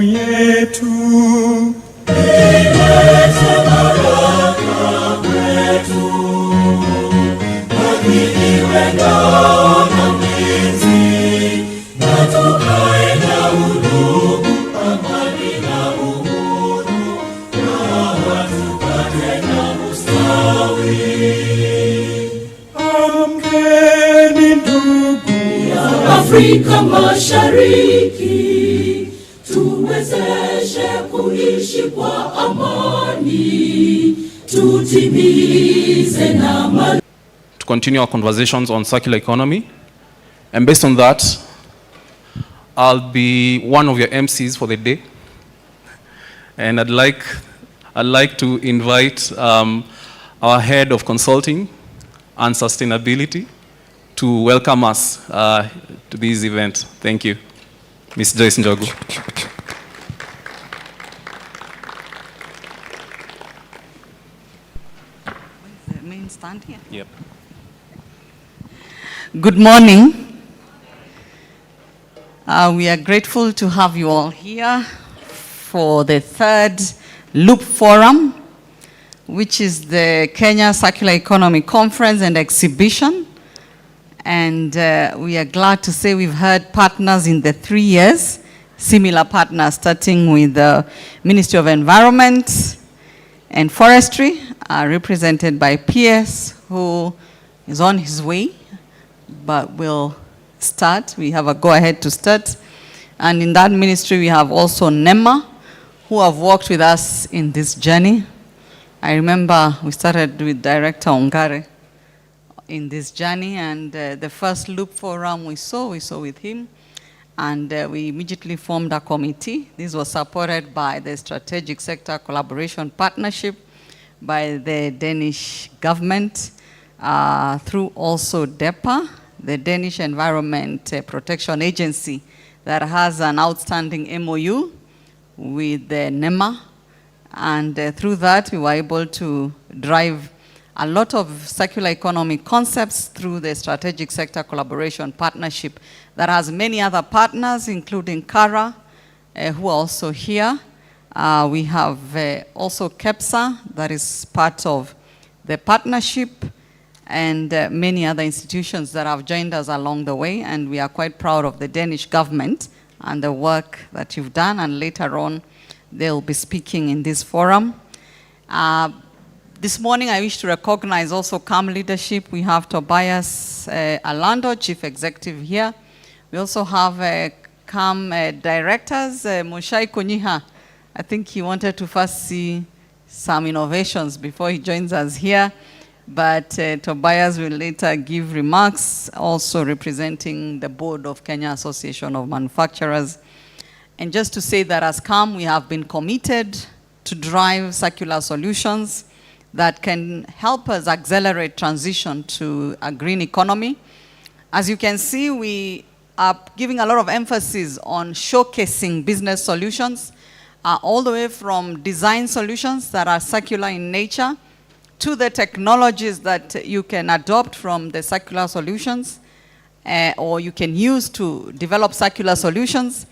yetu. Afrika Mashariki, tuwezeshe kuishi kwa amani, tutimize na to continue our conversations on circular economy. And based on that, I'll be one of your MCs for the day. And I'd like to invite our head of consulting and sustainability to welcome us to this event. Thank you. Ms. Joyce Njogu. The main stand here. Yep. Good morning. We are grateful to have you all here for the third Loop Forum, which is the Kenya Circular Economy Conference and Exhibition. And we are glad to say we've had partners in the 3 years, similar partners starting with the Ministry of Environment and Forestry, represented by PS, who is on his way, but will start. We have a go-ahead to start. And in that ministry, we have also NEMA, who have worked with us in this journey. I remember we started with Director Ongare in this journey, and the first Loop Forum we saw with him, and we immediately formed a committee. This was supported by the Strategic Sector Collaboration Partnership by the Danish government, through also DEPA, the Danish Environment Protection Agency, that has an outstanding MOU with the NEMA, and through that we were able to drive a lot of circular economy concepts through the Strategic Sector Collaboration Partnership that has many other partners, including CARA, who are also here. We have also KEPSA, that is part of the partnership, and many other institutions that have joined us along the way, and we are quite proud of the Danish government and the work that you've done, and later on they'll be speaking in this forum. This morning, I wish to recognize also CAM leadership. We have Tobias Alando, Chief Executive here. We also have CAM directors, Mushai Kunyiha. I think he wanted to first see some innovations before he joins us here. But Tobias will later give remarks, also representing the board of Kenya Association of Manufacturers. And just to say that as CAM, we have been committed to drive circular solutions that can help us accelerate transition to a green economy. As you can see, we are giving a lot of emphasis on showcasing business solutions, all the way from design solutions that are circular in nature to the technologies that you can adopt from the circular solutions, or you can use to develop circular solutions,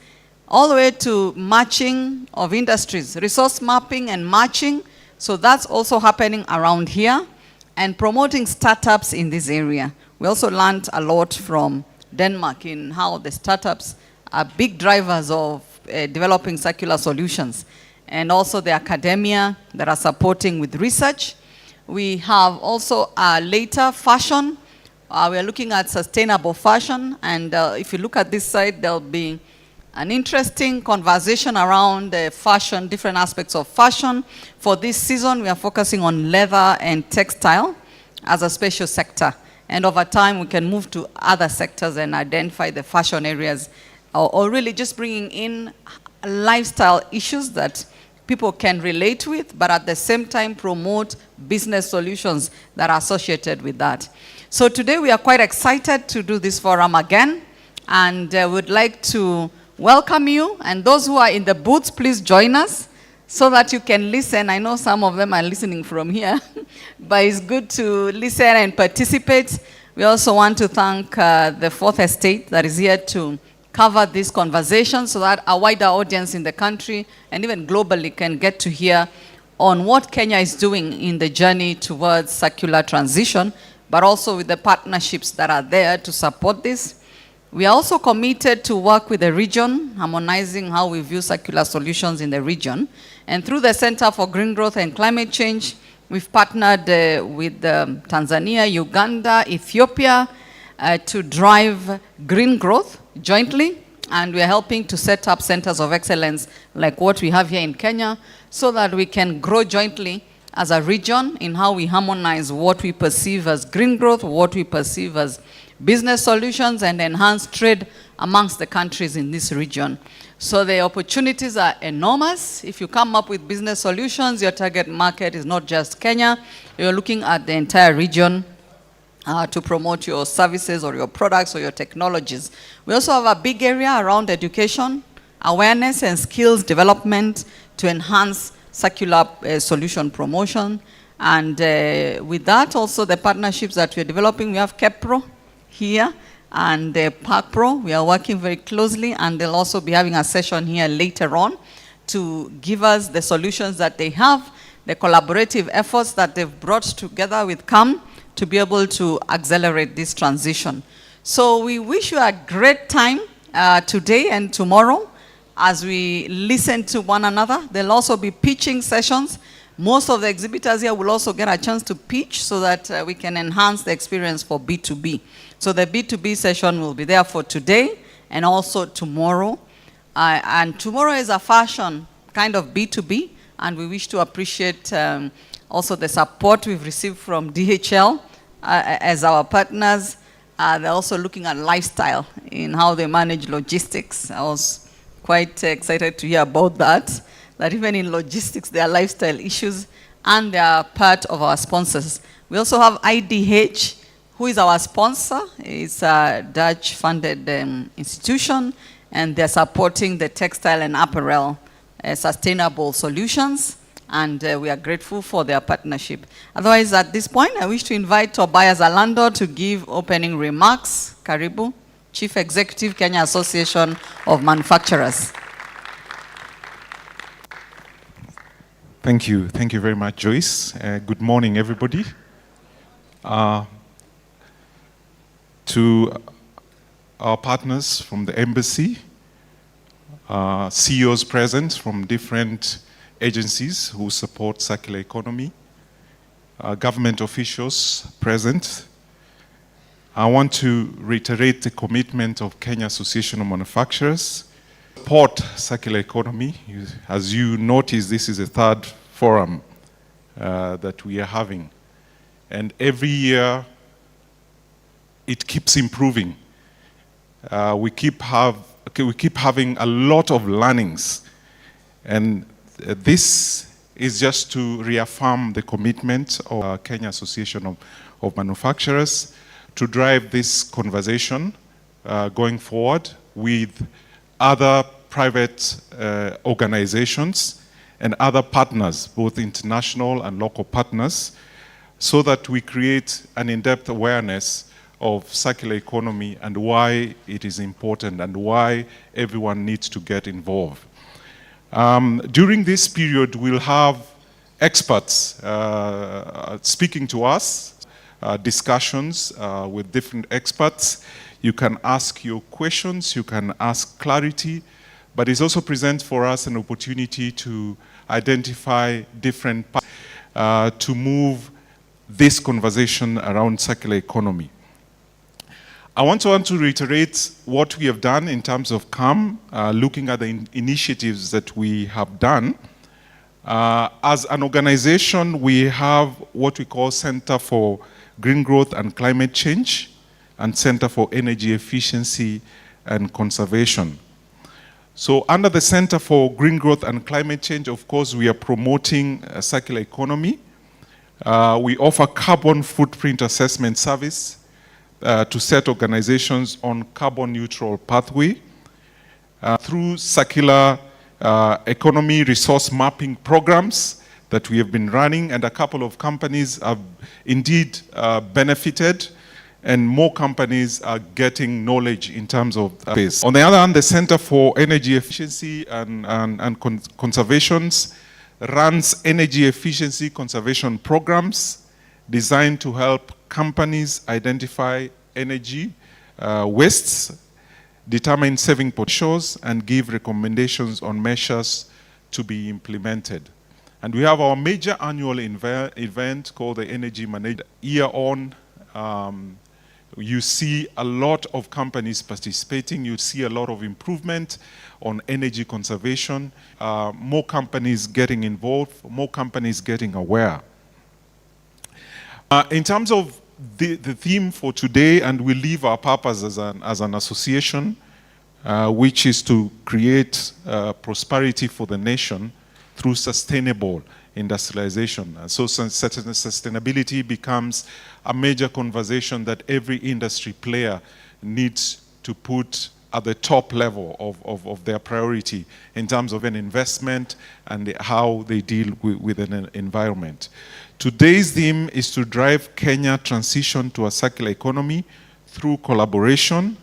all the way to matching of industries, resource mapping and matching. So that's also happening around here, and promoting startups in this area. We also learned a lot from Denmark in how the startups are big drivers of developing circular solutions, and also the academia that are supporting with research. We have also later fashion. We are looking at sustainable fashion, and if you look at this side, there'll be an interesting conversation around fashion, different aspects of fashion. For this season, we are focusing on leather and textile as a special sector. And over time, we can move to other sectors and identify the fashion areas, or really just bringing in lifestyle issues that people can relate with, but at the same time promote business solutions that are associated with that. So today we are quite excited to do this forum again, and would like to welcome you, and those who are in the booths, please join us so that you can listen. I know some of them are listening from here, but it's good to listen and participate. We also want to thank the Fourth Estate that is here to cover this conversation so that a wider audience in the country and even globally can get to hear on what Kenya is doing in the journey towards circular transition, but also with the partnerships that are there to support this. We are also committed to work with the region, harmonizing how we view circular solutions in the region. And through the Center for Green Growth and Climate Change, we've partnered with Tanzania, Uganda, Ethiopia to drive green growth jointly. And we are helping to set up centers of excellence like what we have here in Kenya so that we can grow jointly as a region in how we harmonize what we perceive as green growth, what we perceive as business solutions, and enhance trade amongst the countries in this region. So the opportunities are enormous. If you come up with business solutions, your target market is not just Kenya. You're looking at the entire region to promote your services or your products or your technologies. We also have a big area around education, awareness and skills development to enhance circular solution promotion. And with that, also the partnerships that we're developing, we have KEPRO here and PACPRO. We are working very closely, and they'll also be having a session here later on to give us the solutions that they have, the collaborative efforts that they've brought together with CAM to be able to accelerate this transition. So we wish you a great time today and tomorrow as we listen to one another. There'll also be pitching sessions. Most of the exhibitors here will also get a chance to pitch so that we can enhance the experience for B2B. So the B2B session will be there for today and also tomorrow. And tomorrow is a fashion kind of B2B, and we wish to appreciate also the support we've received from DHL as our partners. They're also looking at lifestyle in how they manage logistics. I was quite excited to hear about that even in logistics there are lifestyle issues, and they are part of our sponsors. We also have IDH, who is our sponsor. It's a Dutch-funded institution, and they're supporting the textile and apparel sustainable solutions, and we are grateful for their partnership. Otherwise, at this point, I wish to invite Tobias Alando to give opening remarks. Karibu, Chief Executive, Kenya Association of Manufacturers. Thank you. Thank you very much, Joyce. Good morning, everybody. To our partners from the embassy, CEOs present from different agencies who support circular economy, government officials present. I want to reiterate the commitment of Kenya Association of Manufacturers. Support circular economy. As you notice, this is the third forum that we are having. And every year, it keeps improving. We keep having a lot of learnings. And this is just to reaffirm the commitment of Kenya Association of Manufacturers to drive this conversation going forward with other private organizations and other partners, both international and local partners, so that we create an in-depth awareness of circular economy and why it is important and why everyone needs to get involved. During this period, we'll have experts speaking to us, discussions with different experts. You can ask your questions, you can ask clarity, but it also presents for us an opportunity to identify different paths to move this conversation around circular economy. I want to reiterate what we have done in terms of CAM, looking at the initiatives that we have done. As an organization, we have what we call Center for Green Growth and Climate Change and Center for Energy Efficiency and Conservation. So under the Center for Green Growth and Climate Change, of course, we are promoting a circular economy. We offer carbon footprint assessment service to set organizations on carbon neutral pathway. Through circular economy resource mapping programs that we have been running, and a couple of companies have indeed benefited and more companies are getting knowledge in terms of space. On the other hand, the Center for Energy Efficiency and Conservations runs energy efficiency conservation programs designed to help companies identify energy wastes, determine saving potentials, and give recommendations on measures to be implemented. And we have our major annual event called the Energy Management. Year on, you see a lot of companies participating. You see a lot of improvement on energy conservation, more companies getting involved, more companies getting aware. In terms of the theme for today, and we leave our purpose as an association, which is to create prosperity for the nation through sustainable industrialization. So sustainability becomes a major conversation that every industry player needs to put at the top level of their priority in terms of an investment and how they deal with an environment. Today's theme is to drive Kenya transition to a circular economy through collaboration,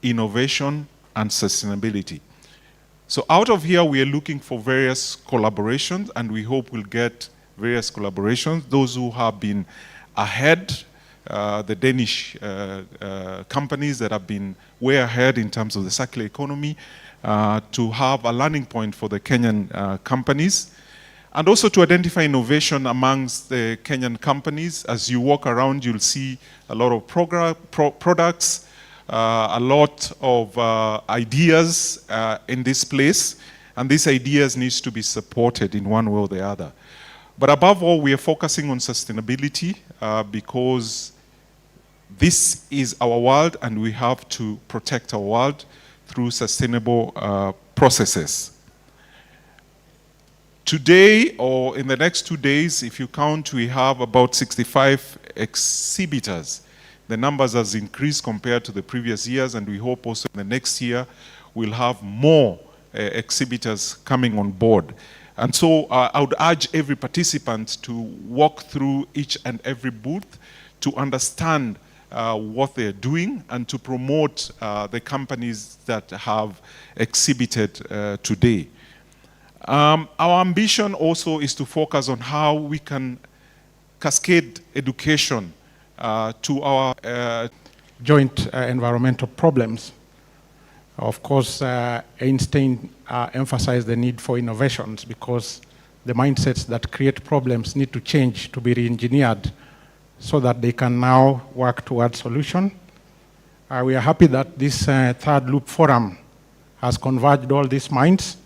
innovation, and sustainability. So out of here, we are looking for various collaborations, and we hope we'll get various collaborations. Those who have been ahead, the Danish companies that have been way ahead in terms of the circular economy, to have a learning point for the Kenyan companies, and also to identify innovation amongst the Kenyan companies. As you walk around, you'll see a lot of products, a lot of ideas in this place, and these ideas needs to be supported in one way or the other. But above all, we are focusing on sustainability because this is our world, and we have to protect our world through sustainable processes. Today, or in the next 2 days, if you count, we have about 65 exhibitors. The numbers has increased compared to the previous years, and we hope also in the next year we'll have more exhibitors coming on board. And so I would urge every participant to walk through each and every booth to understand what they're doing and to promote the companies that have exhibited today. Our ambition also is to focus on how we can cascade education to our joint environmental problems. Of course, Einstein emphasized the need for innovations because the mindsets that create problems need to change to be re-engineered so that they can now work towards solution. We are happy that this third Loop Forum has converged all these minds,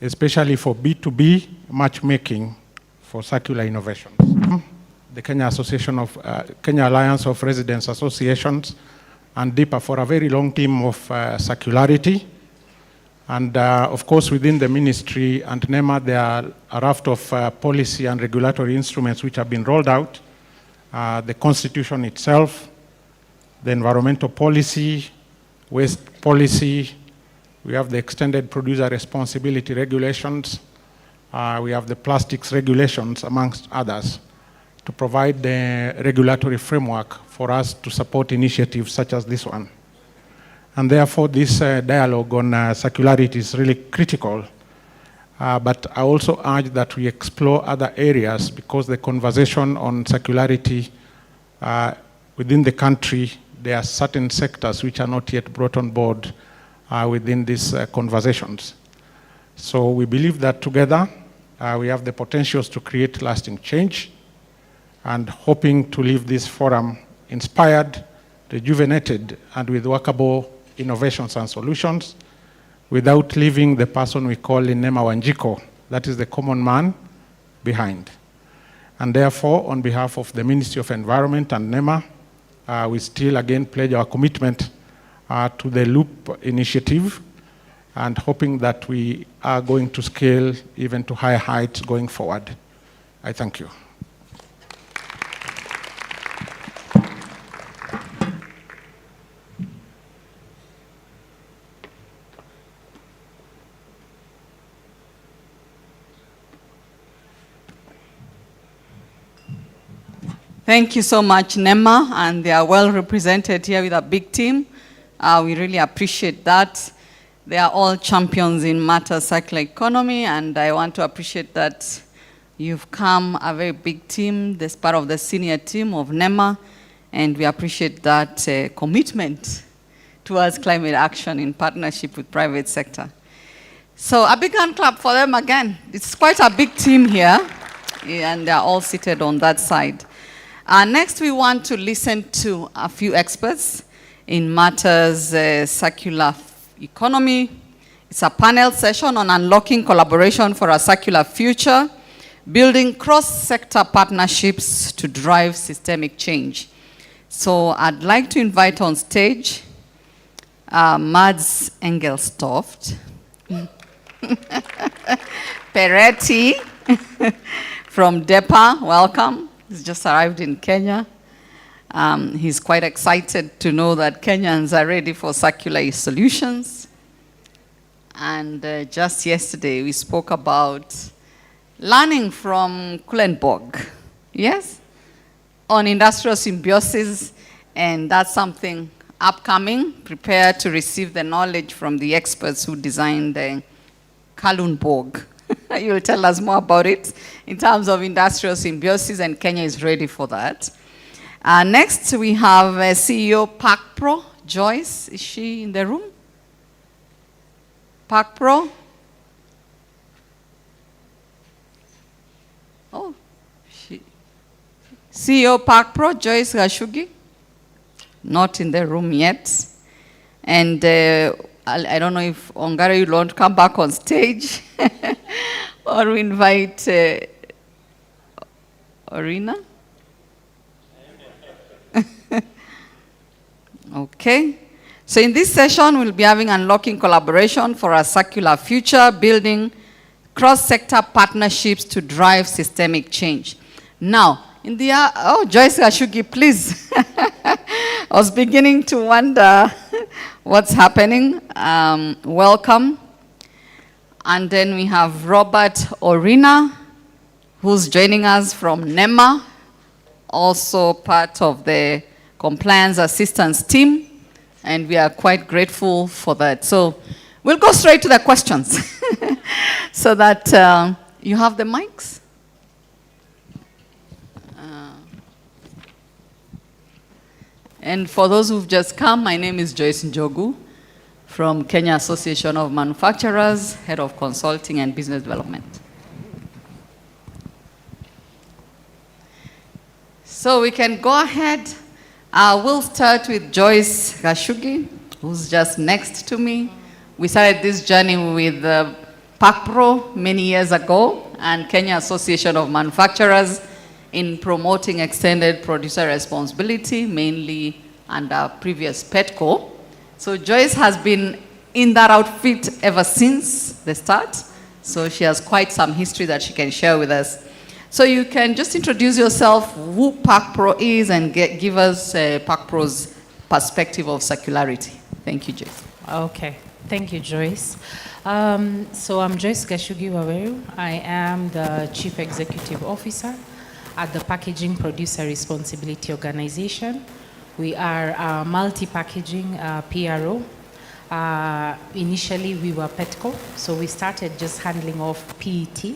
especially for B2B matchmaking for circular innovations. The Kenya Alliance of Residents Associations and DIPA for a very long team of circularity. And of course, within the ministry and NEMA, there are a raft of policy and regulatory instruments which have been rolled out. The Constitution itself, the environmental policy, waste policy, we have the extended producer responsibility regulations, we have the plastics regulations, amongst others, to provide the regulatory framework for us to support initiatives such as this one. And therefore, this dialogue on circularity is really critical. But I also urge that we explore other areas because the conversation on circularity within the country, there are certain sectors which are not yet brought on board within these conversations. So we believe that together we have the potentials to create lasting change, and hoping to leave this forum inspired, rejuvenated, and with workable innovations and solutions without leaving the person we call in NEMA Wanjiko, that is the common man, behind. And therefore, on behalf of the Ministry of Environment and NEMA, we still again pledge our commitment to the Loop initiative and hoping that we are going to scale even to higher heights going forward. I thank you. Thank you so much, NEMA, and they are well represented here with a big team. We really appreciate that. They are all champions in matters circular economy, and I want to appreciate that you've come a very big team, this part of the senior team of NEMA, and we appreciate that commitment towards climate action in partnership with private sector. So a big hand clap for them again. It's quite a big team here, and they're all seated on that side. Next, we want to listen to a few experts in matters circular economy. It's a panel session on unlocking collaboration for a circular future, building cross-sector partnerships to drive systemic change. So I'd like to invite on stage Mads Engelstoft, Peretti from DEPA, welcome. He's just arrived in Kenya. He's quite excited to know that Kenyans are ready for circular solutions. And just yesterday, we spoke about learning from Kulenborg, yes, on industrial symbiosis, and that's something upcoming. Prepare to receive the knowledge from the experts who designed the Kalundborg. You'll tell us more about it in terms of industrial symbiosis, and Kenya is ready for that. Next, we have CEO PakPro, Joyce. Is she in the room? PakPro? Oh, CEO PakPro, Joyce Gashugi. Not in the room yet. And I don't know if Ongare will want to come back on stage or we invite Orina. Okay. So in this session, we'll be having unlocking collaboration for a circular future, building cross-sector partnerships to drive systemic change. Now, in the, Joyce Gashugi, please. I was beginning to wonder what's happening. Welcome. And then we have Robert Orina, who's joining us from NEMA, also part of the compliance assistance team, and we are quite grateful for that. So we'll go straight to the questions so that you have the mics. And for those who've just come, my name is Joyce Njogu from Kenya Association of Manufacturers, Head of Consulting and Business Development. So we can go ahead. We'll start with Joyce Gashugi, who's just next to me. We started this journey with PakPro many years ago and Kenya Association of Manufacturers in promoting extended producer responsibility, mainly under previous PETCO. So Joyce has been in that outfit ever since the start. So she has quite some history that she can share with us. So you can just introduce yourself, who PakPro is, and give us PakPro's perspective of circularity. Thank you, Joyce. Okay, thank you, Joyce. So I'm Joyce Gashugi Waweru. I am the Chief Executive Officer at the Packaging Producer Responsibility Organization. We are a multi-packaging PRO. Initially, we were PETCO, so we started just handling off PET.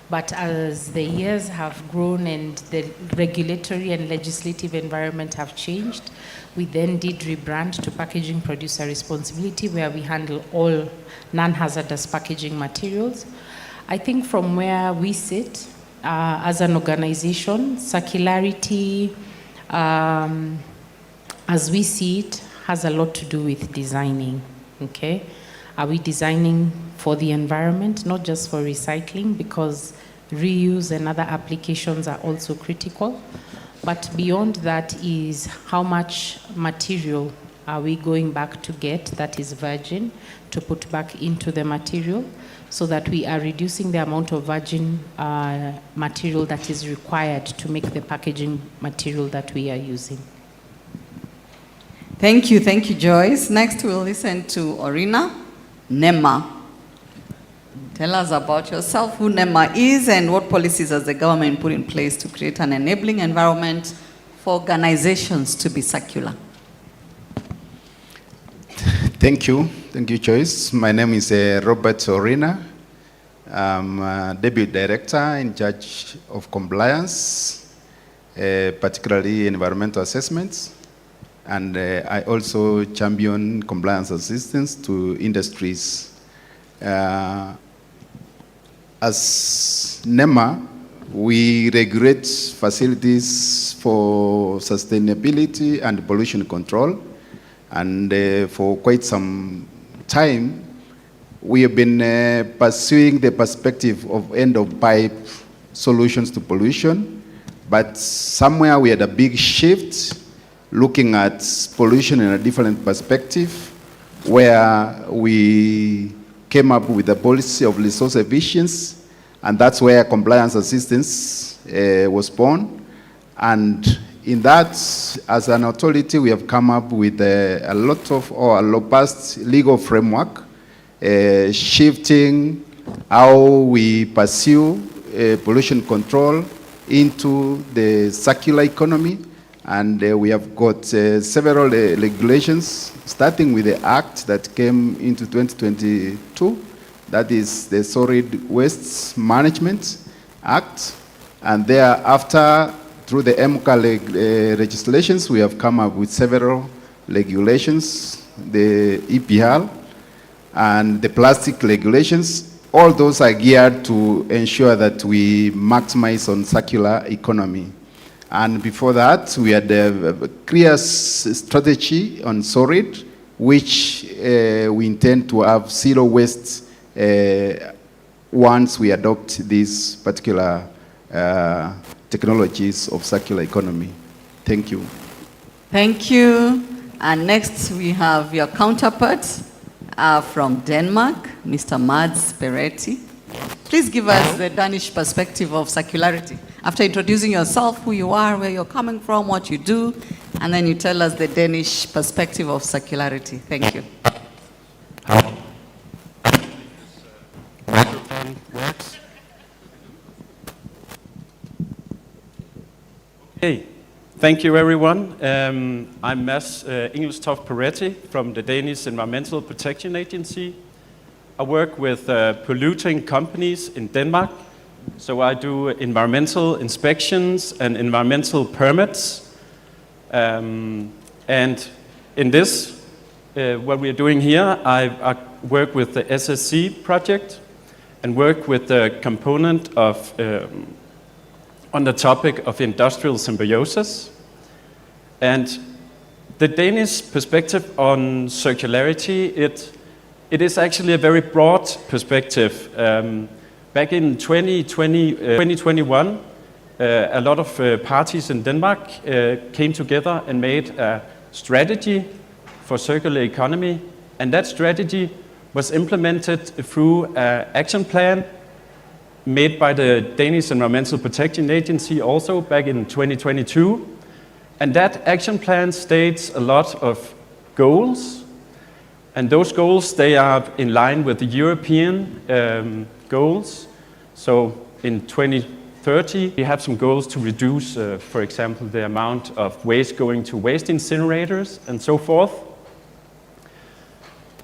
But as the years have grown and the regulatory and legislative environment have changed, we then did rebrand to Packaging Producer Responsibility, where we handle all non-hazardous packaging materials. I think from where we sit as an organization, circularity, as we see it, has a lot to do with designing, okay? Are we designing for the environment, not just for recycling, because reuse and other applications are also critical. But beyond that is how much material are we going back to get that is virgin to put back into the material so that we are reducing the amount of virgin material that is required to make the packaging material that we are using. Thank you, Joyce. Next, we'll listen to Orina, NEMA. Tell us about yourself, who NEMA is, and what policies has the government put in place to create an enabling environment for organizations to be circular. Thank you, Joyce. My name is Robert Orina. I'm Deputy Director in charge of compliance, particularly environmental assessments, and I also champion compliance assistance to industries. As NEMA, we regulate facilities for sustainability and pollution control, and for quite some time, we have been pursuing the perspective of end-of-pipe solutions to pollution, but somewhere we had a big shift looking at pollution in a different perspective, where we came up with a policy of resource efficiency, and that's where compliance assistance was born. And in that, as an authority, we have come up with a lot of, or a robust legal framework, shifting how we pursue pollution control into the circular economy. And we have got several regulations, starting with the Act that came into 2022, that is the Solid Waste Management Act. And thereafter, through the MCA legislations, we have come up with several regulations, the EPR and the plastic regulations. All those are geared to ensure that we maximize on circular economy. And before that, we had a clear strategy on solid, which we intend to have zero waste once we adopt these particular technologies of circular economy. Thank you. Thank you. And next we have your counterpart from Denmark, Mr. Mads Peretti. Please give us the Danish perspective of circularity. After introducing yourself, who you are, where you're coming from, what you do, and then you tell us the Danish perspective of circularity. Thank you. Microphone works. Okay, thank you everyone. I'm Mads Engelstoft Peretti from the Danish Environmental Protection Agency. I work with polluting companies in Denmark. So I do environmental inspections and environmental permits. And in this, what we're doing here, I work with the SSC project and work with the component of, on the topic of industrial symbiosis. And the Danish perspective on circularity, it is actually a very broad perspective. Back in 2021, a lot of parties in Denmark came together and made a strategy for circular economy, and that strategy was implemented through an action plan made by the Danish Environmental Protection Agency also back in 2022. And that action plan states a lot of goals, and those goals, they are in line with the European goals. So in 2030, we have some goals to reduce, for example, the amount of waste going to waste incinerators and so forth.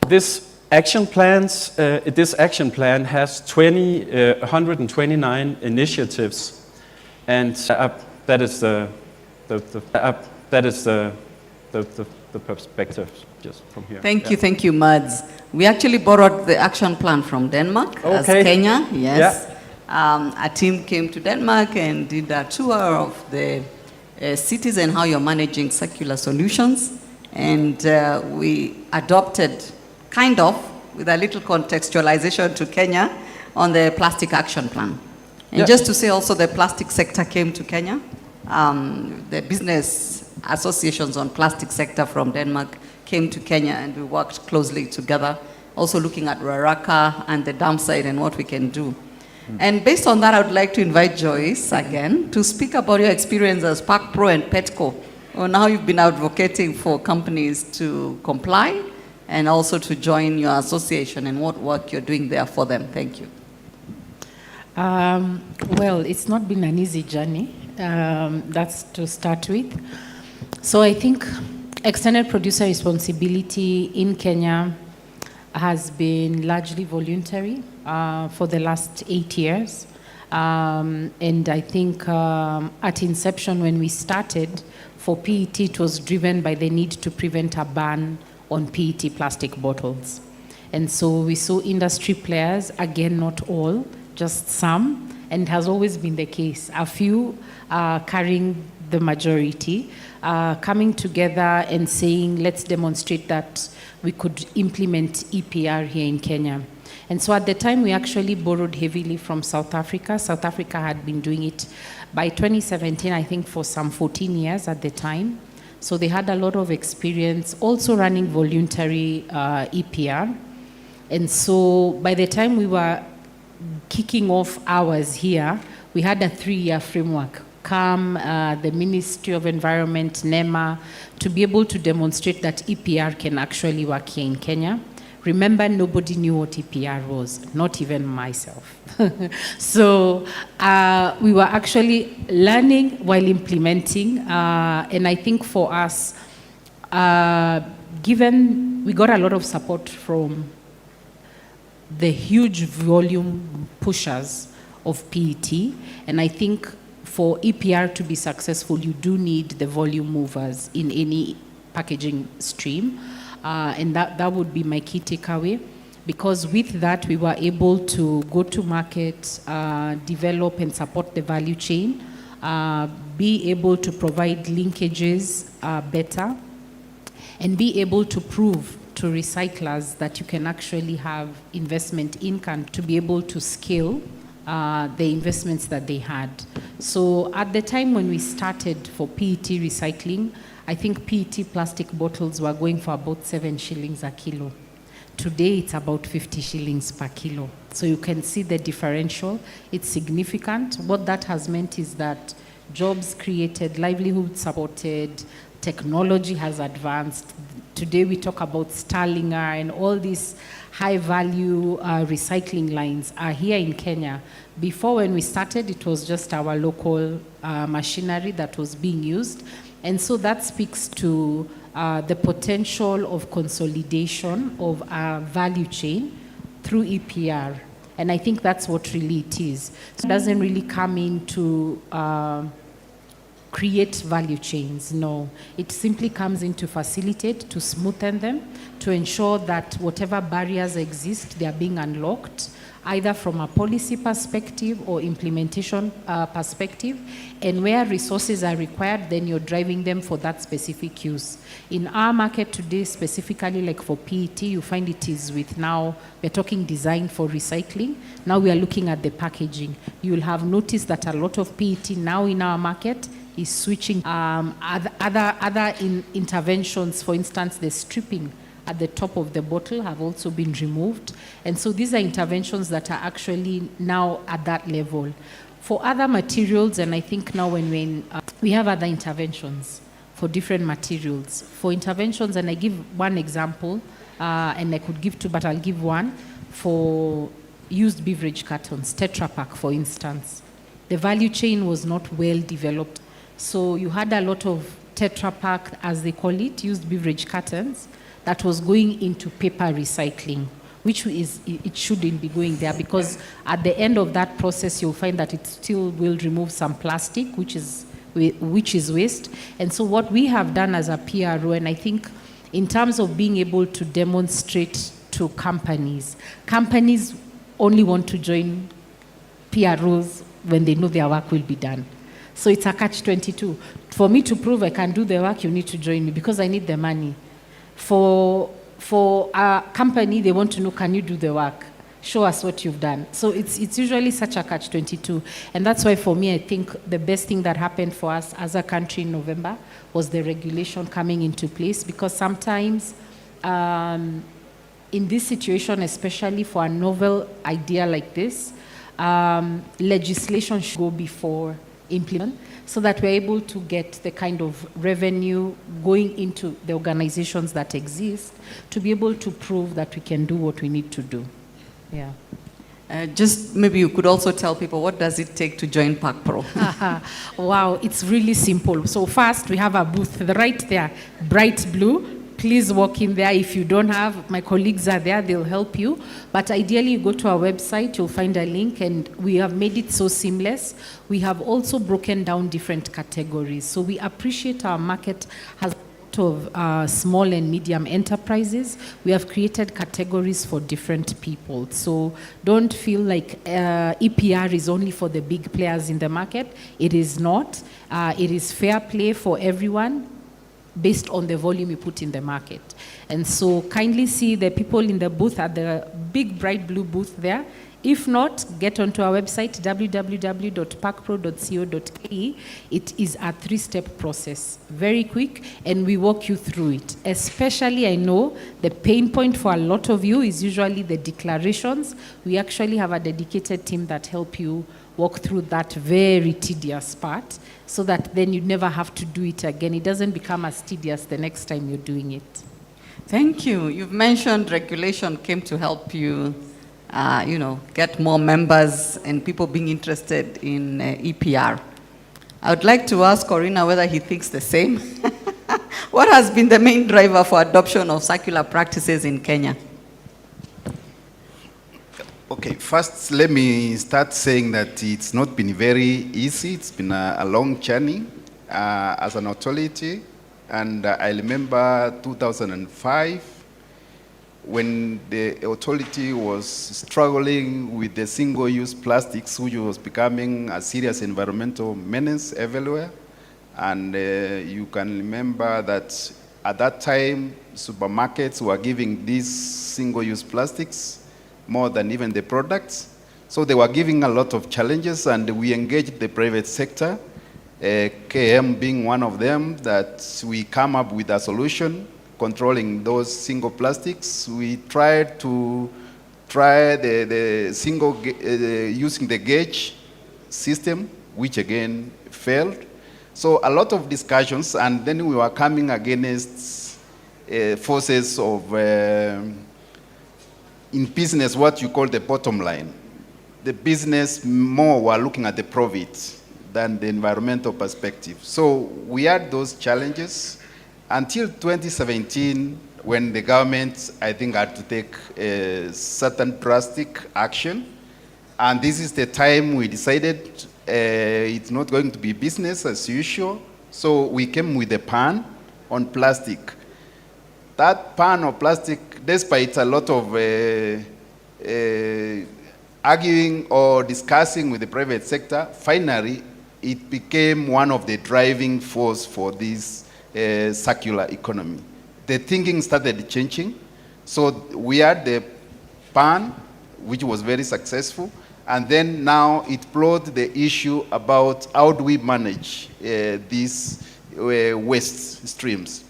This action plan has 129 initiatives, and that is the perspective just from here. Thank you, Mads. We actually borrowed the action plan from Denmark as Kenya, yes. Yeah. A team came to Denmark and did a tour of the cities and how you're managing circular solutions. And we adopted, kind of, with a little contextualization to Kenya on the plastic action plan. And just to say also the plastic sector came to Kenya. The business associations on plastic sector from Denmark came to Kenya, and we worked closely together, also looking at Ruaraka and the dump site and what we can do. And based on that, I would like to invite Joyce again to speak about your experience as Park Pro and Petco, on how you've been advocating for companies to comply and also to join your association and what work you're doing there for them. Thank you. Well, it's not been an easy journey. That's to start with. So I think extended producer responsibility in Kenya has been largely voluntary for the last 8 years. And I think at inception when we started, for PET, it was driven by the need to prevent a ban on PET plastic bottles. And so we saw industry players, again, not all, just some, and has always been the case. A few carrying the majority, coming together and saying, let's demonstrate that we could implement EPR here in Kenya. And so at the time, we actually borrowed heavily from South Africa. South Africa had been doing it by 2017, I think, for some 14 years at the time. So they had a lot of experience also running voluntary EPR. And so by the time we were kicking off ours here, we had a 3-year framework, CAM, the Ministry of Environment, NEMA, to be able to demonstrate that EPR can actually work here in Kenya. Remember, nobody knew what EPR was, not even myself. So we were actually learning while implementing, and I think for us, given we got a lot of support from the huge volume pushers of PET, and I think for EPR to be successful, you do need the volume movers in any packaging stream. And that would be my key takeaway, because with that we were able to go to market, develop and support the value chain, be able to provide linkages better, and be able to prove to recyclers that you can actually have investment income to be able to scale the investments that they had. So at the time when we started for PET recycling, I think PET plastic bottles were going for about 7 shillings a kilo. Today, it's about 50 shillings per kilo. So you can see the differential. It's significant. What that has meant is that jobs created, livelihood supported, technology has advanced. Today, we talk about Starlinger, and all these high-value recycling lines are here in Kenya. Before, when we started, it was just our local machinery that was being used. And so that speaks to the potential of consolidation of our value chain through EPR. And I think that's what really it is. So it doesn't really come in to create value chains, no. It simply comes in to facilitate, to smoothen them, to ensure that whatever barriers exist, they are being unlocked, either from a policy perspective or implementation perspective, and where resources are required, then you're driving them for that specific use. In our market today, specifically like for PET, you find it is with now, we're talking design for recycling. Now we are looking at the packaging. You will have noticed that a lot of PET now in our market is switching other interventions. For instance, the stripping at the top of the bottle have also been removed. And so these are interventions that are actually now at that level. For other materials, and I think now when we have other interventions for different materials. For interventions, and I give one example, and I could give two, but I'll give one, for used beverage cartons, Tetra Pak, for instance. The value chain was not well developed. So you had a lot of Tetra Pak, as they call it, used beverage cartons, that was going into paper recycling, which it shouldn't be going there, because at the end of that process, you'll find that it still will remove some plastic, which is waste. And so what we have done as a PRO, and I think in terms of being able to demonstrate to companies only want to join PROs when they know their work will be done. So it's a catch-22. For me to prove I can do the work, you need to join me, because I need the money. For a company, they want to know, can you do the work? Show us what you've done. So it's usually such a catch-22. And that's why for me, I think the best thing that happened for us as a country in November was the regulation coming into place, because sometimes in this situation, especially for a novel idea like this, legislation should go before implement, so that we're able to get the kind of revenue going into the organizations that exist to be able to prove that we can do what we need to do. Yeah. Just maybe you could also tell people, what does it take to join PACPRO? Wow, it's really simple. So first, we have a booth right there, bright blue. Please walk in there. If you don't have, my colleagues are there, they'll help you. But ideally, you go to our website, you'll find a link, and we have made it so seamless. We have also broken down different categories. So we appreciate our market has of small and medium enterprises. We have created categories for different people. So don't feel like EPR is only for the big players in the market. It is not. It is fair play for everyone based on the volume you put in the market. And so kindly see the people in the booth at the big bright blue booth there. If not, get onto our website, www.pacpro.co.ke. It is a 3-step process, very quick, and we walk you through it. Especially, I know the pain point for a lot of you is usually the declarations. We actually have a dedicated team that help you walk through that very tedious part, so that then you never have to do it again. It doesn't become as tedious the next time you're doing it. Thank you. You've mentioned regulation came to help you get more members and people being interested in EPR. I would like to ask Corina whether he thinks the same. What has been the main driver for adoption of circular practices in Kenya? Okay, first let me start saying that it's not been very easy. It's been a long journey as an authority. And I remember 2005, when the authority was struggling with the single-use plastics, which was becoming a serious environmental menace everywhere. And you can remember that at that time, supermarkets were giving these single-use plastics more than even the products. So they were giving a lot of challenges, and we engaged the private sector, KM being one of them, that we come up with a solution controlling those single plastics. We tried to the single using the gauge system, which again failed. So a lot of discussions, and then we were coming against forces of in business what you call the bottom line. The business more were looking at the profit than the environmental perspective. So we had those challenges until 2017, when the government, I think, had to take certain drastic action. And this is the time we decided it's not going to be business as usual. So we came with a ban on plastic. That ban of plastic, despite a lot of arguing or discussing with the private sector, finally it became one of the driving force for this circular economy. The thinking started changing. So we had the ban, which was very successful, and then now it brought the issue about how do we manage these waste streams.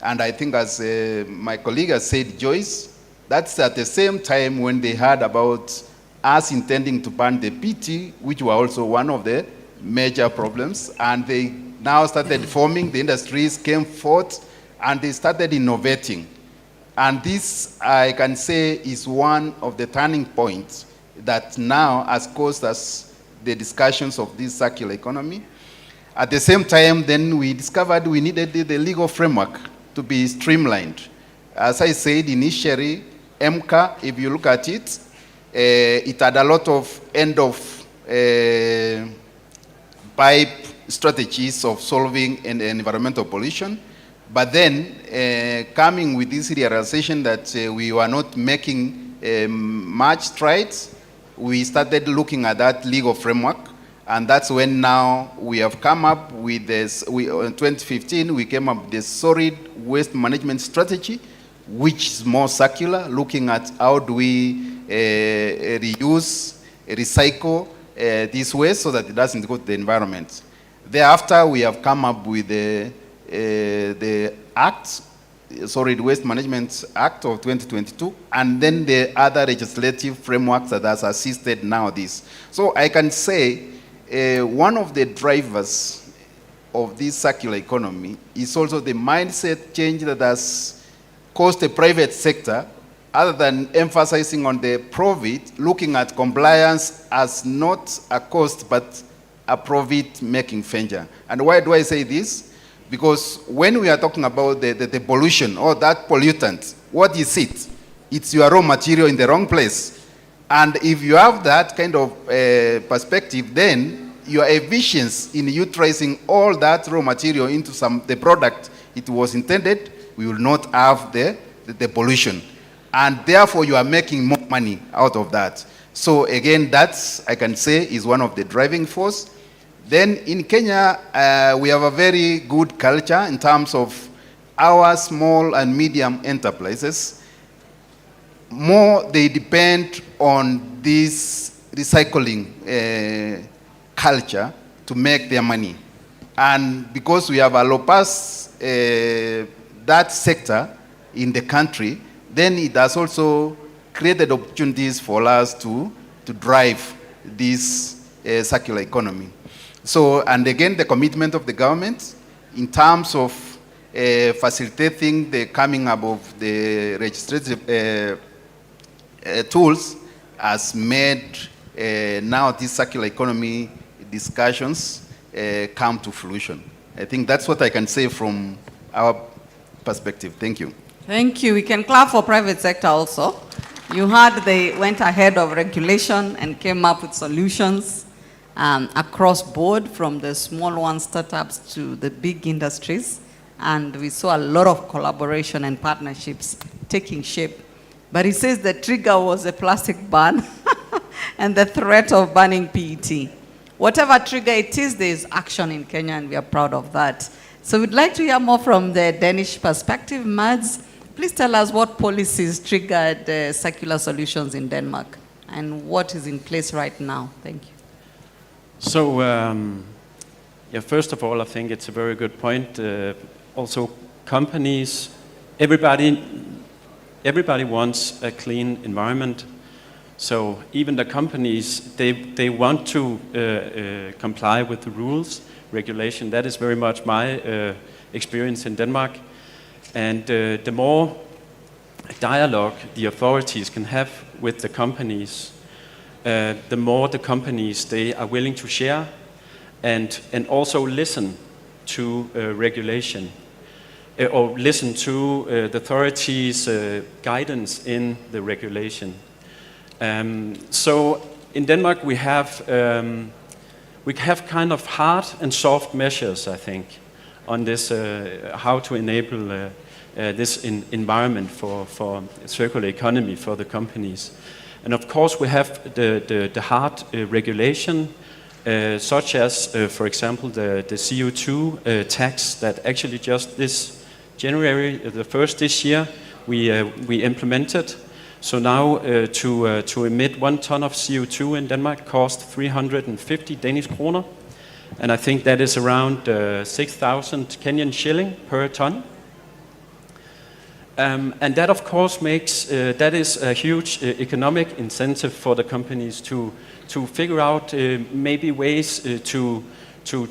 And I think, as my colleague has said, Joyce, that's at the same time when they heard about us intending to ban the PT, which were also one of the major problems, and they now started forming, the industries came forth, and they started innovating. And this, I can say, is one of the turning points that now has caused us the discussions of this circular economy. At the same time, then we discovered we needed the legal framework to be streamlined. As I said initially, MCA, if you look at it, it had a lot of end-of-pipe strategies of solving environmental pollution. But then, coming with this realization that we were not making much strides, we started looking at that legal framework. And that's when now we have come up with this, in 2015, we came up with the solid waste management strategy, which is more circular, looking at how do we reuse, recycle this waste so that it doesn't go to the environment. Thereafter, we have come up with the Act, Solid Waste Management Act of 2022, and then the other legislative frameworks that has assisted now this. So I can say one of the drivers of this circular economy is also the mindset change that has caused the private sector other than emphasizing on the profit, looking at compliance as not a cost but a profit-making venture. And why do I say this? Because when we are talking about the pollution or that pollutant, what is it? It's your raw material in the wrong place. And if you have that kind of perspective, then your efficiency in utilizing all that raw material into the product it was intended, we will not have the pollution. And therefore, you are making more money out of that. So again, that's, I can say, is one of the driving force. Then in Kenya, we have a very good culture in terms of our small and medium enterprises. More, they depend on this recycling culture to make their money. And because we have a robust that sector in the country, then it has also created opportunities for us to drive this circular economy. So, and again, the commitment of the government in terms of facilitating the coming up of the registrative tools has made now this circular economy discussions come to fruition. I think that's what I can say from our perspective. Thank you. Thank you. We can clap for private sector also. You heard they went ahead of regulation and came up with solutions across board, from the small one startups to the big industries. And we saw a lot of collaboration and partnerships taking shape. But it says the trigger was a plastic ban and the threat of banning PET. Whatever trigger it is, there is action in Kenya, and we are proud of that. So we'd like to hear more from the Danish perspective. Mads, please tell us what policies triggered circular solutions in Denmark and what is in place right now. Thank you. So, yeah, first of all, I think it's a very good point. Also, companies, everybody wants a clean environment. So even the companies, they want to comply with the rules, regulation. That is very much my experience in Denmark. And the more dialogue the authorities can have with the companies, the more the companies, they are willing to share and also listen to regulation or listen to the authorities' guidance in the regulation. So in Denmark we have kind of hard and soft measures, I think, on this, how to enable this environment for circular economy for the companies. And of course we have the hard regulation, such as, for example, the CO2 tax that actually just this January, the 1st this year, we implemented. So now to emit 1 ton of CO2 in Denmark costs 350 Danish kroner. And I think that is around 6,000 Kenyan shilling per ton. And that of course makes, that is a huge economic incentive for the companies to figure out maybe ways to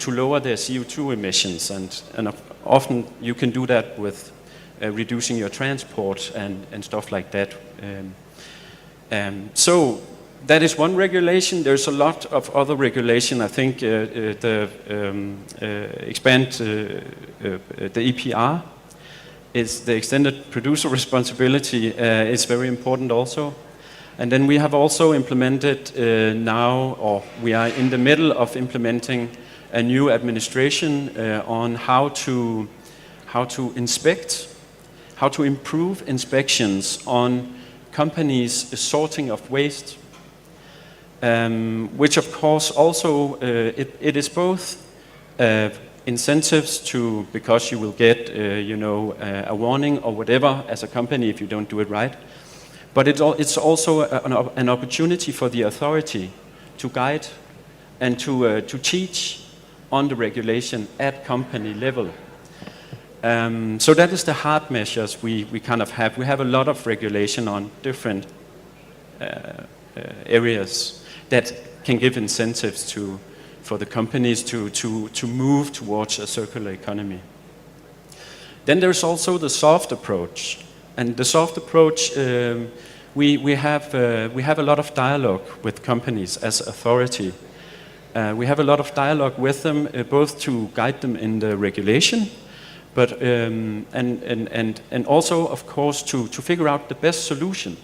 lower their CO2 emissions. And often you can do that with reducing your transport and stuff like that. So that is one regulation. There's a lot of other regulation. I think the EPR is the extended producer responsibility is very important also. And then we have also implemented now, or we are in the middle of implementing a new administration on how to inspect, how to improve inspections on companies' sorting of waste, which of course also, it is both incentives to, because you will get, a warning or whatever as a company if you don't do it right, but it's also an opportunity for the authority to guide and to teach on the regulation at company level. So that is the hard measures we kind of have. We have a lot of regulation on different areas that can give incentives for the companies to move towards a circular economy. Then there's also the soft approach, And the soft approach, we have a lot of dialogue with companies as authority. We have a lot of dialogue with them, both to guide them in the regulation, but and also, of course, to figure out the best solution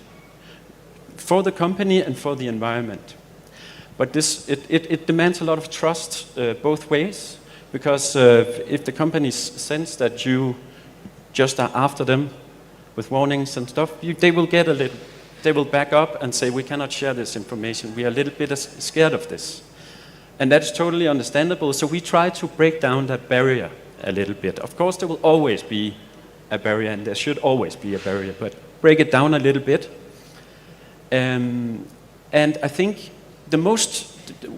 for the company and for the environment. But it demands a lot of trust both ways, because if the companies sense that you just are after them with warnings and stuff, they will back up and say, we cannot share this information. We are a little bit scared of this. And that's totally understandable. So we try to break down that barrier a little bit. Of course, there will always be a barrier, and there should always be a barrier, but break it down a little bit. And I think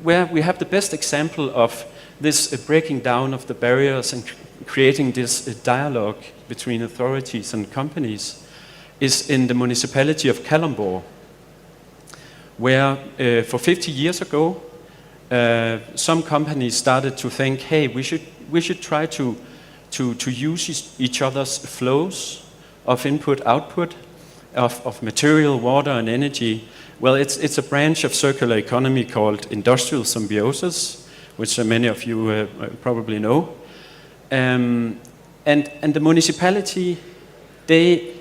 where we have the best example of this breaking down of the barriers and creating this dialogue between authorities and companies is in the municipality of Kalundborg, where for 50 years ago, some companies started to think, hey, we should try to use each other's flows of input-output, of material, water, and energy. Well, it's a branch of circular economy called industrial symbiosis, which many of you probably know. And the municipality, they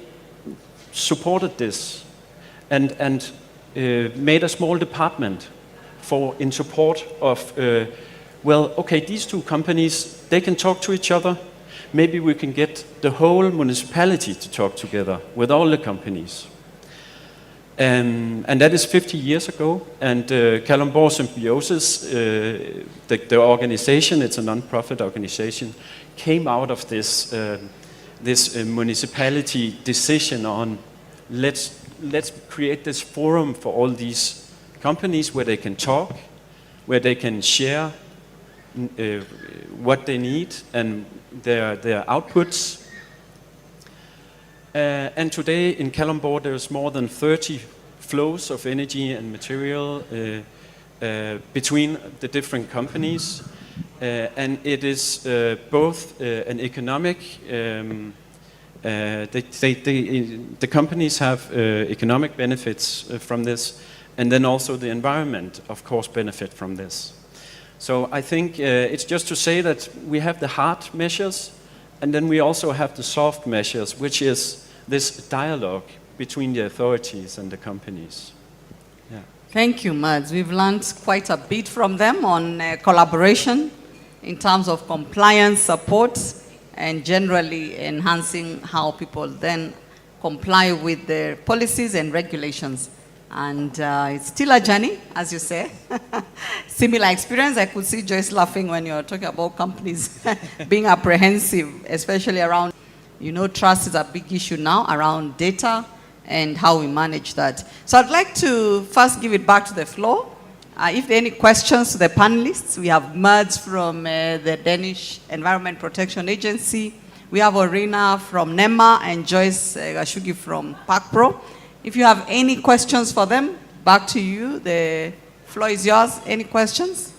supported this and made a small department in support of, well, okay, these two companies, they can talk to each other. Maybe we can get the whole municipality to talk together with all the companies. And that is 50 years ago. And Kalundborg Symbiosis, the organization, it's a non-profit organization, came out of this municipality decision on let's create this forum for all these companies where they can talk, where they can share what they need and their outputs. And today in Kalundborg there's more than 30 flows of energy and material between the different companies. And it is both an economic, the companies have economic benefits from this, and then also the environment, of course, benefit from this. So I think it's just to say that we have the hard measures, and then we also have the soft measures, which is this dialogue between the authorities and the companies. Yeah. Thank you, Mads. We've learned quite a bit from them on collaboration in terms of compliance support and generally enhancing how people then comply with the policies and regulations. And it's still a journey, as you say. Similar experience. I could see Joyce laughing when you were talking about companies being apprehensive, especially around, trust is a big issue now around data and how we manage that. So I'd like to first give it back to the floor. If there are any questions to the panelists, we have Mads from the Danish Environment Protection Agency. We have Orina from NEMA and Joyce Gashugi from PACPRO. If you have any questions for them, back to you. The floor is yours. Any questions?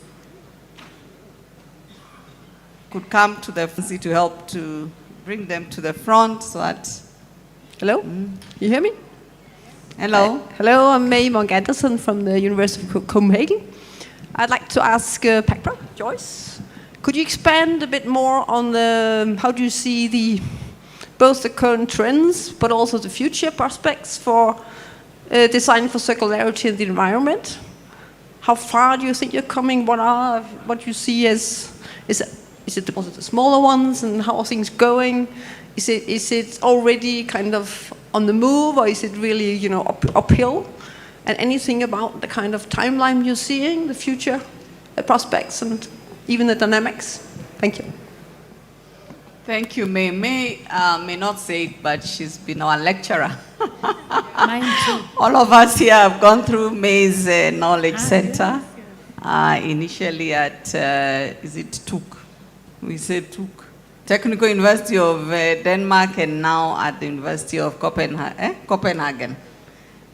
Could come to the front to help to bring them to the front so that... Hello? You hear me? Hello. Hello, I'm May Monk Anderson from the University of Copenhagen. I'd like to ask PACPRO, Joyce, could you expand a bit more on how do you see both the current trends, but also the future prospects for design for circularity in the environment? How far do you think you're coming? What you see as, is it the smaller ones, and how are things going? Is it already kind of on the move, or is it really, uphill? And anything about the kind of timeline you're seeing, the future, the prospects, and even the dynamics? Thank you. Thank you, May. May may not say it, but she's been our lecturer. Mine too. All of us here have gone through May's Knowledge Center, initially at, is it TUC? We said TUC. Technical University of Denmark, and now at the University of Copenhagen.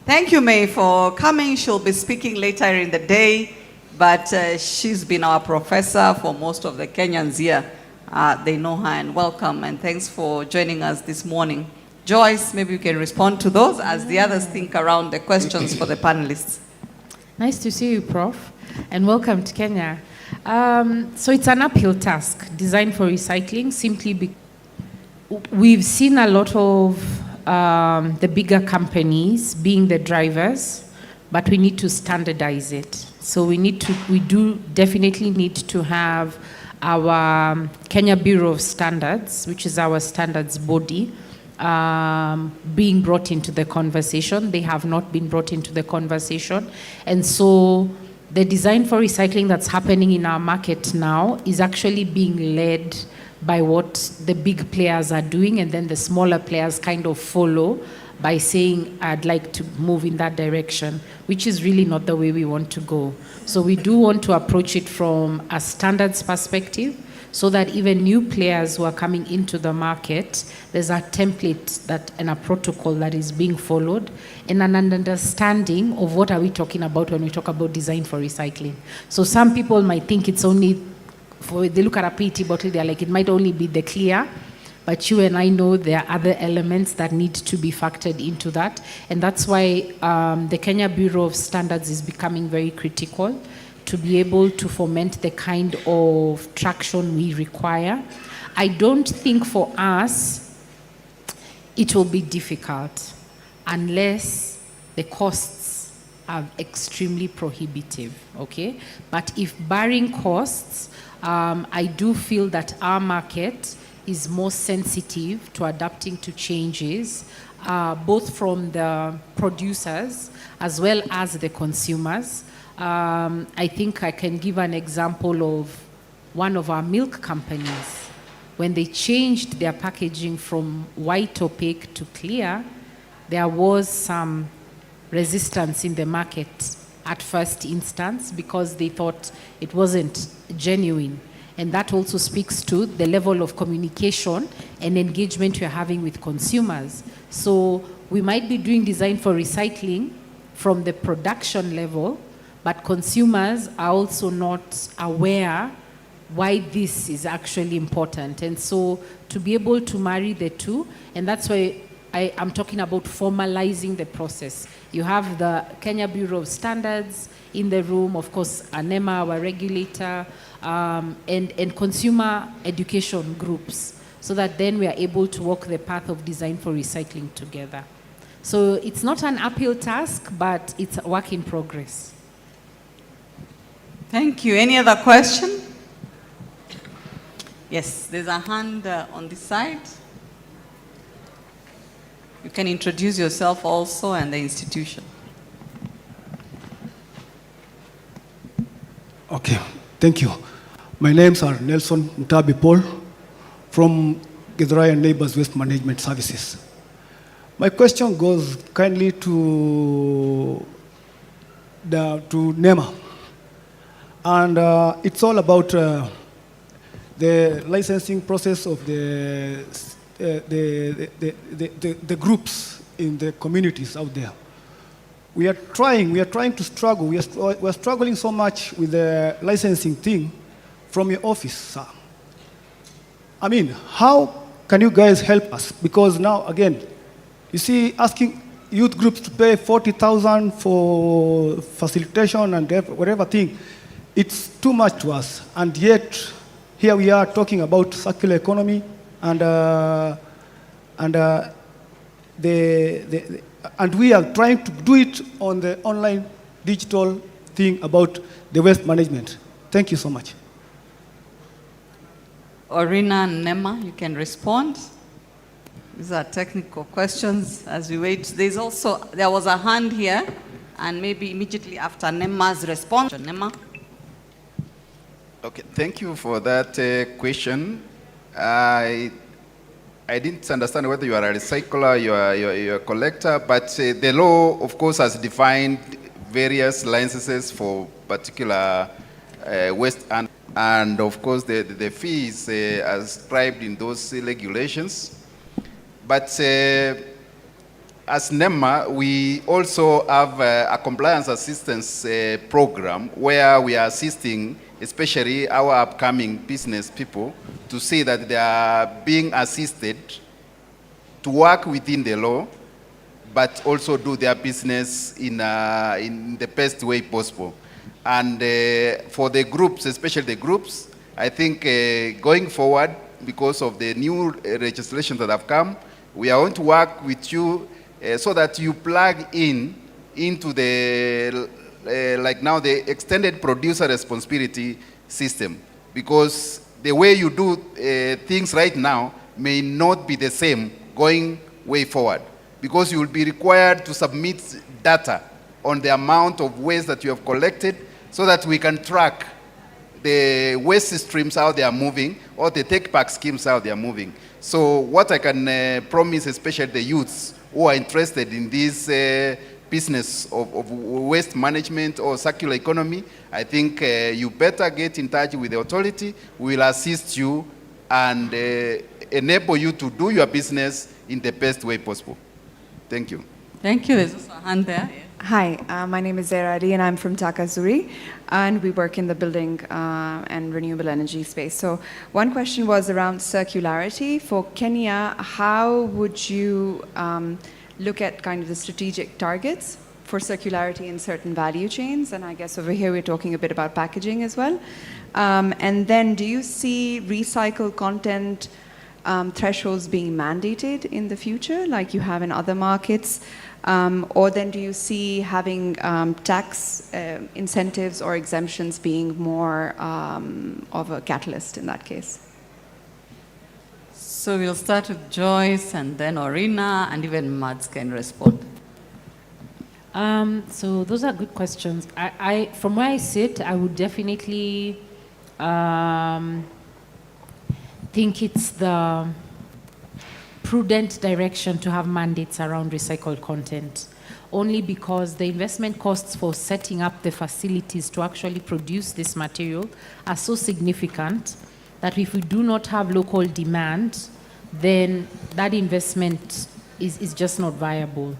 Thank you, May, for coming. She'll be speaking later in the day, but she's been our professor for most of the Kenyans here. They know her, and welcome, and thanks for joining us this morning. Joyce, maybe you can respond to those as the others think around the questions for the panelists. Nice to see you, Prof. And welcome to Kenya. So it's an uphill task, designed for recycling, simply we've seen a lot of the bigger companies being the drivers, but we need to standardize it. So we do definitely need to have our Kenya Bureau of Standards, which is our standards body, being brought into the conversation. They have not been brought into the conversation. And so the design for recycling that's happening in our market now is actually being led by what the big players are doing, and then the smaller players kind of follow by saying, I'd like to move in that direction, which is really not the way we want to go. So we do want to approach it from a standards perspective, so that even new players who are coming into the market, there's a template and a protocol that is being followed, and an understanding of what are we talking about when we talk about design for recycling. So some people might think it's only, they look at a PET bottle, they're like, it might only be the clear, but you and I know there are other elements that need to be factored into that. And that's why the Kenya Bureau of Standards is becoming very critical to be able to foment the kind of traction we require. I don't think for us it will be difficult unless the costs are extremely prohibitive, okay? But if barring costs, I do feel that our market is more sensitive to adapting to changes, both from the producers as well as the consumers. I think I can give an example of one of our milk companies. When they changed their packaging from white opaque to clear, there was some resistance in the market at first instance because they thought it wasn't genuine. And that also speaks to the level of communication and engagement we're having with consumers. So we might be doing design for recycling from the production level, but consumers are also not aware why this is actually important. And so to be able to marry the two, and that's why I'm talking about formalizing the process. You have the Kenya Bureau of Standards in the room, of course, ANEMA, our regulator, and consumer education groups, so that then we are able to walk the path of design for recycling together. So it's not an uphill task, but it's a work in progress. Thank you. Any other question? Yes, there's a hand on this side. You can introduce yourself also and the institution. Okay, thank you. My names are Nelson Mtabi Paul from Githurai and Neighbors Waste Management Services. My question goes kindly to NEMA. And it's all about the licensing process of the groups in the communities out there. We are trying to struggle. We're struggling so much with the licensing thing from your office, sir. I mean, how can you guys help us? Because now, again, you see, asking youth groups to pay 40,000 for facilitation and whatever thing, it's too much to us. And yet, here we are talking about circular economy and we are trying to do it on the online digital thing about the waste management. Thank you so much. Orina and Nema, you can respond. These are technical questions as we wait. There was a hand here, and maybe immediately after Nema's response. Nema? Okay, thank you for that question. I didn't understand whether you are a recycler, you're a collector, but the law, of course, has defined various licenses for particular waste, and of course, the fees are ascribed in those regulations. But as NEMA, we also have a compliance assistance program where we are assisting especially our upcoming business people to see that they are being assisted to work within the law, but also do their business in the best way possible. And for the groups, especially the groups, I think going forward, because of the new legislations that have come, we are going to work with you so that you plug into the, like now, the extended producer responsibility system. Because the way you do things right now may not be the same going way forward. Because you will be required to submit data on the amount of waste that you have collected so that we can track the waste streams, how they are moving, or the take-back schemes, how they are moving. So what I can promise, especially the youths who are interested in this business of waste management or circular economy, I think you better get in touch with the authority. We will assist you and enable you to do your business in the best way possible. Thank you. Thank you. There's also a hand there. Hi, my name is Zara Ali and I'm from Takazuri, and we work in the building and renewable energy space. So one question was around circularity. For Kenya, how would you look at kind of the strategic targets for circularity in certain value chains? And I guess over here we're talking a bit about packaging as well. And then do you see recycled content thresholds being mandated in the future, like you have in other markets? Or then do you see having tax incentives or exemptions being more of a catalyst in that case? So we'll start with Joyce and then Orina, and even Mads can respond. So those are good questions. From where I sit, I would definitely think it's the prudent direction to have mandates around recycled content, only because the investment costs for setting up the facilities to actually produce this material are so significant that if we do not have local demand, then that investment is just not viable.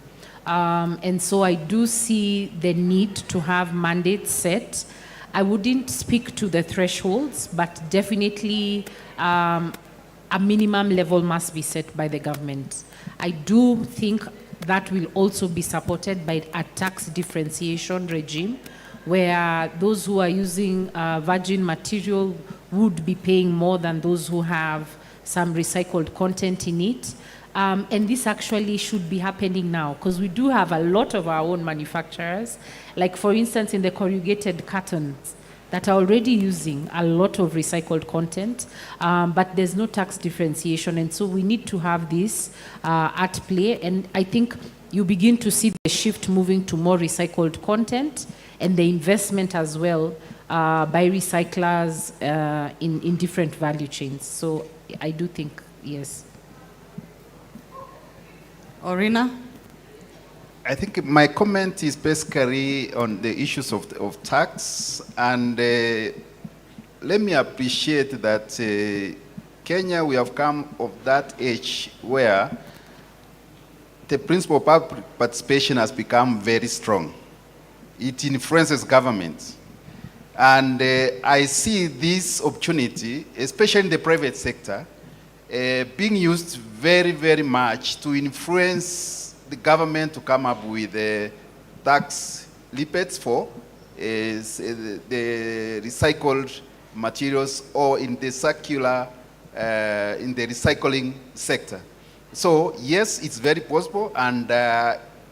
And so I do see the need to have mandates set. I wouldn't speak to the thresholds, but definitely a minimum level must be set by the government. I do think that will also be supported by a tax differentiation regime, where those who are using virgin material would be paying more than those who have some recycled content in it. And this actually should be happening now, because we do have a lot of our own manufacturers, like for instance in the corrugated cartons, that are already using a lot of recycled content, but there's no tax differentiation. And so we need to have this at play. And I think you begin to see the shift moving to more recycled content and the investment as well by recyclers in different value chains. So I do think, yes. Orina? I think my comment is basically on the issues of tax, and let me appreciate that Kenya, we have come of that age where the principle of public participation has become very strong. It influences government. And I see this opportunity, especially in the private sector, being used very, very much to influence the government to come up with tax lipids for the recycled materials or in the circular, in the recycling sector. So yes, it's very possible, and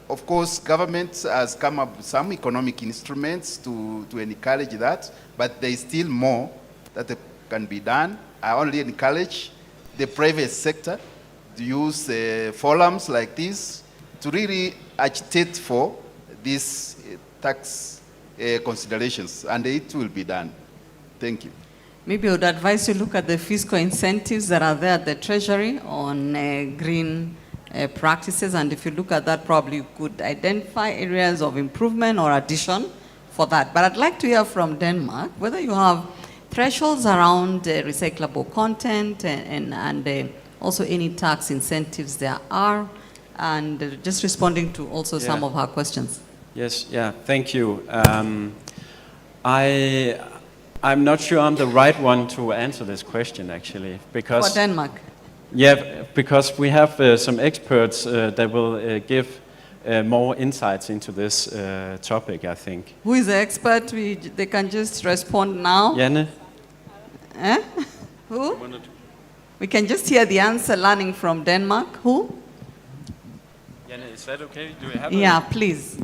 of course government has come up with some economic instruments to encourage that, but there is still more that can be done. I only encourage the private sector to use forums like this to really agitate for these tax considerations, and it will be done. Thank you. Maybe I would advise you look at the fiscal incentives that are there at the Treasury on green practices, and if you look at that, probably you could identify areas of improvement or addition for that. But I'd like to hear from Denmark, whether you have thresholds around recyclable content and also any tax incentives there are, and just responding to also some of our questions. Yes, yeah, thank you. I'm not sure I'm the right one to answer this question, actually, because... For Denmark. Yeah, because we have some experts that will give more insights into this topic, I think. Who is the expert? They can just respond now. Janne? Eh? Who? We can just hear the answer, learning from Denmark. Who? Janne, is that okay? Do we have Yeah, please.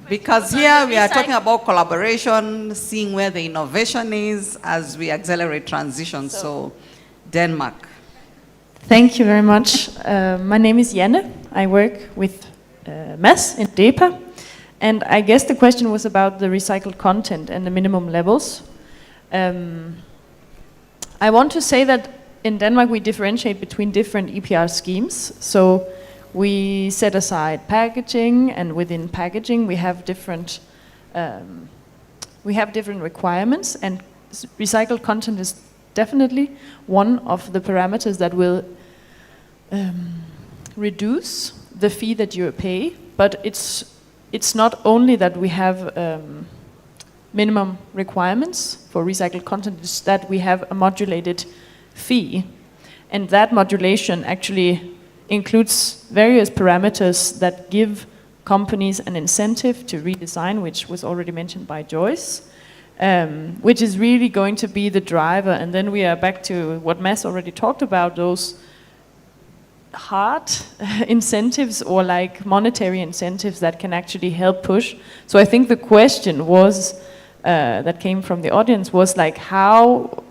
Because here we are talking about collaboration, seeing where the innovation is as we accelerate transition. So Denmark. Thank you very much. My name is Janne. I work with Mads in DEPA. And I guess the question was about the recycled content and the minimum levels. I want to say that in Denmark we differentiate between different EPR schemes. So we set aside packaging, and within packaging we have different requirements, and recycled content is definitely one of the parameters that will reduce the fee that you pay. But it's not only that we have minimum requirements for recycled content, it's that we have a modulated fee, and that modulation actually includes various parameters that give companies an incentive to redesign, which was already mentioned by Joyce, which is really going to be the driver. And then we are back to what Mads already talked about, those hard incentives or like monetary incentives that can actually help push. So I think the question was, that came from the audience, was like how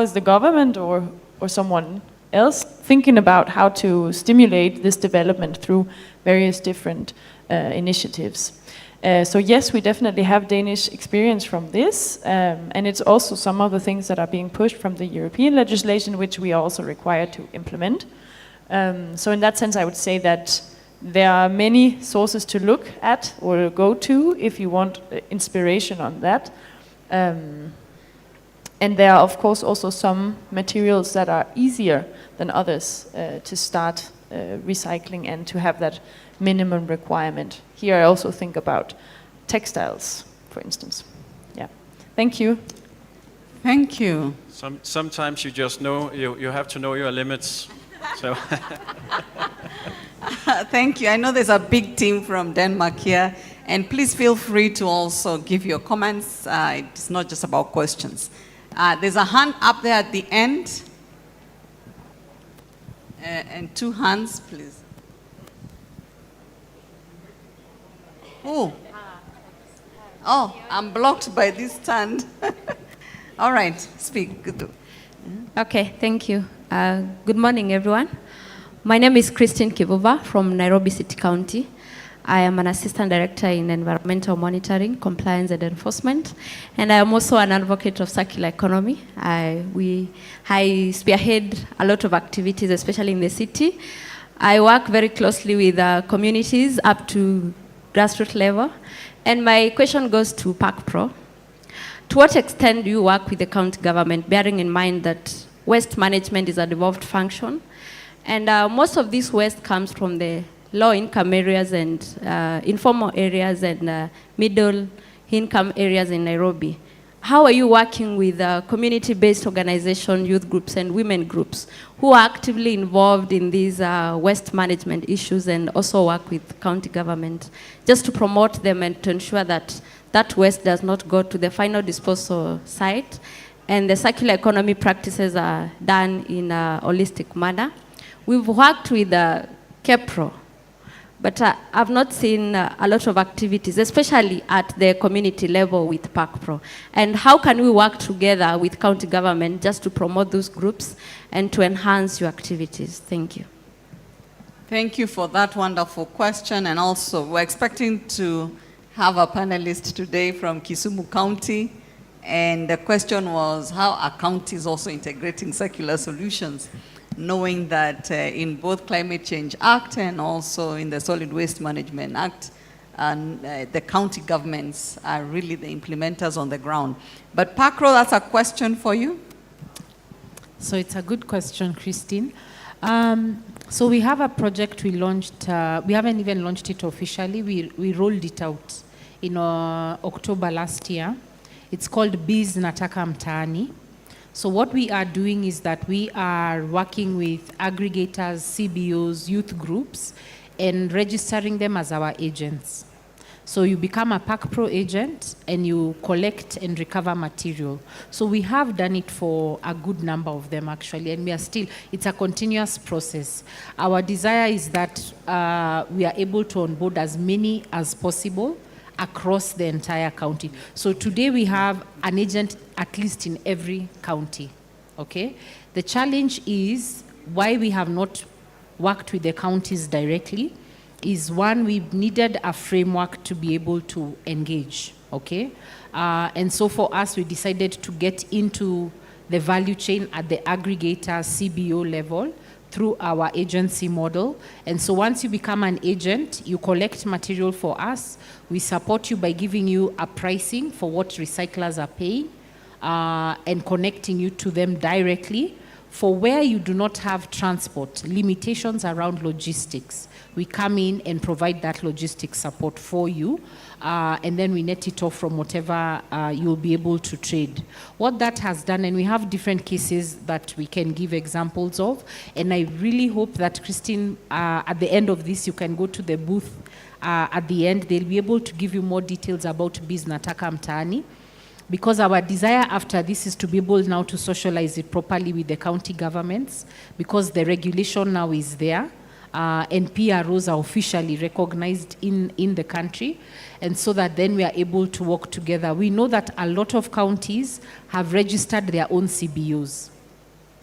is the government or someone else thinking about how to stimulate this development through various different initiatives. So yes, we definitely have Danish experience from this, and it's also some of the things that are being pushed from the European legislation, which we are also required to implement. So in that sense, I would say that there are many sources to look at or go to if you want inspiration on that. And there are, of course, also some materials that are easier than others to start recycling and to have that minimum requirement. Here I also think about textiles, for instance. Yeah. Thank you. Thank you. Sometimes you just know, you have to know your limits. So. Thank you. I know there's a big team from Denmark here, and please feel free to also give your comments. It's not just about questions. There's a hand up there at the end. And 2 hands, please. Oh, I'm blocked by this stand. All right, speak. Good. Okay, thank you. Good morning, everyone. My name is Christine Kivuva from Nairobi City County. I am an assistant director in environmental monitoring, compliance and enforcement, and I am also an advocate of circular economy. I spearhead a lot of activities, especially in the city. I work very closely with communities up to grassroots level, and my question goes to PACPRO. To what extent do you work with the county government, bearing in mind that waste management is a devolved function, and most of this waste comes from the low-income areas and informal areas and middle-income areas in Nairobi? How are you working with community-based organizations, youth groups, and women groups who are actively involved in these waste management issues, and also work with county government just to promote them and to ensure that that waste does not go to the final disposal site and the circular economy practices are done in a holistic manner? We've worked with KEPRO, but I've not seen a lot of activities, especially at the community level with PACPRO. And how can we work together with county government just to promote those groups and to enhance your activities? Thank you. Thank you for that wonderful question. And also, we're expecting to have a panelist today from Kisumu County. And the question was how are counties also integrating circular solutions, knowing that in both Climate Change Act and also in the Solid Waste Management Act, and the county governments are really the implementers on the ground. But PACPRO, that's a question for you. So it's a good question, Christine. So we have a project we launched, we haven't even launched it officially, we rolled it out in October last year. It's called Bees Nataka Mtaani. So what we are doing is that we are working with aggregators, CBOs, youth groups, and registering them as our agents. So you become a Pack Pro agent and you collect and recover material. So we have done it for a good number of them actually, and we are still, it's a continuous process. Our desire is that we are able to onboard as many as possible across the entire county. So today we have an agent at least in every county, okay? The challenge is why we have not worked with the counties directly is one, we've needed a framework to be able to engage, okay? And so for us, we decided to get into the value chain at the aggregator CBO level through our agency model. And so once you become an agent, you collect material for us. We support you by giving you a pricing for what recyclers are paying and connecting you to them directly. For where you do not have transport, limitations around logistics, we come in and provide that logistics support for you, and then we net it off from whatever you'll be able to trade. What that has done, and we have different cases that we can give examples of, and I really hope that, Christine, at the end of this, you can go to the booth at the end. They'll be able to give you more details about Biz Nataka Mtaani, because our desire after this is to be able now to socialize it properly with the county governments, because the regulation now is there, and PROs are officially recognized in the country, and so that then we are able to work together. We know that a lot of counties have registered their own CBOs,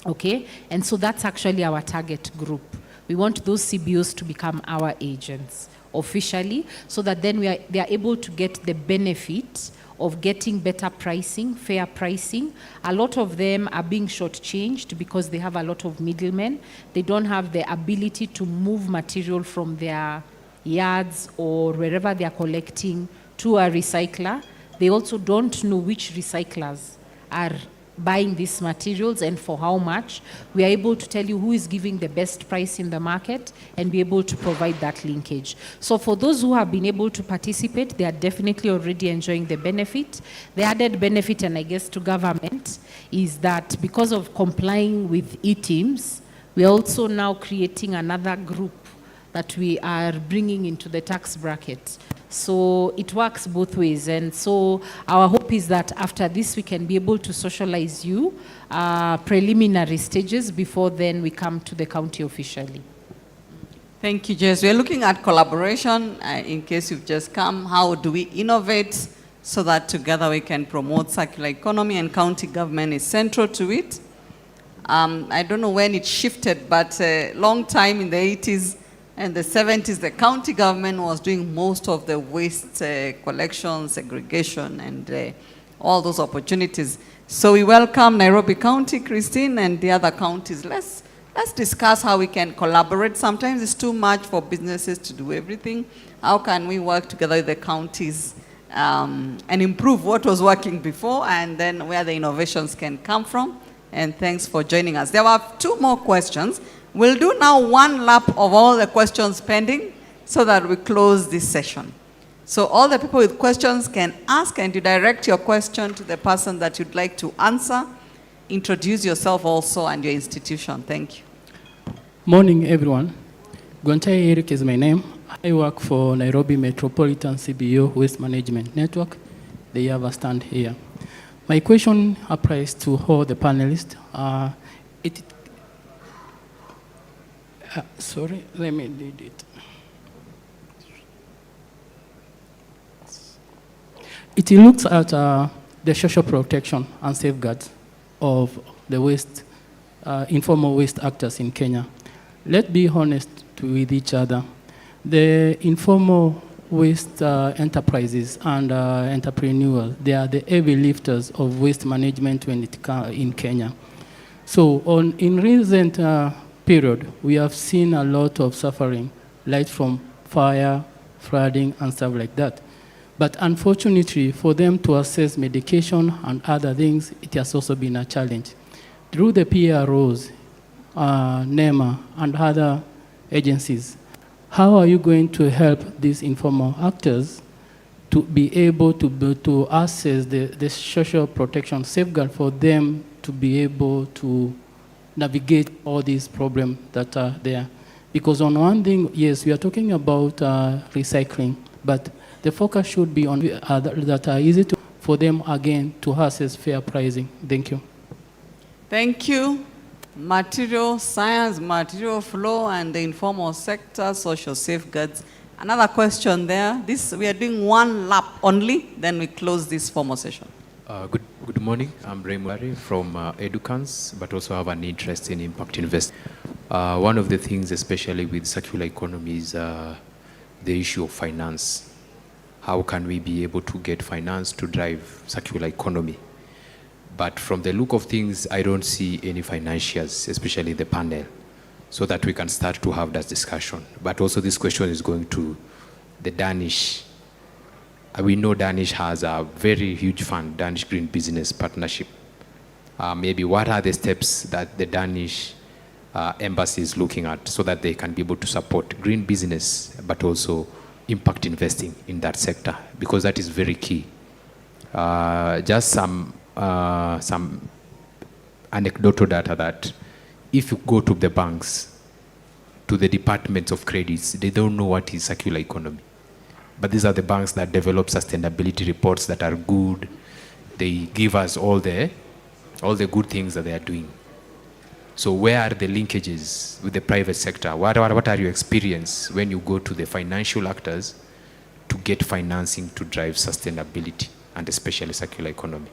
okay? And so that's actually our target group. We want those CBOs to become our agents officially, so that then they are able to get the benefit of getting better pricing, fair pricing. A lot of them are being shortchanged because they have a lot of middlemen. They don't have the ability to move material from their yards or wherever they are collecting to a recycler. They also don't know which recyclers are buying these materials and for how much. We are able to tell you who is giving the best price in the market and be able to provide that linkage. So for those who have been able to participate, they are definitely already enjoying the benefit. The added benefit, and I guess to government, is that because of complying with e-teams, we are also now creating another group that we are bringing into the tax bracket. So it works both ways. And so our hope is that after this, we can be able to socialize you preliminary stages before then we come to the county officially. Thank you, Jess. We're looking at collaboration. In case you've just come, how do we innovate so that together we can promote circular economy, and county government is central to it. I don't know when it shifted, but a long time in the 80s and the 70s, the county government was doing most of the waste collection, segregation, and all those opportunities. So we welcome Nairobi County, Christine, and the other counties. Let's discuss how we can collaborate. Sometimes it's too much for businesses to do everything. How can we work together with the counties and improve what was working before, and then where the innovations can come from? And thanks for joining us. There were 2 more questions. We'll do now one lap of all the questions pending so that we close this session. So all the people with questions can ask, and you direct your question to the person that you'd like to answer. Introduce yourself also and your institution. Thank you. Morning, everyone. Gontai Eric is my name. I work for Nairobi Metropolitan CBO Waste Management Network. They have a stand here. My question applies to all the panelists. Sorry, let me read it. It looks at the social protection and safeguards of the waste, informal waste actors in Kenya. Let's be honest with each other. The informal waste enterprises and entrepreneurs, they are the heavy lifters of waste management in Kenya. So in recent period, we have seen a lot of suffering, like from fire, flooding, and stuff like that. But unfortunately, for them to access medication and other things, it has also been a challenge. Through the PROs, NEMA, and other agencies, how are you going to help these informal actors to be able to access the social protection safeguard for them to be able to navigate all these problems that are there. Because on one thing, yes, we are talking about recycling, but the focus should be on that are easy for them, again, to access fair pricing. Thank you. Thank you. Material science, material flow, and the informal sector, social safeguards. Another question there. We are doing one lap only, then we close this formal session. Good morning. I'm Raymond from Educans, but also have an interest in impact investing. One of the things, especially with circular economy, is the issue of finance. How can we be able to get finance to drive circular economy? But from the look of things, I don't see any financials, especially the panel, so that we can start to have that discussion. But also this question is going to the Danish. We know Danish has a very huge fund, Danish Green Business Partnership. Maybe what are the steps that the Danish embassy is looking at so that they can be able to support green business, but also impact investing in that sector, because that is very key. Just some anecdotal data that if you go to the banks, to the departments of credits, they don't know what is circular economy. But these are the banks that develop sustainability reports that are good. They give us all the good things that they are doing. So where are the linkages with the private sector? What are your experience when you go to the financial actors to get financing to drive sustainability and especially circular economy?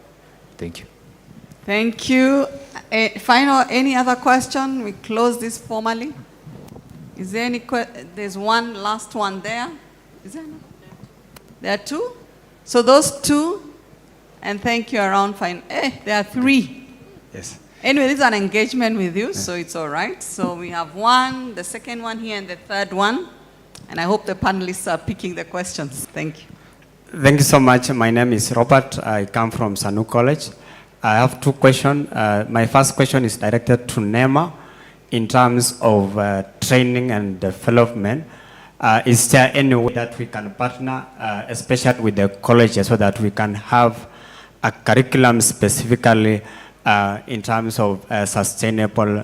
Thank you. Thank you. Any other question? We close this formally. Is there any there's one last one there. Is there another? There are two? So those two, and thank you around fine. There are three. Yes. Anyway, this is an engagement with you, so it's all right. So we have one, the second one here, and the third one. And I hope the panelists are picking the questions. Thank you. Thank you so much. My name is Robert. I come from Sanu College. I have two questions. My first question is directed to NEMA in terms of training and development. Is there any way that we can partner, especially with the colleges, so that we can have a curriculum specifically in terms of sustainable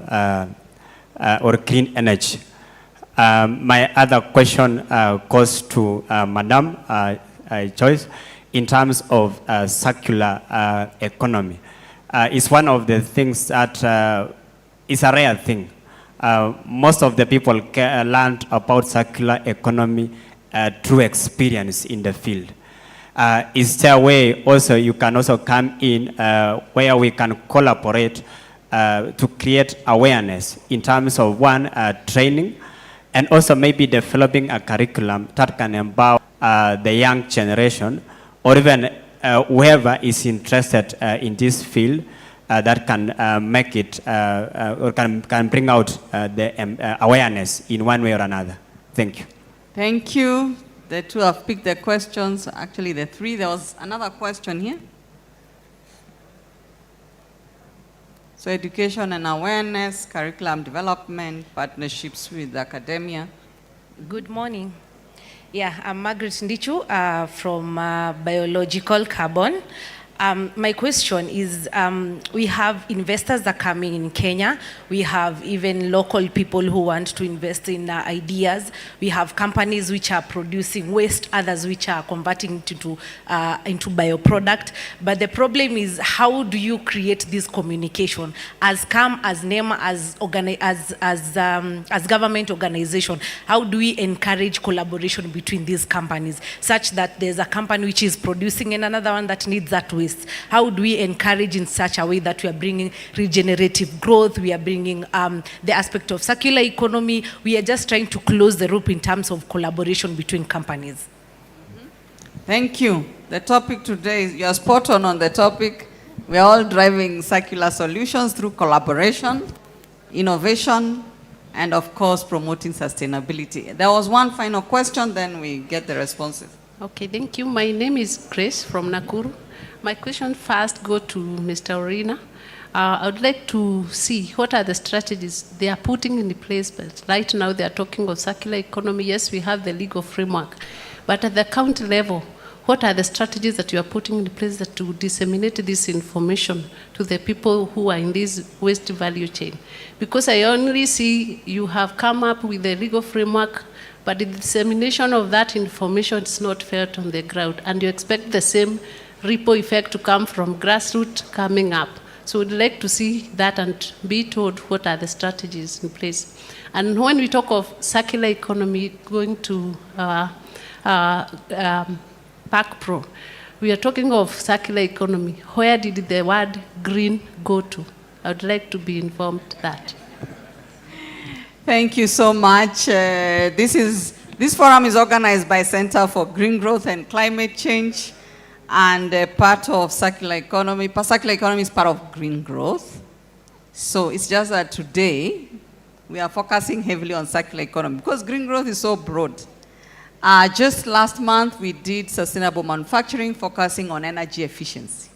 or clean energy? My other question goes to Madam Joyce in terms of circular economy. It's one of the things that is a rare thing. Most of the people learned about circular economy through experience in the field. Is there a way also you can also come in where we can collaborate to create awareness in terms of one, training, and also maybe developing a curriculum that can empower the young generation, or even whoever is interested in this field, that can make it or can bring out the awareness in one way or another. Thank you. Thank you. The two have picked their questions. Actually, the three. There was another question here. So education and awareness, curriculum development, partnerships with academia. Good morning. Yeah, I'm Margaret Ndichu from Biological Carbon. My question is, we have investors that are coming in Kenya. We have even local people who want to invest in ideas. We have companies which are producing waste, others which are converting into bioproduct. But the problem is, how do you create this communication? As CAM, as NEMA, as government organization, how do we encourage collaboration between these companies such that there's a company which is producing and another one that needs that waste? How do we encourage in such a way that we are bringing regenerative growth, we are bringing the aspect of circular economy, we are just trying to close the loop in terms of collaboration between companies? Thank you. The topic today is, you're spot on the topic. We're all driving circular solutions through collaboration, innovation, and of course promoting sustainability. There was one final question, then we get the responses. Okay, thank you. My name is Grace from Nakuru. My question first go to Mr. Orina. I would like to see what are the strategies they are putting in place. But right now they are talking of circular economy. Yes, we have the legal framework. But at the county level, what are the strategies that you are putting in place that to disseminate this information to the people who are in this waste value chain? Because I only see you have come up with a legal framework, but the dissemination of that information is not felt on the ground, and you expect the same ripple effect to come from grassroots coming up. So we'd like to see that and be told what are the strategies in place. And when we talk of circular economy going to PAC Pro, we are talking of circular economy. Where did the word green go to? I would like to be informed that. Thank you so much. This forum is organized by Center for Green Growth and Climate Change, and part of circular economy. Circular economy is part of green growth. So it's just that today we are focusing heavily on circular economy because green growth is so broad. Just last month we did sustainable manufacturing, focusing on energy efficiency.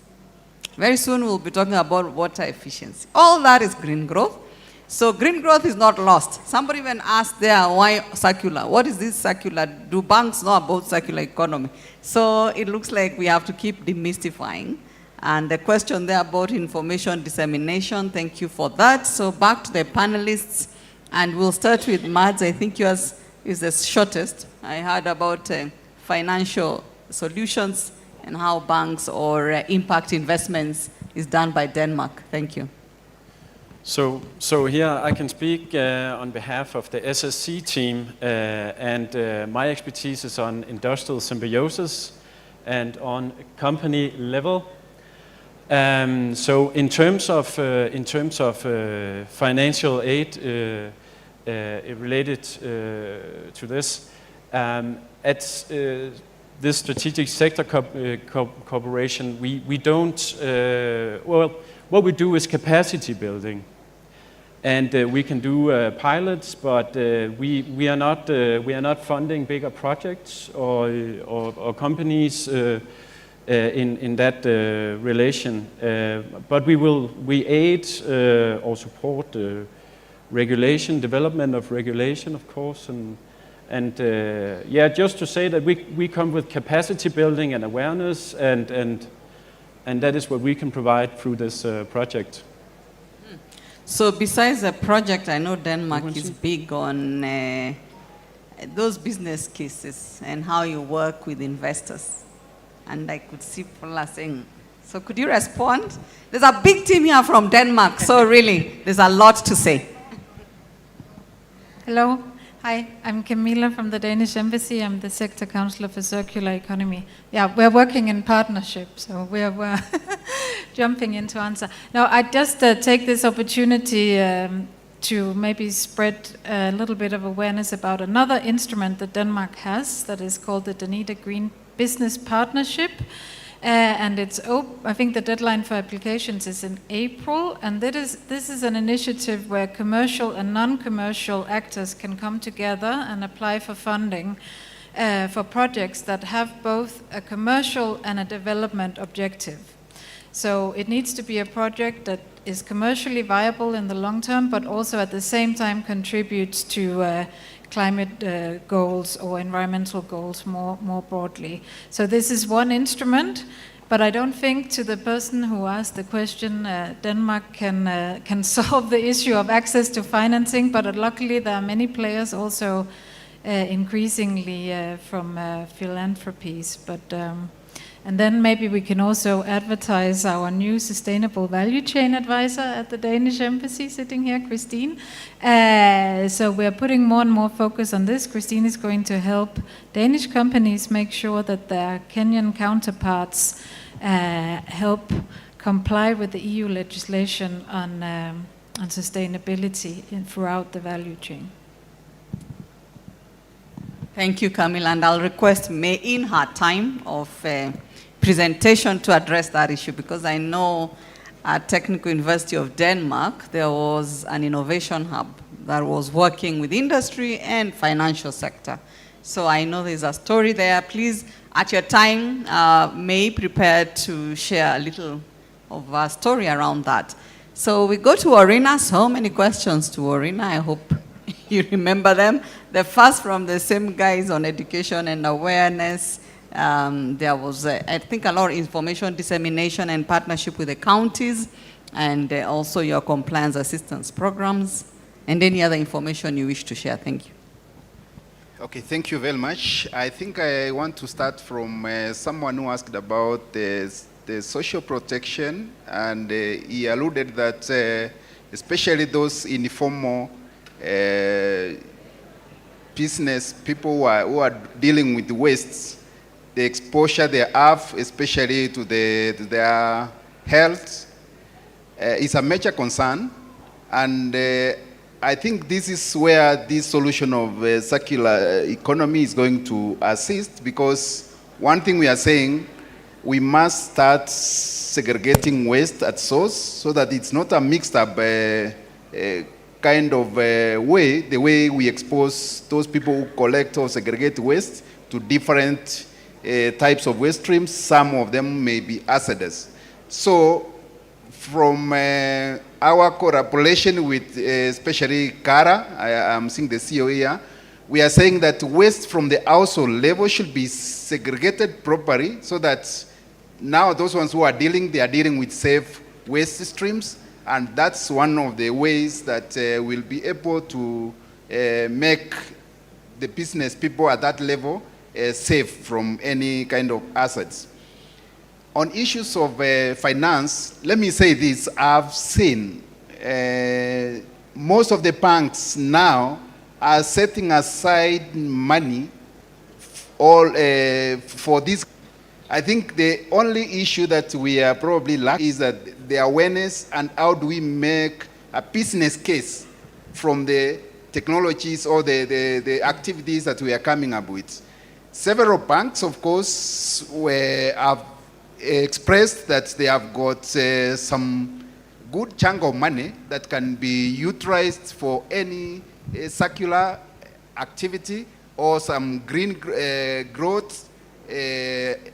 Very soon we'll be talking about water efficiency. All that is green growth. So green growth is not lost. Somebody even asked there, why circular? What is this circular? Do banks know about circular economy? So it looks like we have to keep demystifying. And the question there about information dissemination, thank you for that. So back to the panelists, and we'll start with Mads. I think yours is the shortest. I heard about financial solutions and how banks or impact investments is done by Denmark. Thank you. So here I can speak on behalf of the SSC team, and my expertise is on industrial symbiosis and on company level. So in terms of financial aid related to this, at this strategic sector cooperation, we don't. Well, what we do is capacity building. And we can do pilots, but we are not funding bigger projects or companies in that relation. But we aid or support regulation, development of regulation, of course, and yeah, just to say that we come with capacity building and awareness, and that is what we can provide through this project. So besides the project, I know Denmark is big on those business cases and how you work with investors. And I could see Paula saying, so could you respond? There's a big team here from Denmark, so really, there's a lot to say. Hello. Hi, I'm Camilla from the Danish Embassy. I'm the Sector Counselor for Circular Economy. Yeah, we're working in partnership, so we're jumping into answer. Now, I just take this opportunity to maybe spread a little bit of awareness about another instrument that Denmark has that is called the Danida Green Business Partnership. And I think the deadline for applications is in April, and this is an initiative where commercial and non-commercial actors can come together and apply for funding for projects that have both a commercial and a development objective. So it needs to be a project that is commercially viable in the long term, but also at the same time contributes to climate goals or environmental goals more broadly. So this is one instrument, but I don't think, to the person who asked the question, Denmark can solve the issue of access to financing, but luckily there are many players also increasingly from philanthropies. And then maybe we can also advertise our new sustainable value chain advisor at the Danish Embassy, sitting here, Christine. So we're putting more and more focus on this. Christine is going to help Danish companies make sure that their Kenyan counterparts help comply with the EU legislation on sustainability throughout the value chain. Thank you, Camilla, and I'll request May in her time of presentation to address that issue, because I know at Technical University of Denmark there was an innovation hub that was working with industry and financial sector. So I know there's a story there. Please, at your time, May, prepare to share a little of a story around that. So we go to Orina. So many questions to Orina. I hope you remember them. The first from the same guys on education and awareness, There was, I think, a lot of information dissemination and partnership with the counties, and also your compliance assistance programs, and any other information you wish to share. Thank you. Okay, thank you very much. I think I want to start from someone who asked about the social protection, and he alluded that especially those informal business people who are dealing with waste, the exposure they have, especially to their health, is a major concern. And I think this is where this solution of circular economy is going to assist, because one thing we are saying, we must start segregating waste at source so that it's not a mixed up kind of way, the way we expose those people who collect or segregate waste to different types of waste streams. Some of them may be hazardous. So from our collaboration with especially CARA, I'm seeing the CEO here, we are saying that waste from the household level should be segregated properly, so that now those ones who are dealing, they are dealing with safe waste streams, and that's one of the ways that we'll be able to make the business people at that level safe from any kind of assets. On issues of finance, let me say this, I've seen most of the banks now are setting aside money all for this. I think the only issue that we are probably lacking is that the awareness and how do we make a business case from the technologies or the activities that we are coming up with. Several banks, of course, have expressed that they have got some good chunk of money that can be utilized for any circular activity or some green growth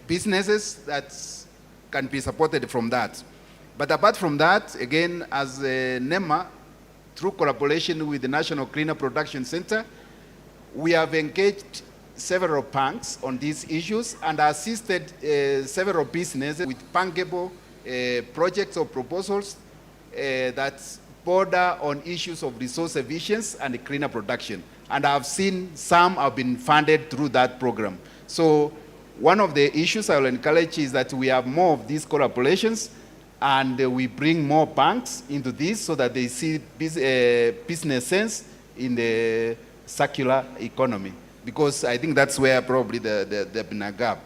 businesses that can be supported from that. But apart from that, again, as NEMA, through collaboration with the National Cleaner Production Center, we have engaged several banks on these issues and assisted several businesses with bankable projects or proposals that border on issues of resource efficiency and cleaner production. And I've seen some have been funded through that program. So one of the issues I will encourage is that we have more of these collaborations, and we bring more banks into this so that they see business sense in the circular economy. Because I think that's where probably there's been a gap.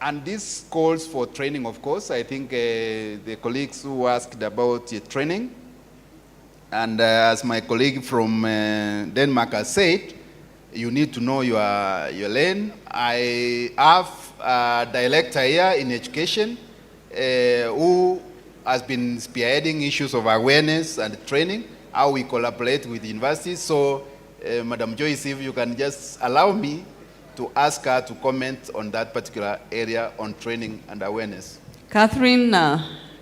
And this calls for training, of course. I think the colleagues who asked about training, and as my colleague from Denmark has said, you need to know your lane. I have a director here in education who has been spearheading issues of awareness and training, how we collaborate with universities. So, Madam Joyce, if you can just allow me to ask her to comment on that particular area on training and awareness. Catherine,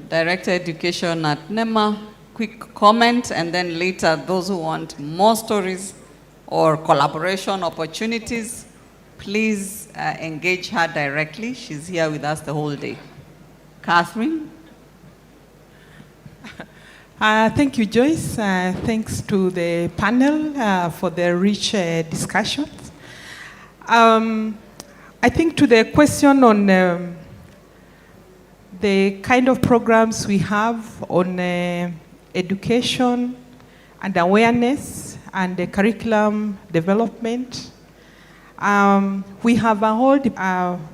Director Education at NEMA, quick comment, and then later those who want more stories or collaboration opportunities, please engage her directly. She's here with us the whole day. Catherine? Thank you, Joyce. Thanks to the panel for the rich discussions. I think to the question on the kind of programs we have on education and awareness and the curriculum development, we have a whole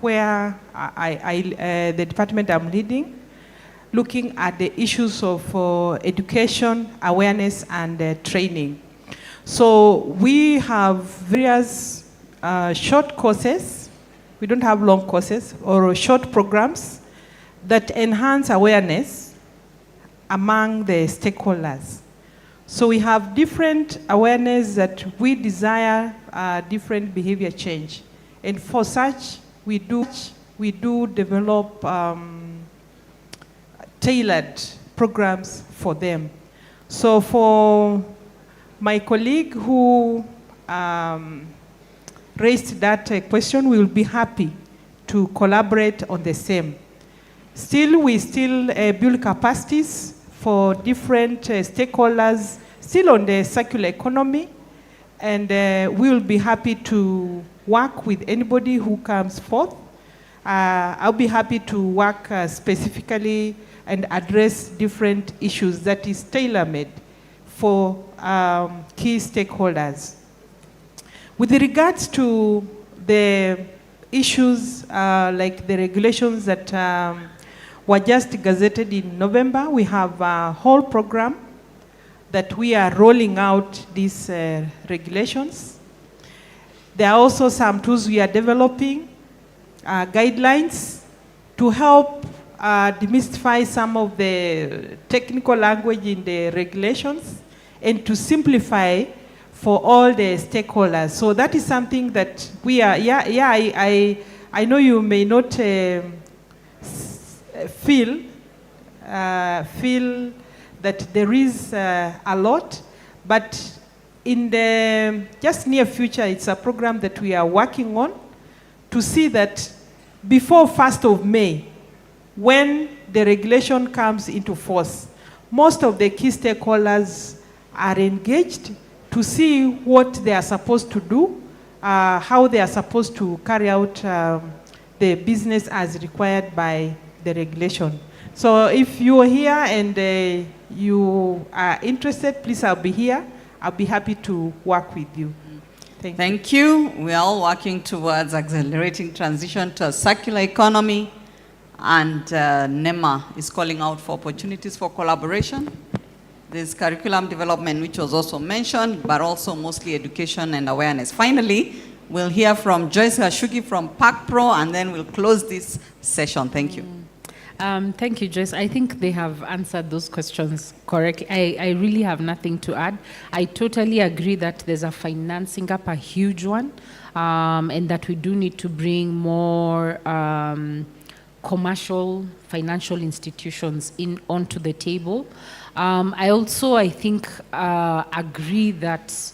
where the department I'm leading, looking at the issues of education, awareness, and training. So we have various short courses. We don't have long courses, or short programs that enhance awareness among the stakeholders. So we have different awareness that we desire different behavior change. And for such, we do develop tailored programs for them. So for my colleague who raised that question, we will be happy to collaborate on the same. Still, we build capacities for different stakeholders, still on the circular economy, and we will be happy to work with anybody who comes forth. I'll be happy to work specifically and address different issues that is tailor-made for key stakeholders. With regards to the issues like the regulations that were just gazetted in November, we have a whole program that we are rolling out these regulations. There are also some tools we are developing, guidelines to help demystify some of the technical language in the regulations and to simplify for all the stakeholders. So that is something that we are, I know you may not feel that there is a lot, but in the just near future, it's a program that we are working on to see that before 1st of May, when the regulation comes into force, most of the key stakeholders are engaged to see what they are supposed to do, how they are supposed to carry out the business as required by the regulation. So if you are here and you are interested, please, I'll be here. I'll be happy to work with you. Thank you. We are all working towards accelerating transition to a circular economy, and NEMA is calling out for opportunities for collaboration. There's curriculum development, which was also mentioned, but also mostly education and awareness. Finally, we'll hear from Joyce Gashuki from PACPRO, and then we'll close this session. Thank you. Thank you, Joyce. I think they have answered those questions correctly. I really have nothing to add. I totally agree that there's a financing gap, a huge one, and that we do need to bring more commercial financial institutions onto the table. I think, agree that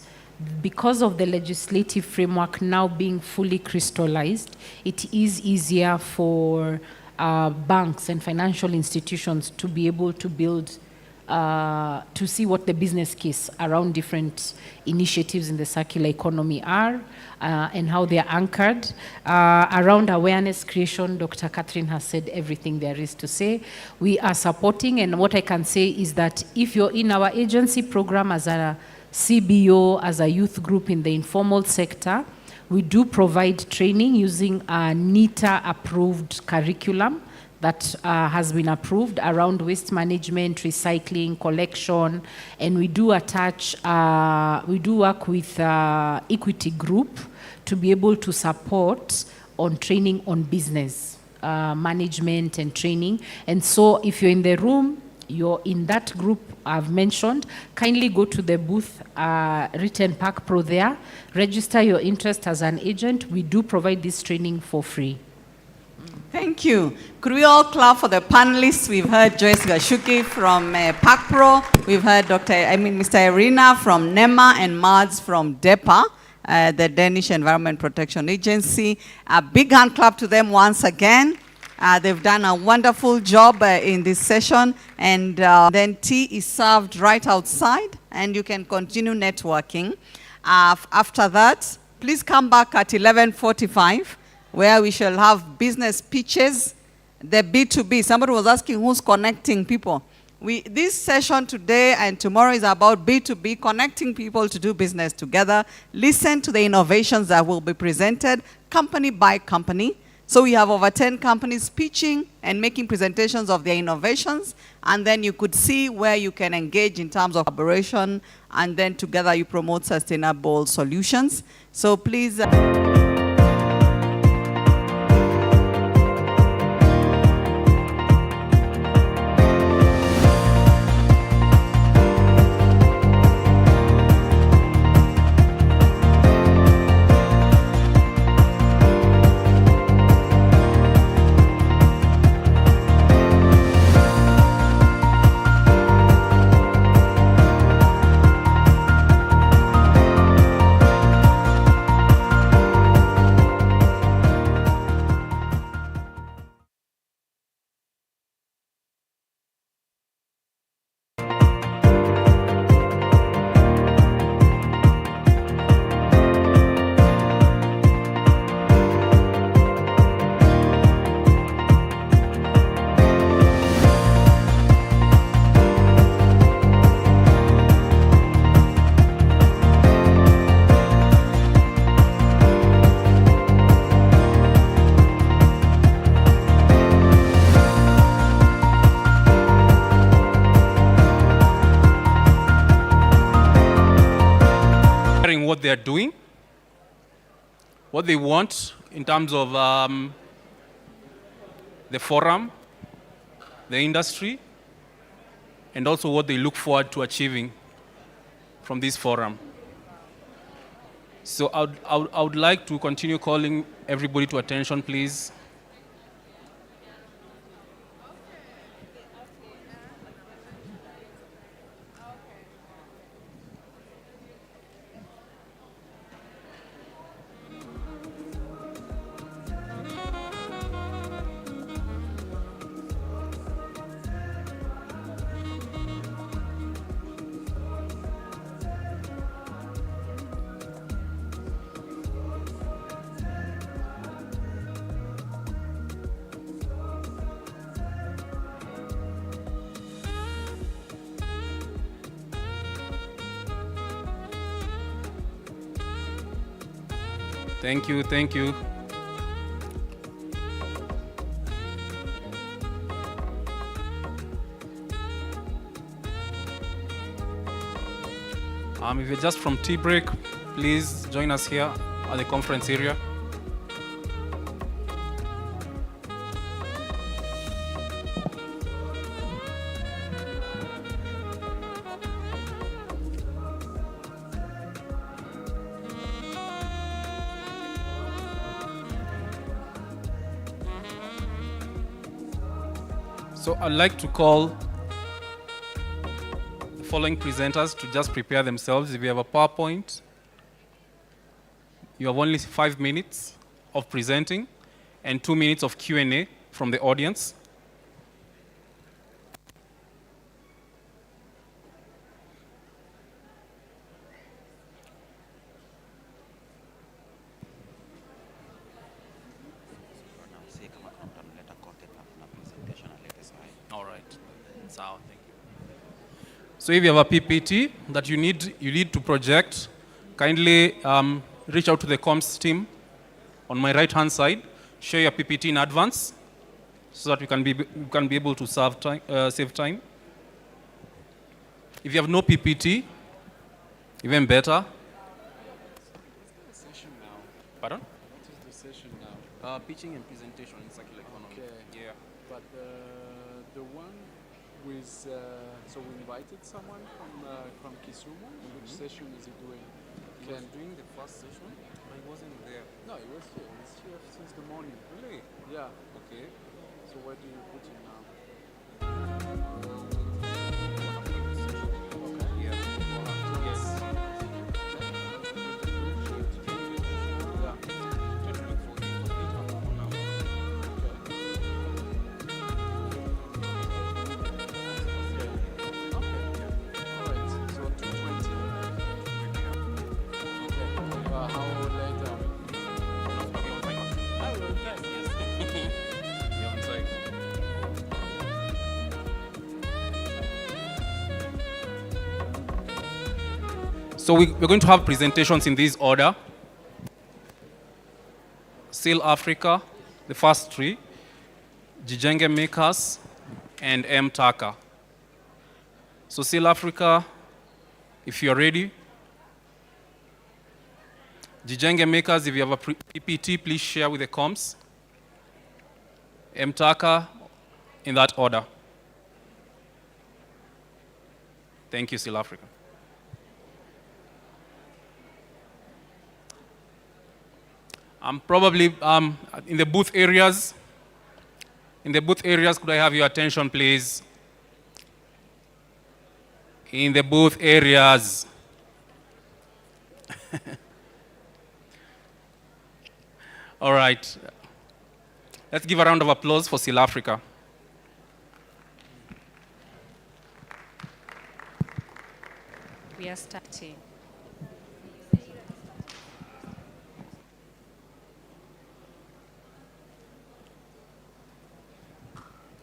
because of the legislative framework now being fully crystallized, it is easier for banks and financial institutions to be able to build, to see what the business case around different initiatives in the circular economy are and how they are anchored. Around awareness creation, Dr. Catherine has said everything there is to say. We are supporting, and what I can say is that if you're in our agency program as a CBO, as a youth group in the informal sector, we do provide training using a NITA-approved curriculum that has been approved around waste management, recycling, collection, and we do attach, we do work with Equity Group to be able to support on training on business management and training. And so if you're in the room, you're in that group I've mentioned, kindly go to the booth written PACPRO there, register your interest as an agent. We do provide this training for free. Thank you. Could we all clap for the panelists? We've heard Joyce Gashuki from PACPRO. We've heard Mr. Irina from NEMA and Mads from DEPA, the Danish Environment Protection Agency. A big hand clap to them once again. They've done a wonderful job in this session, and then tea is served right outside, and you can continue networking. After that, please come back at 11:45, where we shall have business pitches, the B2B. Somebody was asking who's connecting people. This session today and tomorrow is about B2B, connecting people to do business together. Listen to the innovations that will be presented, company by company. So we have over 10 companies pitching and making presentations of their innovations, and then you could see where you can engage in terms of collaboration, and then together you promote sustainable solutions. So please... what they're doing, what they want in terms of the forum, the industry, and also what they look forward to achieving from this forum. So I would like to continue calling everybody to attention, please. Thank you, thank you. If you're just from tea break, please join us here at the conference area. So I'd like to call the following presenters to just prepare themselves. If you have a PowerPoint, you have only 5 minutes of presenting and 2 minutes of Q&A from the audience. All right. So, thank you. So if you have a PPT that you need to project, kindly reach out to the comms team on my right-hand side. Share your PPT in advance so that we can be able to save time. If you have no PPT, even better. Pardon? What is the session now? Pitching and presentation in circular economy. Okay. Yeah. But the one with, so we invited someone from Kisumu. Which session is he doing? He was doing the first session, but he wasn't there. No, he was here. He's here since the morning. Really? Yeah. Okay. So where do you put him now? Yeah. Yes. So we're going to have presentations in this order. SEAL Africa, the first three, Jijenge Makers, and MTACA. So SEAL Africa, if you're ready. Jijenge Makers, if you have a PPT, please share with the comms. MTACA, in that order. Thank you, SEAL Africa. Probably in the booth areas. In the booth areas, could I have your attention, please? In the booth areas. All right. Let's give a round of applause for SEAL Africa. We are starting.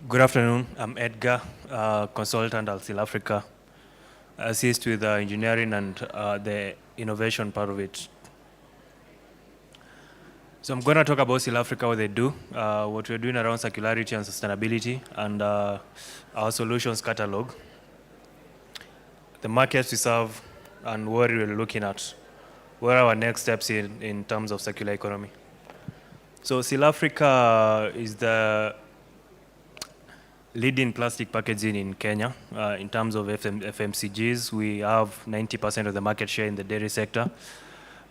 Good afternoon. I'm Edgar, consultant at SEAL Africa. I assist with the engineering and the innovation part of it. So I'm going to talk about SEAL Africa, what they do, what we're doing around circularity and sustainability, and our solutions catalog, the markets we serve, and what we're looking at. what are our next steps in terms of circular economy. So South Africa is the leading plastic packaging in Kenya. In terms of FMCGs, we have 90% of the market share in the dairy sector.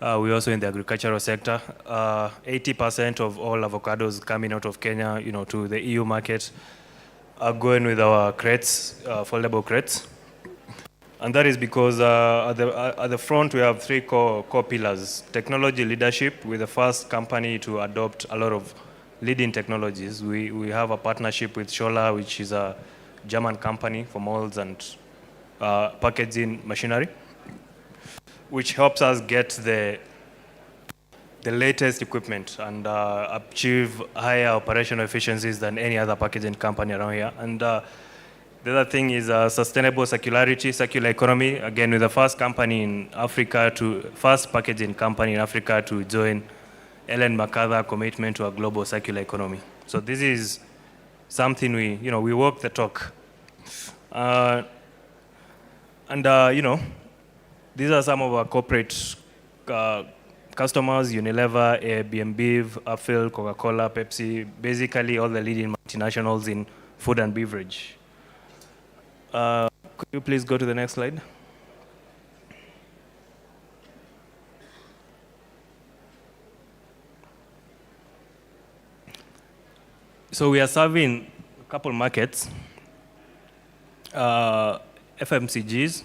We also in the agricultural sector. 80% of all avocados coming out of Kenya, to the EU market are going with our crates, foldable crates. And that is because at the front we have three core pillars. Technology leadership, we're the first company to adopt a lot of leading technologies. We have a partnership with Scholler, which is a German company for molds and packaging machinery, which helps us get the latest equipment and achieve higher operational efficiencies than any other packaging company around here. And the other thing is sustainable circularity, circular economy. Again, we're the first company in Africa first packaging company in Africa to join Ellen MacArthur commitment to a global circular economy. So this is something we walk the talk. These are some of our corporate customers: Unilever, Airbnb, Apple, Coca-Cola, Pepsi, basically all the leading multinationals in food and beverage. Could you please go to the next slide? So we are serving a couple markets. FMCGs,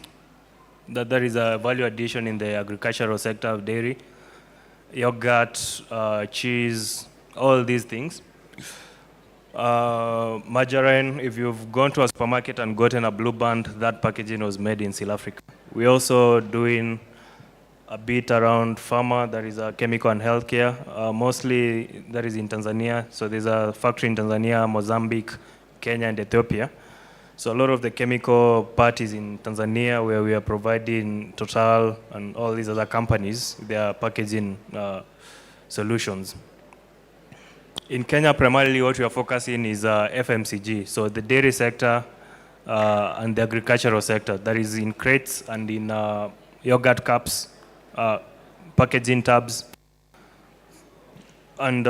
that there is a value addition in the agricultural sector of dairy, yogurt, cheese, all these things. Margarine, if you've gone to a supermarket and gotten a Blue Band, that packaging was made in South Africa. We're also doing a bit around pharma, that is a chemical and healthcare. Mostly that is in Tanzania. So there's a factory in Tanzania, Mozambique, Kenya, and Ethiopia. So a lot of the chemical parties in Tanzania, where we are providing Total and all these other companies, their packaging solutions. In Kenya, primarily what we are focusing is FMCG, so the dairy sector and the agricultural sector. That is in crates and in yogurt cups, packaging tubs, and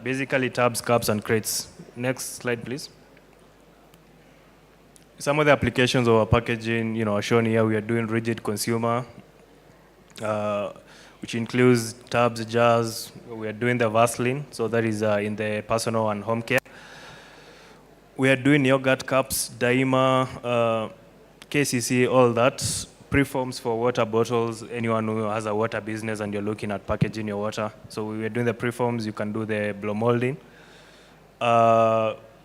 basically tubs, cups, and crates. Next slide, please. Some of the applications of our packaging, are shown here. We are doing rigid consumer, which includes tubs, jars. We are doing the Vaseline, so that is in the personal and home care. We are doing yogurt cups, Daima, KCC, all that. Preforms for water bottles, anyone who has a water business and you're looking at packaging your water. So we are doing the preforms, you can do the blow molding.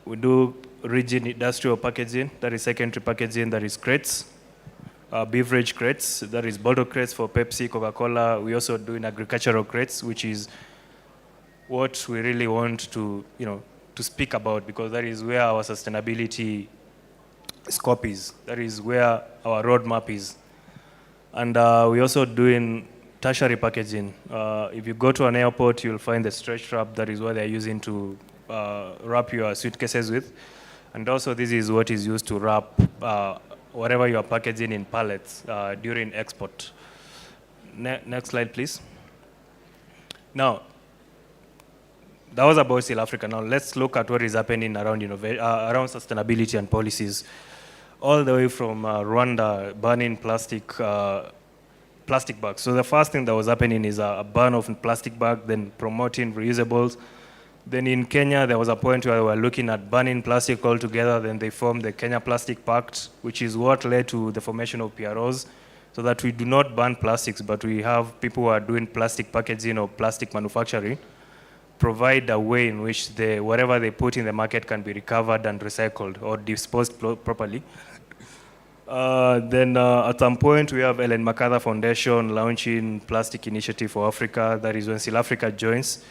We do rigid industrial packaging, that is secondary packaging, that is crates. Beverage crates, that is bottle crates for Pepsi, Coca-Cola. We also do in agricultural crates, which is what we really want to speak about, because that is where our sustainability scope is. That is where our roadmap is. And we also doing tertiary packaging. If you go to an airport, you'll find the stretch wrap. That is what they're using to wrap your suitcases with. And also this is what is used to wrap whatever you are packaging in pallets during export. Next slide, please. Now, that was about South Africa. Now let's look at what is happening around around sustainability and policies. All the way from Rwanda banning plastic bags. So the first thing that was happening is a ban of plastic bag, then promoting reusables. Then in Kenya, there was a point where we were looking at banning plastic altogether. Then they formed the Kenya Plastic Pact, which is what led to the formation of PROs, so that we do not ban plastics, but we have people who are doing plastic packaging or plastic manufacturing, provide a way in which whatever they put in the market can be recovered and recycled or disposed properly. Then at some point, we have Ellen MacArthur Foundation launching Plastic Initiative for Africa. That is when South Africa joins.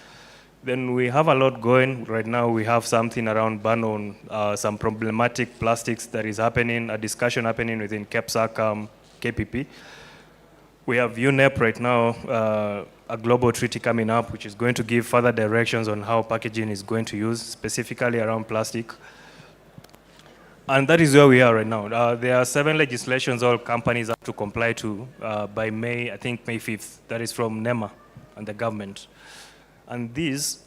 Then we have a lot going. Right now, we have something around ban on some problematic plastics that is happening, a discussion happening within KEPSAC, KPP. We have UNEP right now, a global treaty coming up, which is going to give further directions on how packaging is going to use, specifically around plastic. And that is where we are right now. There are 7 legislations all companies have to comply to by May, I think May 5th. That is from NEMA and the government. And this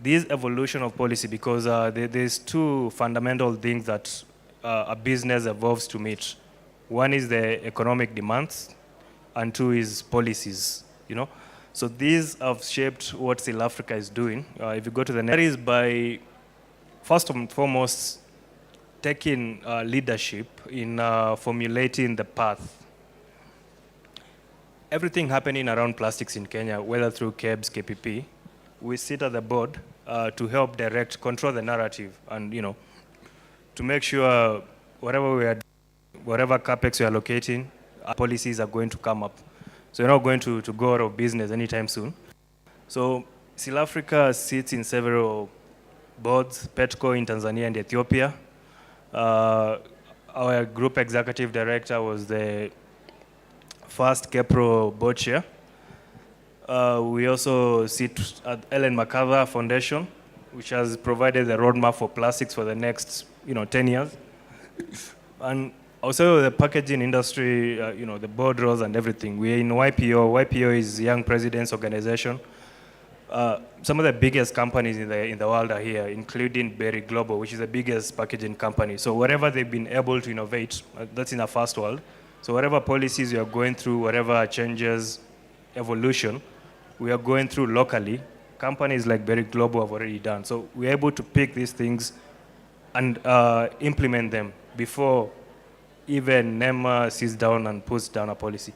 evolution of policy, because there's 2 fundamental things that a business evolves to meet. One is the economic demands, and 2 is policies, you know. So these have shaped what South Africa is doing. If you go to the next, that is by, first and foremost, taking leadership in formulating the path. Everything happening around plastics in Kenya, whether through KEBS, KPP, we sit at the board to help direct, control the narrative, and you know, to make sure whatever capex we are allocating, our policies are going to come up. So we're not going to go out of business anytime soon. So South Africa sits in several boards, PETCO in Tanzania and Ethiopia. Our group executive director was the first KEPRO board chair. We also sit at Ellen MacArthur Foundation, which has provided the roadmap for plastics for the next 10 years. And also the packaging industry, the board roles and everything. We're in YPO. YPO is Young Presidents Organization. Some of the biggest companies in the world are here, including Berry Global, which is the biggest packaging company. So whatever they've been able to innovate, that's in the first world. So whatever policies we are going through, whatever changes, evolution, we are going through locally. Companies like Berry Global have already done. So we're able to pick these things and implement them before even NEMA sits down and puts down a policy.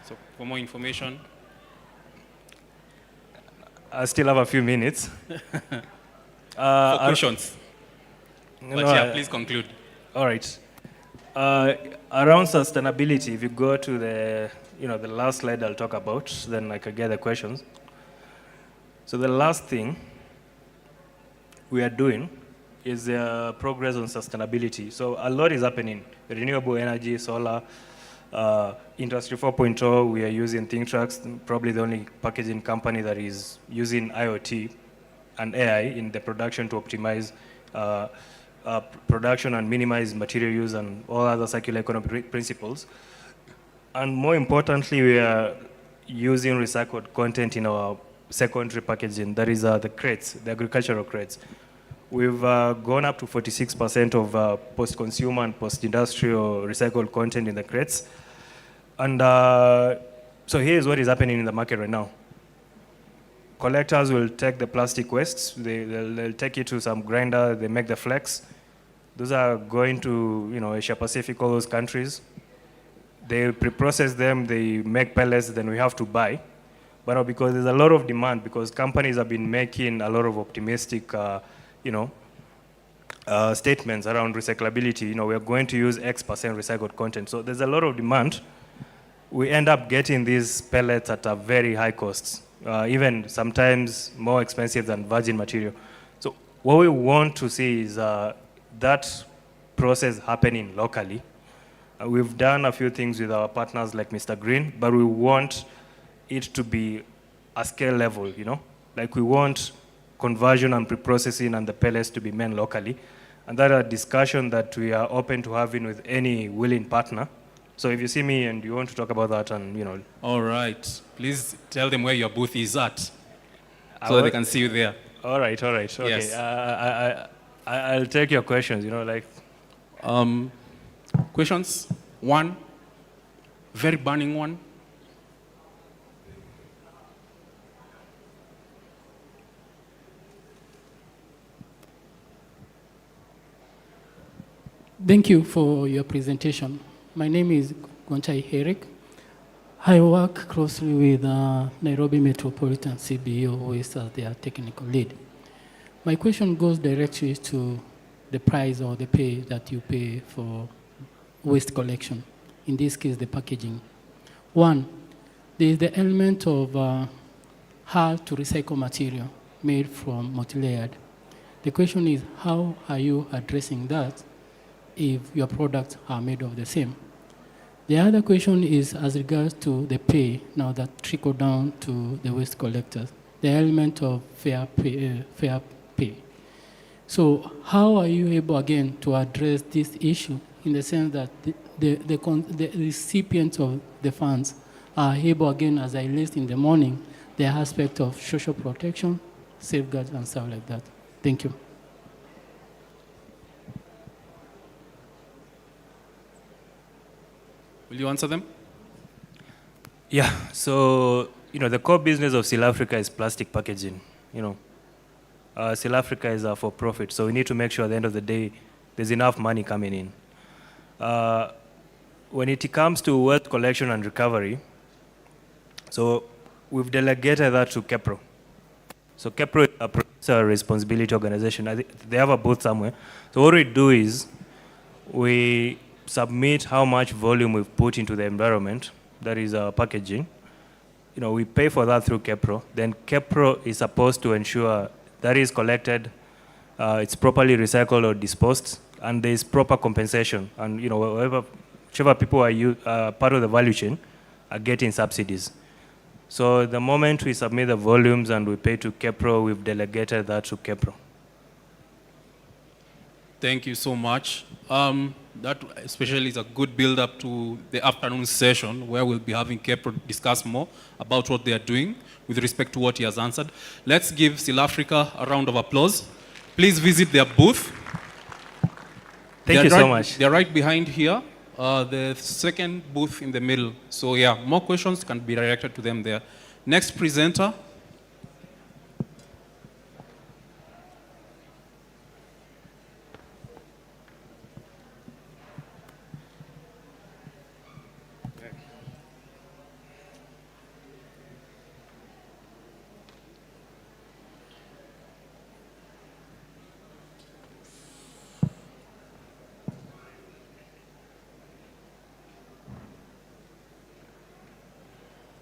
So for more information, I still have a few minutes. for questions. Please conclude. All right. Around sustainability, if you go to the last slide I'll talk about, then I can get the questions. So the last thing we are doing is progress on sustainability. So a lot is happening. Renewable energy, solar, Industry 4.0, we are using ThinkTrax, probably the only packaging company that is using IoT and AI in the production to optimize production and minimize material use and all other circular economy principles. And more importantly, we are using recycled content in our secondary packaging, that is the crates, the agricultural crates. We've gone up to 46% of post-consumer and post-industrial recycled content in the crates. And so here's what is happening in the market right now. Collectors will take the plastic wastes, they'll take it to some grinder, they make the flakes. Those are going to Asia Pacific, all those countries. They pre-process them, they make pellets, then we have to buy. But because there's a lot of demand, because companies have been making a lot of optimistic statements around recyclability, we're going to use X% recycled content. So there's a lot of demand. We end up getting these pellets at a very high cost, even sometimes more expensive than virgin material. So what we want to see is that process happening locally. We've done a few things with our partners like Mr. Green, but we want it to be a scale level, Like we want conversion and pre-processing and the pellets to be made locally. And that's a discussion that we are open to having with any willing partner. So if you see me and you want to talk about that and, All right. Please tell them where your booth is at so that they can see you there. All right. Okay. Yes. I'll take your questions, Questions? One, very burning one. Thank you for your presentation. My name is Gonchai Herrick. I work closely with Nairobi Metropolitan CBO Waste as their technical lead. My question goes directly to the price or the pay that you pay for waste collection, in this case, the packaging. One, there is the element of hard to recycle material made from multi-layered. The question is, how are you addressing that if your products are made of the same? The other question is as regards to the pay, now that trickle down to the waste collectors, the element of fair pay. So how are you able again to address this issue in the sense that the recipients of the funds are able again, as I list in the morning, the aspect of social protection, safeguards, and stuff like that? Thank you. Will you answer them? Yeah, so, the core business of Seal Africa is plastic packaging, Seal Africa is for profit, so we need to make sure at the end of the day there's enough money coming in. When it comes to wealth collection and recovery, so we've delegated that to KEPRO. So KEPRO is a producer responsibility organization. I think they have a booth somewhere. So what we do is we submit how much volume we've put into the environment, that is packaging. We pay for that through KEPRO. Then KEPRO is supposed to ensure that is collected, it's properly recycled or disposed, and there is proper compensation. And whichever people are part of the value chain are getting subsidies. So the moment we submit the volumes and we pay to KEPRO, we've delegated that to KEPRO. Thank you so much. That especially is a good build-up to the afternoon session where we'll be having KEPRO discuss more about what they are doing with respect to what he has answered. Let's give Seal Africa a round of applause. Please visit their booth. Thank you so much. They're right behind here, the second booth in the middle. So yeah, more questions can be directed to them there. Next presenter.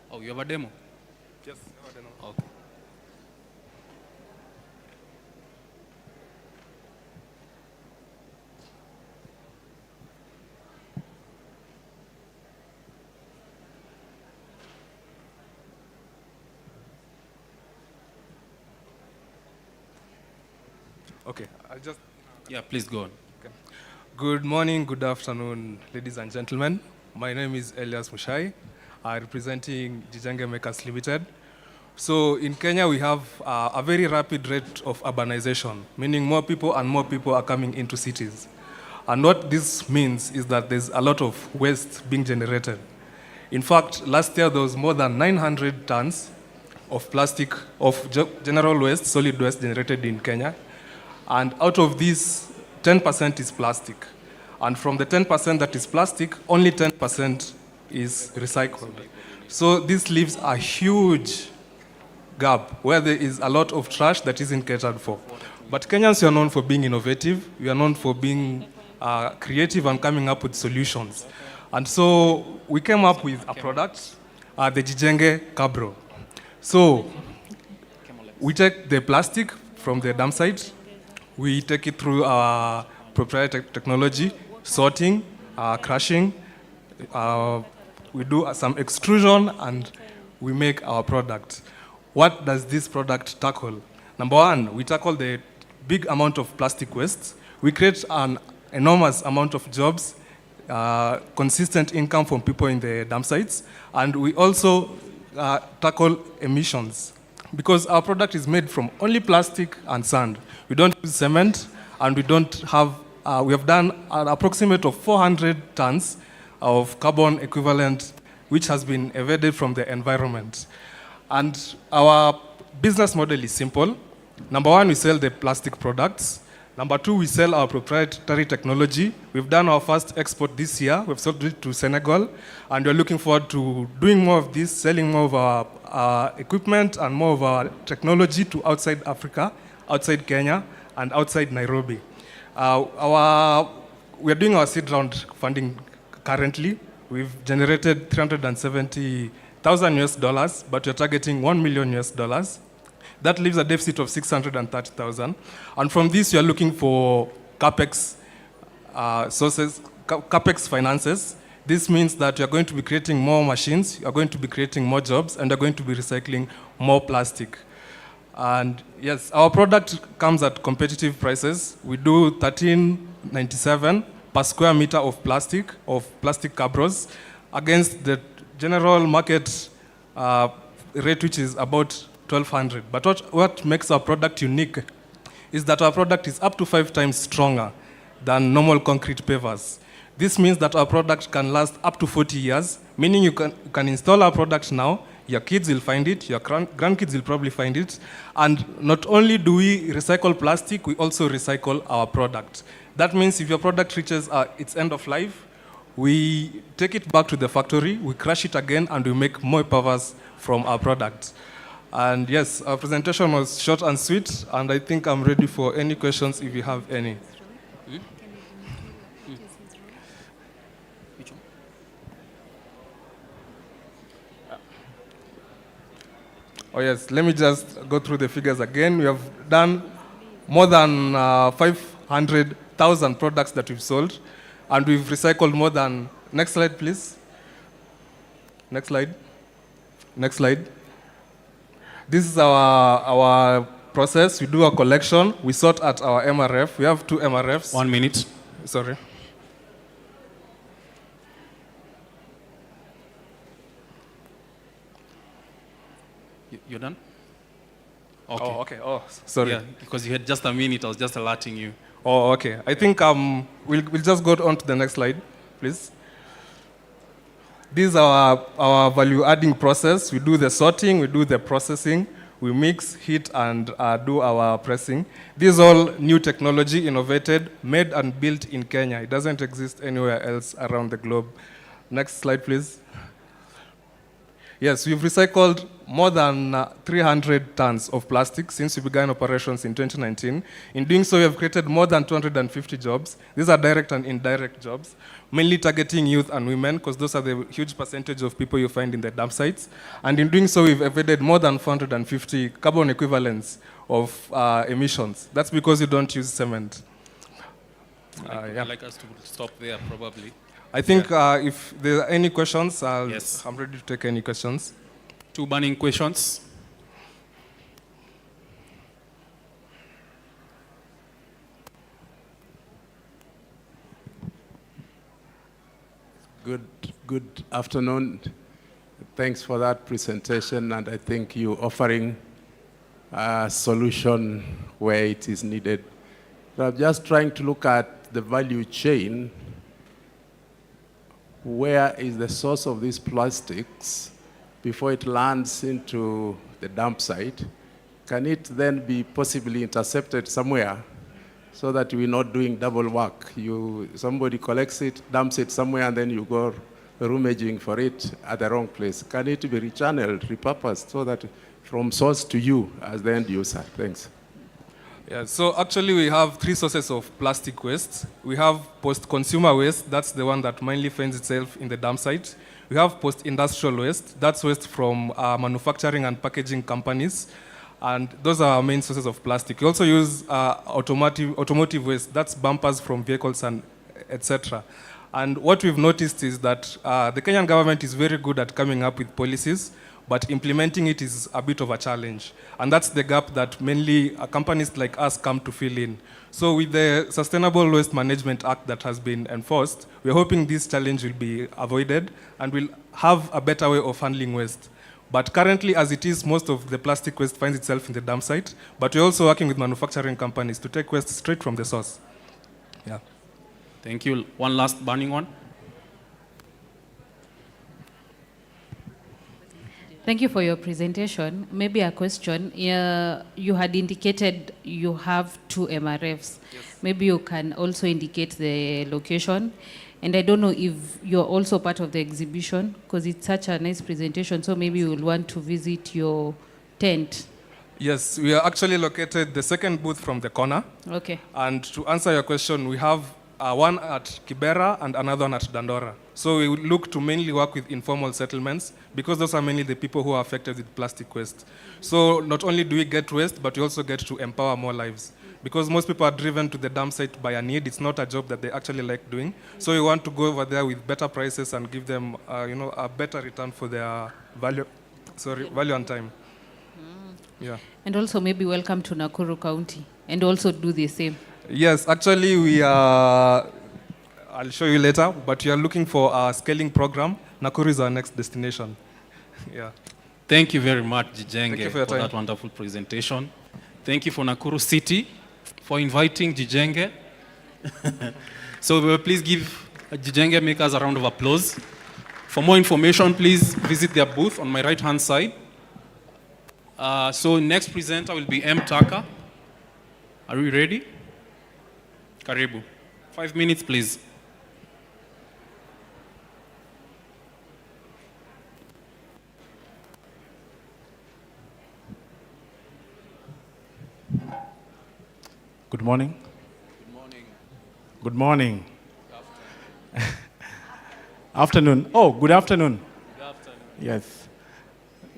Oh, you have a demo? Yes, I have a demo. Okay. Okay, I'll just... Yeah, please go on. Okay. Good morning, good afternoon, ladies and gentlemen. My name is Elias Mushai, representing Jijenge Makers Limited. So in Kenya, we have a very rapid rate of urbanization, meaning more people are coming into cities. And what this means is that there's a lot of waste being generated. In fact, last year there was more than 900 tons of plastic, of general waste, solid waste generated in Kenya. And out of these, 10% is plastic. And from the 10% that is plastic, only 10% is recycled. So this leaves a huge gap where there is a lot of trash that isn't catered for. But Kenyans are known for being innovative. We are known for being creative and coming up with solutions. And so we came up with a product, the Jijenge Cabro. So we take the plastic from the dump site, we take it through our proprietary technology, sorting, crushing, we do some extrusion, and we make our product. What does this product tackle? Number one, we tackle the big amount of plastic waste. We create an enormous amount of jobs, consistent income from people in the dump sites, and we also tackle emissions. Because our product is made from only plastic and sand. We don't use cement, and we don't have, we have done an approximate of 400 tons of carbon equivalent, which has been evaded from the environment. And our business model is simple. Number one, we sell the plastic products. Number two, we sell our proprietary technology. We've done our first export this year. We've sold it to Senegal, and we're looking forward to doing more of this, selling more of our equipment and more of our technology to outside Africa, outside Kenya, and outside Nairobi. We're doing our seed round funding currently. We've generated $370,000 US, but we're targeting $1 million US. That leaves a deficit of 630,000. And from this, we are looking for CapEx sources, CapEx finances. This means that you're going to be creating more machines, you're going to be creating more jobs, and you're going to be recycling more plastic. And yes, our product comes at competitive prices. We do $13.97 per square meter of plastic cabros against the general market rate, which is about $1,200. But what makes our product unique is that our product is up to 5 times stronger than normal concrete pavers. This means that our product can last up to 40 years, meaning you can install our product now, your kids will find it, your grandkids will probably find it, and not only do we recycle plastic, we also recycle our product. That means if your product reaches its end of life, we take it back to the factory, we crush it again, and we make more pavers from our product. And yes, our presentation was short and sweet, and I think I'm ready for any questions if you have any. Oh yes, let me just go through the figures again. We have done more than 500,000 products that we've sold, and we've recycled more than, next slide please. Next slide. Next slide. This is our process. We do a collection. We sort at our MRF. We have 2 MRFs. 1 minute. Sorry. You're done? Okay. Oh, okay. Oh, sorry. Yeah, because you had just a minute. I was just alerting you. Oh, okay. I think we'll just go on to the next slide, please. This is our value-adding process. We do the sorting, we do the processing, we mix, heat, and do our pressing. This is all new technology, innovated, made and built in Kenya. It doesn't exist anywhere else around the globe. Next slide, please. Yes, we've recycled more than 300 tons of plastic since we began operations in 2019. In doing so, we have created more than 250 jobs. These are direct and indirect jobs, mainly targeting youth and women, because those are the huge percentage of people you find in the dump sites. And in doing so, we've avoided more than 450 carbon equivalents of emissions. That's because you don't use cement. I'd like us to stop there, probably. I think if there are any questions, I'm ready to take any questions. 2 burning questions. Good afternoon. Thanks for that presentation, and I think you offering a solution where it is needed. So I'm just trying to look at the value chain. Where is the source of these plastics before it lands into the dump site? Can it then be possibly intercepted somewhere so that we're not doing double work? Somebody collects it, dumps it somewhere, and then you go rummaging for it at the wrong place. Can it be rechanneled, repurposed, so that from source to you as the end user? Thanks. Yeah, so actually we have 3 sources of plastic waste. We have post-consumer waste, that's the one that mainly finds itself in the dump site. We have post-industrial waste, that's waste from manufacturing and packaging companies. And those are our main sources of plastic. We also use automotive waste, that's bumpers from vehicles and etc. And what we've noticed is that the Kenyan government is very good at coming up with policies, but implementing it is a bit of a challenge. And that's the gap that mainly companies like us come to fill in. So with the Sustainable Waste Management Act that has been enforced, we're hoping this challenge will be avoided and we'll have a better way of handling waste. But currently, as it is, most of the plastic waste finds itself in the dump site, but we're also working with manufacturing companies to take waste straight from the source. Yeah. Thank you. One last burning one. Thank you for your presentation. Maybe a question. You had indicated you have 2 MRFs. Yes. Maybe you can also indicate the location. And I don't know if you're also part of the exhibition, because it's such a nice presentation, so maybe you will want to visit your tent. Yes, we are actually located the second booth from the corner. Okay. And to answer your question, we have one at Kibera and another one at Dandora. So we look to mainly work with informal settlements because those are mainly the people who are affected with plastic waste. So not only do we get waste, but we also get to empower more lives. Because most people are driven to the dump site by a need. It's not a job that they actually like doing. So we want to go over there with better prices and give them a better return for their value and time. Yeah. And also maybe welcome to Nakuru County and also do the same. Yes, actually we are, I'll show you later, but we are looking for a scaling program. Nakuru is our next destination. Yeah. Thank you very much, Jijenge, Thank you for your time. that wonderful presentation. Thank you for Nakuru City for inviting Jijenge. So please give Jijenge makers a round of applause. For more information, please visit their booth on my right-hand side. So next presenter will be M. Taka. Are we ready? Karibu. 5 minutes, please. Good morning. Good morning. Good morning. Afternoon. Oh, good afternoon. Good afternoon. Yes.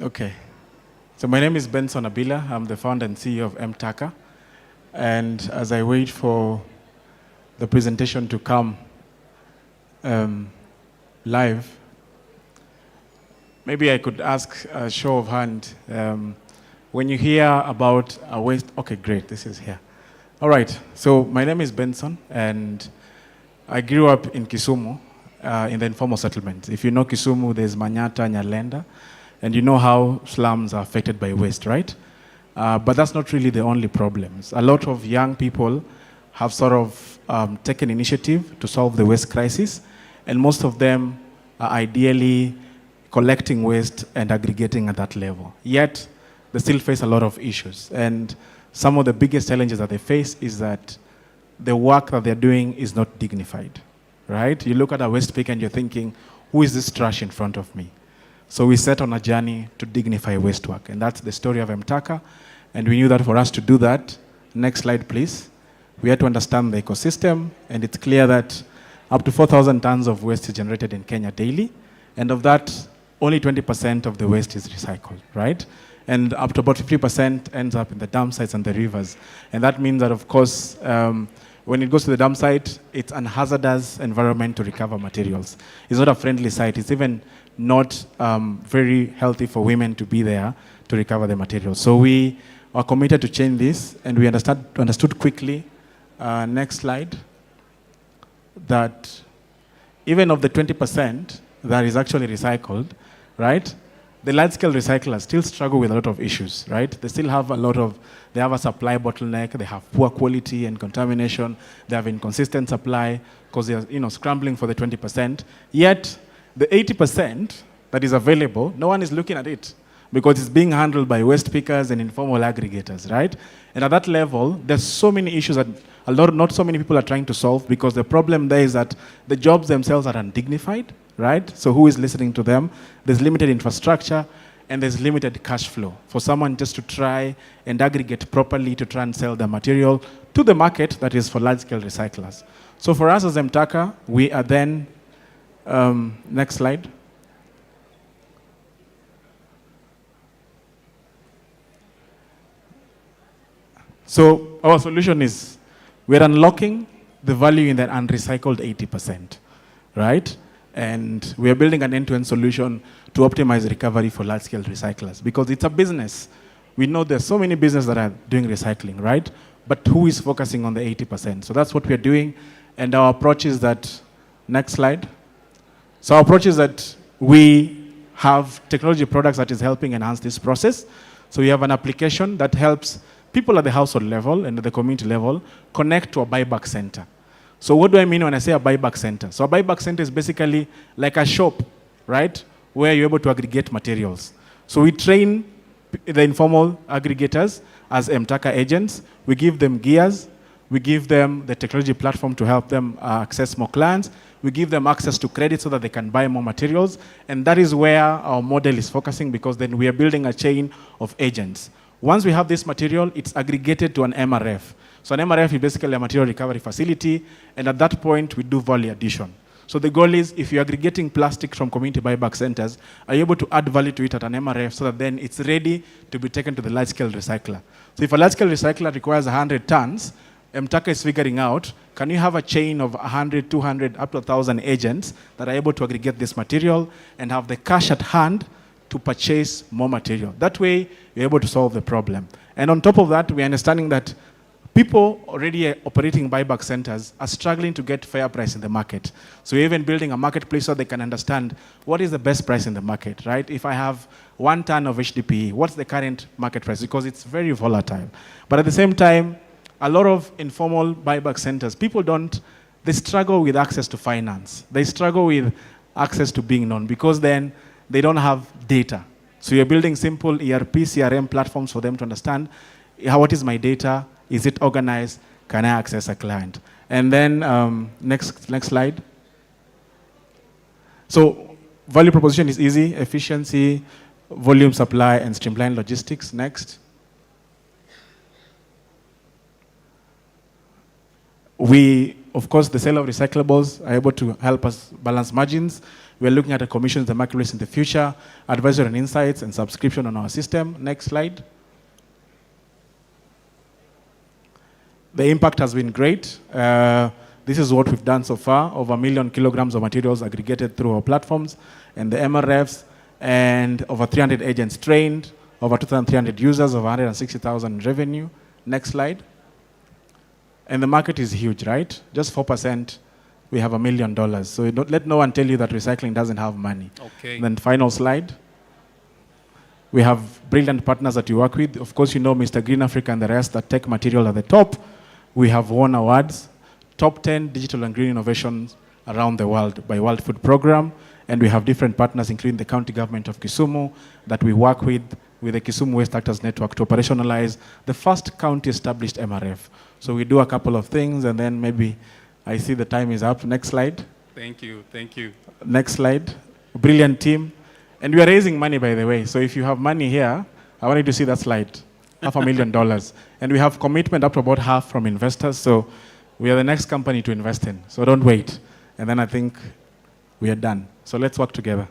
Okay. So my name is Benson Abila. I'm the founder and CEO of MTAKA. And as I wait for the presentation to come live, maybe I could ask a show of hand. When you hear about a waste, okay, great, this is here. All right, so my name is Benson, and I grew up in Kisumu, in the informal settlements. If you know Kisumu, there's Manyata, Nyalenda, and you know how slums are affected by waste, right? But that's not really the only problems. A lot of young people have sort of taken initiative to solve the waste crisis, and most of them are ideally collecting waste and aggregating at that level. Yet, they still face a lot of issues. And some of the biggest challenges that they face is that the work that they're doing is not dignified, right? You look at a waste pick and you're thinking, who is this trash in front of me? So we set on a journey to dignify waste work, and that's the story of MTAKA. And we knew that for us to do that, next slide please, we had to understand the ecosystem, and it's clear that up to 4,000 tons of waste is generated in Kenya daily, and of that, only 20% of the waste is recycled, right? And up to about 50% ends up in the dump sites and the rivers. And that means that, of course, when it goes to the dump site, it's an hazardous environment to recover materials. It's not a friendly site. It's even not very healthy for women to be there to recover the materials. So we are committed to change this, and we understood quickly, next slide, that even of the 20% that is actually recycled, right? The large-scale recyclers still struggle with a lot of issues, right? They still have they have a supply bottleneck, they have poor quality and contamination, they have inconsistent supply because they're scrambling for the 20%. Yet, the 80% that is available, no one is looking at it because it's being handled by waste pickers and informal aggregators, right? And at that level, there's so many issues that not so many people are trying to solve, because the problem there is that the jobs themselves are undignified, right? So who is listening to them? There's limited infrastructure, and there's limited cash flow for someone just to try and aggregate properly to try and sell the material to the market that is for large-scale recyclers. So for us as MTAKA, we are then, next slide. So our solution is we're unlocking the value in that unrecycled 80%, right? And we are building an end-to-end solution to optimize recovery for large-scale recyclers, because it's a business. We know there's so many businesses that are doing recycling, right? But who is focusing on the 80%? So that's what we're doing. And our approach is that, next slide. So our approach is that we have technology products that is helping enhance this process. So we have an application that helps people at the household level and at the community level connect to a buyback center. So what do I mean when I say a buyback center? So a buyback center is basically like a shop, right, where you're able to aggregate materials. So we train the informal aggregators as MTAKA agents. We give them gears. We give them the technology platform to help them access more clients. We give them access to credit so that they can buy more materials. And that is where our model is focusing, because then we are building a chain of agents. Once we have this material, it's aggregated to an MRF. So an MRF is basically a material recovery facility, and at that point, we do value addition. So the goal is, if you're aggregating plastic from community buyback centers, are you able to add value to it at an MRF so that then it's ready to be taken to the large-scale recycler? So if a large-scale recycler requires 100 tons, MTAKA is figuring out, can you have a chain of 100, 200, up to 1,000 agents that are able to aggregate this material and have the cash at hand to purchase more material. That way, you're able to solve the problem. And on top of that, we're understanding that people already operating buyback centers are struggling to get fair price in the market. So we're even building a marketplace so they can understand what is the best price in the market, right? If I have 1 ton of HDPE, what's the current market price? Because it's very volatile. But at the same time, a lot of informal buyback centers, they struggle with access to finance. They struggle with access to being known because then they don't have data. So you're building simple ERP, CRM platforms for them to understand what is my data, is it organized, can I access a client? And then next slide. So value proposition is easy, efficiency, volume supply, and streamlined logistics. Next. Of course, the sale of recyclables are able to help us balance margins. We're looking at the commissions, the marketplace in the future, advisory and insights, and subscription on our system. Next slide. The impact has been great. This is what we've done so far, over 1 million kilograms of materials aggregated through our platforms and the MRFs, and over 300 agents trained, over 2,300 users, over 160,000 revenue. Next slide. And the market is huge, right? Just 4%, we have $1 million. So let no one tell you that recycling doesn't have money. Okay. Then final slide. We have brilliant partners that we work with. Of course, you know Mr. Green Africa and the rest that take material at the top. We have won awards, top 10 digital and green innovations around the world by World Food Program. And we have different partners, including the county government of Kisumu, that we work with the Kisumu Waste Actors Network to operationalize the first county-established MRF. So we do a couple of things, and then maybe I see the time is up. Next slide. Thank you, thank you. Next slide. Brilliant team. And we are raising money, by the way. So if you have money here, I want you to see that slide. $500,000. And we have commitment up to about half from investors. So we are the next company to invest in. So don't wait. And then I think we are done. So let's work together.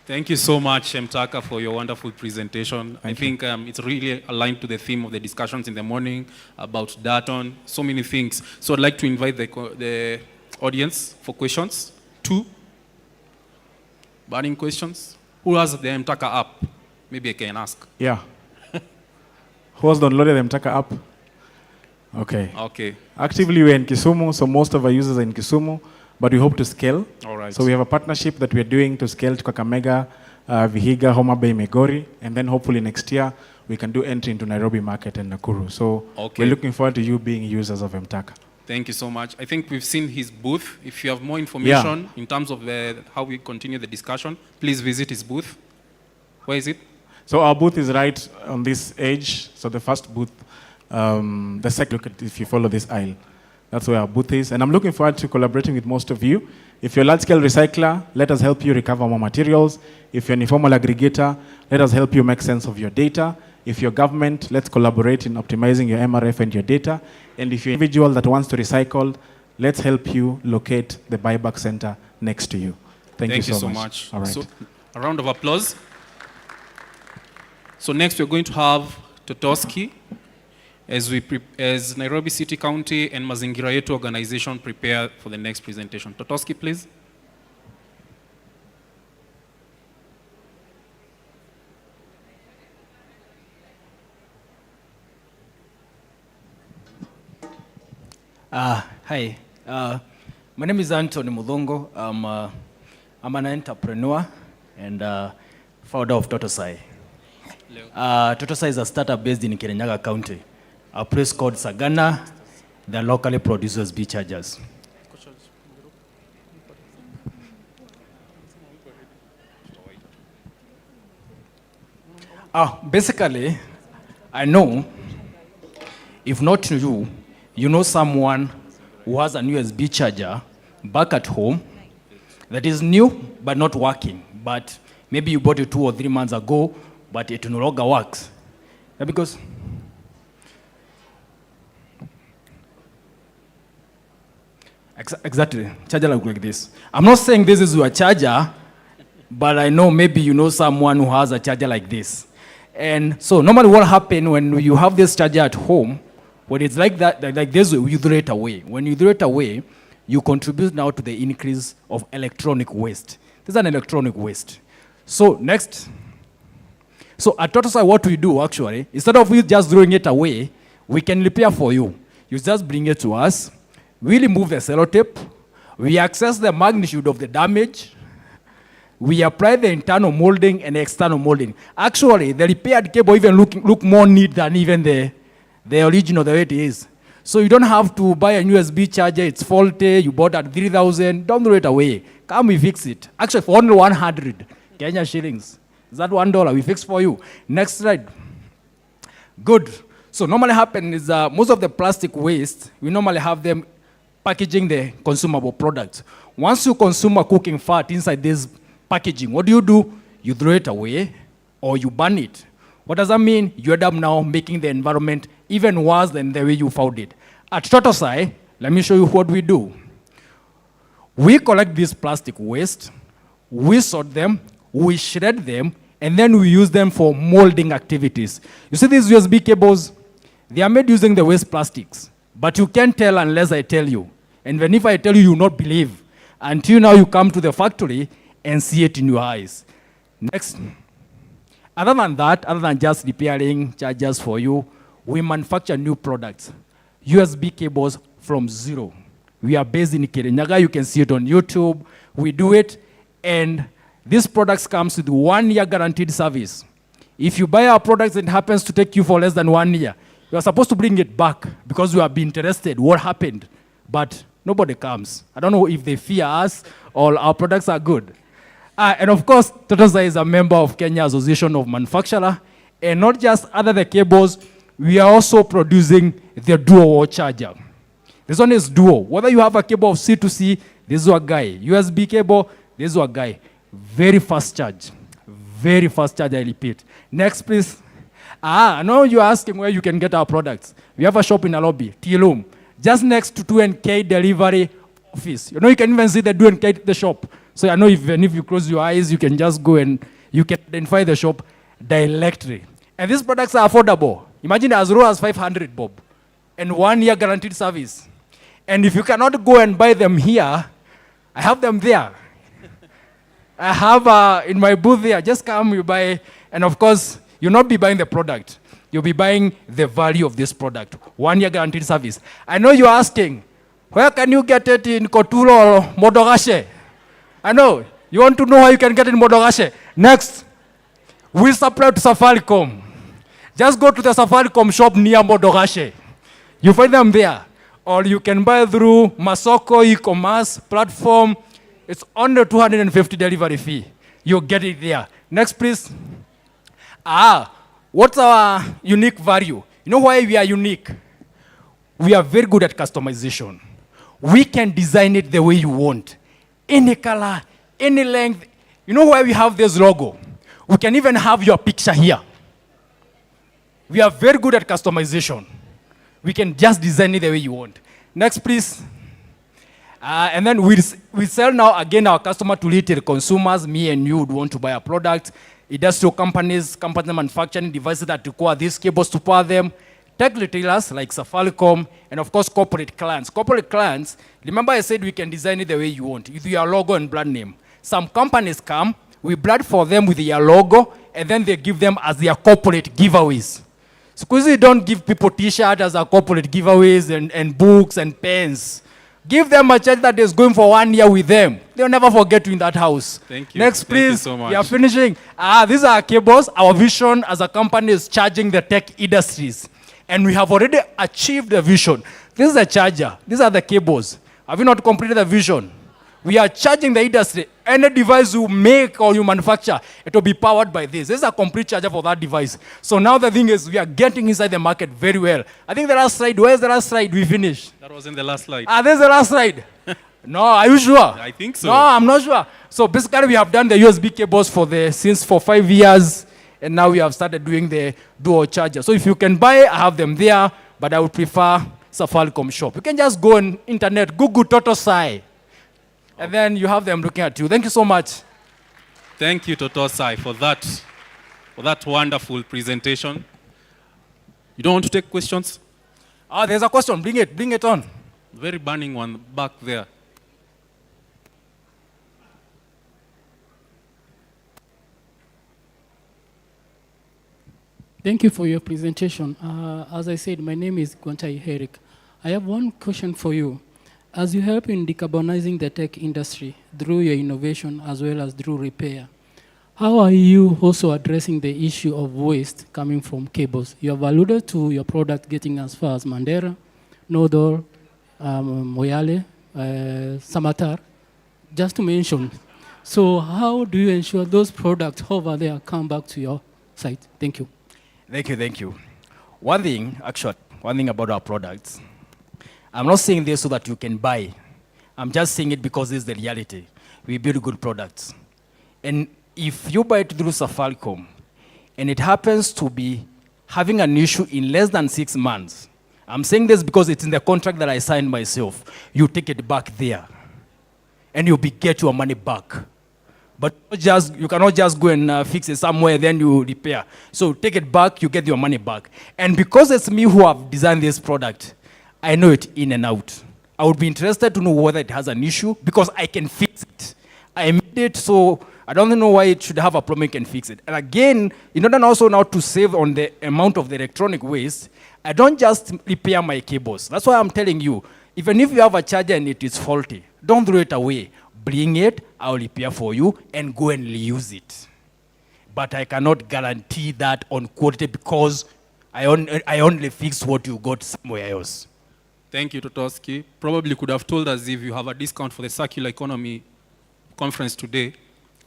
Thank you so much, Mtaka, for your wonderful presentation. I think it's really aligned to the theme of the discussions in the morning about Daton, so many things. So I'd like to invite the audience for questions. 2 burning questions. Who has the Mtaka app? Maybe I can ask. Yeah. Who has downloaded the Mtaka app? Okay. Okay. Actively, we're in Kisumu, so most of our users are in Kisumu, but we hope to scale. All right. So we have a partnership that we're doing to scale to Kakamega, Vihiga, Homa Bay, Migori, and then hopefully next year we can do entry into Nairobi market and Nakuru. So we're looking forward to you being users of Mtaka. Thank you so much. I think we've seen his booth. If you have more information in terms of how we continue the discussion, please visit his booth. Where is it? So our booth is right on this edge. So the first booth, the second, look at if you follow this aisle. That's where our booth is. And I'm looking forward to collaborating with most of you. If you're a large-scale recycler, let us help you recover more materials. If you're an informal aggregator, let us help you make sense of your data. If you're government, let's collaborate in optimizing your MRF and your data. And if you're an individual that wants to recycle, let's help you locate the buyback center next to you. Thank you so much. All right. So, a round of applause. So next we're going to have Totoski as Nairobi City County and Mazingira Yetu organization prepare for the next presentation. Totoski, please. Hi, my name is Anthony Mudongo. I'm an entrepreneur and founder of Totosai. Totosai is a startup based in Kirinyaga County, a place called Sagana. They're locally produces beach chargers. Basically, I know, if not you, you know someone who has an USB charger back at home that is new but not working. But maybe you bought it 2 or 3 months ago, but it no longer works. Because exactly, charger look like this. I'm not saying this is your charger, but I know maybe you know someone who has a charger like this. And so normally what happens when you have this charger at home, when it's like that, like this, you throw it away. When you throw it away, you contribute now to the increase of electronic waste. This is an electronic waste. So next. So at Totosai, what we do actually, instead of we just throwing it away, we can repair for you. You just bring it to us. We remove the sellotape. We assess the magnitude of the damage. We apply the internal molding and external molding. Actually, the repaired cable even look more neat than even the original, the way it is. So you don't have to buy a USB charger, it's faulty, you bought at 3,000, don't throw it away. Come, we fix it. Actually, for only 100 Kenya shillings. Is that $1? We fix for you. Next slide. Good. So normally happen is most of the plastic waste, we normally have them packaging the consumable products. Once you consume a cooking fat inside this packaging, what do? You throw it away or you burn it. What does that mean? You end up now making the environment even worse than the way you found it. At Totosai, let me show you what we do. We collect this plastic waste, we sort them, we shred them, and then we use them for molding activities. You see these USB cables? They are made using the waste plastics, but you can't tell unless I tell you. And even if I tell you, you will not believe. Until now you come to the factory and see it in your eyes. Next. Other than that, other than just repairing chargers for you, we manufacture new products. USB cables from zero. We are based in Kirinyaga. You can see it on YouTube. We do it, and these products comes with 1 year guaranteed service. If you buy our products and it happens to take you for less than 1 year, you are supposed to bring it back because you have been interested. What happened? But nobody comes. I don't know if they fear us or our products are good. And of course, Totosai is a member of Kenya Association of Manufacturers. And not just other the cables, we are also producing the dual wall charger. This one is dual. Whether you have a cable of C2C, this is a guy. USB cable, this is a guy. Very fast charge. Very fast charge, I repeat. Next, please. I know you're asking where you can get our products. We have a shop in Nairobi, Tilum, just next to 2NK delivery office. You know, you can even see the 2NK the shop. So I know even if you close your eyes, you can just go and you can identify the shop directly. And these products are affordable. Imagine as low as 500 bob and 1 year guaranteed service. And if you cannot go and buy them here, I have them there. I have in my booth there, just come, you buy, and of course, you'll not be buying the product. You'll be buying the value of this product. 1 year guaranteed service. I know you're asking, where can you get it in Koturo or Modogashe? I know, you want to know how you can get it in Modogashe. Next, we supply to Safaricom. Just go to the Safaricom shop near Modogashe. You find them there. Or you can buy through Masoko e-commerce platform. It's under 250 delivery fee. You'll get it there. Next, please. What's our unique value? You know why we are unique? We are very good at customization. We can design it the way you want. Any color, any length. You know why we have this logo? We can even have your picture here. We are very good at customization. We can just design it the way you want. Next, please. And then we sell now, again, our customer to retail consumers. Me and you would want to buy a product. Industrial companies, companies manufacturing devices that require these cables to power them. Tech retailers like Safaricom, and of course, corporate clients. Corporate clients, remember I said we can design it the way you want, with your logo and brand name. Some companies come, we brand for them with your logo, and then they give them as their corporate giveaways. Squeezy don't give people t-shirts as our corporate giveaways and books and pens. Give them a check that is going for 1 year with them. They'll never forget you in that house. Thank you. Next, please. Thank you so much. We are finishing. These are our cables. Our vision as a company is charging the tech industries. And we have already achieved the vision. This is a charger. These are the cables. Have you not completed the vision? We are charging the industry. Any device you make or you manufacture, it will be powered by this. This is a complete charger for that device. So now the thing is, we are getting inside the market very well. I think the last slide, where's the last slide? We finished. That wasn't the last slide. There's the last slide. No, are you sure? I think so. No, I'm not sure. So basically, we have done the USB cables for 5 years, and now we have started doing the dual charger. So if you can buy, I have them there, but I would prefer Safaricom shop. You can just go on internet, Google Totosai, and then you have them looking at you. Thank you so much. Thank you, Totosai, for that wonderful presentation. You don't want to take questions? There's a question. Bring it on. Very burning one back there. Thank you for your presentation. As I said, my name is Gwantai Herrick. I have one question for you. As you help in decarbonizing the tech industry through your innovation as well as through repair, how are you also addressing the issue of waste coming from cables? You have alluded to your product getting as far as Mandera, Nodor, Moyale, Samatar, just to mention. So how do you ensure those products over there come back to your site? Thank you. Thank you. One thing about our products, I'm not saying this so that you can buy. I'm just saying it because it's the reality. We build good products. And if you buy it through Safaricom, and it happens to be having an issue in less than 6 months, I'm saying this because it's in the contract that I signed myself. You take it back there, and you'll get your money back. But you cannot just go and fix it somewhere, then you repair. So take it back, you get your money back. And because it's me who have designed this product, I know it in and out. I would be interested to know whether it has an issue, because I can fix it. I made it, so I don't know why it should have a problem. I can fix it. And again, in order also now to save on the amount of the electronic waste, I don't just repair my cables. That's why I'm telling you, even if you have a charger and it is faulty, don't throw it away. Bring it, I'll repair for you, and go and reuse it. But I cannot guarantee that on quality, because I only fix what you got somewhere else. Thank you, Totoski. Probably could have told us if you have a discount for the circular economy conference today,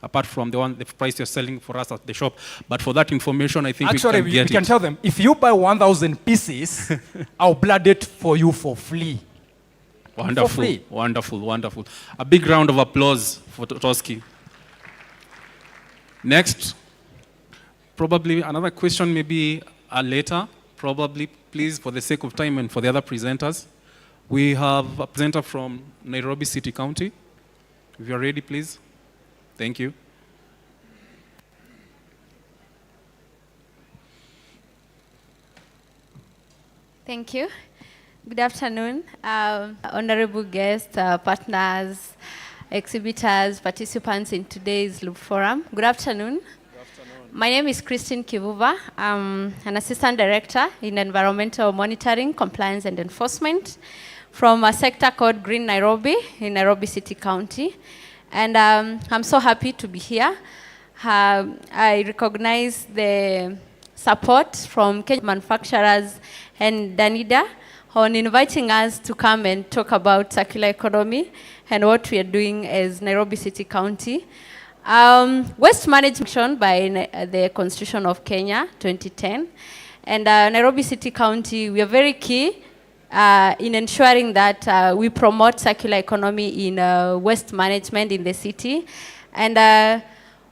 apart from the price you're selling for us at the shop. But for that information, I think actually, we can tell them, if you buy 1,000 pieces, I'll blood it for you for free. Wonderful, wonderful, wonderful. A big round of applause for Totoski. Next, probably another question maybe later, probably, please, for the sake of time and for the other presenters. We have a presenter from Nairobi City County. If you're ready, please. Thank you. Thank you. Good afternoon, honorable guests, partners, exhibitors, participants in today's Loop Forum. Good afternoon. Good afternoon. My name is Christine Kivuva. I'm an assistant director in environmental monitoring, compliance, and enforcement from a sector called Green Nairobi in Nairobi City County. And I'm so happy to be here. I recognize the support from Kenya manufacturers and Danida on inviting us to come and talk about circular economy and what we are doing as Nairobi City County. Waste management by the Constitution of Kenya, 2010. And Nairobi City County, we are very key in ensuring that we promote circular economy in waste management in the city. And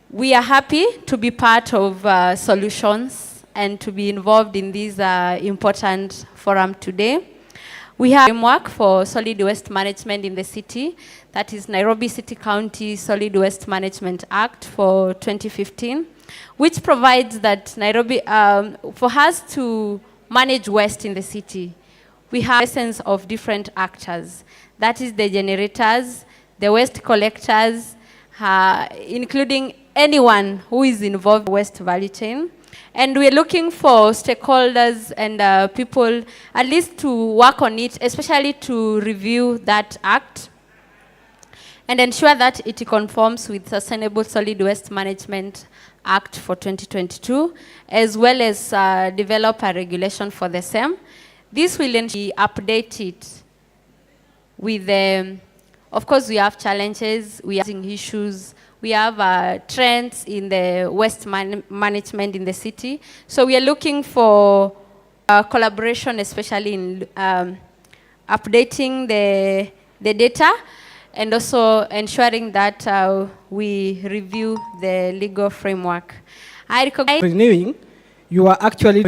we are happy to be part of solutions and to be involved in this important forum today. We have a framework for solid waste management in the city. That is Nairobi City County Solid Waste Management Act for 2015, which provides that Nairobi, for us to manage waste in the city, we have a sense of different actors. That is the generators, the waste collectors, including anyone who is involved in the waste value chain. And we're looking for stakeholders and people at least to work on it, especially to review that act and ensure that it conforms with Sustainable Solid Waste Management Act for 2022, as well as develop a regulation for the same. This will ensure update it with, of course, we have challenges, we have issues, we have trends in the waste management in the city. So we are looking for collaboration, especially in updating the data and also ensuring that we review the legal framework. I recognize renewing, you are actually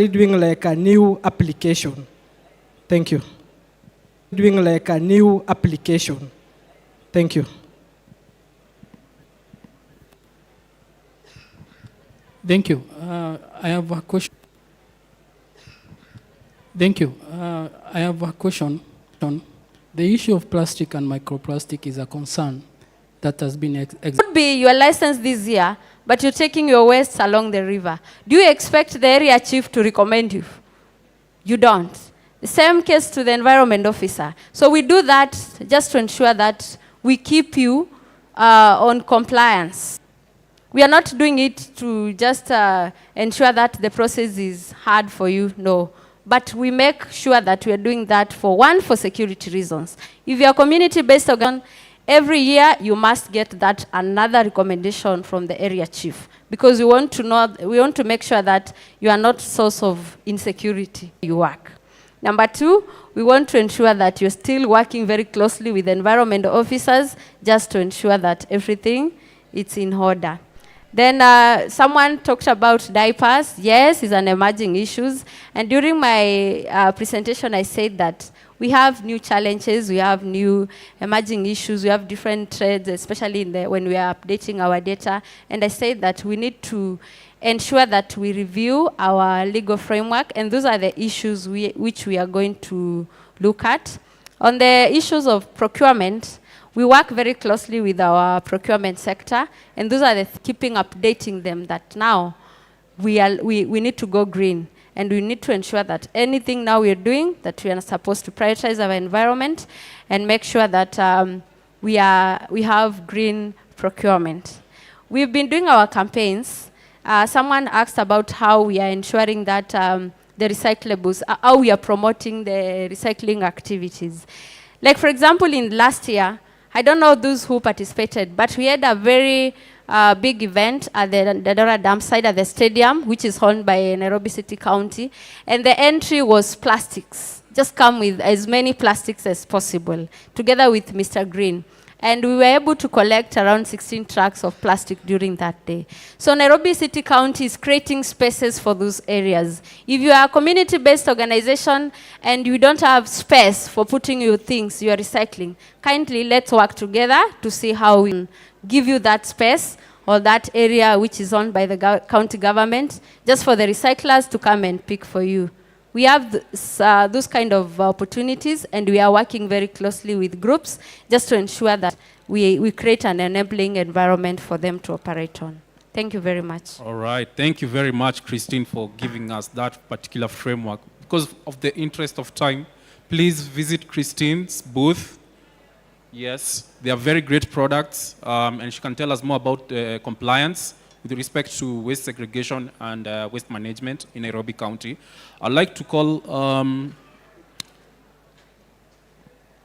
doing like a new application. Thank you. Doing like a new application. Thank you. Thank you. I have a question. Thank you. I have a question. The issue of plastic and microplastic is a concern that has been could be your license this year, but you're taking your waste along the river. Do you expect the area chief to recommend you? You don't. The same case to the environment officer. So we do that just to ensure that we keep you on compliance. We are not doing it to just ensure that the process is hard for you, no. But we make sure that we are doing that for security reasons. If you are community-based organ, every year you must get that another recommendation from the area chief, because we want to make sure that you are not source of insecurity you work. Number two, we want to ensure that you're still working very closely with environment officers just to ensure that everything is in order. Then someone talked about diapers. Yes, it's an emerging issue. And during my presentation, I said that we have new challenges, we have new emerging issues, we have different trends, especially when we are updating our data. And I said that we need to ensure that we review our legal framework, and those are the issues which we are going to look at. On the issues of procurement, we work very closely with our procurement sector, and those are keeping updating them that now we need to go green, and we need to ensure that anything now we are doing, that we are supposed to prioritize our environment and make sure that we have green procurement. We've been doing our campaigns. Someone asked about how we are ensuring that the recyclables, how we are promoting the recycling activities. Like, for example, in last year, I don't know those who participated, but we had a very big event at the Dandora Dam site at the stadium, which is owned by Nairobi City County, and the entry was plastics. Just come with as many plastics as possible, together with Mr. Green. And we were able to collect around 16 trucks of plastic during that day. So Nairobi City County is creating spaces for those areas. If you are a community-based organization and you don't have space for putting your things, you are recycling, kindly let's work together to see how we give you that space or that area which is owned by the county government, just for the recyclers to come and pick for you. We have those kind of opportunities, and we are working very closely with groups just to ensure that we create an enabling environment for them to operate on. Thank you very much. All right. Thank you very much, Christine, for giving us that particular framework. Because of the interest of time, please visit Christine's booth. Yes, they are very great products, and she can tell us more about compliance with respect to waste segregation and waste management in Nairobi County. I'd like to call,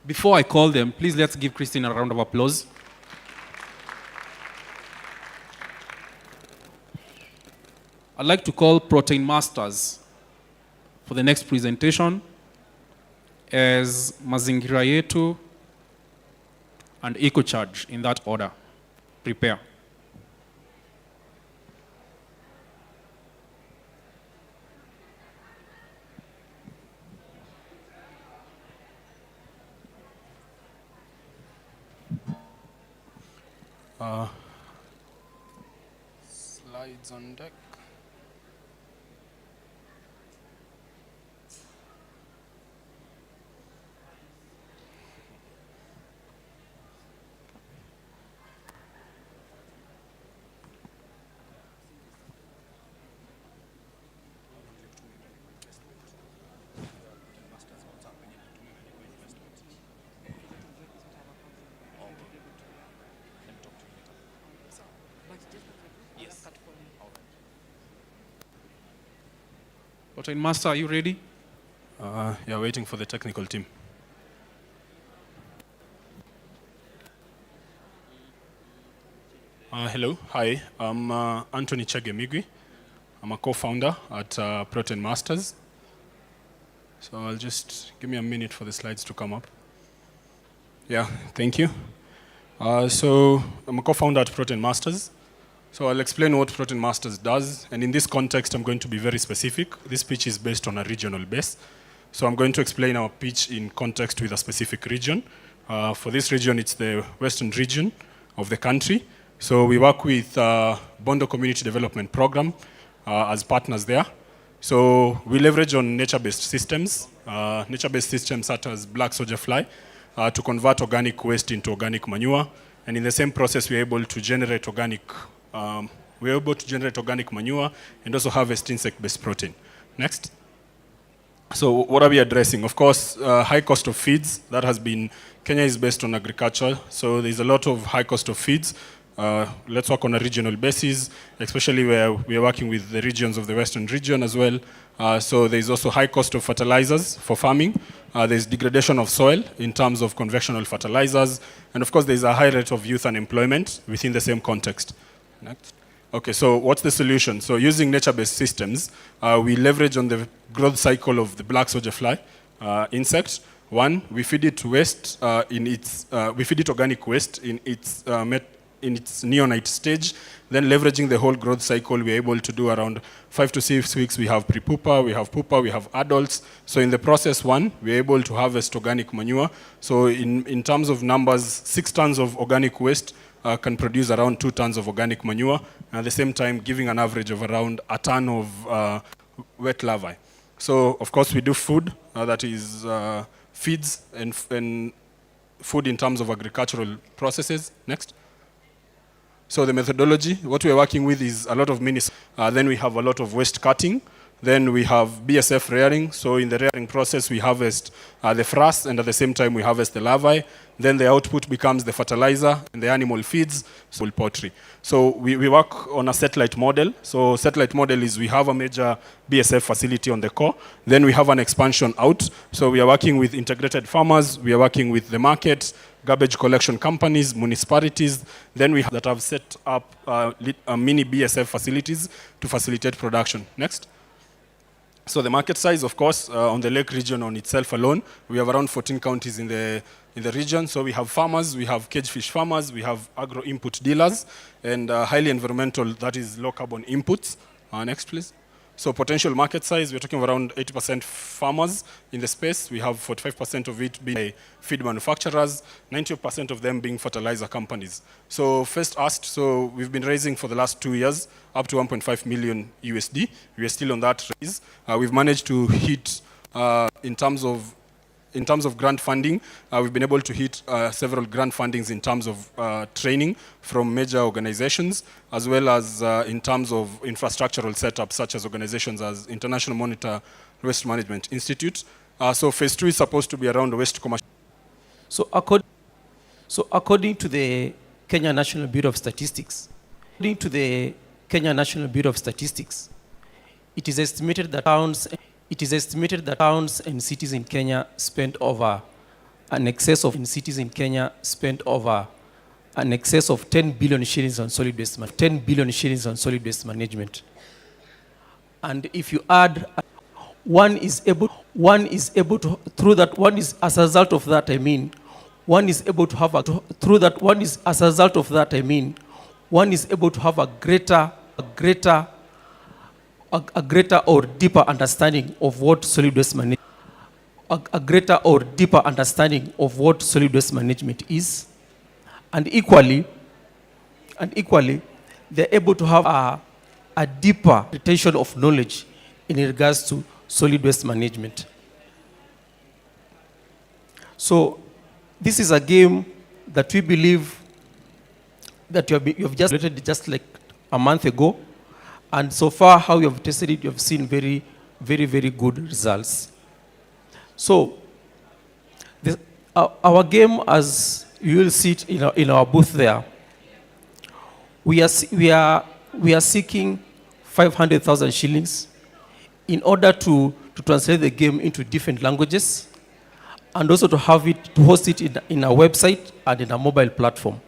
before I call them, please let's give Christine a round of applause. I'd like to call Protein Masters for the next presentation as Mazingira Yetu and EcoCharge, in that order. Prepare. Slides on deck. Protein Master, are you ready? Yeah, waiting for the technical team. Hello, hi, I'm Anthony Chegemigwi. I'm a co-founder at Protein Masters. So I'll just, give me a minute for the slides to come up. Yeah, thank you. So I'm a co-founder at Protein Masters. So I'll explain what Protein Masters does, and in this context, I'm going to be very specific. This pitch is based on a regional base. So I'm going to explain our pitch in context with a specific region. For this region, it's the western region of the country. So we work with Bondo Community Development Program as partners there. So we leverage on nature-based systems such as black soldier fly to convert organic waste into organic manure. And in the same process, we're able to generate organic we're able to generate organic manure and also harvest insect-based protein. Next. So what are we addressing? Of course, high cost of feeds. That has been, Kenya is based on agriculture, so there's a lot of high cost of feeds. Let's work on a regional basis, especially where we are working with the regions of the Western region as well. So there's also high cost of fertilizers for farming. There's degradation of soil in terms of conventional fertilizers. And of course, there's a high rate of youth unemployment within the same context. Next. Okay, so what's the solution? So using nature-based systems, we leverage on the growth cycle of the black soldier fly insect. One, we feed it waste we feed it organic waste in its neonate stage. Then leveraging the whole growth cycle, we're able to do around 5 to 6 weeks. We have pre-pupa, we have pupa, we have adults. So in the process one, we're able to harvest organic manure. So in terms of numbers, 6 tons of organic waste can produce around 2 tons of organic manure, and at the same time giving an average of around a ton of wet larvae. So of course we do food, that is feeds and food in terms of agricultural processes. Next. So the methodology, what we're working with is a lot of then we have a lot of waste cutting. Then we have BSF rearing. So in the rearing process, we harvest the frass, and at the same time, we harvest the larvae. Then the output becomes the fertilizer and the animal feeds, so poultry. So we work on a satellite model. So satellite model is we have a major BSF facility on the core. Then we have an expansion out. So we are working with integrated farmers. We are working with the market, garbage collection companies, municipalities. Then we have set up mini BSF facilities to facilitate production. Next. So the market size, of course, on the lake region on itself alone, we have around 14 counties in the region. So we have farmers, we have cage fish farmers, we have agro input dealers, and highly environmental, that is low carbon inputs. Next, please. So potential market size, we're talking around 80% farmers in the space. We have 45% of it being feed manufacturers, 90% of them being fertilizer companies. So first asked, so we've been raising for the last 2 years up to 1.5 million USD. We are still on that raise. We've managed to hit, in terms of grant funding, we've been able to hit several grant fundings in terms of training from major organizations, as well as in terms of infrastructural setups, such as organizations as International Monitor Waste Management Institute. So phase 2 is supposed to be around waste commercial. So according to the Kenya National Bureau of Statistics, it is estimated that towns and cities in Kenya spend over an excess of 10 billion shillings on solid waste management. And if you add as a result of that, one is able to have a greater or deeper understanding of what solid waste management is, and equally they're able to have a deeper retention of knowledge in regards to solid waste management. So this is a game that we believe that you have just created just like a month ago. And so far, how you have tested it, you have seen very, very, very good results. So, our game, as you will see it in our booth there, we are seeking 500,000 shillings in order to translate the game into different languages, and also to host it in a website and in a mobile platform.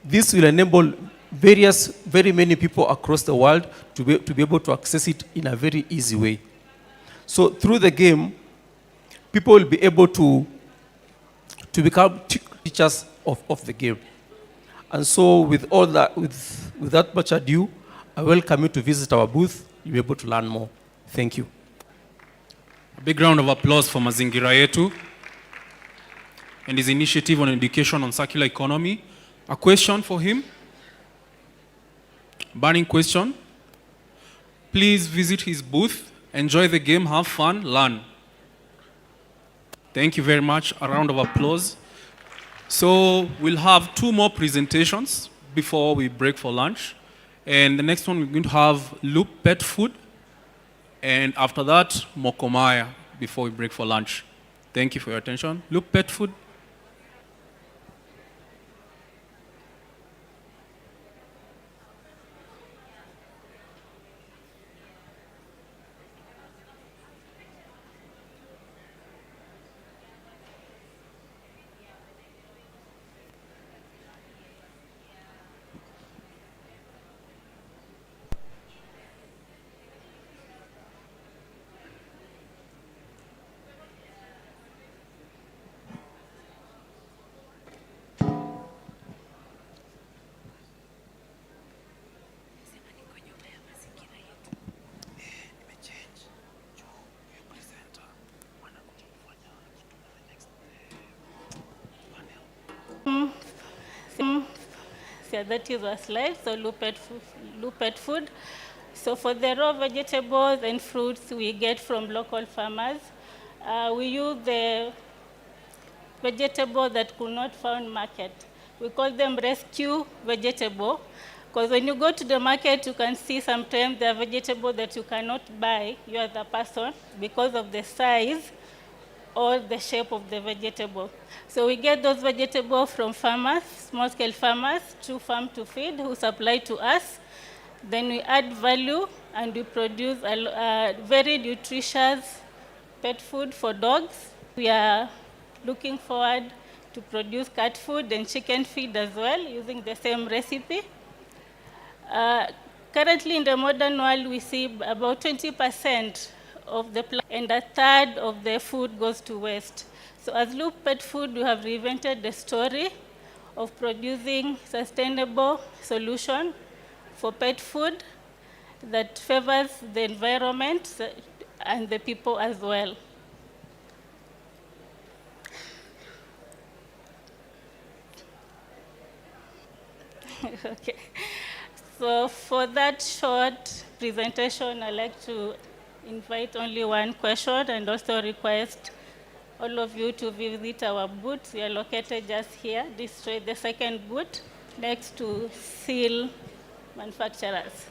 This will enable very many people across the world to be able to access it in a very easy way. So through the game, people will be able to become teachers of the game. And so with all that, without much ado, I welcome you to visit our booth. You'll be able to learn more. Thank you. A big round of applause for Mazingira Yetu and his initiative on education on circular economy. A question for him? Burning question. Please visit his booth, enjoy the game, have fun, learn. Thank you very much. A round of applause. So we'll have 2 more presentations before we break for lunch. And the next one, we're going to have Loop Pet Food. And after that, Mokomaya, before we break for lunch. Thank you for your attention. Loop Pet Food. Yeah, that is a slide, so loop at food. So for the raw vegetables and fruits we get from local farmers, we use the vegetables that could not find market. We call them rescue vegetable, because when you go to the market, you can see sometimes there are vegetables that you cannot buy, you as a person, because of the size or the shape of the vegetable. So we get those vegetables from farmers, small-scale farmers, to farm to feed, who supply to us. Then we add value, and we produce a very nutritious pet food for dogs. We are looking forward to produce cat food and chicken feed as well, using the same recipe. Currently in the modern world, we see about 20% of the plant, and a third of the food goes to waste. So as Loop Pet Food, we have reinvented the story of producing sustainable solution for pet food that favors the environment and the people as well. Okay. So for that short presentation, I'd like to invite only one question and also request all of you to visit our booth. We are located just here, this way, the second booth, next to Seal Manufacturers.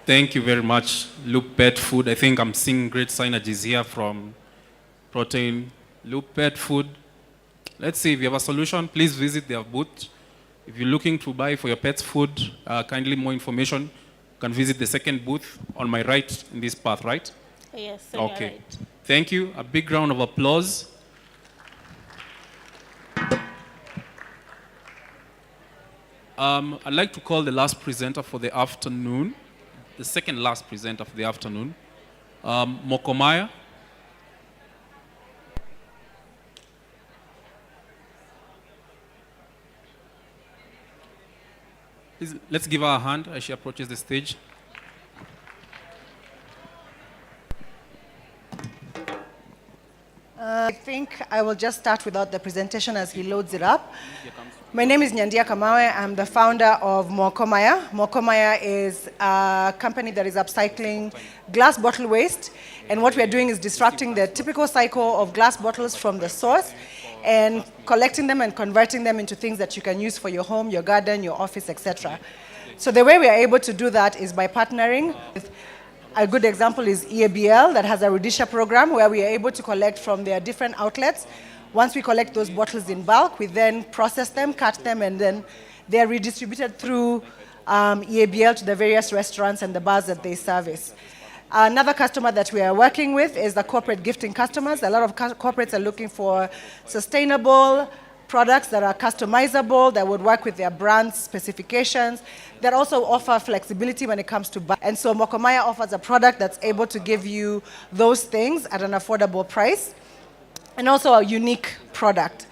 Thank you very much, Loop Pet Food. I think I'm seeing great synergies here from Protein, Loop Pet Food. Let's see if you have a solution. Please visit their booth. If you're looking to buy for your pet's food, kindly more information, you can visit the second booth on my right in this path, right? Yes, on your Okay. right. Thank you. A big round of applause. I'd like to call the last presenter for the afternoon, the second last presenter for the afternoon, Mokomaya. Please, let's give her a hand as she approaches the stage. I think I will just start without the presentation as he loads it up. My name is Nyandia Kamawe. I'm the founder of Mokomaya. Mokomaya is a company that is upcycling glass bottle waste. And what we're doing is disrupting the typical cycle of glass bottles from the source and collecting them and converting them into things that you can use for your home, your garden, your office, etc. So the way we are able to do that is by partnering with. A good example is EABL that has a Rudisha program where we are able to collect from their different outlets. Once we collect those bottles in bulk, we then process them, cut them, and then they are redistributed through EABL to the various restaurants and the bars that they service. Another customer that we are working with is the corporate gifting customers. A lot of corporates are looking for sustainable products that are customizable, that would work with their brand specifications, that also offer flexibility when it comes to buy. And so Mokomaya offers a product that's able to give you those things at an affordable price, and also a unique product.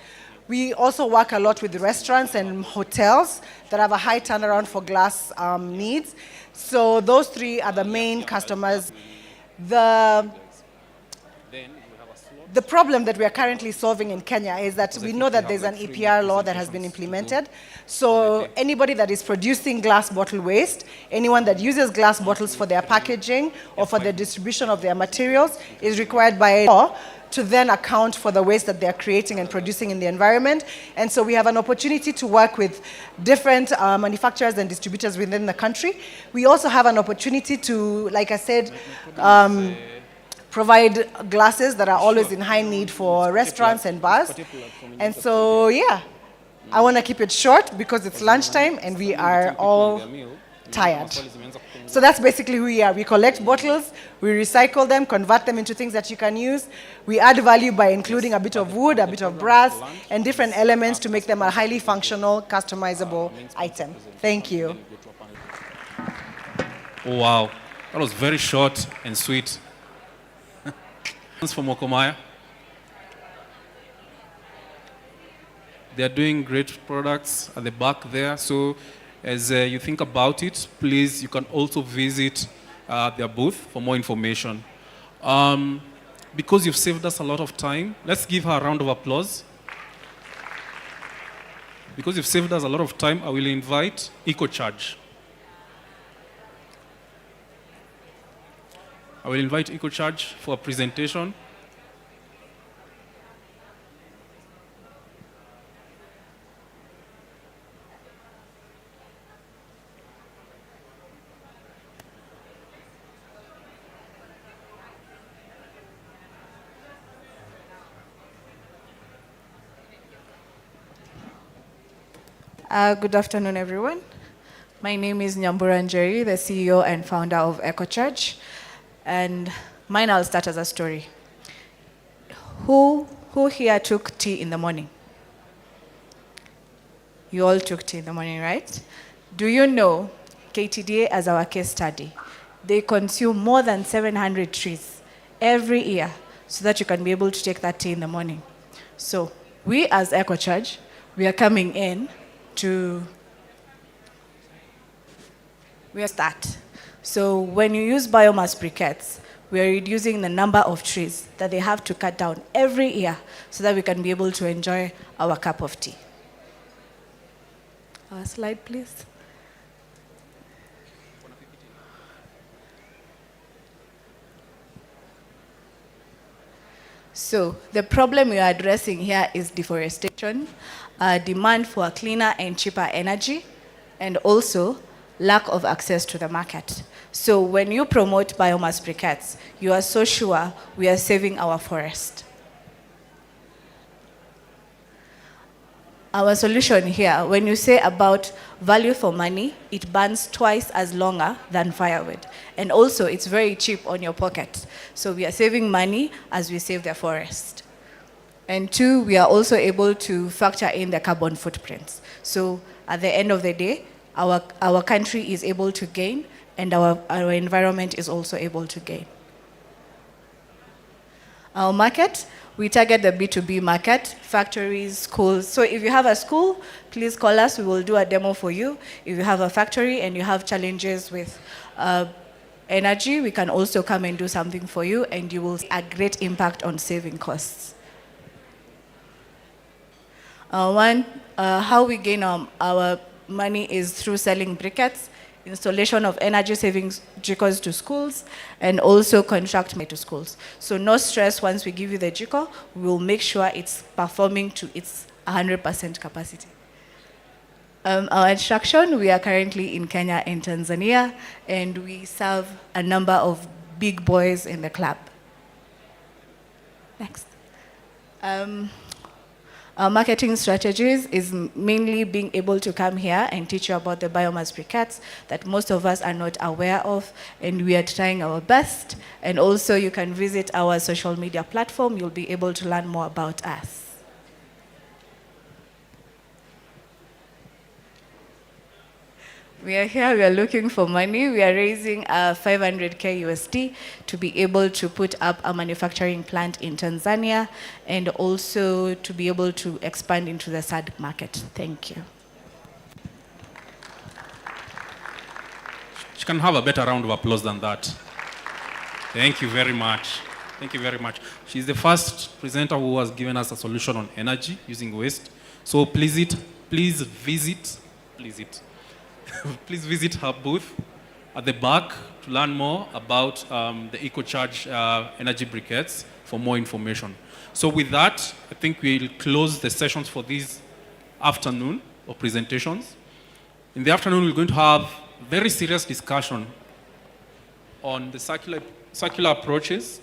We also work a lot with restaurants and hotels that have a high turnaround for glass needs. So those three are the main customers. The problem that we are currently solving in Kenya is that we know that there's an EPR law that has been implemented. So anybody that is producing glass bottle waste, anyone that uses glass bottles for their packaging or for the distribution of their materials is required by law to then account for the waste that they're creating and producing in the environment. And so we have an opportunity to work with different manufacturers and distributors within the country. We also have an opportunity to, like I said, provide glasses that are always in high need for restaurants and bars. And so, yeah, I want to keep it short because it's lunchtime and we are all tired. So that's basically who we are. We collect bottles, we recycle them, convert them into things that you can use. We add value by including a bit of wood, a bit of brass, and different elements to make them a highly functional, customizable item. Thank you. Oh, wow. That was very short and sweet. For Mokomaya. They are doing great products at the back there. So as you think about it, please, you can also visit their booth for more information. Because you've saved us a lot of time, let's give her a round of applause. Because you've saved us a lot of time, I will invite EcoCharge. I will invite EcoCharge for a presentation. Good afternoon, everyone. My name is Nyambura Njeri, the CEO and founder of EcoCharge. And mine, I'll start as a story. Who here took tea in the morning? You all took tea in the morning, right? Do you know KTDA, as our case study, they consume more than 700 trees every year so that you can be able to take that tea in the morning. So we as EcoCharge, we are coming in to start. So when you use biomass briquettes, we are reducing the number of trees that they have to cut down every year so that we can be able to enjoy our cup of tea. Slide, please. So the problem we are addressing here is deforestation, demand for cleaner and cheaper energy, and also lack of access to the market. So when you promote biomass briquettes, you are so sure we are saving our forest. Our solution here, when you say about value for money, it burns twice as longer than firewood. And also, it's very cheap on your pocket. So we are saving money as we save the forest. And two, we are also able to factor in the carbon footprints. So at the end of the day, our country is able to gain, and our environment is also able to gain. Our market, we target the B2B market, factories, schools. So if you have a school, please call us. We will do a demo for you. If you have a factory and you have challenges with energy, we can also come and do something for you, and you will see a great impact on saving costs. How we gain our money is through selling briquettes, installation of energy savings JICOs to schools, and also contract made to schools. So no stress, once we give you the JICO, we will make sure it's performing to its 100% capacity. Our instruction, we are currently in Kenya and Tanzania, and we serve a number of big boys in the club. Next. Our marketing strategies is mainly being able to come here and teach you about the biomass briquettes that most of us are not aware of, and we are trying our best. And also you can visit our social media platform. You'll be able to learn more about us. We are here, we are looking for money. We are raising 500K USD to be able to put up a manufacturing plant in Tanzania and also to be able to expand into the SADC market. Thank you. She can have a better round of applause than that. Thank you very much. Thank you very much. She's the first presenter who has given us a solution on energy using waste. So please visit her booth at the back to learn more about the EcoCharge energy briquettes for more information. So with that, I think we'll close the sessions for this afternoon of presentations. In the afternoon, we're going to have very serious discussion on the circular approaches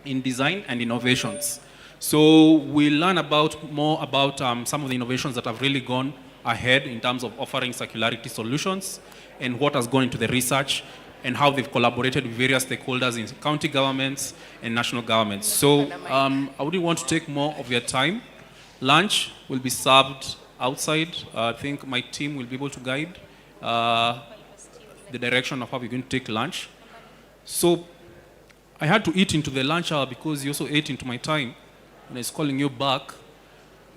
in design and innovations. So we'll learn more about some of the innovations that have really gone ahead in terms of offering circularity solutions and what has gone into the research and how they've collaborated with various stakeholders in county governments and national governments. So I wouldn't want to take more of your time. Lunch will be served outside. I think my team will be able to guide the direction of how we're going to take lunch. So I had to eat into the lunch hour because you also ate into my time when I was calling you back.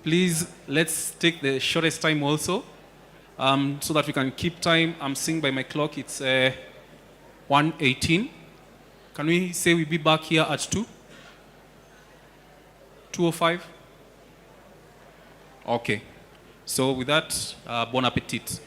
Please, let's take the shortest time also so that we can keep time. I'm seeing by my clock it's 1:18. Can we say we'll be back here at 2? 2:05? Okay. So with that, bon appetit.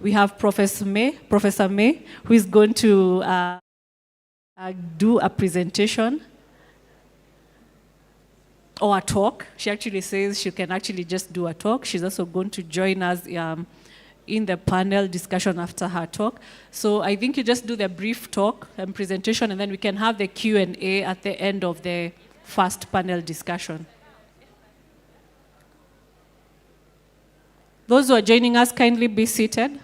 We have Professor May, who is going to do a presentation or a talk. She actually says she can actually just do a talk. She's also going to join us in the panel discussion after her talk. So I think you just do the brief talk and presentation, and then we can have the Q&A at the end of the first panel discussion. Those who are joining us, kindly be seated.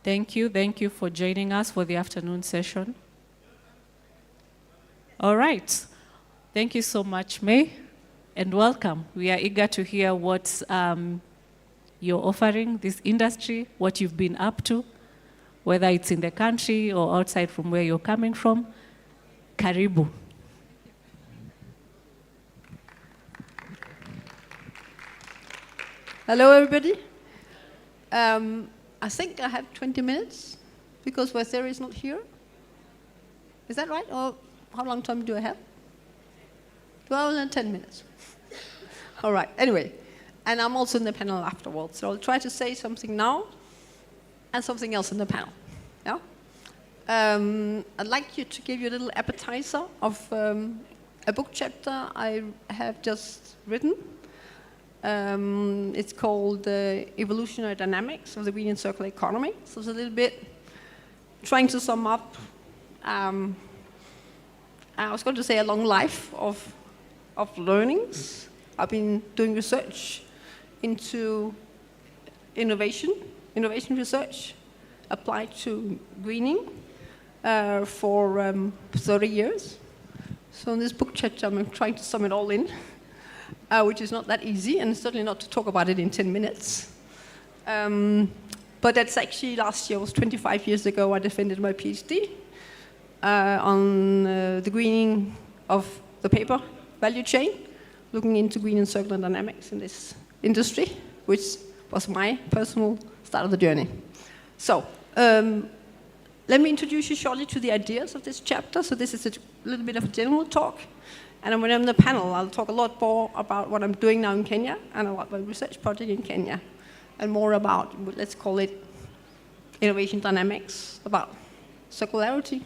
Thank you for joining us for the afternoon session. All right, thank you so much, May, and welcome. We are eager to hear what you're offering this industry, what you've been up to, whether it's in the country or outside from where you're coming from. Karibu. Hello, everybody. I think I have 20 minutes because Waiseri is not here. Is that right? Or how long time do I have? 12 and 10 minutes. All right, anyway. And I'm also in the panel afterwards, so I'll try to say something now and something else in the panel. Yeah? I'd like to give you a little appetizer of a book chapter I have just written. It's called Evolutionary Dynamics of the Green and Circular Economy. So it's a little bit trying to sum up, I was going to say a long life of learnings. I've been doing research into innovation research applied to greening for 30 years. So in this book chapter, I'm trying to sum it all in, which is not that easy, and certainly not to talk about it in 10 minutes. But that's actually last year, was 25 years ago, I defended my PhD on the greening of the paper value chain, looking into green and circular dynamics in this industry, which was my personal start of the journey. So, let me introduce you shortly to the ideas of this chapter. So this is a little bit of a general talk. And when I'm in the panel, I'll talk a lot more about what I'm doing now in Kenya and about my research project in Kenya. And more about, let's call it, innovation dynamics, about circularity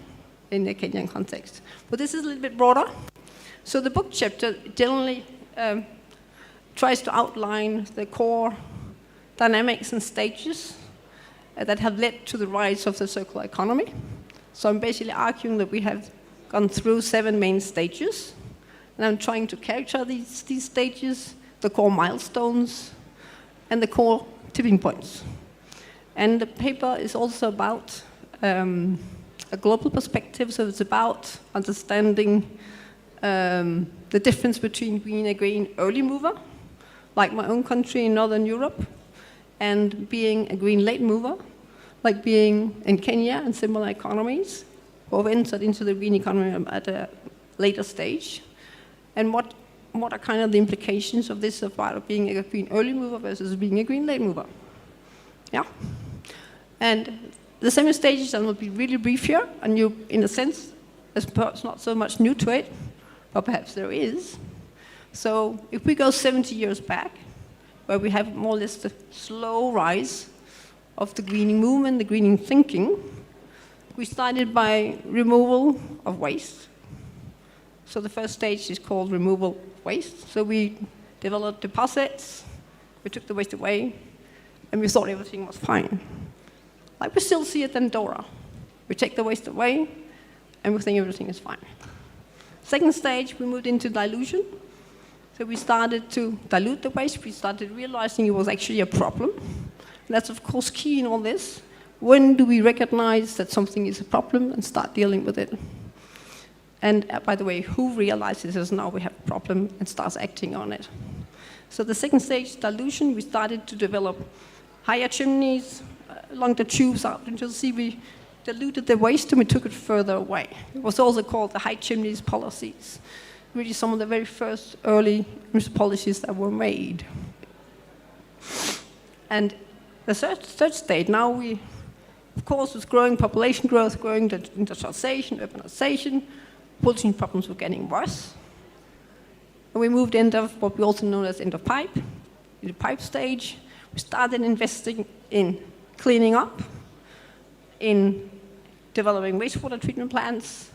in the Kenyan context. But this is a little bit broader. So the book chapter generally tries to outline the core dynamics and stages that have led to the rise of the circular economy. So I'm basically arguing that we have gone through 7 main stages, and I'm trying to characterize these stages, the core milestones, and the core tipping points. And the paper is also about a global perspective, so it's about understanding the difference between being a green early mover, like my own country in Northern Europe, and being a green late mover, like being in Kenya and similar economies, who have entered into the green economy at a later stage, and what are kind of the implications of this about being a green early mover versus being a green late mover. Yeah? And the 7 stages, I will be really brief here, and you, in a sense, there's perhaps not so much new to it, but perhaps there is. So if we go 70 years back, where we have more or less the slow rise of the greening movement, the greening thinking, we started by removal of waste. So the first stage is called removal of waste. So we developed deposits, we took the waste away, and we thought everything was fine. Like we still see it in Dora. We take the waste away, and we think everything is fine. Second stage, we moved into dilution. So we started to dilute the waste. We started realizing it was actually a problem. And that's, of course, key in all this. When do we recognize that something is a problem and start dealing with it? And by the way, who realizes this now we have a problem and starts acting on it? So the second stage, dilution, we started to develop higher chimneys along the tubes out into the sea. We diluted the waste and we took it further away. It was also called the high chimneys policies. Really some of the very first early policies that were made. And the third stage, now we, of course, with growing population growth, growing industrialization, urbanization, pollution problems were getting worse. And we moved into what we also know as end of pipe, in the pipe stage. We started investing in cleaning up, in developing wastewater treatment plants,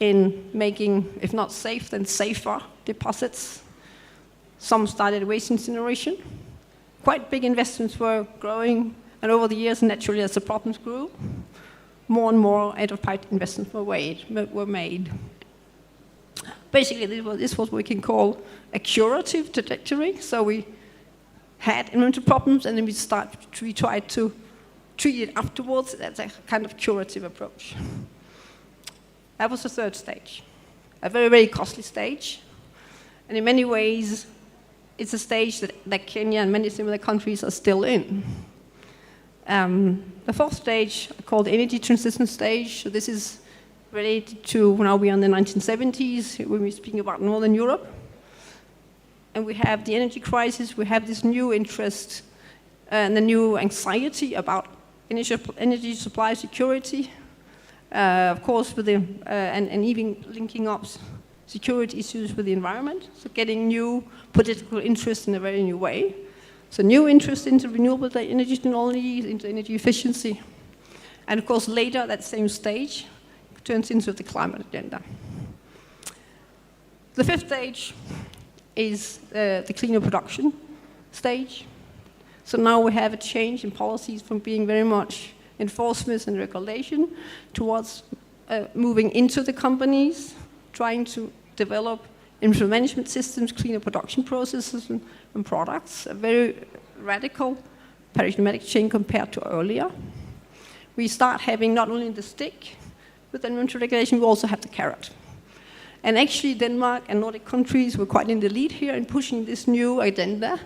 in making, if not safe, then safer deposits. Some started waste incineration. Quite big investments were growing, and over the years, naturally, as the problems grew, more and more end-of-pipe investments were made. Basically, this was what we can call a curative trajectory. So we had environmental problems, and then we tried to treat it afterwards. That's a kind of curative approach. That was the third stage, a very, very costly stage. And in many ways, it's a stage that Kenya and many similar countries are still in. The fourth stage, called the energy transition stage, so this is related to now we are in the 1970s, when we're speaking about Northern Europe. And we have the energy crisis, we have this new interest and the new anxiety about energy supply security. Of course, with the, and even linking up security issues with the environment, so getting new political interest in a very new way. So new interest into renewable energy technologies, into energy efficiency. And of course, later, that same stage turns into the climate agenda. The fifth stage is the cleaner production stage. So now we have a change in policies from being very much enforcement and regulation towards moving into the companies, trying to develop inventory management systems, cleaner production processes and products, a very radical paradigmatic change compared to earlier. We start having not only the stick with inventory regulation, we also have the carrot. And actually Denmark and Nordic countries were quite in the lead here in pushing this new agenda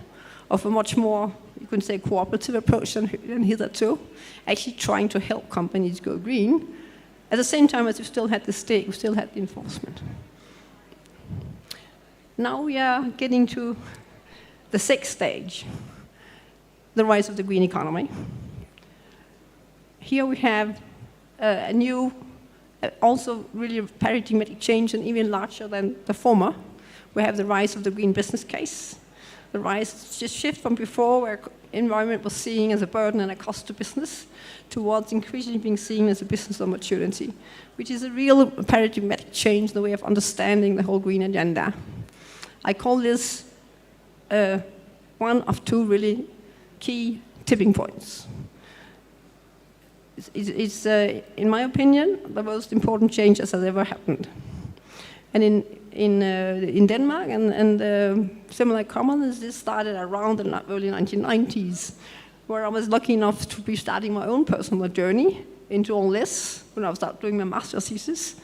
of a much more, you can say, cooperative approach than hitherto, actually trying to help companies go green. At the same time as we still had the stick, we still had the enforcement. Now we are getting to the sixth stage, the rise of the green economy. Here we have a new, also really paradigmatic change and even larger than the former. We have the rise of the green business case. The rise, just shift from before where environment was seen as a burden and a cost to business towards increasingly being seen as a business opportunity, which is a real paradigmatic change in the way of understanding the whole green agenda. I call this one of two really key tipping points. It's in my opinion, the most important change that has ever happened. And in Denmark and similar commons, this started around the early 1990s, where I was lucky enough to be starting my own personal journey into all this when I was starting doing my master's thesis.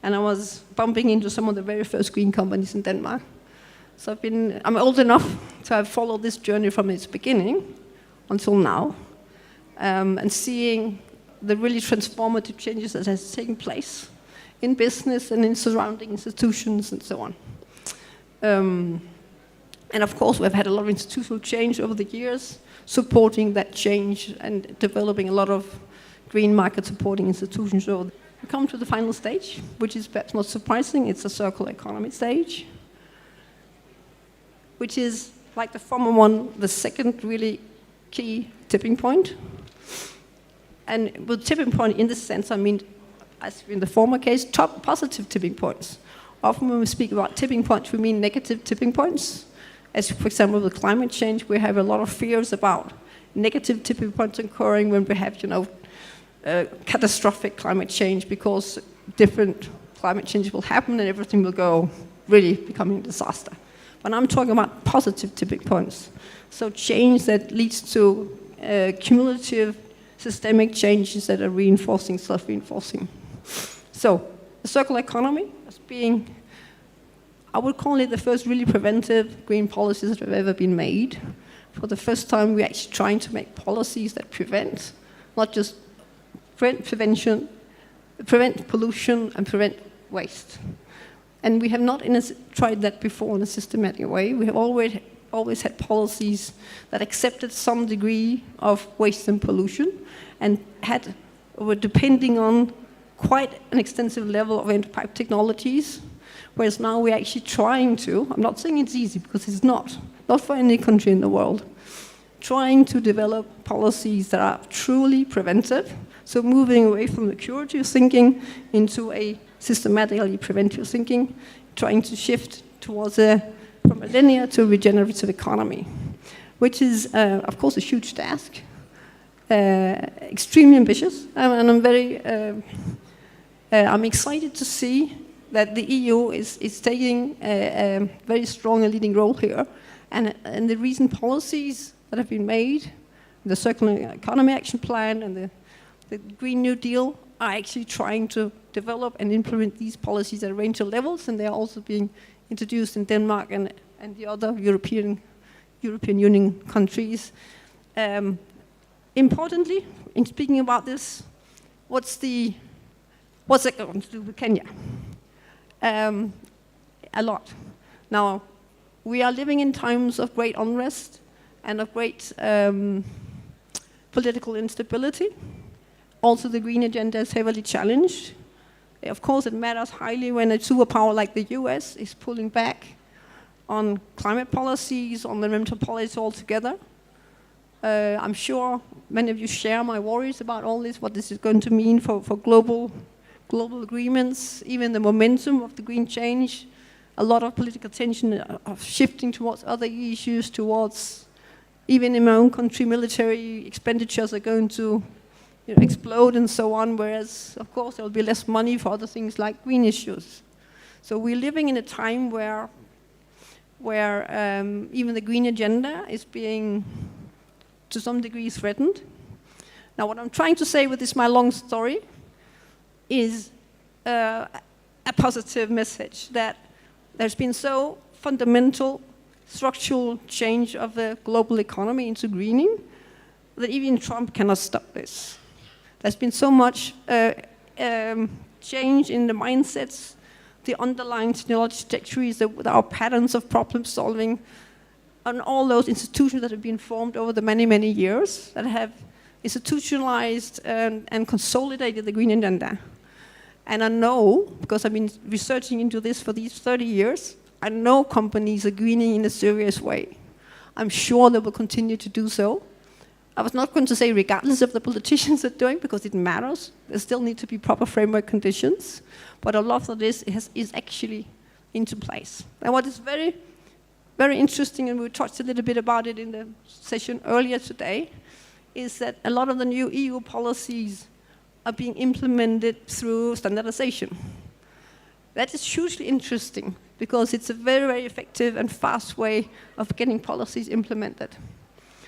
And I was bumping into some of the very first green companies in Denmark. So I'm old enough to have followed this journey from its beginning until now, and seeing the really transformative changes that has taken place in business and in surrounding institutions and so on. And of course, we've had a lot of institutional change over the years, supporting that change and developing a lot of green market supporting institutions. So we come to the final stage, which is perhaps not surprising. It's a circular economy stage, which is, like the former one, the second really key tipping point. And with tipping point in this sense, I mean, as in the former case, top positive tipping points. Often when we speak about tipping points, we mean negative tipping points. As for example, with climate change, we have a lot of fears about negative tipping points occurring when we have, catastrophic climate change, because different climate change will happen and everything will go really becoming a disaster. But I'm talking about positive tipping points. So change that leads to cumulative systemic changes that are reinforcing, self-reinforcing. So the circular economy as being, I would call it the first really preventive green policies that have ever been made. For the first time, we're actually trying to make policies that prevent, not just prevent pollution and prevent waste. And we have not tried that before in a systematic way. We have always had policies that accepted some degree of waste and pollution and were depending on quite an extensive level of end-pipe technologies, whereas now we're actually trying to, I'm not saying it's easy because it's not for any country in the world, trying to develop policies that are truly preventive, so moving away from the curative thinking into a systematically preventive thinking, trying to shift towards from a linear to a regenerative economy, which is, of course, a huge task, extremely ambitious, and I'm excited to see that the EU is taking a very strong and leading role here, and the recent policies that have been made, the Circular Economy Action Plan and the Green New Deal, are actually trying to develop and implement these policies at a range of levels, and they are also being introduced in Denmark and the other European Union countries. Importantly, in speaking about this, what's it going to do with Kenya? A lot. Now, we are living in times of great unrest and of great political instability. Also, the green agenda is heavily challenged. Of course, it matters highly when a superpower like the US is pulling back on climate policies, on environmental policies altogether. I'm sure many of you share my worries about all this, what this is going to mean for global agreements, even the momentum of the green change. a lot of political attention of shifting towards other issues, towards, even in my own country, military expenditures are going to explode and so on, whereas, of course, there will be less money for other things like green issues. So we're living in a time where even the green agenda is being, to some degree, threatened. Now, what I'm trying to say with this, my long story, is a positive message that there's been so fundamental structural change of the global economy into greening that even Trump cannot stop this. There's been so much change in the mindsets, the underlying technology trajectories, our patterns of problem solving, and all those institutions that have been formed over the many, many years that have institutionalized and consolidated the green agenda. And I know, because I've been researching into this for these 30 years, I know companies are greening in a serious way. I'm sure they will continue to do so. I was not going to say regardless of the politicians are doing, because it matters. There still need to be proper framework conditions. But a lot of this is actually into place. And what is very, very interesting, and we talked a little bit about it in the session earlier today, is that a lot of the new EU policies are being implemented through standardization. That is hugely interesting, because it's a very, very effective and fast way of getting policies implemented.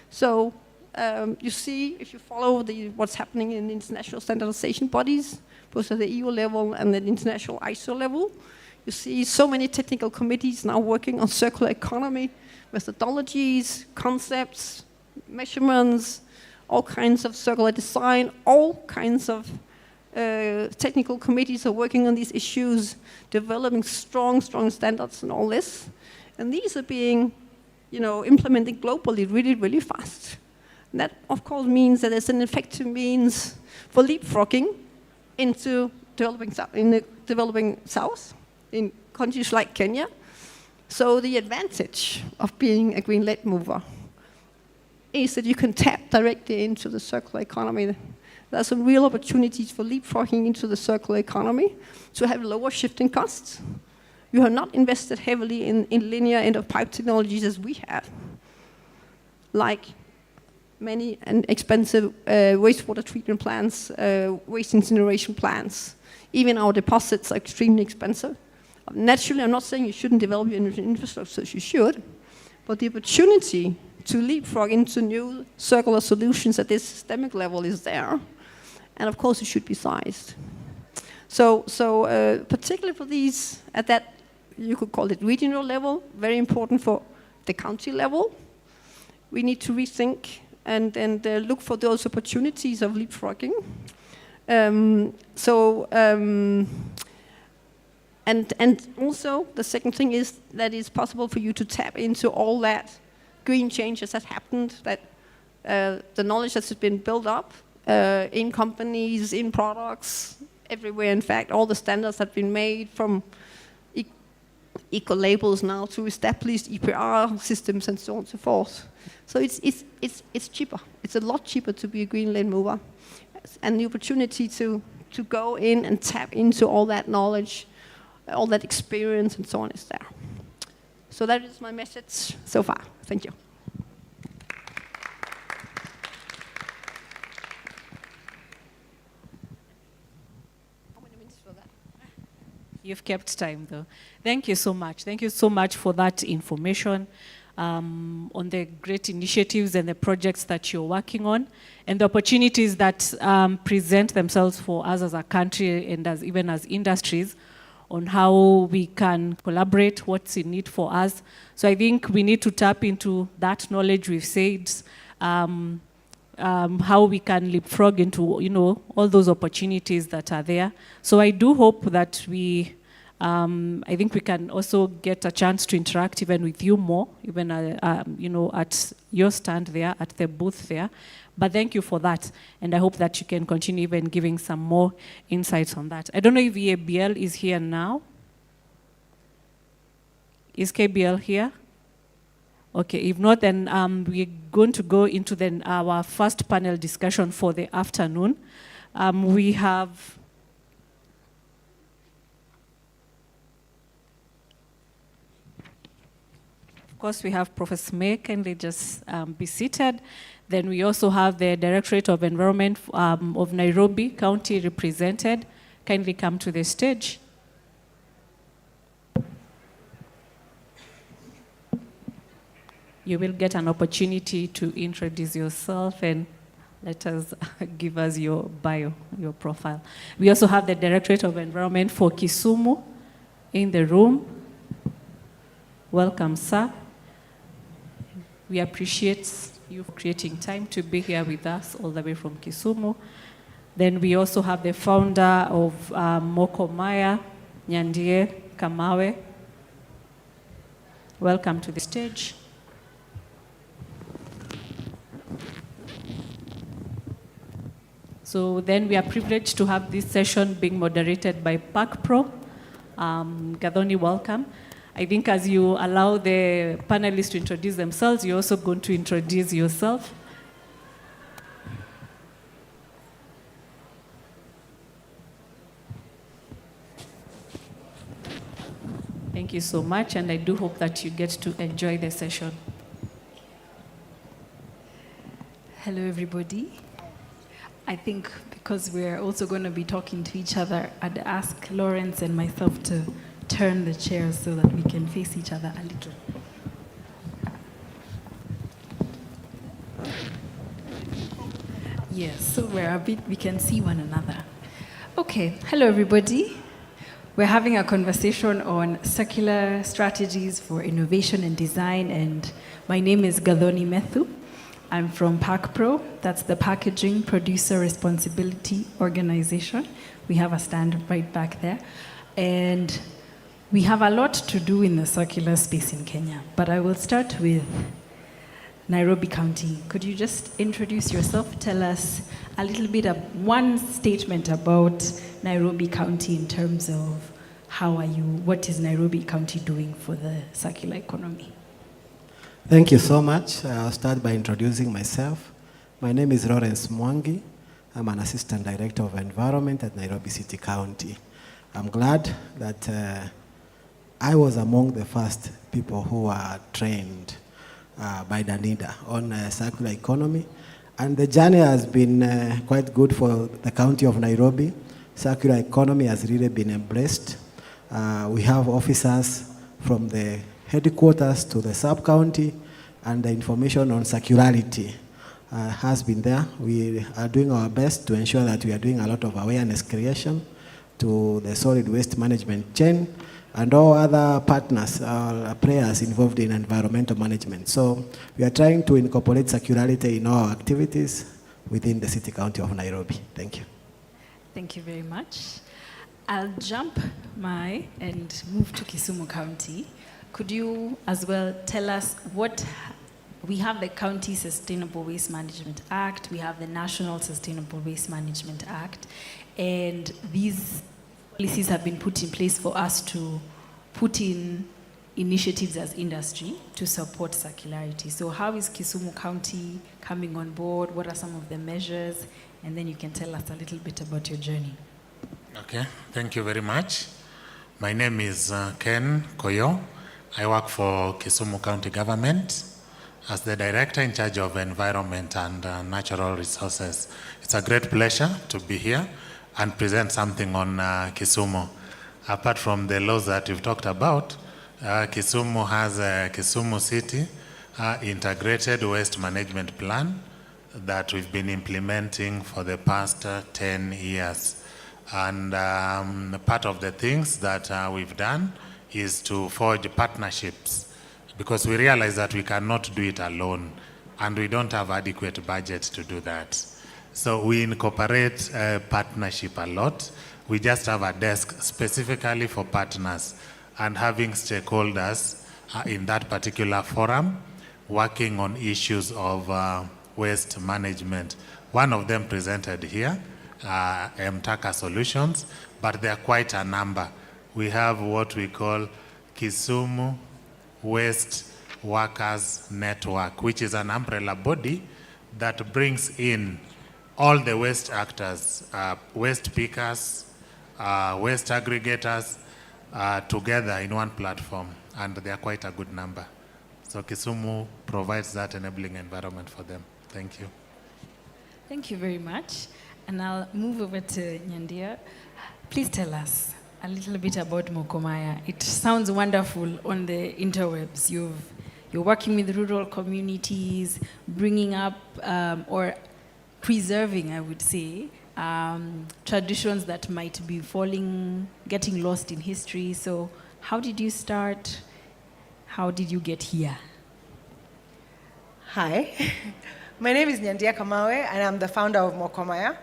So you see, if you follow what's happening in international standardization bodies, both at the EU level and the international ISO level, you see so many technical committees now working on circular economy, methodologies, concepts, measurements, all kinds of circular design, all kinds of technical committees are working on these issues, developing strong standards and all this. And these are being, implemented globally really, really fast. And that, of course, means that there's an effective means for leapfrogging into the developing South, in countries like Kenya. So the advantage of being a green-led mover is that you can tap directly into the circular economy. There are some real opportunities for leapfrogging into the circular economy to have lower shifting costs. You have not invested heavily in linear end-of-pipe technologies as we have, like many and expensive wastewater treatment plants, waste incineration plants. Even our deposits are extremely expensive. Naturally, I'm not saying you shouldn't develop your infrastructure, you should, but the opportunity to leapfrog into new circular solutions at this systemic level is there. And of course, it should be sized. So particularly for these, at that, you could call it regional level, very important for the county level, we need to rethink and look for those opportunities of leapfrogging. And also, the second thing is that it's possible for you to tap into all that green changes that happened, that the knowledge that's been built up in companies, in products, everywhere. In fact, all the standards have been made, from eco-labels now to established EPR systems and so on and so forth. So it's cheaper. It's a lot cheaper to be a green-led mover. And the opportunity to go in and tap into all that knowledge, all that experience and so on is there. So that is my message so far. Thank you. How many minutes for that? You've kept time, though. Thank you so much. Thank you so much for that information on the great initiatives and the projects that you're working on, and the opportunities that present themselves for us as a country and even as industries, on how we can collaborate, what's in need for us. So I think we need to tap into that knowledge. We've said how we can leapfrog into all those opportunities that are there. So I do hope that I think we can also get a chance to interact even with you more, even at your stand there, at the booth there. But thank you for that, and I hope that you can continue even giving some more insights on that. I don't know if EABL is here now. Is KBL here? Okay, if not, then we're going to go into our first panel discussion for the afternoon. We have course, we have Professor May. Kindly just be seated. Then we also have the Directorate of Environment of Nairobi County represented. Kindly come to the stage. You will get an opportunity to introduce yourself and let us give us your bio, your profile. We also have the Directorate of Environment for Kisumu in the room. Welcome, sir. We appreciate you creating time to be here with us all the way from Kisumu. Then we also have the founder of Mokomaya, Nyandie Kamawe. Welcome to the stage. So then we are privileged to have this session being moderated by PACPRO. Gathoni, welcome. I think as you allow the panelists to introduce themselves, you're also going to introduce yourself. Thank you so much, and I do hope that you get to enjoy the session. Hello, everybody. I think because we're also going to be talking to each other, I'd ask Lawrence and myself to turn the chairs so that we can face each other a little. Yes, so we can see one another. Okay, hello everybody. We're having a conversation on circular strategies for innovation and design, and my name is Gathoni Methu. I'm from PACPRO, that's the Packaging Producer Responsibility Organization. We have a stand right back there. And we have a lot to do in the circular space in Kenya, but I will start with Nairobi County. Could you just introduce yourself? Tell us a little bit of one statement about Nairobi County in terms of what is Nairobi County doing for the circular economy? Thank you so much. I'll start by introducing myself. My name is Lawrence Mwangi. I'm an Assistant Director of Environment at Nairobi City County. I'm glad that I was among the first people who were trained by Danida on circular economy. And the journey has been quite good for the County of Nairobi. Circular economy has really been embraced. We have officers from the headquarters to the sub-county, and the information on circularity has been there. We are doing our best to ensure that we are doing a lot of awareness creation to the solid waste management chain and all other partners or players involved in environmental management. So we are trying to incorporate circularity in all our activities within the City County of Nairobi. Thank you. Thank you very much. I'll jump and move to Kisumu County. Could you as well tell us we have the County Sustainable Waste Management Act, we have the National Sustainable Waste Management Act, and these policies have been put in place for us to put in initiatives as industry to support circularity. So how is Kisumu County coming on board? What are some of the measures? And then you can tell us a little bit about your journey. Okay, thank you very much. My name is Ken Koyo. I work for Kisumu County Government as the Director in charge of Environment and Natural Resources. It's a great pleasure to be here and present something on Kisumu. Apart from the laws that we've talked about, Kisumu has a Kisumu City integrated waste management plan that we've been implementing for the past 10 years. And part of the things that we've done is to forge partnerships, because we realize that we cannot do it alone and we don't have adequate budget to do that. So we incorporate partnership a lot. We just have a desk specifically for partners and having stakeholders in that particular forum working on issues of waste management. One of them presented here, Mtaka Solutions, but there are quite a number. We have what we call Kisumu Waste Workers Network, which is an umbrella body that brings in all the waste actors, waste pickers, waste aggregators together in one platform, and they are quite a good number. So Kisumu provides that enabling environment for them. Thank you. Thank you very much. And I'll move over to Nyandia. Please tell us a little bit about Mokomaya. It sounds wonderful on the interwebs. You're working with rural communities, bringing up or preserving, I would say, traditions that might be getting lost in history. So how did you start? How did you get here? Hi, my name is Nyandia Kamawe, and I'm the founder of Mokomaya.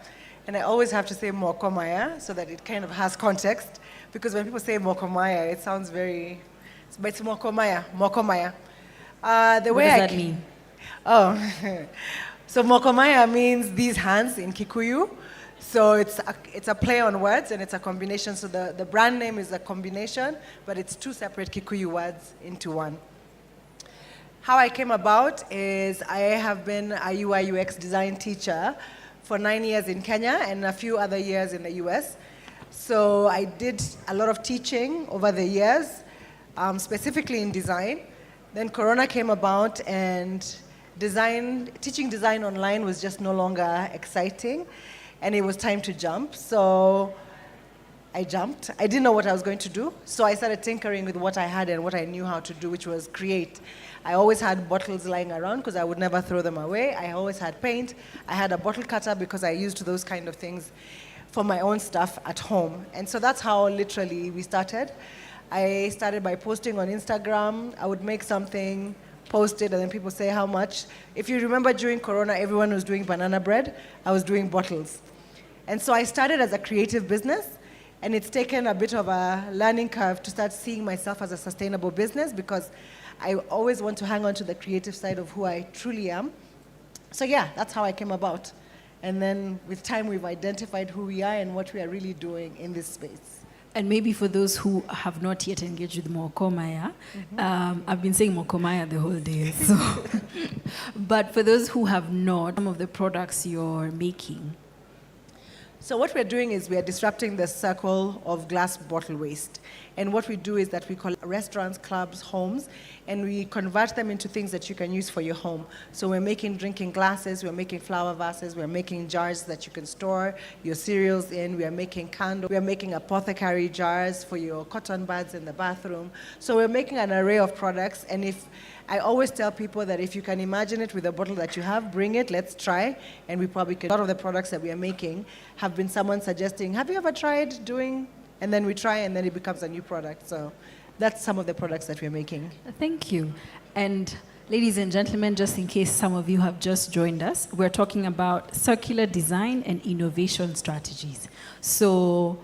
And I always have to say Mokomaya so that it kind of has context, because when people say Mokomaya, it sounds very, but it's Mokomaya, Mokomaya. What does that mean? Oh, so Mokomaya means these hands in Kikuyu. So it's a play on words, and it's a combination. So the brand name is a combination, but it's two separate Kikuyu words into one. How I came about is I have been a UI UX design teacher for 9 years in Kenya and a few other years in the US. So I did a lot of teaching over the years, specifically in design. Then Corona came about, and teaching design online was just no longer exciting, and it was time to jump. So I jumped. I didn't know what I was going to do, so I started tinkering with what I had and what I knew how to do, which was create. I always had bottles lying around because I would never throw them away. I always had paint. I had a bottle cutter because I used those kind of things for my own stuff at home. And so that's how literally we started. I started by posting on Instagram. I would make something, post it, and then people say how much. If you remember during Corona, everyone was doing banana bread. I was doing bottles. And so I started as a creative business, and it's taken a bit of a learning curve to start seeing myself as a sustainable business, because I always want to hang on to the creative side of who I truly am. So yeah, that's how I came about. And then with time, we've identified who we are and what we are really doing in this space. And maybe for those who have not yet engaged with Mokomaya, I've been saying Mokomaya the whole day. So. But for those who have not, some of the products you're making. So what we're doing is we are disrupting the circle of glass bottle waste. And what we do is that we call restaurants, clubs, homes, and we convert them into things that you can use for your home. So we're making drinking glasses, we're making flower vases, we're making jars that you can store your cereals in, we are making candles, we are making apothecary jars for your cotton buds in the bathroom. So we're making an array of products, and I always tell people that if you can imagine it with a bottle that you have, bring it, let's try, and we probably can. A lot of the products that we are making have been someone suggesting, have you ever tried doing, and then we try, and then it becomes a new product. So that's some of the products that we're making. Thank you. And ladies and gentlemen, just in case some of you have just joined us, we're talking about circular design and innovation strategies. So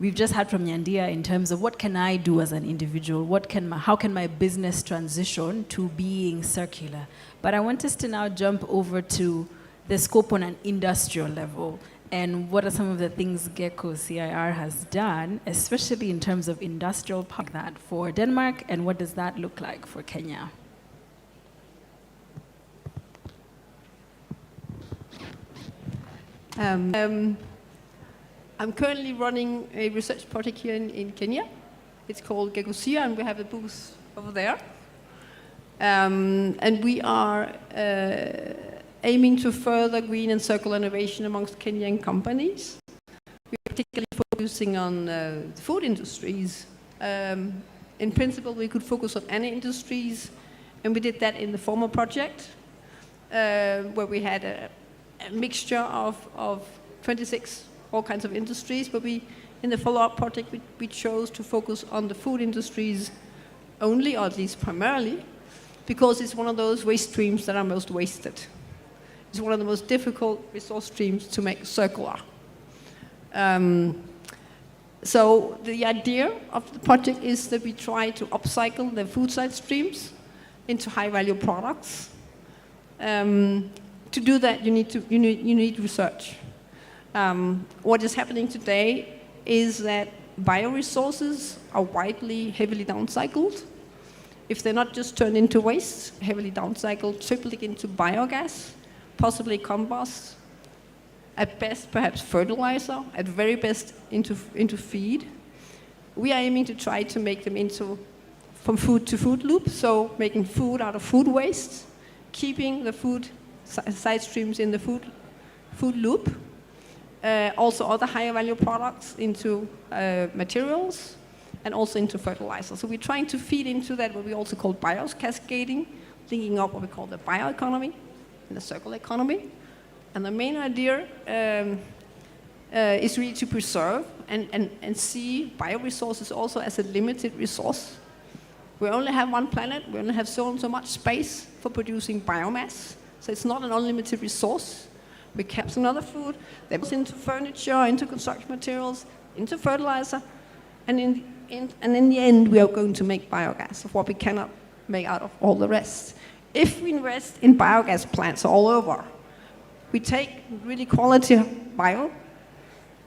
we've just heard from Nyandia in terms of what can I do as an individual? How can my business transition to being circular? But I want us to now jump over to the scope on an industrial level. And what are some of the things Gecko CIR has done, especially in terms of industrial park that for Denmark, and what does that look like for Kenya? I'm currently running a research project here in Kenya. It's called Gecko CIR, and we have a booth over there. And we are aiming to further green and circular innovation amongst Kenyan companies. We're particularly focusing on the food industries. In principle, we could focus on any industries, and we did that in the former project, where we had a mixture of 26 all kinds of industries, but in the follow-up project, we chose to focus on the food industries only, or at least primarily, because it's one of those waste streams that are most wasted. It's one of the most difficult resource streams to make circular. So the idea of the project is that we try to upcycle the food side streams into high-value products. To do that, you need research. What is happening today is that bioresources are widely, heavily downcycled. If they're not just turned into waste, heavily downcycled, typically into biogas, possibly compost, at best perhaps fertilizer, at very best into feed. We are aiming to try to make them into from food to food loop, so making food out of food waste, keeping the food side streams in the food loop, also other higher value products into materials, and also into fertilizer. So we're trying to feed into that what we also call biocascading, linking up what we call the bioeconomy and the circular economy. And the main idea is really to preserve and see bioresources also as a limited resource. We only have one planet, we only have so much space for producing biomass, so it's not an unlimited resource. We capture another food, that goes into furniture, into construction materials, into fertilizer, and in the end we are going to make biogas of what we cannot make out of all the rest. If we invest in biogas plants all over, we take really quality bio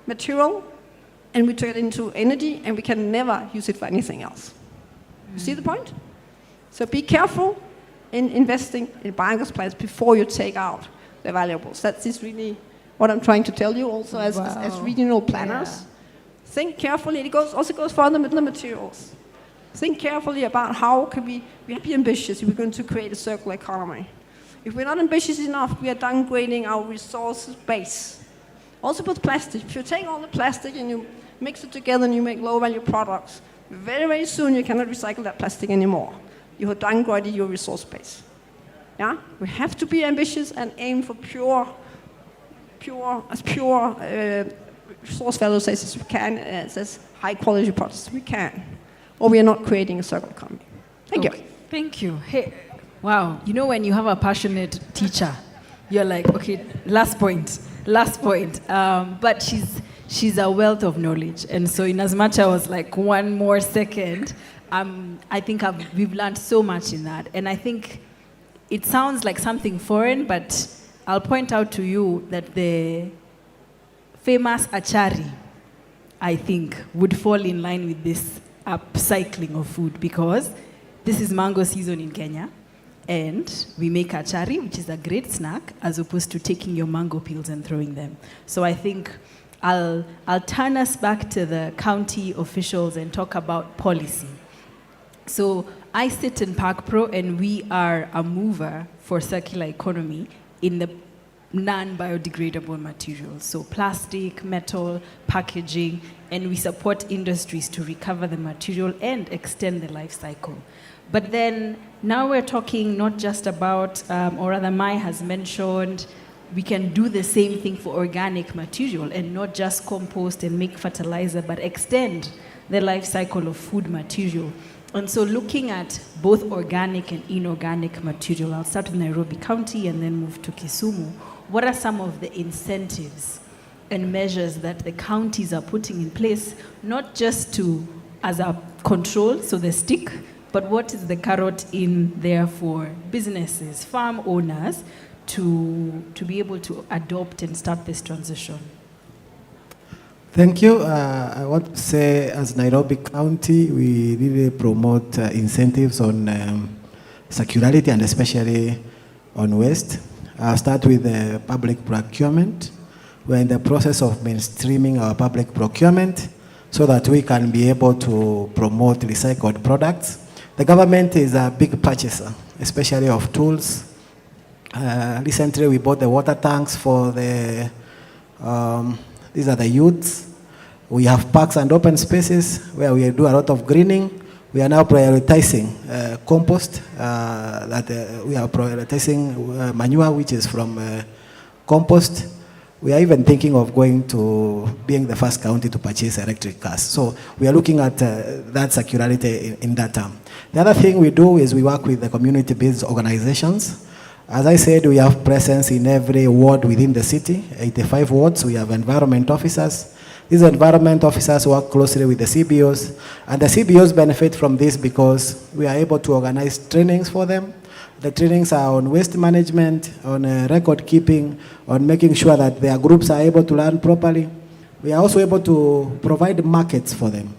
material and we turn it into energy, and we can never use it for anything else. You see the point? So be careful in investing in biogas plants before you take out the valuables. That is really what I'm trying to tell you also as regional planners. Yeah. Think carefully. It also goes further with the materials. Think carefully about how can we be ambitious if we're going to create a circular economy. If we're not ambitious enough, we are downgrading our resource base. Also with plastic. If you take all the plastic and you mix it together and you make low-value products, very, very soon you cannot recycle that plastic anymore. You have downgraded your resource base. Yeah? We have to be ambitious and aim for pure resource values as we can, as high-quality products as we can. Or we are not creating a circular economy. Thank you. Thank you. Hey, wow. You know when you have a passionate teacher, you're like, okay, last point. But she's a wealth of knowledge. And so in as much I was like, one more second, I think we've learned so much in that. And I think it sounds like something foreign, but I'll point out to you that the famous achari, I think, would fall in line with this upcycling of food, because this is mango season in Kenya, and we make achari, which is a great snack, as opposed to taking your mango peels and throwing them. So I think I'll turn us back to the county officials and talk about policy. So I sit in ParkPro, and we are a mover for circular economy in the non-biodegradable materials, so plastic, metal, packaging, and we support industries to recover the material and extend the life cycle. But then now we're talking not just about, or rather Mai has mentioned, we can do the same thing for organic material and not just compost and make fertilizer, but extend the life cycle of food material. And so looking at both organic and inorganic material, I'll start with Nairobi County and then move to Kisumu. What are some of the incentives and measures that the counties are putting in place, not just as a control, so the stick, but what is the carrot in there for businesses, farm owners, to be able to adopt and start this transition? Thank you. I want to say, as Nairobi County, we really promote incentives on circularity and especially on waste. I'll start with public procurement. We're in the process of mainstreaming our public procurement so that we can be able to promote recycled products. The government is a big purchaser, especially of tools. Recently, we bought the water tanks for the, these are the youths. We have parks and open spaces where we do a lot of greening. We are now prioritizing compost, we are prioritizing manure, which is from compost. We are even thinking of going to being the first county to purchase electric cars. So we are looking at that circularity in that term. The other thing we do is we work with the community-based organizations. As I said, we have presence in every ward within the city, 85 wards. We have environment officers. These environment officers work closely with the CBOs, and the CBOs benefit from this because we are able to organize trainings for them. The trainings are on waste management, on record keeping, on making sure that their groups are able to learn properly. We are also able to provide markets for them.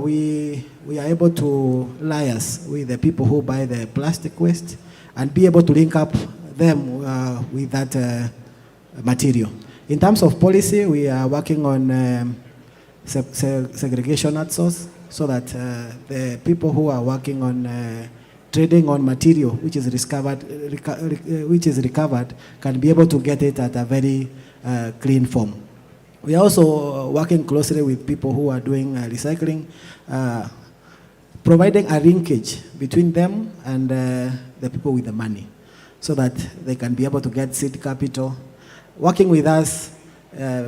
We are able to liaise with the people who buy the plastic waste and be able to link up them with that material. In terms of policy, we are working on segregation at source. so that the people who are working on trading on material which is recovered can be able to get it at a very clean form. We are also working closely with people who are doing recycling, providing a linkage between them and the people with the money, so that they can be able to get seed capital. Working with us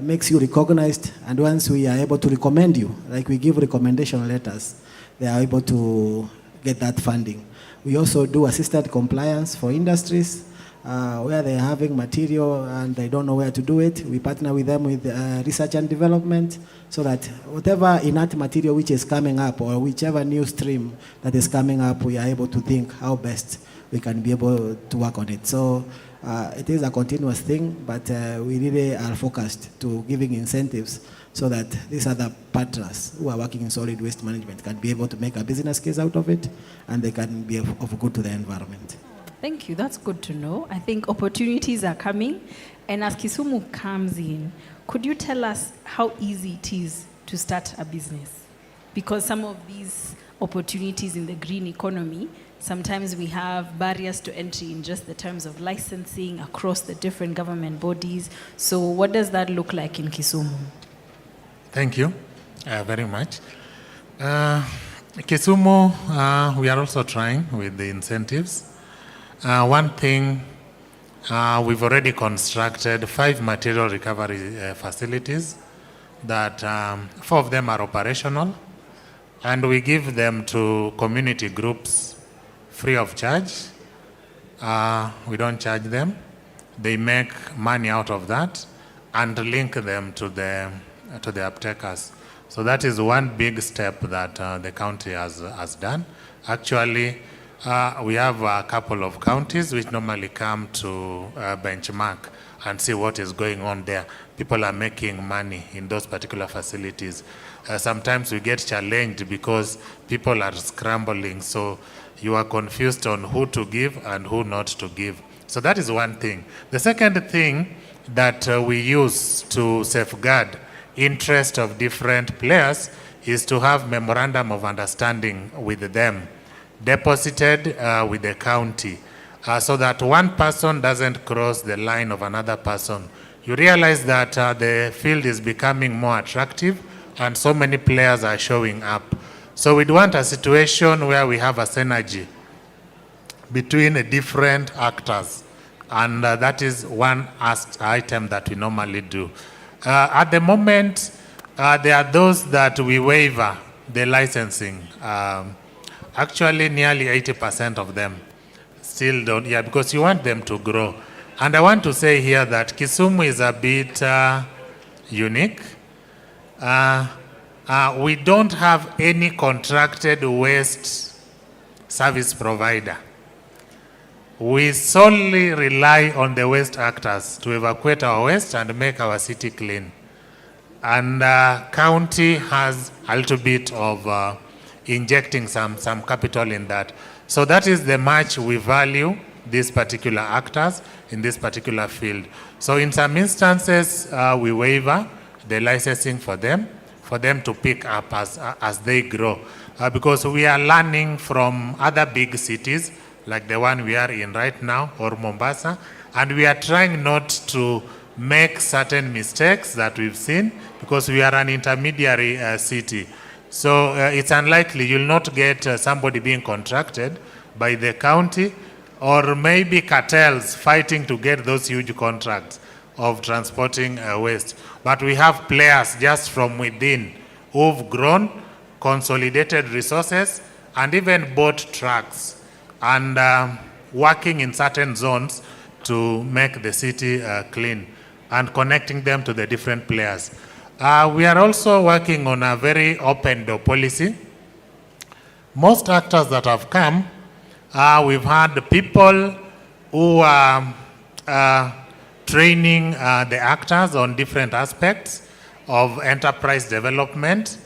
makes you recognized, and once we are able to recommend you, like we give recommendation letters, they are able to get that funding. We also do assisted compliance for industries where they're having material and they don't know where to do it. We partner with them with research and development, so that whatever inert material which is coming up, or whichever new stream that is coming up, we are able to think how best we can be able to work on it. So it is a continuous thing, but we really are focused to giving incentives so that these other partners who are working in solid waste management can be able to make a business case out of it, and they can be of good to the environment. Thank you. That's good to know. I think opportunities are coming. And as Kisumu comes in, could you tell us how easy it is to start a business? Because some of these opportunities in the green economy, sometimes we have barriers to entry in just the terms of licensing across the different government bodies. So what does that look like in Kisumu? Thank you very much. Kisumu, we are also trying with the incentives. One thing, we've already constructed 5 material recovery facilities that 4 of them are operational, and we give them to community groups free of charge. We don't charge them. They make money out of that and link them to the uptakers. So that is one big step that the county has done. Actually, we have a couple of counties which normally come to benchmark and see what is going on there. People are making money in those particular facilities. Sometimes we get challenged because people are scrambling, so you are confused on who to give and who not to give. So that is one thing. The second thing that we use to safeguard interest of different players is to have memorandum of understanding with them, deposited with the county, so that one person doesn't cross the line of another person. You realize that the field is becoming more attractive and so many players are showing up. So we'd want a situation where we have a synergy between different actors, and that is one item that we normally do. At the moment, there are those that we waiver the licensing. Actually, nearly 80% of them still don't, because you want them to grow. And I want to say here that Kisumu is a bit unique. We don't have any contracted waste service provider. We solely rely on the waste actors to evacuate our waste and make our city clean. And county has a little bit of injecting some capital in that. So that is the much we value these particular actors in this particular field. So in some instances, we waiver the licensing for them to pick up as they grow. Because we are learning from other big cities, like the one we are in right now, or Mombasa, and we are trying not to make certain mistakes that we've seen, because we are an intermediary city. So it's unlikely you'll not get somebody being contracted by the county, or maybe cartels fighting to get those huge contracts of transporting waste. But we have players just from within who've grown, consolidated resources, and even bought trucks, and working in certain zones to make the city clean and connecting them to the different players. We are also working on a very open door policy. Most actors that have come, we've had people who are training the actors on different aspects of enterprise development,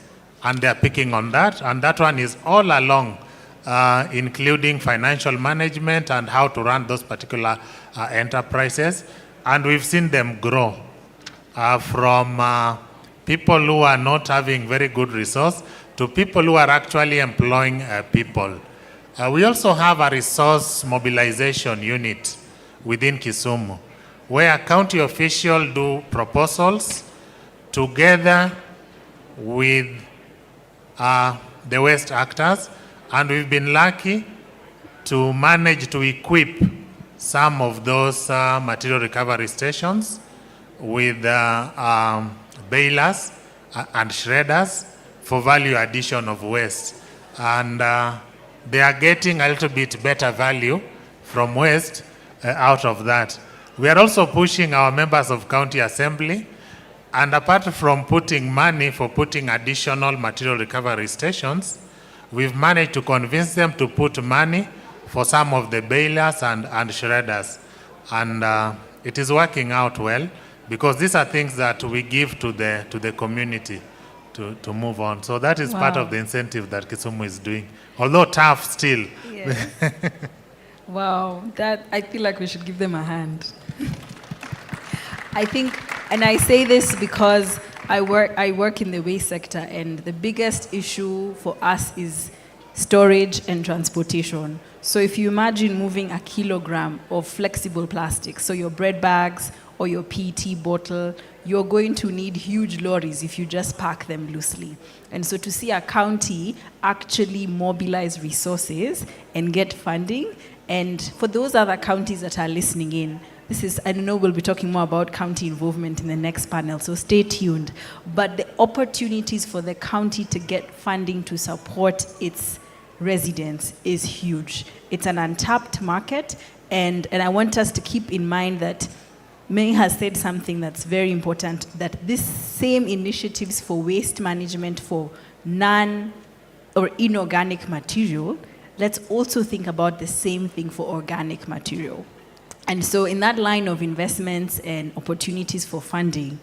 and they're picking on that. And that one is all along, including financial management and how to run those particular enterprises. And we've seen them grow from people who are not having very good resource to people who are actually employing people. We also have a resource mobilization unit within Kisumu, where county officials do proposals together with the waste actors, and we've been lucky to manage to equip some of those material recovery stations with balers and shredders for value addition of waste. And they are getting a little bit better value from waste out of that. We are also pushing our members of county assembly, and apart from putting money for putting additional material recovery stations, we've managed to convince them to put money for some of the balers and shredders. And it is working out well, because these are things that we give to the community to move on. So that is part of the incentive that Kisumu is doing, although tough still. Yes. Wow, that I feel like we should give them a hand. I think, and I say this because I work in the waste sector, and the biggest issue for us is storage and transportation. So if you imagine moving a kilogram of flexible plastic, so your bread bags or your PET bottle, you're going to need huge lorries if you just pack them loosely. And so to see a county actually mobilize resources and get funding, and for those other counties that are listening in, this is, I know we'll be talking more about county involvement in the next panel, so stay tuned. But the opportunities for the county to get funding to support its residents is huge. It's an untapped market, and I want us to keep in mind that May has said something that's very important, that this same initiatives for waste management for non or inorganic material, let's also think about the same thing for organic material. And so in that line of investments and opportunities for funding,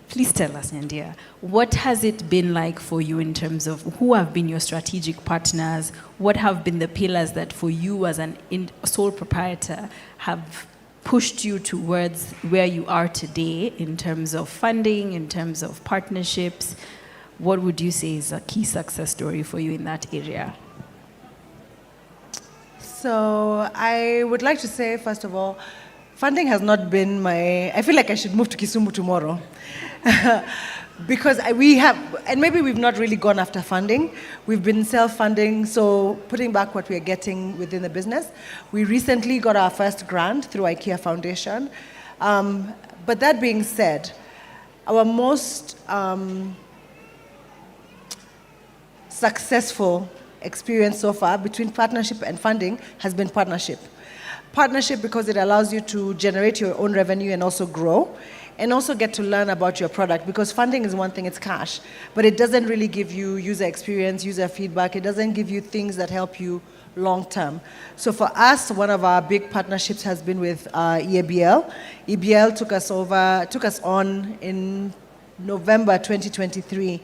please tell us, Nyandia, what has it been like for you in terms of who have been your strategic partners? What have been the pillars that for you as an sole proprietor have pushed you towards where you are today in terms of funding, in terms of partnerships? What would you say is a key success story for you in that area? So I would like to say, first of all, funding has not been I feel like I should move to Kisumu tomorrow. Because we have, and maybe we've not really gone after funding. We've been self-funding, so putting back what we're getting within the business. We recently got our first grant through IKEA Foundation. But that being said, our most successful experience so far between partnership and funding has been partnership. Partnership because it allows you to generate your own revenue and also grow, and also get to learn about your product, because funding is one thing, it's cash, but it doesn't really give you user experience, user feedback. It doesn't give you things that help you long term. So for us, one of our big partnerships has been with EABL. EBL took us on in November 2023,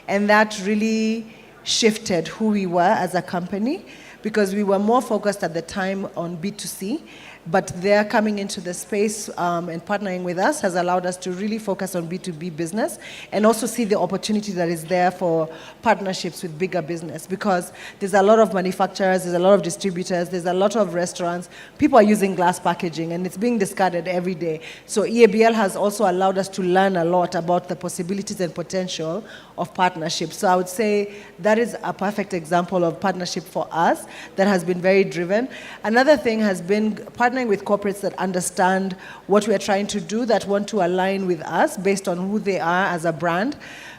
and that really shifted who we were as a company, because we were more focused at the time on B2C, but their coming into the space and partnering with us has allowed us to really focus on B2B business, and also see the opportunity that is there for partnerships with bigger business, because there's a lot of manufacturers, there's a lot of distributors, there's a lot of restaurants. People are using glass packaging and it's being discarded every day. So EABL has also allowed us to learn a lot about the possibilities and potential of partnerships. So I would say that is a perfect example of partnership for us that has been very driven. Another thing has been partnering with corporates that understand what we're trying to do, that want to align with us based on who they are as a brand.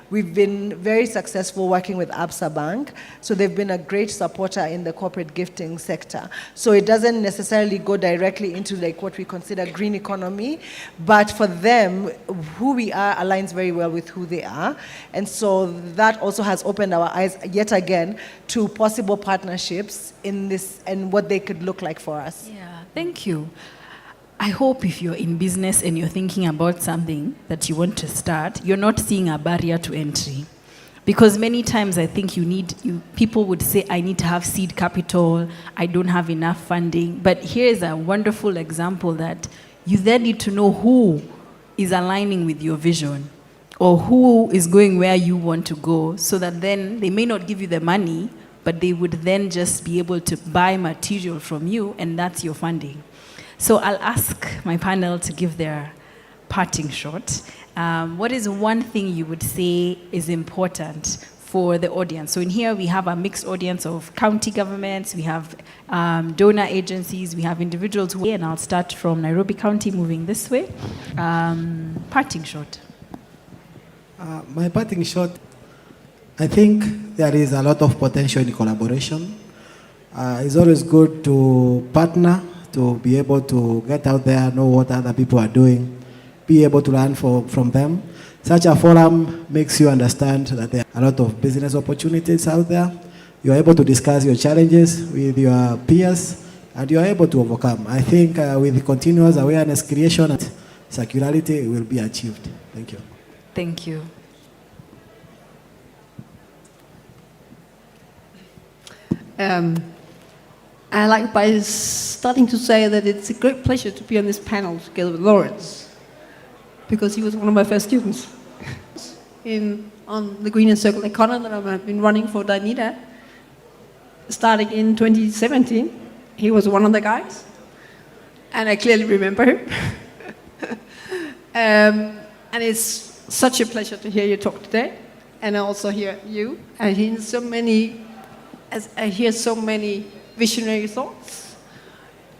We've been very successful working with Absa Bank, so they've been a great supporter in the corporate gifting sector. So it doesn't necessarily go directly into like what we consider green economy, but for them, who we are aligns very well with who they are. And so that also has opened our eyes yet again to possible partnerships in this and what they could look like for us. Yeah, thank you. I hope if you're in business and you're thinking about something that you want to start, you're not seeing a barrier to entry. Because many times I think people would say, I need to have seed capital, I don't have enough funding. But here's a wonderful example that you then need to know who is aligning with your vision. or who is going where you want to go, so that then they may not give you the money, but they would then just be able to buy material from you, and that's your funding. So I'll ask my panel to give their parting shot. What is one thing you would say is important for the audience? So in here we have a mixed audience of county governments, we have donor agencies, we have individuals who, and I'll start from Nairobi County moving this way. Parting shot. My parting shot, I think there is a lot of potential in collaboration. It's always good to partner, to be able to get out there, know what other people are doing, be able to learn from them. Such a forum makes you understand that there are a lot of business opportunities out there. You are able to discuss your challenges with your peers, and you are able to overcome. I think with continuous awareness creation and circularity, it will be achieved. Thank you. Thank you. I like by starting to say that it's a great pleasure to be on this panel together with Lawrence, because he was one of my first students on the Green and Circular Economy that I've been running for Danida. Starting in 2017, he was one of the guys, and I clearly remember him. And it's such a pleasure to hear you talk today, and I also hear you. I hear so many visionary thoughts.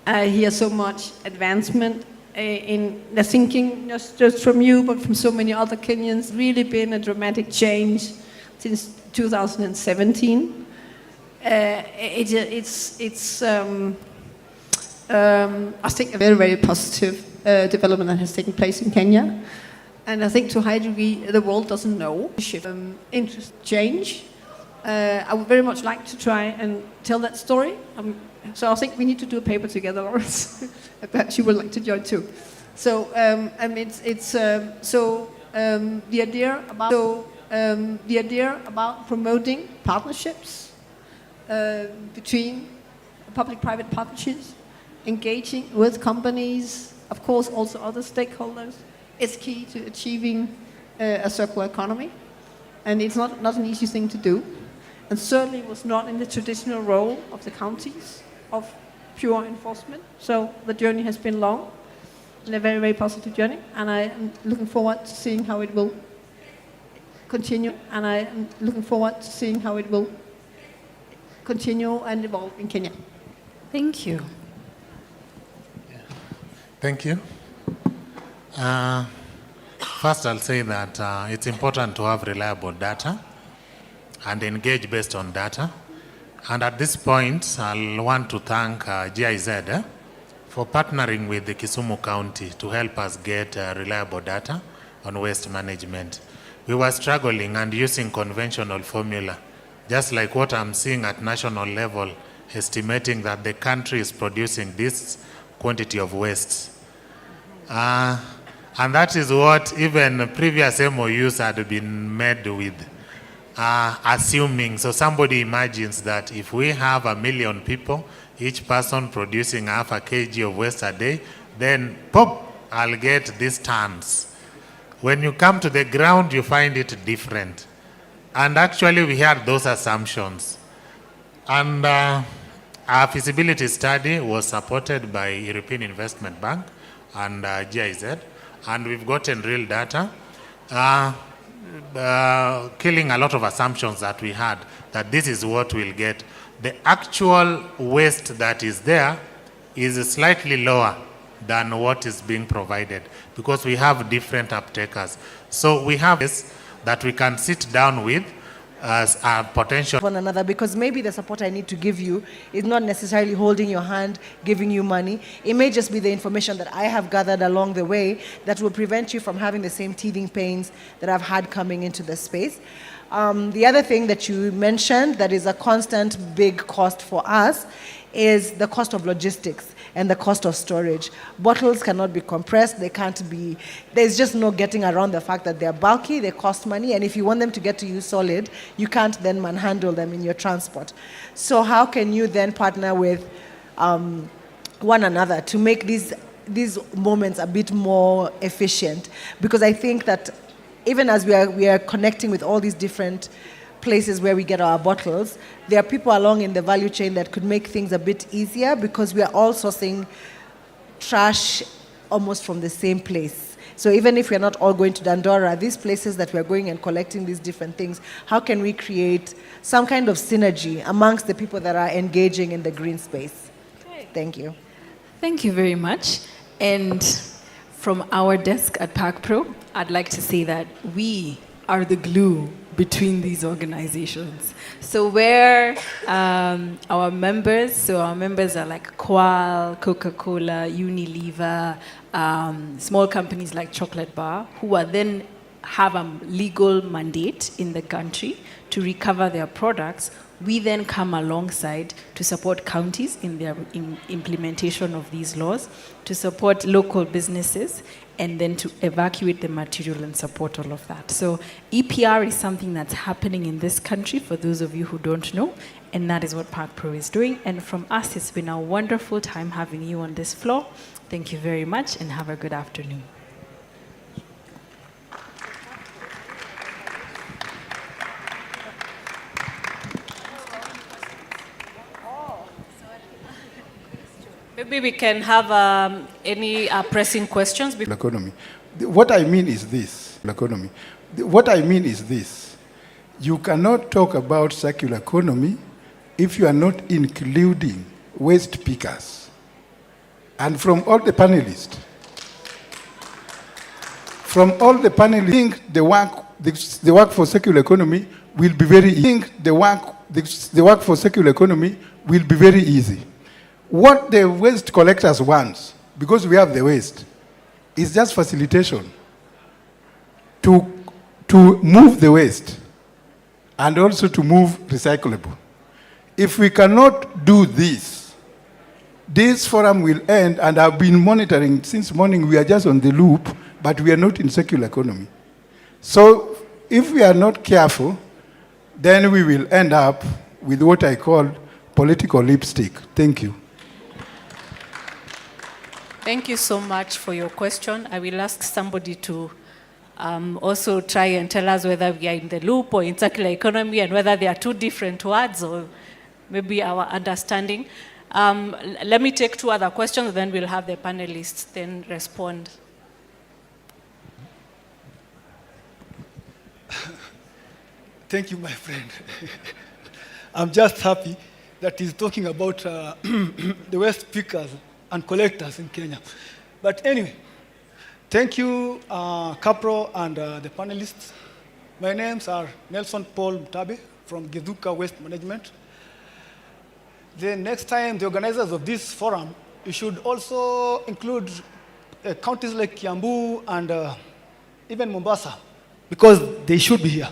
I hear so much advancement in the thinking, not just from you, but from so many other Kenyans. Really been a dramatic change since 2017. It's I think a very, very positive development that has taken place in Kenya. And I think to a high degree, the world doesn't know. Interest change. I would very much like to try and tell that story. So I think we need to do a paper together, Lawrence. Perhaps you would like to join too. So the idea about promoting partnerships between public-private partnerships, engaging with companies, of course also other stakeholders, is key to achieving a circular economy. And it's not an easy thing to do. And certainly was not in the traditional role of the counties of pure enforcement. So the journey has been long and a very, very positive journey. And I am looking forward to seeing how it will continue. And I am looking forward to seeing how it will continue and evolve in Kenya. Thank you. Thank you. First, I'll say that it's important to have reliable data and engage based on data. And at this point, I'll want to thank GIZ for partnering with the Kisumu County to help us get reliable data on waste management. We were struggling and using conventional formula, just like what I'm seeing at national level, estimating that the country is producing this quantity of waste. And that is what even previous MOUs had been made with, assuming. So somebody imagines that if we have 1 million people, each person producing half a kg of waste a day, then pop, I'll get these tons. When you come to the ground, you find it different. And actually we had those assumptions. And our feasibility study was supported by European Investment Bank and GIZ. And we've gotten real data, killing a lot of assumptions that we had, that this is what we'll get. The actual waste that is there is slightly lower than what is being provided, because we have different uptakers. So we have this that we can sit down with as a potential one another, because maybe the support I need to give you is not necessarily holding your hand, giving you money. It may just be the information that I have gathered along the way that will prevent you from having the same teething pains that I've had coming into the space. The other thing that you mentioned that is a constant big cost for us is the cost of logistics and the cost of storage. Bottles cannot be compressed, they can't be, there's just no getting around the fact that they're bulky, they cost money, and if you want them to get to you solid, you can't then manhandle them in your transport. So how can you then partner with one another to make these moments a bit more efficient? Because I think that even as we are connecting with all these different places where we get our bottles, there are people along in the value chain that could make things a bit easier because we are all sourcing trash almost from the same place. So even if we're not all going to Dandora, these places that we're going and collecting these different things, how can we create some kind of synergy amongst the people that are engaging in the green space? Thank you. Thank you very much. And from our desk at ParkPro, I'd like to say that we are the glue between these organizations. So where our members are like Qual, Coca-Cola, Unilever, small companies like Chocolate Bar, who are then have a legal mandate in the country to recover their products, we then come alongside to support counties in their implementation of these laws, to support local businesses, and then to evacuate the material and support all of that. So EPR is something that's happening in this country, for those of you who don't know, and that is what ParkPro is doing. And from us, it's been a wonderful time having you on this floor. Thank you very much, and have a good afternoon. Maybe we can have any pressing questions. Economy. What I mean is this. Economy. What I mean is this. You cannot talk about circular economy if you are not including waste pickers. And from all the panelists, think the work for circular economy will be very easy. The work for circular economy will be very easy. What the waste collectors want, because we have the waste, is just facilitation to move the waste and also to move recyclable. If we cannot do this, this forum will end, and I've been monitoring since morning. We are just on the loop, but we are not in circular economy. So if we are not careful, then we will end up with what I call political lipstick. Thank you. Thank you so much for your question. I will ask somebody to also try and tell us whether we are in the loop or in circular economy, and whether they are two different words or maybe our understanding. Let me take two other questions, then we'll have the panelists then respond. Thank you, my friend. I'm just happy that he's talking about the waste pickers and collectors in Kenya. But anyway, thank you, Capro and the panelists. My names are Nelson Paul Mtabe from Geduka Waste Management. The next time, the organizers of this forum, you should also include counties like Kiambu and even Mombasa, because they should be here.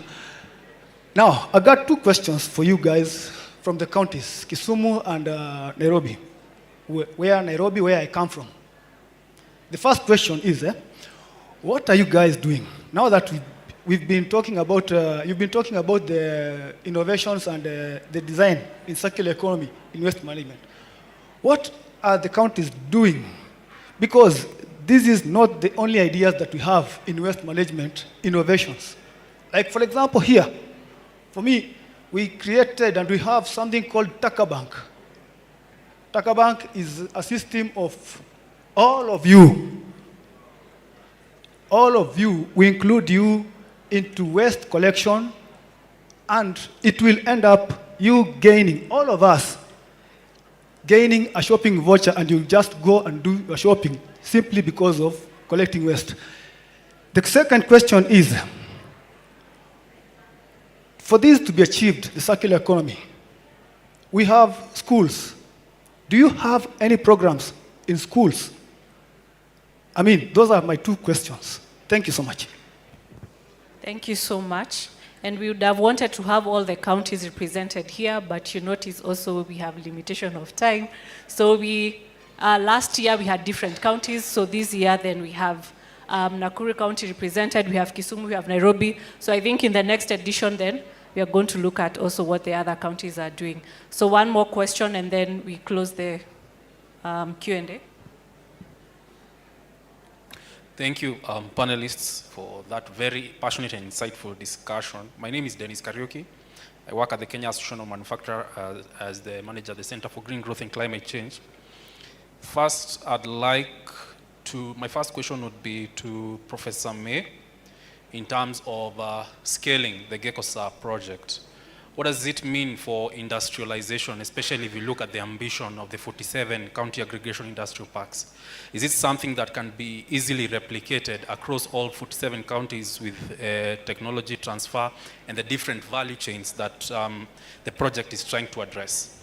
Now, I got two questions for you guys from the counties, Kisumu and Nairobi. Nairobi, where I come from. The first question is, what are you guys doing? Now that we've been talking about, you've been talking about the innovations and the design in circular economy in waste management. What are the counties doing? Because this is not the only ideas that we have in waste management innovations. Like, for example, here, for me, we created and we have something called Taka Bank. Taka Bank is a system of all of you. All of you, we include you into waste collection, and it will end up you gaining, all of us, gaining a shopping voucher, and you just go and do your shopping simply because of collecting waste. The second question is, for this to be achieved, the circular economy, we have schools. Do you have any programs in schools? I mean, those are my two questions. Thank you so much. Thank you so much. And we would have wanted to have all the counties represented here, but you notice also we have limitation of time. So last year we had different counties, so this year then we have Nakuru County represented, we have Kisumu, we have Nairobi. So I think in the next edition then, we are going to look at also what the other counties are doing. So one more question, and then we close the Q&A. Thank you, panelists, for that very passionate and insightful discussion. My name is Dennis Kariuki. I work at the Kenya Association of Manufacturers as the manager at the Center for Green Growth and Climate Change. First, my first question would be to Professor May in terms of scaling the GECOSA project. What does it mean for industrialization, especially if you look at the ambition of the 47 county aggregation industrial parks? Is it something that can be easily replicated across all 47 counties with technology transfer and the different value chains that the project is trying to address?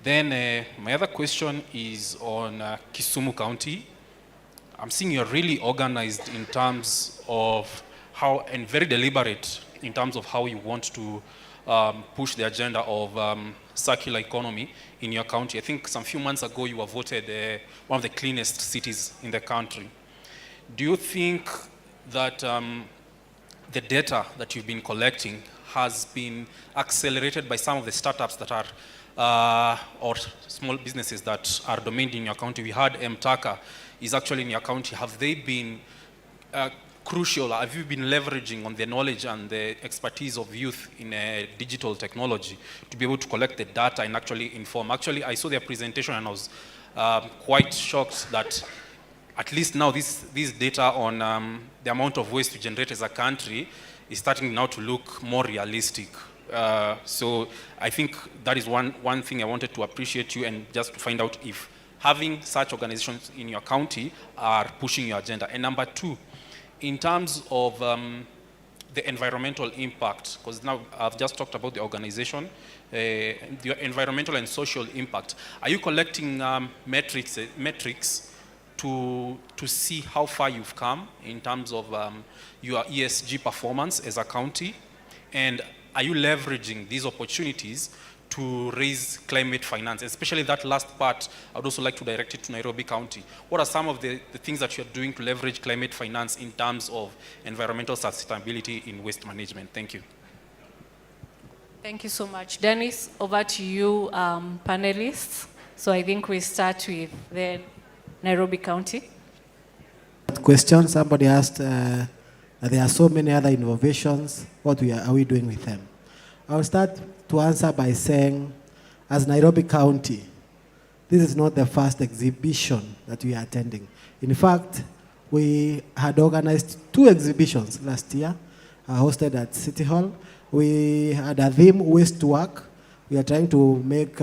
Then my other question is on Kisumu County. I'm seeing you're really organized in terms of how, and very deliberate in terms of how you want to push the agenda of circular economy in your county. I think some few months ago you were voted one of the cleanest cities in the country. Do you think that the data that you've been collecting has been accelerated by some of the startups that are, or small businesses that are domained in your county? We heard Mtaka is actually in your county. Have they been crucial? Have you been leveraging on the knowledge and the expertise of youth in digital technology to be able to collect the data and actually inform? Actually, I saw their presentation and I was quite shocked that at least now this data on the amount of waste we generate as a country is starting now to look more realistic. So I think that is one thing I wanted to appreciate you and just to find out if having such organizations in your county are pushing your agenda. And number two, in terms of the environmental impact, because now I've just talked about the organization, the environmental and social impact, are you collecting metrics to see how far you've come in terms of your ESG performance as a county? And are you leveraging these opportunities to raise climate finance, especially that last part? I'd also like to direct it to Nairobi County. What are some of the things that you're doing to leverage climate finance in terms of environmental sustainability in waste management? Thank you. Thank you so much. Dennis, over to you, panelists. So I think we start with the Nairobi County. Question, somebody asked, there are so many other innovations, what are we doing with them? I'll start to answer by saying, as Nairobi County, this is not the first exhibition that we are attending. In fact, we had organized 2 exhibitions last year, hosted at City Hall. We had a theme, Waste to Work. We are trying to make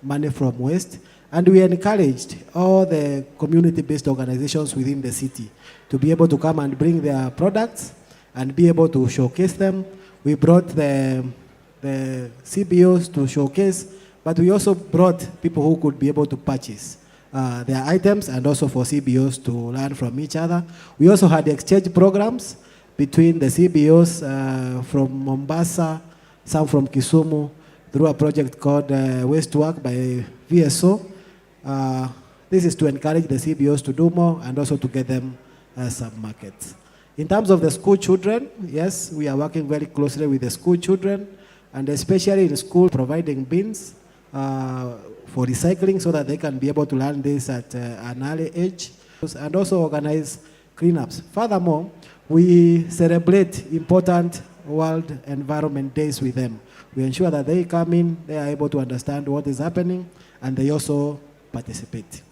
money from waste. And we encouraged all the community-based organizations within the city to be able to come and bring their products and be able to showcase them. We brought the CBOs to showcase, but we also brought people who could be able to purchase their items and also for CBOs to learn from each other. We also had exchange programs between the CBOs from Mombasa, some from Kisumu, through a project called Waste to Work by VSO. This is to encourage the CBOs to do more and also to get them some markets. In terms of the school children, yes, we are working very closely with the school children, and especially in school, providing bins for recycling so that they can be able to learn this at an early age, and also organize cleanups. Furthermore, we celebrate important World Environment Days with them. We ensure that they come in, they are able to understand what is happening, and they also participate.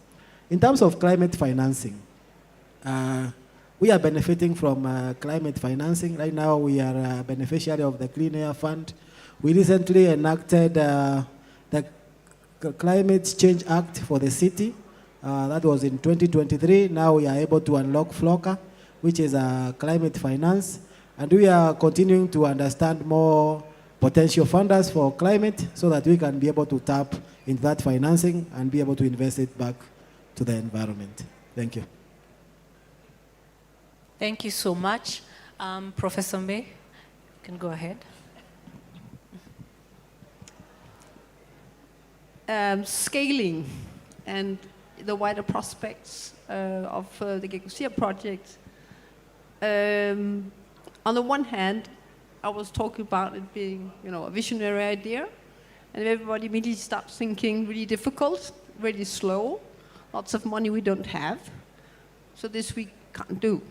In terms of climate financing, we are benefiting from climate financing. Right now, we are a beneficiary of the Clean Air Fund. We recently enacted the Climate Change Act for the city. That was in 2023. Now we are able to unlock FLOCA, which is a climate finance. And we are continuing to understand more potential funders for climate so that we can be able to tap into that financing and be able to invest it back to the environment. Thank you. Thank you so much. Professor May, you can go ahead. Scaling and the wider prospects of the GECOSA project. On the one hand, I was talking about it being, a visionary idea, and everybody immediately starts thinking really difficult, really slow, lots of money we don't have. So this week can't do.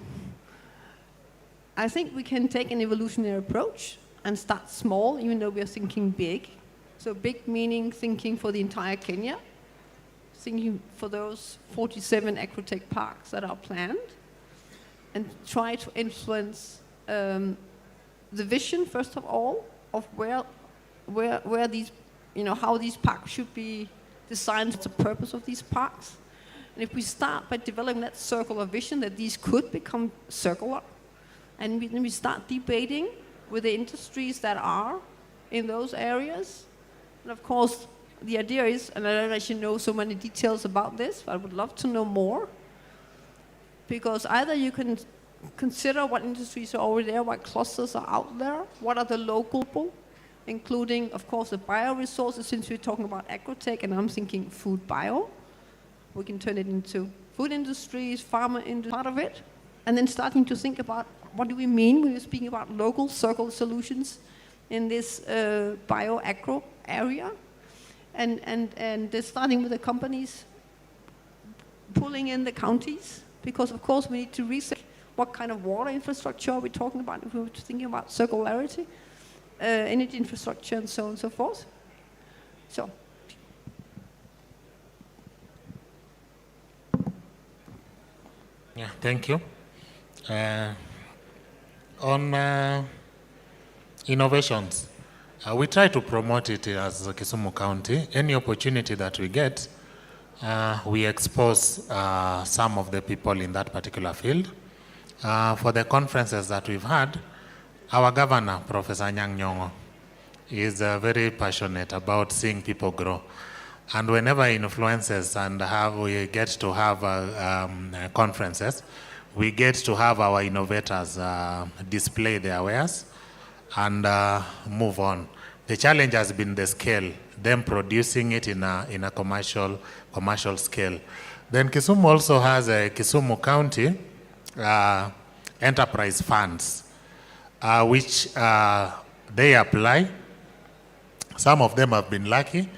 I think we can take an evolutionary approach and start small, even though we are thinking big. So big meaning thinking for the entire Kenya, thinking for those 47 agrotech parks that are planned, and try to influence the vision, first of all, of where these, how these parks should be designed, the purpose of these parks. And if we start by developing that circular vision that these could become circular, and then we start debating with the industries that are in those areas. And of course, the idea is, and I don't actually know so many details about this, but I would love to know more. Because either you can consider what industries are already there, what clusters are out there, what are the local people, including, of course, the bioresources, since we're talking about agrotech, and I'm thinking food bio. We can turn it into food industries, pharma industry, part of it. And then starting to think about what do we mean when we're speaking about local circle solutions in this bio-agro area. And they're starting with the companies pulling in the counties, because of course we need to research what kind of water infrastructure are we talking about if we're thinking about circularity, energy infrastructure, and so on and so forth. So. Yeah, thank you. On innovations, we try to promote it as Kisumu County. Any opportunity that we get, we expose some of the people in that particular field. For the conferences that we've had, our governor, Professor Anyang' Nyong'o, is very passionate about seeing people grow. And whenever he influences and we get to have conferences, we get to have our innovators display their wares and move on. The challenge has been the scale, them producing it in a commercial scale. Then Kisumu also has a Kisumu County enterprise funds, which they apply. Some of them have been lucky,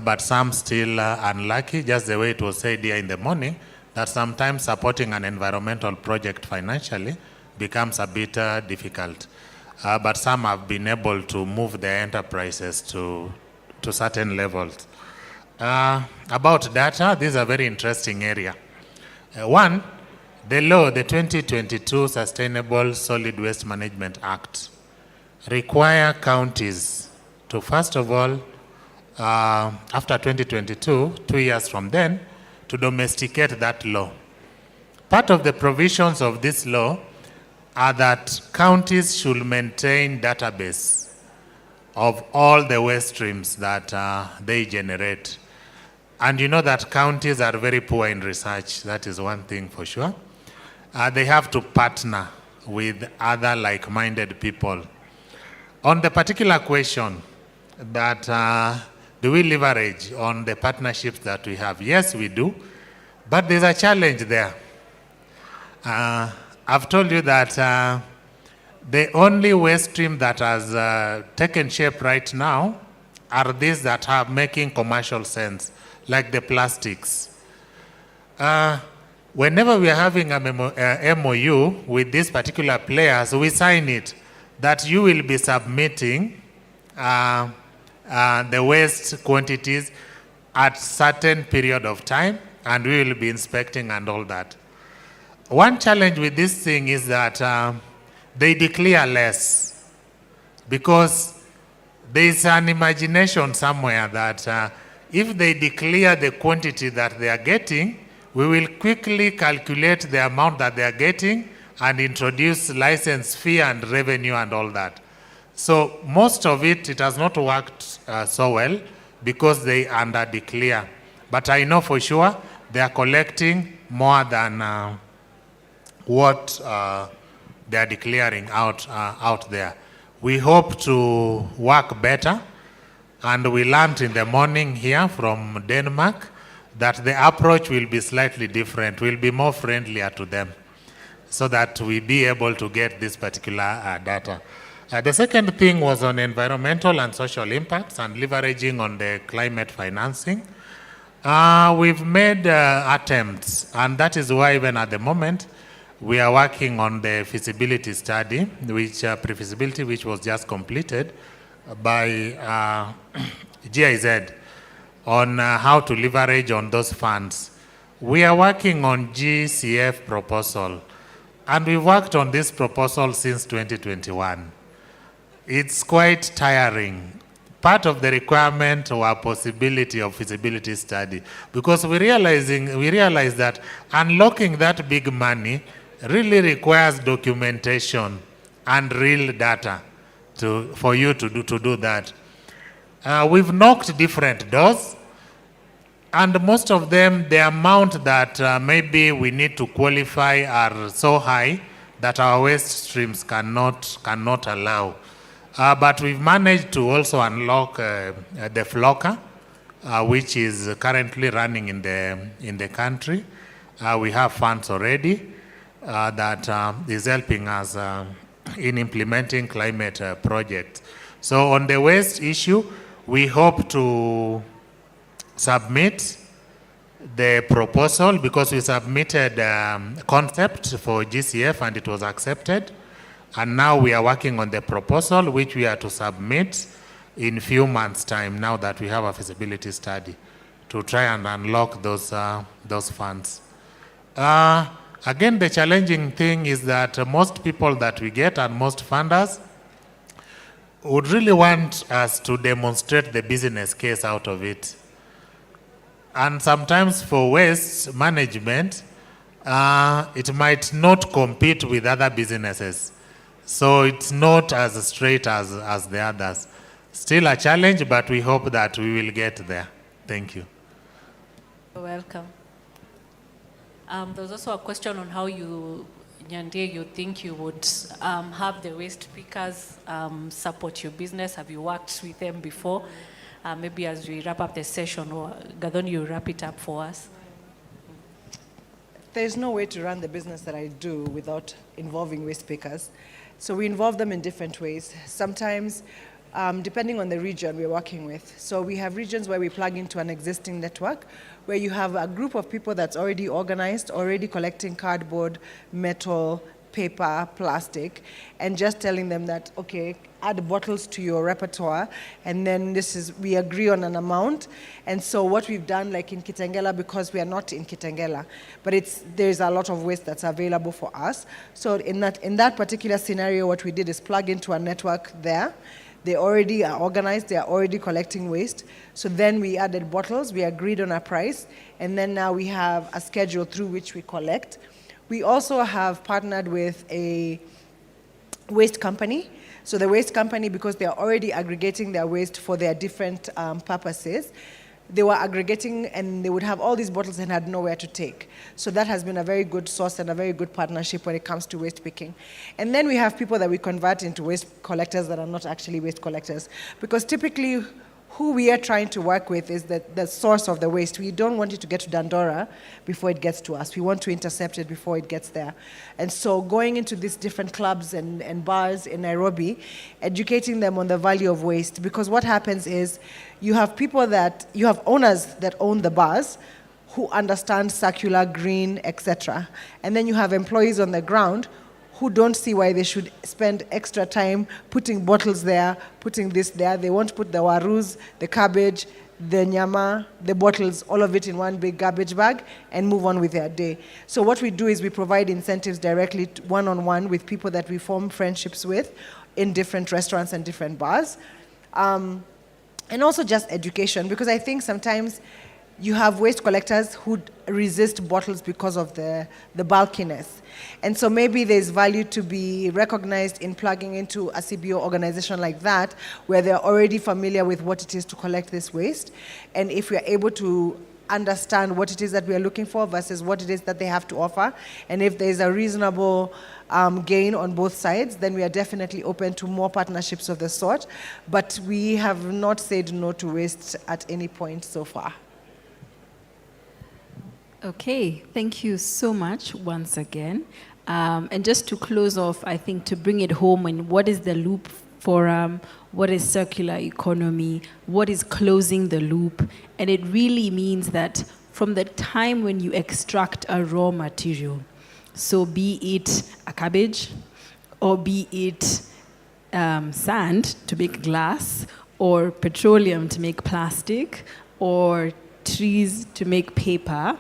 but some still unlucky, just the way it was said here in the morning, that sometimes supporting an environmental project financially becomes a bit difficult. But some have been able to move their enterprises to certain levels. About data, this is a very interesting area. One, the law, the 2022 Sustainable Solid Waste Management Act, require counties to, first of all, after 2022, 2 years from then, to domesticate that law. Part of the provisions of this law are that counties should maintain database of all the waste streams that they generate. And you know that counties are very poor in research. That is one thing for sure. They have to partner with other like-minded people. On the particular question that do we leverage on the partnerships that we have? Yes, we do, but there's a challenge there. I've told you that the only waste stream that has taken shape right now are these that are making commercial sense, like the plastics. Whenever we are having a MOU with these particular players, we sign it that you will be submitting the waste quantities at certain period of time, and we will be inspecting and all that. One challenge with this thing is that they declare less, because there is an imagination somewhere that if they declare the quantity that they are getting, we will quickly calculate the amount that they are getting and introduce license fee and revenue and all that. So most of it has not worked so well because they under-declare. But I know for sure they are collecting more than what they are declaring out there. We hope to work better, and we learned in the morning here from Denmark that the approach will be slightly different, will be more friendlier to them, so that we be able to get this particular data. The second thing was on environmental and social impacts and leveraging on the climate financing. We've made attempts, and that is why even at the moment, we are working on the feasibility study, which pre-feasibility, which was just completed by GIZ on how to leverage on those funds. We are working on GCF proposal, and we've worked on this proposal since 2021. It's quite tiring. Part of the requirement or possibility of feasibility study, because we realize that unlocking that big money really requires documentation and real data for you to do that. We've knocked different doors, and most of them, the amount that maybe we need to qualify are so high that our waste streams cannot allow. But we've managed to also unlock the FLOCA, which is currently running in the country. We have funds already that is helping us in implementing climate projects. So on the waste issue, we hope to submit the proposal, because we submitted concept for GCF and it was accepted. And now we are working on the proposal, which we are to submit in few months' time, now that we have a feasibility study, to try and unlock those funds. Again, the challenging thing is that most people that we get and most funders would really want us to demonstrate the business case out of it. And sometimes for waste management, it might not compete with other businesses. So it's not as straight as the others. Still a challenge, but we hope that we will get there. Thank you. You're welcome. There was also a question on how you, Nyandie, you think you would have the waste pickers support your business. Have you worked with them before? Maybe as we wrap up the session, or Gadon, you wrap it up for us. There's no way to run the business that I do without involving waste pickers. So we involve them in different ways. Sometimes, depending on the region we're working with. So we have regions where we plug into an existing network, where you have a group of people that's already organized, already collecting cardboard, metal, paper, plastic, and just telling them that, okay, add bottles to your repertoire, and then we agree on an amount. And so what we've done, like in Kitengela, because we are not in Kitengela, but there's a lot of waste that's available for us. So in that particular scenario, what we did is plug into a network there. They already are organized, they are already collecting waste. So then we added bottles, we agreed on a price, and then now we have a schedule through which we collect. We also have partnered with a waste company. So the waste company, because they are already aggregating their waste for their different purposes, they were aggregating and they would have all these bottles and had nowhere to take. So that has been a very good source and a very good partnership when it comes to waste picking. And then we have people that we convert into waste collectors that are not actually waste collectors. Because typically, who we are trying to work with is the source of the waste. We don't want it to get to Dandora before it gets to us. We want to intercept it before it gets there. And so going into these different clubs and bars in Nairobi, educating them on the value of waste. Because what happens is you have owners that own the bars who understand circular, green, etc. And then you have employees on the ground who don't see why they should spend extra time putting bottles there, putting this there. They won't put the warus, the cabbage, the nyama, the bottles, all of it in one big garbage bag and move on with their day. So what we do is we provide incentives directly one-on-one with people that we form friendships with in different restaurants and different bars. And also just education, because I think sometimes you have waste collectors who resist bottles because of the bulkiness. And so maybe there's value to be recognized in plugging into a CBO organization like that, where they're already familiar with what it is to collect this waste. And if we're able to understand what it is that we are looking for versus what it is that they have to offer, and if there's a reasonable gain on both sides, then we are definitely open to more partnerships of the sort. But we have not said no to waste at any point so far. Okay, thank you so much once again. And just to close off, I think to bring it home, and what is the Loop Forum, what is circular economy, what is closing the loop, and it really means that from the time when you extract a raw material, So be it a cabbage, or be it sand to make glass, or petroleum to make plastic, or trees to make paper,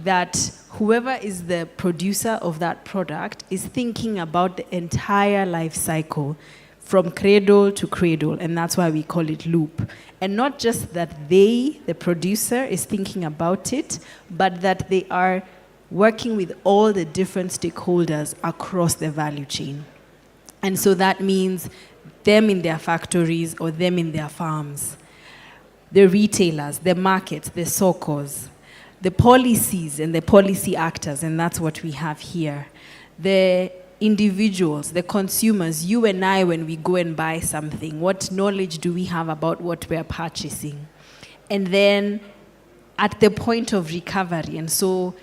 that whoever is the producer of that product is thinking about the entire life cycle from cradle to cradle, and that's why we call it loop. And not just that they, the producer, is thinking about it, but that they are working with all the different stakeholders across the value chain. And so that means them in their factories or them in their farms, the retailers, the markets, the SOCOs, the policies and the policy actors, and that's what we have here. The individuals, the consumers, you and I, when we go and buy something, what knowledge do we have about what we're purchasing? And then at the point of recovery, and so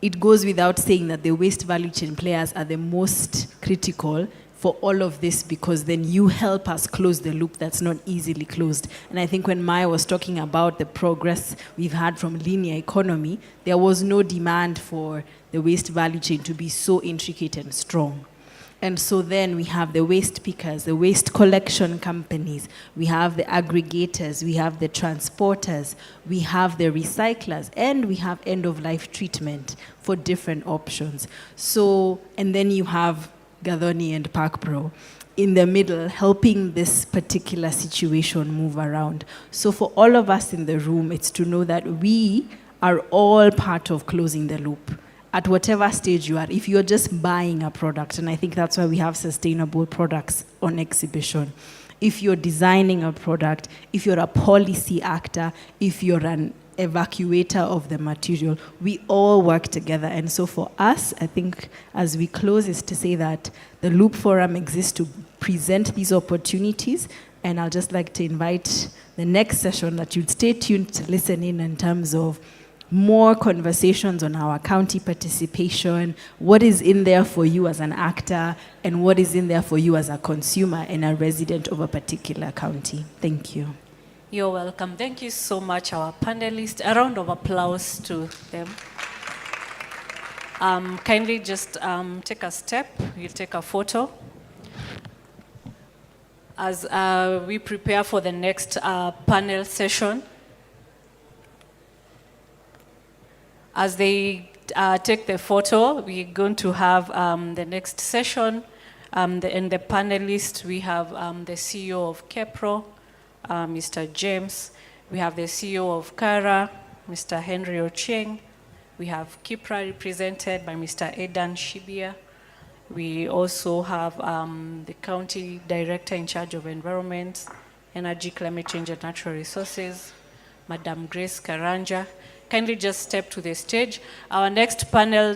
it goes without saying that the waste value chain players are the most critical for all of this, because then you help us close the loop that's not easily closed. And I think when Maya was talking about the progress we've had from linear economy, there was no demand for the waste value chain to be so intricate and strong. And so then we have the waste pickers, the waste collection companies, we have the aggregators, we have the transporters, we have the recyclers, and we have end-of-life treatment for different options. So, and then you have Gathoni and ParkPro in the middle, helping this particular situation move around. So for all of us in the room, it's to know that we are all part of closing the loop at whatever stage you are. If you're just buying a product, and I think that's why we have sustainable products on exhibition. If you're designing a product, if you're a policy actor, if you're an evacuator of the material, we all work together. And so for us, I think as we close, is to say that the Loop Forum exists to present these opportunities. And I'll just like to invite the next session that you'd stay tuned to listen in terms of more conversations on our county participation, what is in there for you as an actor, and what is in there for you as a consumer and a resident of a particular county. Thank you. You're welcome. Thank you so much, our panelists. A round of applause to them. Kindly just take a step. You'll take a photo. As we prepare for the next panel session, as they take the photo, we're going to have the next session. And the panelists, we have the CEO of KEPRO, Mr. James. We have the CEO of KARA, Mr. Henry Ochieng. We have KIPRA represented by Mr. Aidan Shibia. We also have the County Director in charge of Environment, Energy, Climate Change and Natural Resources, Madam Grace Karanja. Kindly just step to the stage. Our next panel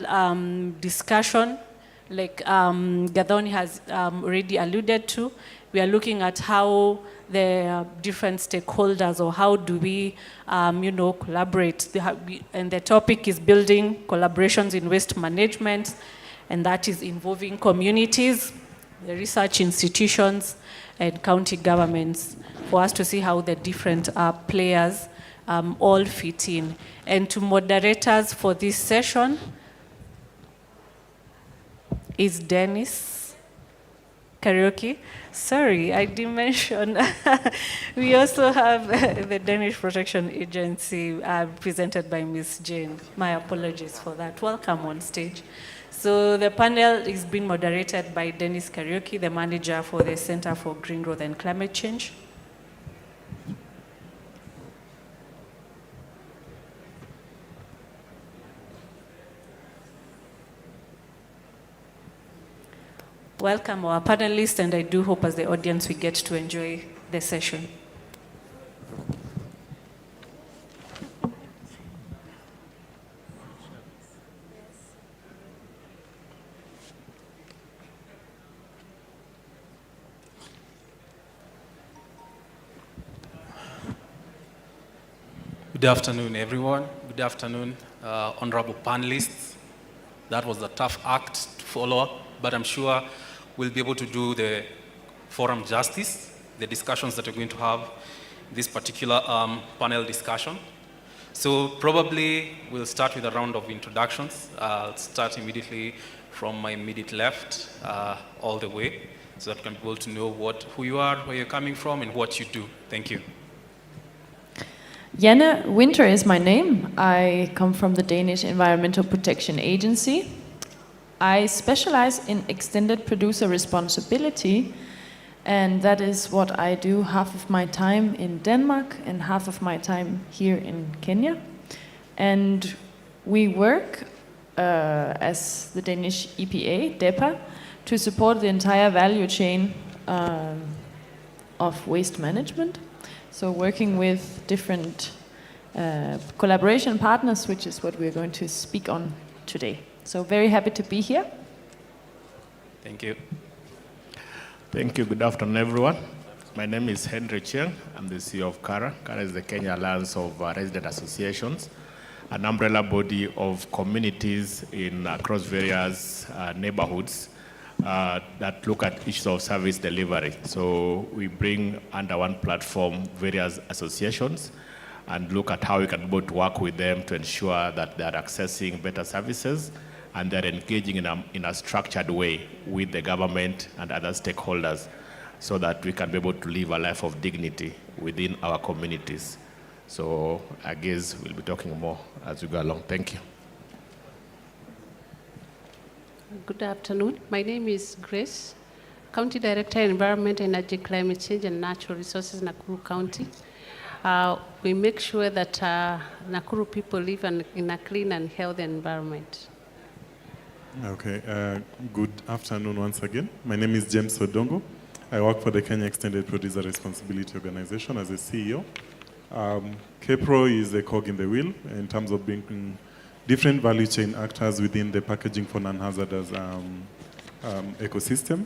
discussion, like Gathoni has already alluded to, we are looking at how the different stakeholders, or how do we, collaborate. And the topic is building collaborations in waste management, and that is involving communities, the research institutions, and county governments, for us to see how the different players all fit in. And to moderators for this session is Dennis Karaoke. Sorry, I didn't mention. We also have the Danish Protection Agency presented by Ms. Jane. My apologies for that. Welcome on stage. So the panel is being moderated by Dennis Karaoke, the manager for the Center for Green Growth and Climate Change. Welcome our panelists, and I do hope as the audience we get to enjoy the session. Good afternoon, everyone. Good afternoon, honorable panelists. That was a tough act to follow, but I'm sure we'll be able to do the forum justice, the discussions that we're going to have, this particular panel discussion. So probably we'll start with a round of introductions. I'll start immediately from my immediate left all the way, so that we can be able to know who you are, where you're coming from, and what you do. Thank you. Janne Winter is my name. I come from the Danish Environmental Protection Agency. I specialize in extended producer responsibility, and that is what I do half of my time in Denmark and half of my time here in Kenya. And we work as the Danish EPA, DEPA, to support the entire value chain of waste management. So working with different collaboration partners, which is what we're going to speak on today. So very happy to be here. Thank you. Thank you. Good afternoon, everyone. My name is Henry Chiang. I'm the CEO of KARA. KARA is the Kenya Alliance of Resident Associations, an umbrella body of communities across various neighborhoods that look at issues of service delivery. So we bring under one platform various associations and look at how we can be able to work with them to ensure that they are accessing better services and they're engaging in a structured way with the government and other stakeholders so that we can be able to live a life of dignity within our communities. So I guess we'll be talking more as we go along. Thank you. Good afternoon. My name is Grace, County Director, Environment, Energy, Climate Change, and Natural Resources, Nakuru County. We make sure that Nakuru people live in a clean and healthy environment. Okay, good afternoon once again. My name is James Odongo. I work for the Kenya Extended Producer Responsibility Organization as a CEO. KEPRO is a cog in the wheel in terms of being different value chain actors within the packaging for non-hazardous ecosystem.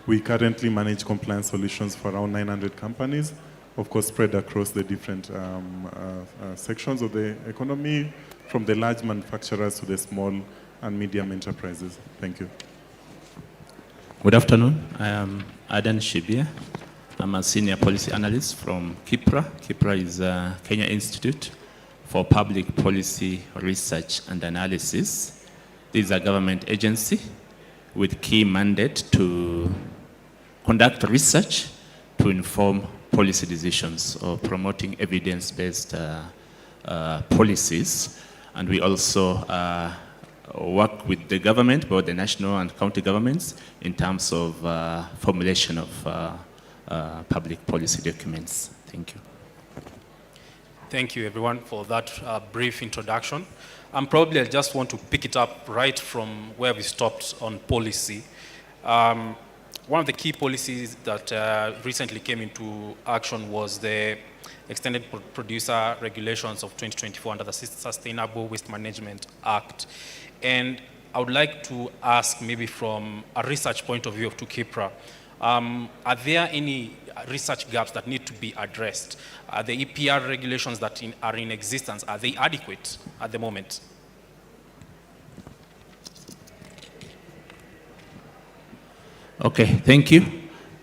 We currently manage compliance solutions for around 900 companies, of course spread across the different sections of the economy, from the large manufacturers to the small and medium enterprises. Thank you. Good afternoon. I am Adan Shibia. I'm a senior policy analyst from KIPRA. KIPRA is Kenya Institute for Public Policy Research and Analysis. This is a government agency with key mandate to conduct research to inform policy decisions or promoting evidence-based policies. And we also work with the government, both the national and county governments, in terms of formulation of public policy documents. Thank you. Thank you, everyone, for that brief introduction. Probably I just want to pick it up right from where we stopped on policy. One of the key policies that recently came into action was the Extended Producer Regulations of 2024 under the Sustainable Waste Management Act. And I would like to ask, maybe from a research point of view to KIPRA, are there any research gaps that need to be addressed? The EPR regulations that are in existence, are they adequate at the moment? Okay, thank you.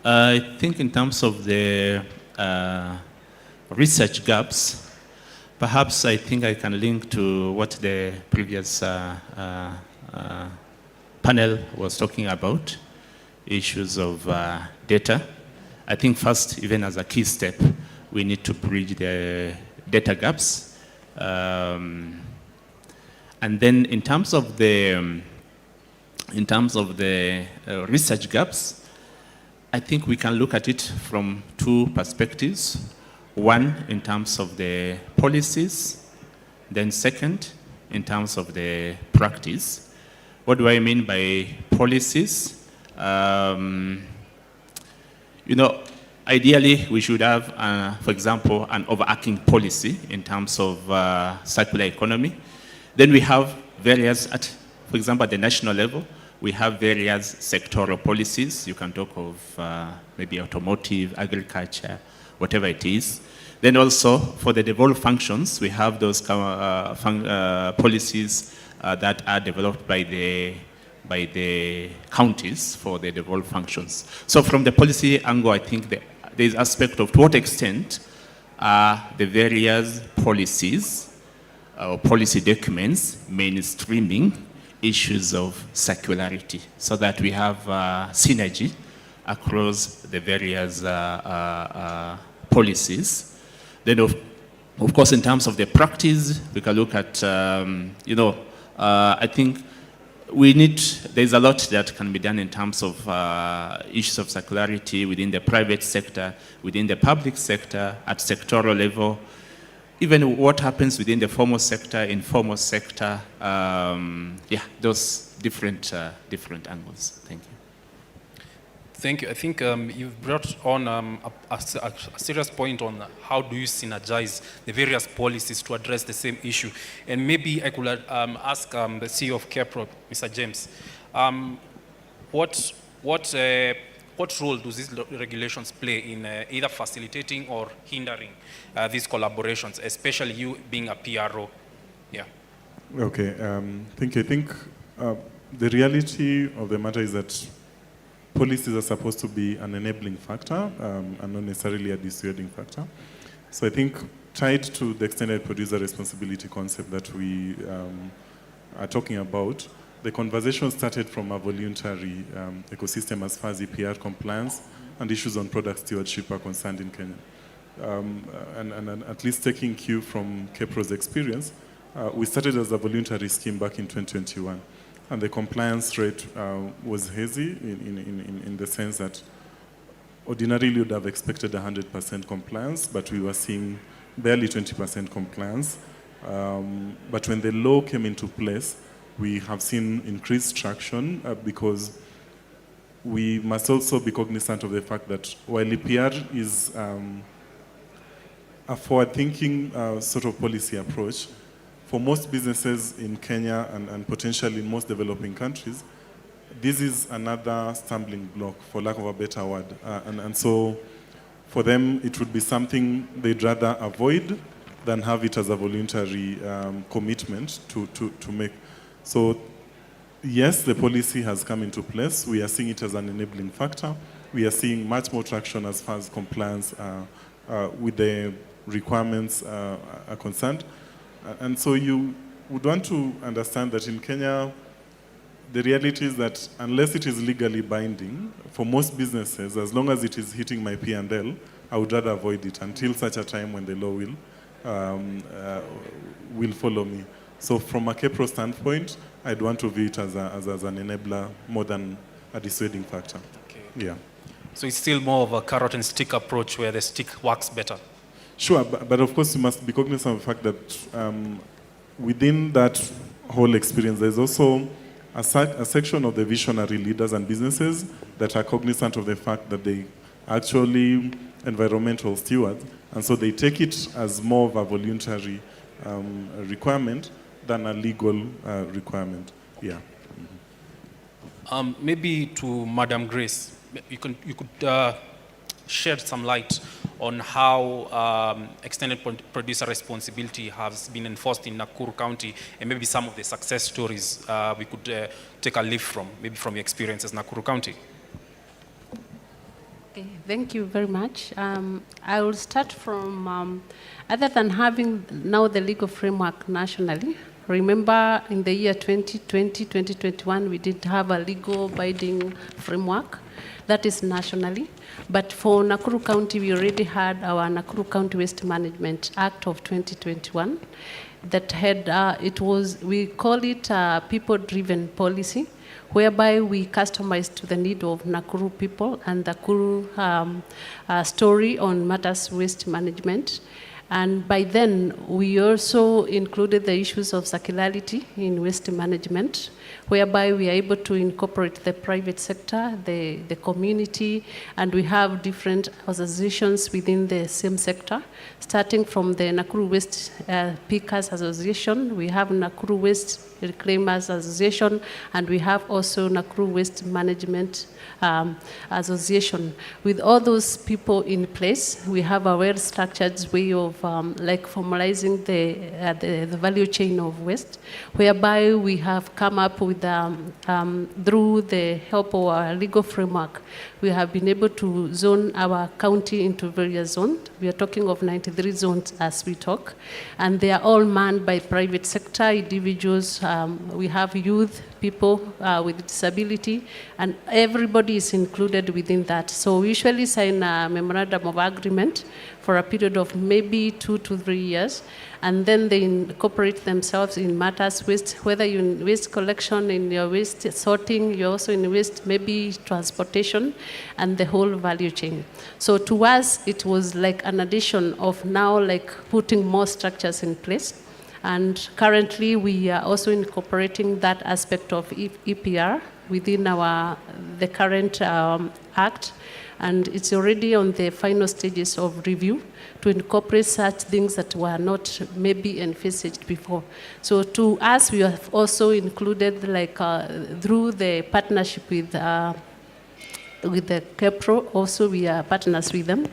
I think in terms of the research gaps, perhaps I think I can link to what the previous panel was talking about, issues of data. I think first, even as a key step, we need to bridge the data gaps. And then in terms of the research gaps, I think we can look at it from two perspectives. One, in terms of the policies, then second, in terms of the practice. What do I mean by policies? Ideally, we should have, for example, an overarching policy in terms of circular economy. Then we have various, for example, at the national level, we have various sectoral policies. You can talk of maybe automotive, agriculture, whatever it is. Then also, for the devolved functions, we have those policies that are developed by the counties for the devolved functions. So from the policy angle, I think there's aspect of to what extent are the various policies policy documents mainstreaming issues of circularity so that we have synergy across the various policies. Then, of course, in terms of the practice, we can look at, I think there's a lot that can be done in terms of issues of circularity within the private sector, within the public sector, at sectoral level, even what happens within the formal sector, informal sector, those different angles. Thank you. Thank you. I think you've brought on a serious point on how do you synergize the various policies to address the same issue. And maybe I could ask the CEO of KEPRO, Mr. James, what role do these regulations play in either facilitating or hindering these collaborations, especially you being a PRO? Yeah. Okay. Thank you. I think the reality of the matter is that policies are supposed to be an enabling factor and not necessarily a dissuading factor. So I think tied to the extended producer responsibility concept that we are talking about, the conversation started from a voluntary ecosystem as far as EPR compliance and issues on product stewardship are concerned in Kenya. And at least taking cue from KEPRO's experience, we started as a voluntary scheme back in 2021. And the compliance rate was hazy in the sense that ordinarily you would have expected 100% compliance, but we were seeing barely 20% compliance. But when the law came into place, we have seen increased traction because we must also be cognizant of the fact that while EPR is a forward-thinking sort of policy approach, for most businesses in Kenya and potentially in most developing countries, this is another stumbling block, for lack of a better word. And so for them, it would be something they'd rather avoid than have it as a voluntary commitment to make. So yes, the policy has come into place. We are seeing it as an enabling factor. We are seeing much more traction as far as compliance with the requirements are concerned. And so you would want to understand that in Kenya, the reality is that unless it is legally binding, for most businesses, as long as it is hitting my P&L, I would rather avoid it until such a time when the law will follow me. So from a KEPRO standpoint, I'd want to view it as an enabler more than a dissuading factor. Okay. Yeah. So it's still more of a carrot and stick approach where the stick works better. Sure, but of course you must be cognizant of the fact that within that whole experience, there's also a section of the visionary leaders and businesses that are cognizant of the fact that they are actually environmental stewards, and so they take it as more of a voluntary requirement than a legal requirement. Yeah. Maybe to Madam Grace, you could shed some light on how extended producer responsibility has been enforced in Nakuru County, and maybe some of the success stories we could take a leaf from, maybe from your experiences in Nakuru County. Okay, thank you very much. I will start from, other than having now the legal framework nationally, remember in the year 2020, 2021, we did have a legal binding framework that is nationally. But for Nakuru County, we already had our Nakuru County Waste Management Act of 2021 that had, we call it a people-driven policy, whereby we customized to the need of Nakuru people and the Nakuru story on matters waste management. And by then, we also included the issues of circularity in waste management, whereby we are able to incorporate the private sector, the community, and we have different associations within the same sector, starting from the Nakuru Waste Pickers Association, we have Nakuru Waste Reclaimers Association, and we have also Nakuru Waste Management Association. With all those people in place, we have a well-structured way of like formalizing the value chain of waste, whereby we have come up with, through the help of our legal framework, we have been able to zone our county into various zones. We are talking of 93 zones as we talk, and they are all manned by private sector individuals. We have youth, people with disability, and everybody is included within that. So we usually sign a memorandum of agreement for a period of maybe 2 to 3 years, and then they incorporate themselves in matters waste, whether you're in waste collection, in your waste sorting, you're also in waste, maybe transportation, and the whole value chain. So to us, it was like an addition of now like putting more structures in place. And currently, we are also incorporating that aspect of EPR within the current act, and it's already on the final stages of review to incorporate such things that were not maybe envisaged before. So to us, we have also included, like through the partnership with the KEPRO, also we are partners with them.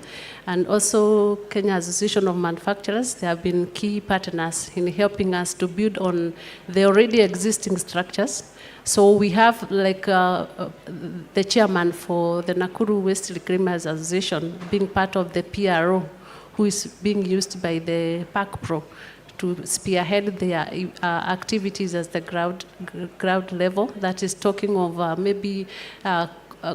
And also Kenya Association of Manufacturers, they have been key partners in helping us to build on the already existing structures. So we have like the chairman for the Nakuru Waste Reclaimers Association being part of the PRO, who is being used by the PACPRO to spearhead their activities at the ground level. That is talking of maybe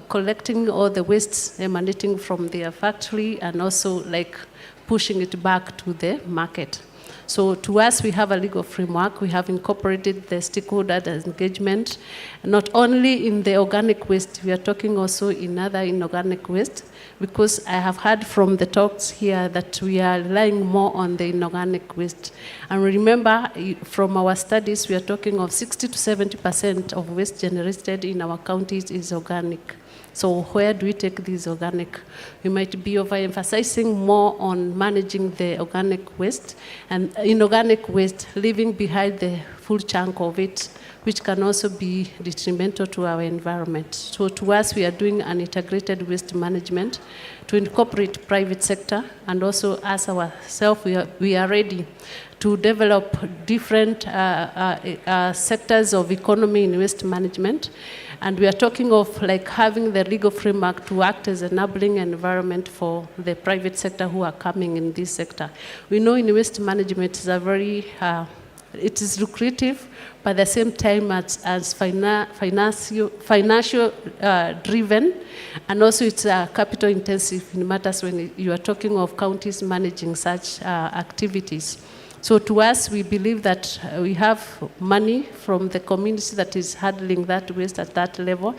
collecting all the wastes emanating from their factory and also like pushing it back to the market. So to us, we have a legal framework. We have incorporated the stakeholder engagement, not only in the organic waste, we are talking also in other inorganic waste, because I have heard from the talks here that we are relying more on the inorganic waste. And remember, from our studies, we are talking of 60 to 70% of waste generated in our counties is organic. So where do we take this organic? We might be overemphasizing more on managing the organic waste and inorganic waste, leaving behind the full chunk of it, which can also be detrimental to our environment. So to us, we are doing an integrated waste management to incorporate private sector, and also as ourselves, we are ready to develop different sectors of economy in waste management. And we are talking of like having the legal framework to act as an enabling environment for the private sector who are coming in this sector. We know in waste management is a very, it is lucrative, but at the same time as financial driven, and also it's capital intensive in matters when you are talking of counties managing such activities. So to us, we believe that we have money from the community that is handling that waste at that level,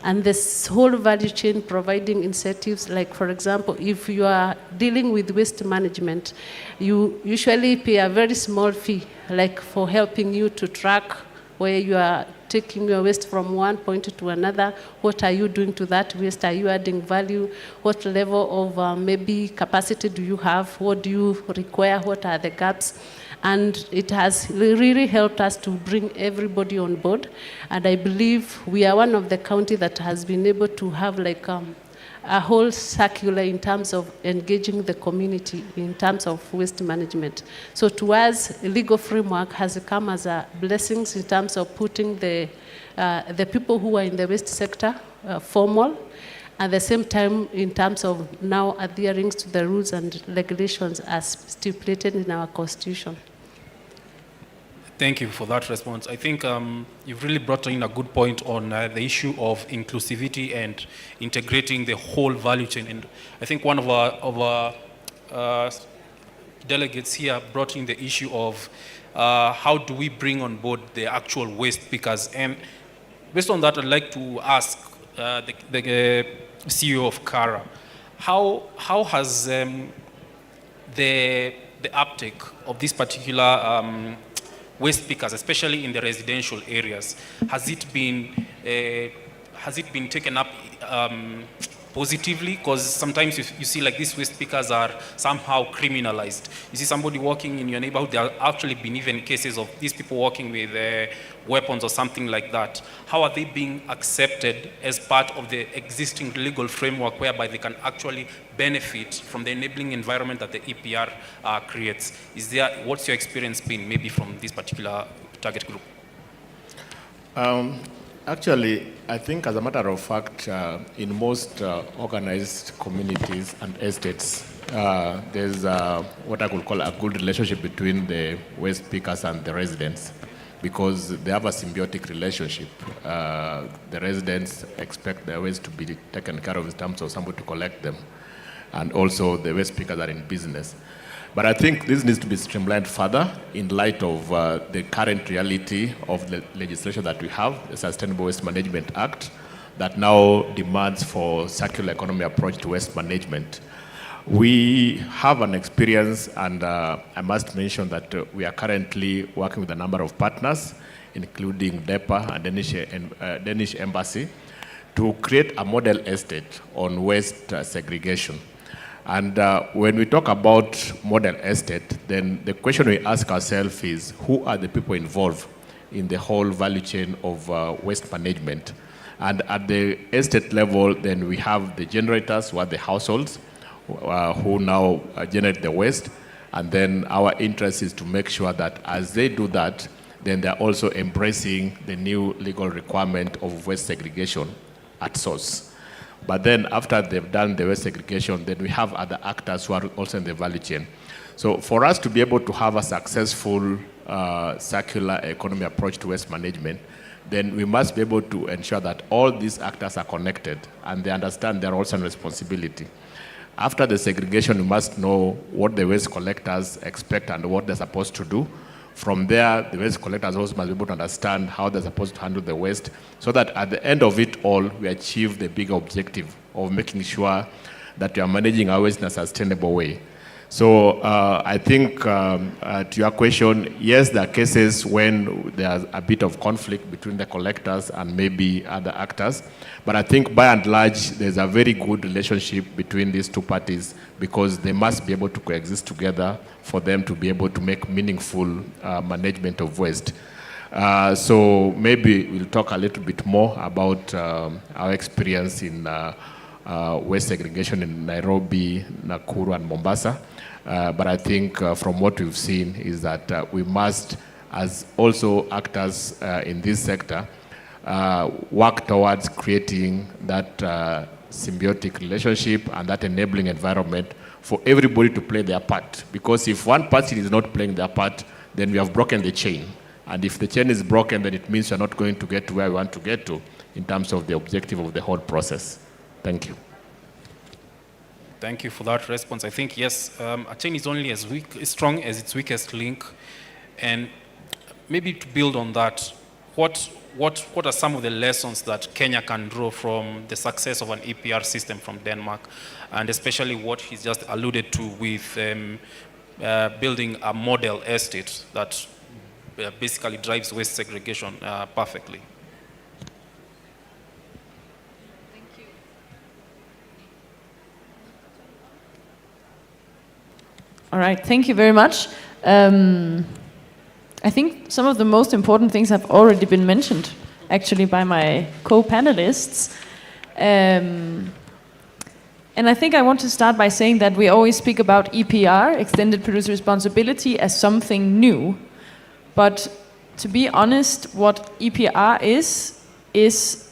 and this whole value chain providing incentives, like for example, if you are dealing with waste management, you usually pay a very small fee, like for helping you to track where you are taking your waste from one point to another. What are you doing to that waste? Are you adding value? What level of maybe capacity do you have? What do you require? What are the gaps? And it has really helped us to bring everybody on board. And I believe we are one of the county that has been able to have like a whole circular in terms of engaging the community in terms of waste management. So to us, a legal framework has come as a blessing in terms of putting the people who are in the waste sector formal, at the same time in terms of now adhering to the rules and regulations as stipulated in our constitution. Thank you for that response. I think you've really brought in a good point on the issue of inclusivity and integrating the whole value chain. And I think one of our delegates here brought in the issue of how do we bring on board the actual waste pickers. And based on that, I'd like to ask the CEO of Kara, how has the uptake of this particular waste pickers, especially in the residential areas, has it been taken up positively, because sometimes you see like these waste pickers are somehow criminalized. You see somebody walking in your neighborhood, there have actually been even cases of these people walking with weapons or something like that. How are they being accepted as part of the existing legal framework whereby they can actually benefit from the enabling environment that the EPR creates? What's your experience been maybe from this particular target group? Actually, I think as a matter of fact, in most organized communities and estates, there's what I could call a good relationship between the waste pickers and the residents, because they have a symbiotic relationship. The residents expect their waste to be taken care of in terms of somebody to collect them, and also the waste pickers are in business. But I think this needs to be streamlined further in light of the current reality of the legislation that we have, the Sustainable Waste Management Act, that now demands for circular economy approach to waste management. We have an experience, and I must mention that we are currently working with a number of partners, including DEPA and Danish Embassy, to create a model estate on waste segregation. And when we talk about model estate, then the question we ask ourselves is, who are the people involved in the whole value chain of waste management? And at the estate level, then we have the generators, who are the households, who now generate the waste. And then our interest is to make sure that as they do that, then they're also embracing the new legal requirement of waste segregation at source. But then after they've done the waste segregation, then we have other actors who are also in the value chain. So for us to be able to have a successful circular economy approach to waste management, then we must be able to ensure that all these actors are connected and they understand their roles and responsibility. After the segregation, we must know what the waste collectors expect and what they're supposed to do. From there, the waste collectors also must be able to understand how they're supposed to handle the waste, so that at the end of it all, we achieve the bigger objective of making sure that we are managing our waste in a sustainable way. So I think to your question, yes, there are cases when there's a bit of conflict between the collectors and maybe other actors. But I think by and large, there's a very good relationship between these two parties, because they must be able to coexist together for them to be able to make meaningful management of waste. So maybe we'll talk a little bit more about our experience in waste segregation in Nairobi, Nakuru, and Mombasa. But I think from what we've seen is that we must, as also actors in this sector, work towards creating that symbiotic relationship and that enabling environment for everybody to play their part. Because if one party is not playing their part, then we have broken the chain. And if the chain is broken, then it means we're not going to get to where we want to get to in terms of the objective of the whole process. Thank you. Thank you for that response. I think, yes, a chain is only as strong as its weakest link. And maybe to build on that, what are some of the lessons that Kenya can draw from the success of an EPR system from Denmark, and especially what he's just alluded to with building a model estate that basically drives waste segregation perfectly? All right, thank you very much. I think some of the most important things have already been mentioned, actually, by my co-panelists. And I think I want to start by saying that we always speak about EPR, Extended Producer Responsibility, as something new. But to be honest, what EPR is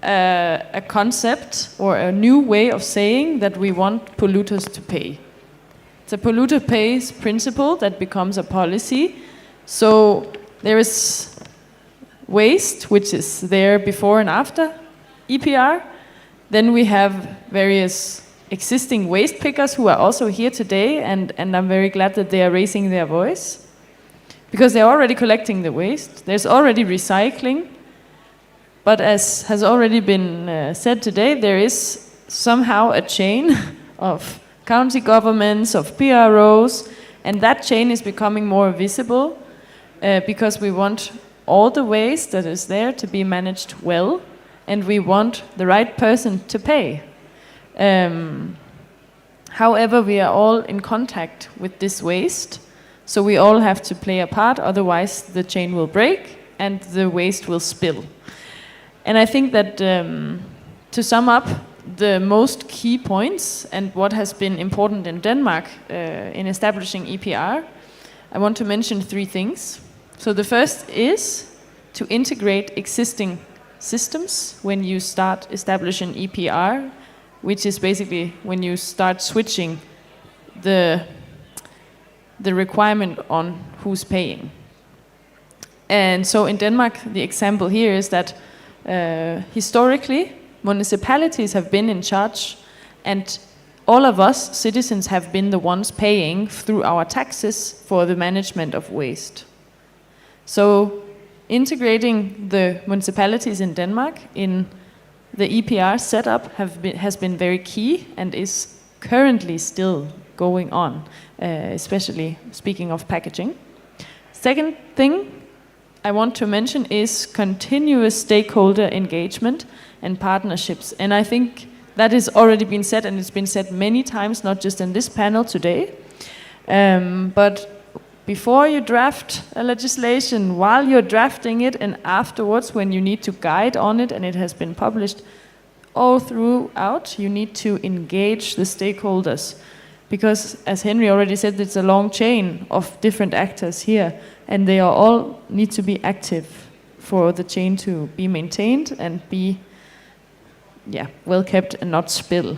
a concept or a new way of saying that we want polluters to pay. It's a polluter pays principle that becomes a policy. So there is waste, which is there before and after EPR. Then we have various existing waste pickers who are also here today, and I'm very glad that they are raising their voice, because they're already collecting the waste. There's already recycling. But as has already been said today, there is somehow a chain of county governments, of PROs, and that chain is becoming more visible because we want all the waste that is there to be managed well, and we want the right person to pay. However, we are all in contact with this waste, so we all have to play a part, otherwise the chain will break and the waste will spill. And I think that to sum up the most key points and what has been important in Denmark in establishing EPR, I want to mention 3 things. So the first is to integrate existing systems when you start establishing EPR, which is basically when you start switching the requirement on who's paying. And so in Denmark, the example here is that historically, municipalities have been in charge, and all of us citizens have been the ones paying through our taxes for the management of waste. So integrating the municipalities in Denmark in the EPR setup has been very key and is currently still going on, especially speaking of packaging. Second thing I want to mention is continuous stakeholder engagement and partnerships. And I think that has already been said, and it's been said many times, not just in this panel today. But before you draft a legislation, while you're drafting it, and afterwards when you need to guide on it and it has been published, all throughout you need to engage the stakeholders. Because as Henry already said, it's a long chain of different actors here, and they are all need to be active for the chain to be maintained and be well kept and not spill.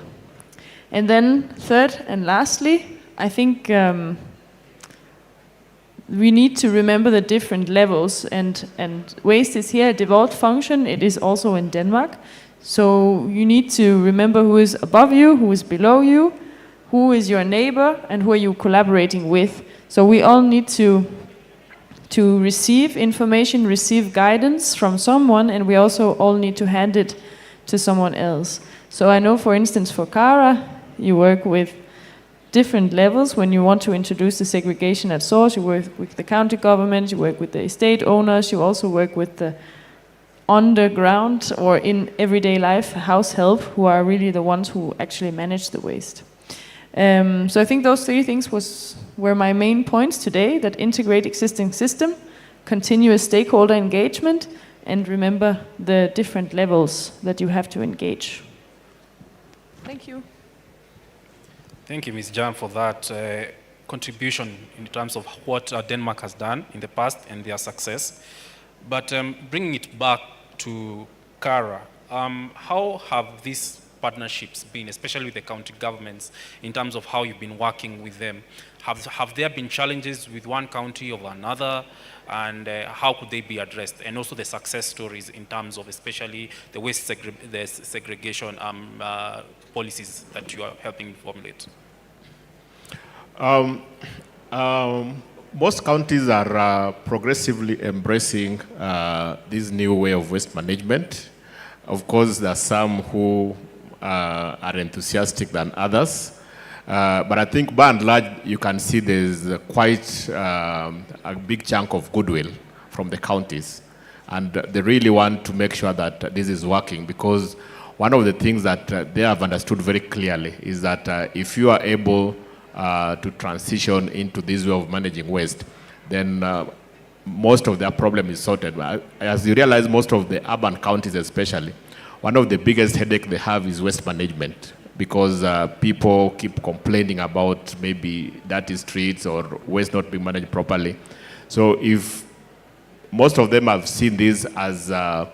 And then third and lastly, I think we need to remember the different levels, and waste is here a devolved function. It is also in Denmark. So you need to remember who is above you, who is below you, who is your neighbor, and who are you collaborating with. So we all need to receive information, receive guidance from someone, and we also all need to hand it to someone else. So I know, for instance, for Cara, you work with different levels. When you want to introduce the segregation at source, you work with the county government, you work with the estate owners, you also work with the underground or in everyday life house help, who are really the ones who actually manage the waste. So I think those 3 things were my main points today: that integrate existing system, continuous stakeholder engagement, and remember the different levels that you have to engage. Thank you. Thank you, Ms. Jan, for that contribution in terms of what Denmark has done in the past and their success. But bringing it back to Cara, how have these partnerships been, especially with the county governments, in terms of how you've been working with them? Have there been challenges with one county or another, and how could they be addressed? And also the success stories in terms of especially the waste segregation policies that you are helping formulate. Most counties are progressively embracing this new way of waste management. Of course, there are some who are enthusiastic than others. But I think by and large, you can see there's quite a big chunk of goodwill from the counties. And they really want to make sure that this is working, because one of the things that they have understood very clearly is that if you are able to transition into this way of managing waste, then most of their problem is sorted. As you realize, most of the urban counties especially, one of the biggest headache they have is waste management, because people keep complaining about maybe dirty streets or waste not being managed properly. So if most of them have seen this as a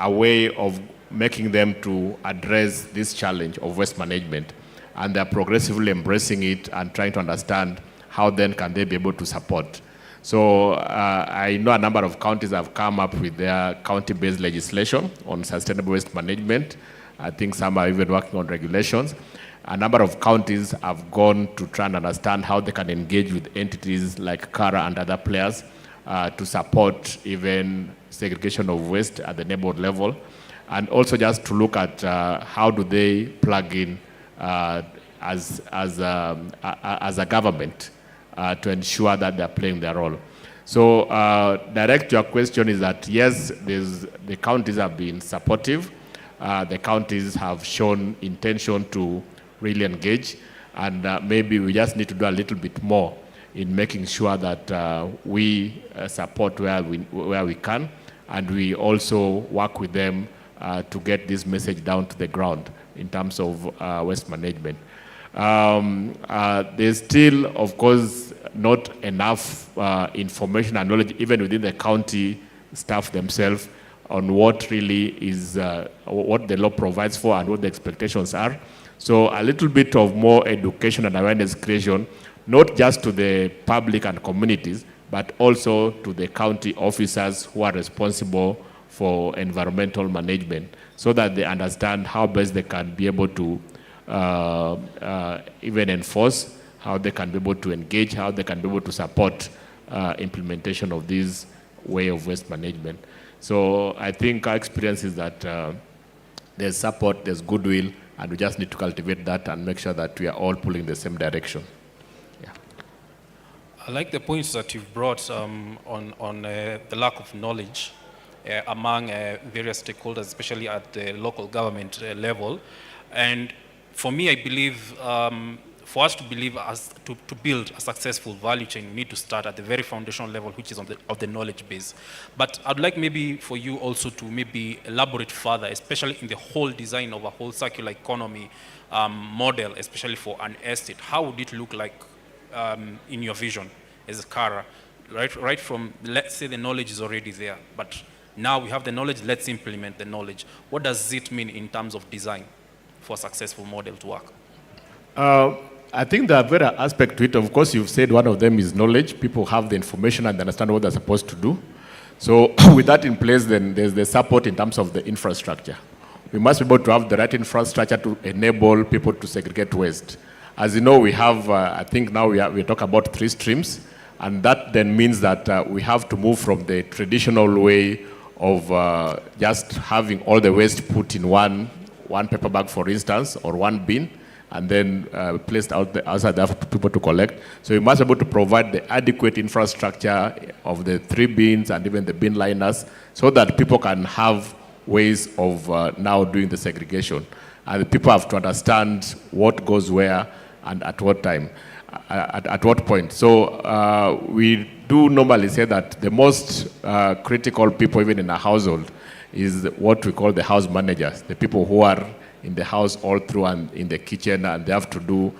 way of making them to address this challenge of waste management, and they're progressively embracing it and trying to understand how then can they be able to support. So I know a number of counties have come up with their county-based legislation on sustainable waste management. I think some are even working on regulations. A number of counties have gone to try and understand how they can engage with entities like Cara and other players to support even segregation of waste at the neighborhood level, and also just to look at how do they plug in as a government to ensure that they're playing their role. So direct to your question is that yes, the counties have been supportive. the counties have shown intention to really engage, and maybe we just need to do a little bit more in making sure that we support where we can, and we also work with them to get this message down to the ground in terms of waste management. There's still, of course, not enough information and knowledge even within the county staff themselves on what really is, what the law provides for and what the expectations are. So a little bit of more education and awareness creation, not just to the public and communities, but also to the county officers who are responsible for environmental management, so that they understand how best they can be able to even enforce, how they can be able to engage, how they can be able to support implementation of this way of waste management. So I think our experience is that there's support, there's goodwill, and we just need to cultivate that and make sure that we are all pulling the same direction. I like the points that you've brought on the lack of knowledge among various stakeholders, especially at the local government level. And for me, I believe, for us to believe to build a successful value chain, we need to start at the very foundational level, which is of the knowledge base. But I'd like maybe for you also to maybe elaborate further, especially in the whole design of a whole circular economy model, especially for an estate. How would it look like in your vision as a Kara, right from, let's say the knowledge is already there, but now we have the knowledge, let's implement the knowledge. What does it mean in terms of design for a successful model to work? I think there are various aspects to it. Of course, you've said one of them is knowledge. People have the information and understand what they're supposed to do. So with that in place, then there's the support in terms of the infrastructure. We must be able to have the right infrastructure to enable people to segregate waste. As you know, we have, I think now we talk about 3 streams, and that then means that we have to move from the traditional way of just having all the waste put in one paper bag, for instance, or one bin, and then placed outside there for people to collect. So we must be able to provide the adequate infrastructure of the 3 bins and even the bin liners, so that people can have ways of now doing the segregation. And people have to understand what goes where and at what time, at what point. So we do normally say that the most critical people, even in a household, is what we call the house managers, the people who are in the house all through and in the kitchen, and they have to do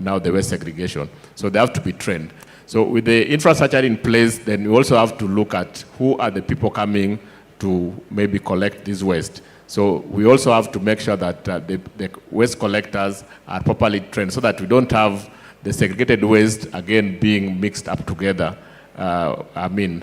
now the waste segregation. So they have to be trained. So with the infrastructure in place, then we also have to look at who are the people coming to maybe collect this waste. So we also have to make sure that the waste collectors are properly trained, so that we don't have the segregated waste again being mixed up together, when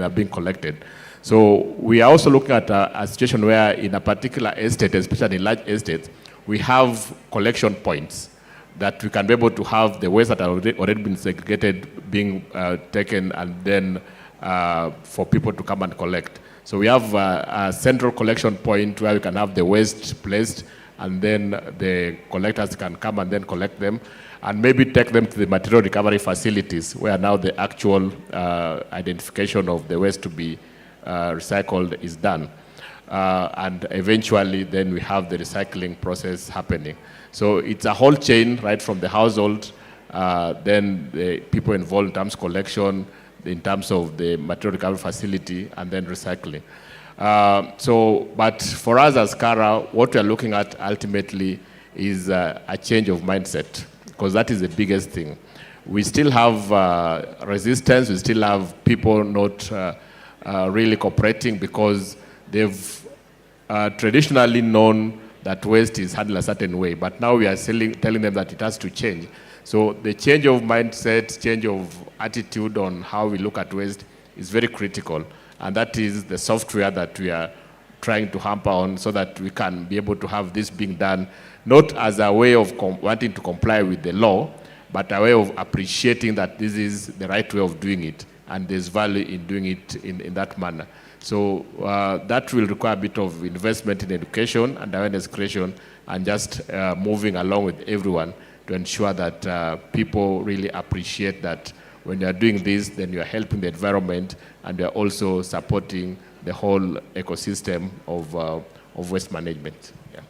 they're being collected. So we are also looking at a situation where in a particular estate, especially in large estates, we have collection points that we can be able to have the waste that are already been segregated being taken, and then for people to come and collect. So we have a central collection point where we can have the waste placed, and then the collectors can come and then collect them, and maybe take them to the material recovery facilities, where now the actual identification of the waste to be recycled is done. And eventually then we have the recycling process happening. So it's a whole chain, right from the household, then the people involved in terms of collection, in terms of the material recovery facility, and then recycling. But for us as Kara, what we are looking at ultimately is a change of mindset, because that is the biggest thing. We still have resistance, we still have people not really cooperating, because they've traditionally known that waste is handled a certain way, but now we are telling them that it has to change. So the change of mindset, change of attitude on how we look at waste is very critical, and that is the software that we are trying to hamper on, so that we can be able to have this being done, not as a way of wanting to comply with the law, but a way of appreciating that this is the right way of doing it, and there's value in doing it in that manner. So that will require a bit of investment in education and awareness creation, and just moving along with everyone to ensure that people really appreciate that when you are doing this, then you are helping the environment, and you are also supporting the whole ecosystem of waste management. Yeah.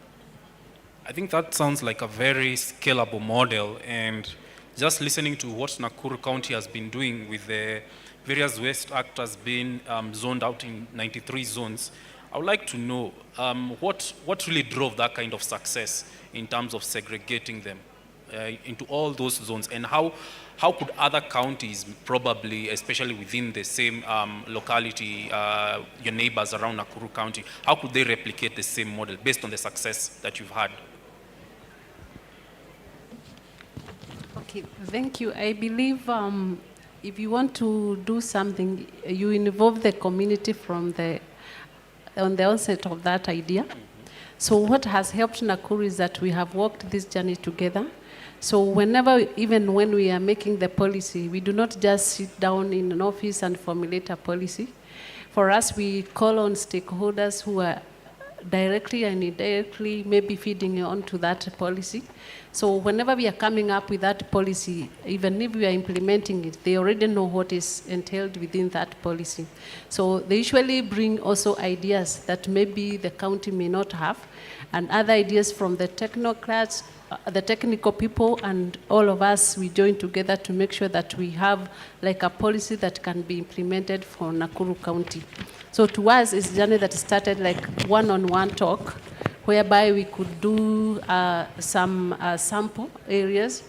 I think that sounds like a very scalable model, and just listening to what Nakuru County has been doing with the various waste actors being zoned out in 93 zones, I would like to know what really drove that kind of success in terms of segregating them into all those zones, and how could other counties, probably, especially within the same locality, your neighbors around Nakuru County, how could they replicate the same model based on the success that you've had? Okay, thank you. I believe if you want to do something, you involve the community from on the onset of that idea. So what has helped Nakuru is that we have walked this journey together. So whenever, even when we are making the policy, we do not just sit down in an office and formulate a policy. For us, we call on stakeholders who are directly and indirectly maybe feeding onto that policy. So whenever we are coming up with that policy, even if we are implementing it, they already know what is entailed within that policy. So they usually bring also ideas that maybe the county may not have, and other ideas from the technocrats, the technical people, and all of us, we join together to make sure that we have like a policy that can be implemented for Nakuru County. So to us, it's a journey that started like one-on-one talk, whereby we could do some sample areas.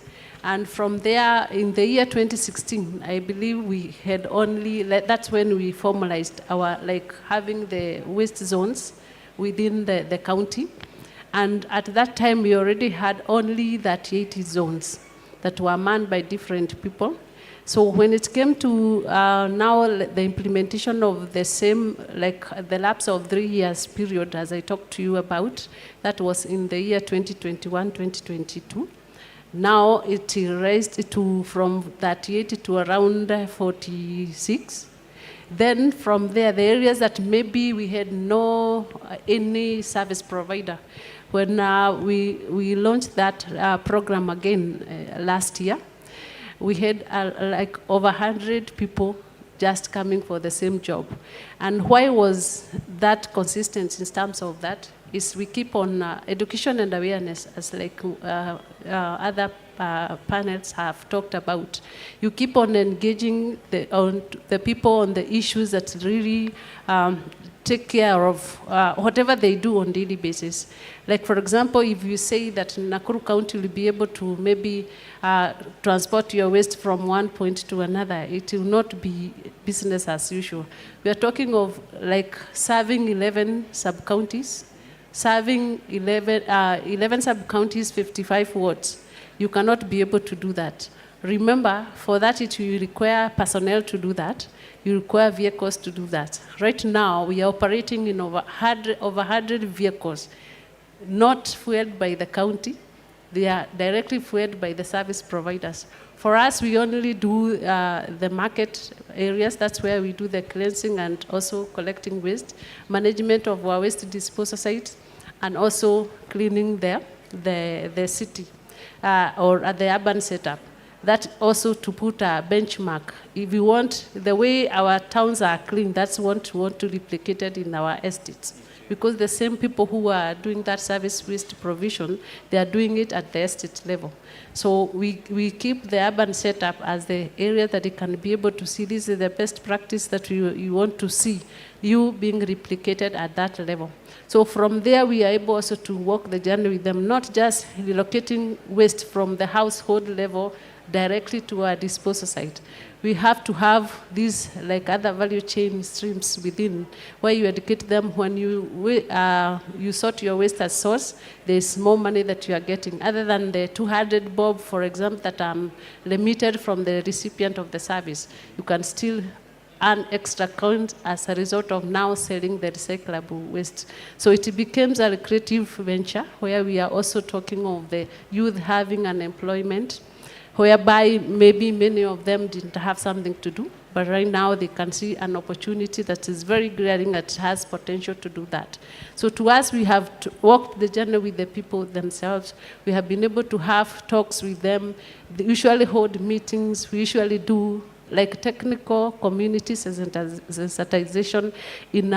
And from there, in the year 2016, I believe we had only, that's when we formalized our, like having the waste zones within the county. And at that time, we already had only 38 zones that were manned by different people. So when it came to now the implementation of the same, like the lapse of 3 years period, as I talked to you about, that was in the year 2021, 2022. Now it raised to from 38 to around 46. Then from there, the areas that maybe we had no any service provider, when we launched that program again last year, we had like over 100 people just coming for the same job. And why was that consistent in terms of that? Is we keep on education and awareness, as like other panels have talked about. You keep on engaging the people on the issues that really take care of whatever they do on a daily basis. Like, for example, if you say that Nakuru County will be able to maybe transport your waste from one point to another, it will not be business as usual. We are talking of like serving 11 sub-counties, serving 11 sub-counties, 55 wards. You cannot be able to do that. Remember, for that it will require personnel to do that. You require vehicles to do that. Right now, we are operating in over 100 vehicles, not fueled by the county. They are directly fueled by the service providers. For us, we only do the market areas. That's where we do the cleansing and also collecting waste, management of our waste disposal sites, and also cleaning the city or the urban setup. That also to put a benchmark. If you want, the way our towns are clean, that's what we want to replicate it in our estates. Because the same people who are doing that service waste provision, they are doing it at the estate level. So we keep the urban setup as the area that it can be able to see this is the best practice that you want to see, you being replicated at that level. So from there, we are able also to walk the journey with them, not just relocating waste from the household level directly to our disposal site. We have to have these like other value chain streams within, where you educate them. When you sort your waste as source, there's more money that you are getting. Other than the 200 bob, for example, that are limited from the recipient of the service, you can still earn extra coins as a result of now selling the recyclable waste. So it becomes a creative venture where we are also talking of the youth having an employment, whereby maybe many of them didn't have something to do, but right now they can see an opportunity that is very glaring, that has potential to do that. So to us, we have walked the journey with the people themselves. We have been able to have talks with them. They usually hold meetings. We usually do like technical community sensitization in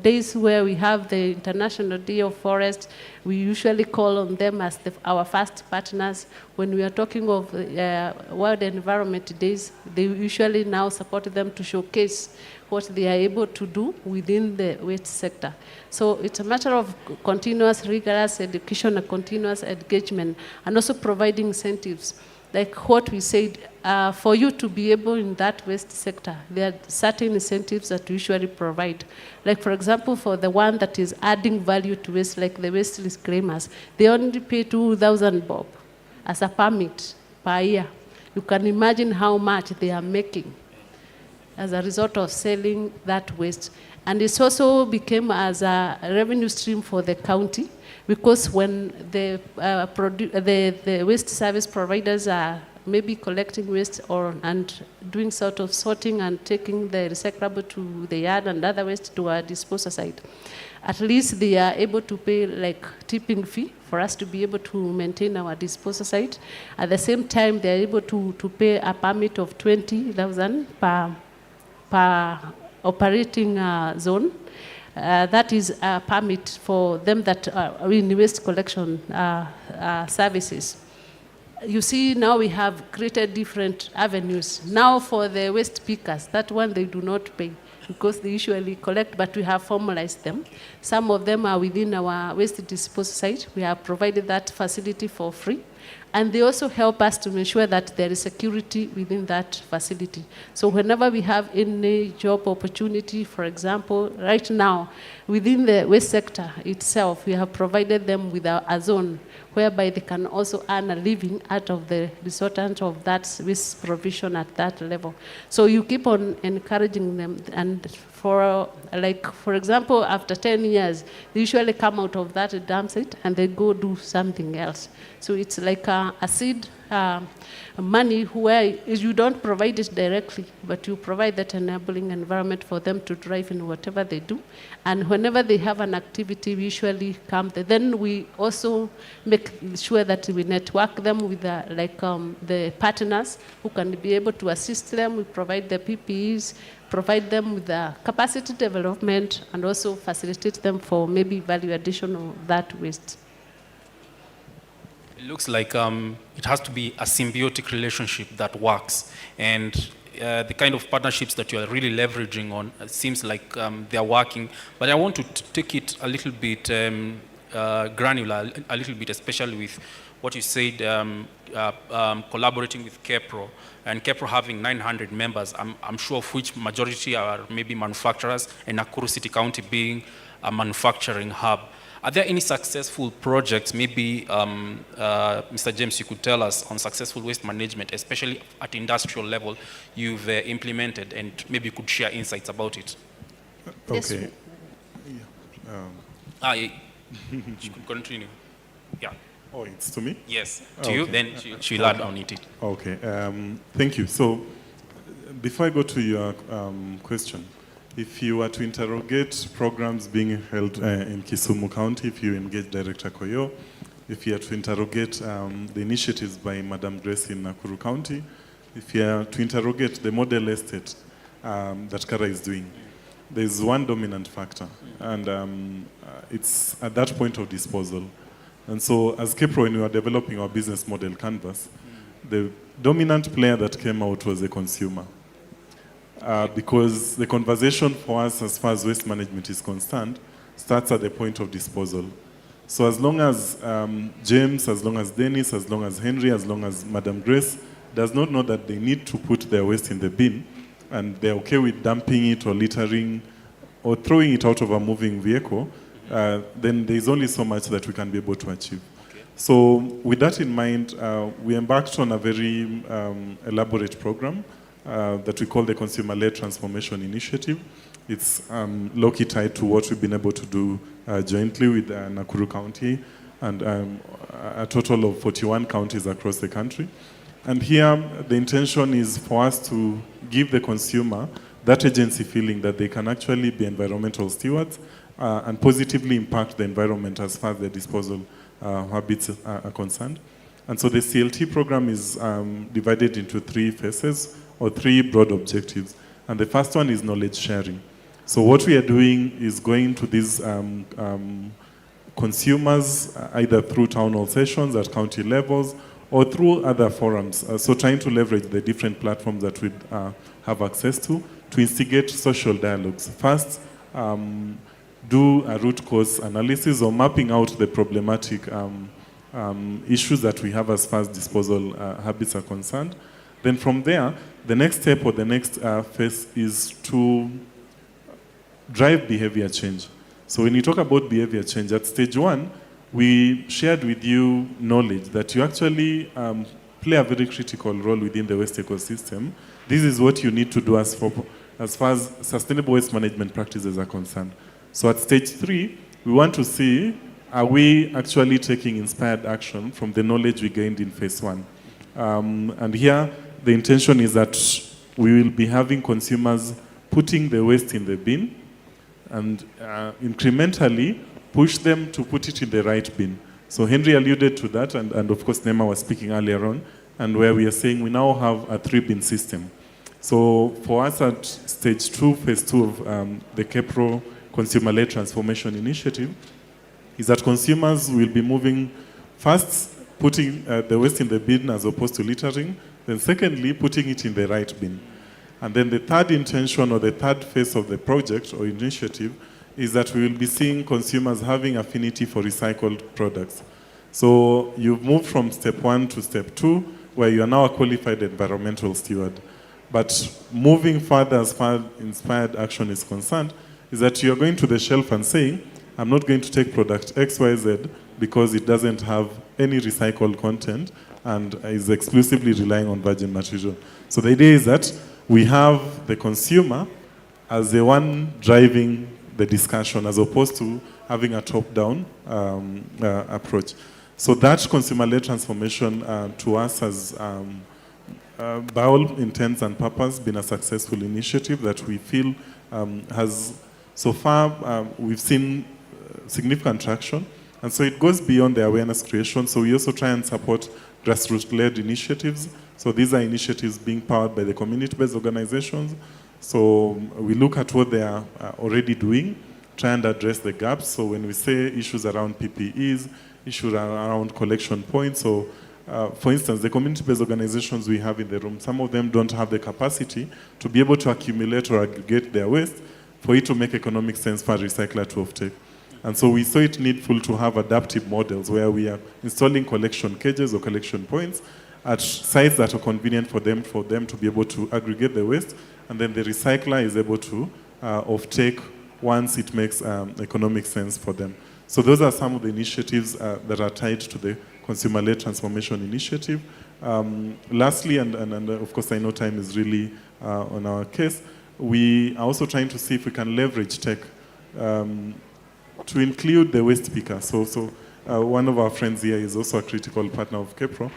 days where we have the International Day of Forest. We usually call on them as our first partners. When we are talking of World Environment Days, they usually now support them to showcase what they are able to do within the waste sector. So it's a matter of continuous, rigorous education and continuous engagement, and also providing incentives. Like what we said, for you to be able in that waste sector, there are certain incentives that we usually provide. Like for example, for the one that is adding value to waste, like the waste reclaimers, they only pay 2,000 bob as a permit per year. You can imagine how much they are making as a result of selling that waste. And it's also became as a revenue stream for the county, because when the waste service providers are maybe collecting waste and doing sort of sorting and taking the recyclable to the yard and other waste to our disposal site, at least they are able to pay like tipping fee for us to be able to maintain our disposal site. At the same time, they are able to pay a permit of 20,000 per operating zone. That is a permit for them that are in waste collection services. You see, now we have created different avenues. Now for the waste pickers, that one they do not pay because they usually collect, but we have formalized them. Some of them are within our waste disposal site. We have provided that facility for free. And they also help us to ensure that there is security within that facility. So whenever we have any job opportunity, for example, right now, within the waste sector itself, we have provided them with a zone whereby they can also earn a living out of the resultant of that waste provision at that level. So you keep on encouraging them, and for example, after 10 years, they usually come out of that dump site and they go do something else. So it's like a seed money where you don't provide it directly, but you provide that enabling environment for them to thrive in whatever they do. And whenever they have an activity, we usually come there. Then we also make sure that we network them with the partners who can be able to assist them. We provide the PPEs, provide them with the capacity development, and also facilitate them for maybe value addition of that waste. It looks like it has to be a symbiotic relationship that works, and the kind of partnerships that you are really leveraging on, it seems like they are working. But I want to take it a little bit granular, a little bit, especially with what you said, collaborating with KEPRO, and KEPRO having 900 members, I'm sure of which majority are maybe manufacturers, and Nakuru City County being a manufacturing hub. Are there any successful projects, maybe, Mr. James, you could tell us on successful waste management, especially at industrial level, you've implemented, and maybe you could share insights about it? Okay. You could continue. Yeah. Oh, it's to me? Yes, to you, then she'll add on it. Okay, thank you. So, before I go to your question, if you were to interrogate programs being held in Kisumu County, if you engage Director Koyo, if you are to interrogate the initiatives by Madam Grace in Nakuru County, if you are to interrogate the model estate that Kara is doing, there's one dominant factor, and it's at that point of disposal. And so as KEPRO, when we were developing our business model canvas, the dominant player that came out was the consumer. Because the conversation for us as far as waste management is concerned starts at the point of disposal. So as long as James, as long as Dennis, as long as Henry, as long as Madam Grace does not know that they need to put their waste in the bin, and they're okay with dumping it or littering or throwing it out of a moving vehicle, then there's only so much that we can be able to achieve. Okay. So with that in mind, we embarked on a very elaborate program that we call the Consumer-Led Transformation Initiative. It's low-key tied to what we've been able to do jointly with Nakuru County and a total of 41 counties across the country. And here, the intention is for us to give the consumer that agency feeling that they can actually be environmental stewards and positively impact the environment as far as their disposal habits are concerned. And so the CLT program is divided into 3 phases or 3 broad objectives. And the first one is knowledge sharing. So what we are doing is going to these consumers, either through town hall sessions at county levels or through other forums. So trying to leverage the different platforms that we have access to instigate social dialogues. First, do a root cause analysis or mapping out the problematic issues that we have as far as disposal habits are concerned. Then from there, the next step or the next phase is to drive behavior change. So when you talk about behavior change, at stage 1, we shared with you knowledge that you actually play a very critical role within the waste ecosystem. This is what you need to do as far as sustainable waste management practices are concerned. So at stage 3, we want to see, are we actually taking inspired action from the knowledge we gained in phase 1? And here, the intention is that we will be having consumers putting the waste in the bin and incrementally push them to put it in the right bin. So Henry alluded to that, and of course Nema was speaking earlier on, and where we are saying we now have a 3-bin system. So for us at stage 2, phase 2 of the KEPRO Consumer-Led Transformation Initiative, is that consumers will be moving first, putting the waste in the bin as opposed to littering, then secondly, putting it in the right bin. And then the third intention or the third phase of the project or initiative is that we will be seeing consumers having affinity for recycled products. So you've moved from step 1 to step 2, where you are now a qualified environmental steward. But moving further as far as inspired action is concerned, is that you're going to the shelf and saying, I'm not going to take product XYZ because it doesn't have any recycled content and is exclusively relying on virgin material. So the idea is that we have the consumer as the one driving the discussion as opposed to having a top-down approach. So that consumer-led transformation to us has, by all intents and purpose, been a successful initiative that we feel has, so far, we've seen significant traction. And so it goes beyond the awareness creation. So we also try and support grassroots-led initiatives. So these are initiatives being powered by the community-based organizations. So we look at what they are already doing, try and address the gaps. So when we say issues around PPEs, issues around collection points, so for instance, the community-based organizations we have in the room, some of them don't have the capacity to be able to accumulate or aggregate their waste for it to make economic sense for a recycler to offtake. And so we saw it needful to have adaptive models where we are installing collection cages or collection points at sites that are convenient for them to be able to aggregate the waste, and then the recycler is able to offtake once it makes economic sense for them. So those are some of the initiatives that are tied to the Consumer-Led Transformation Initiative. Lastly, and of course I know time is really on our case, we are also trying to see if we can leverage tech to include the waste picker. So one of our friends here is also a critical partner of KEPRO,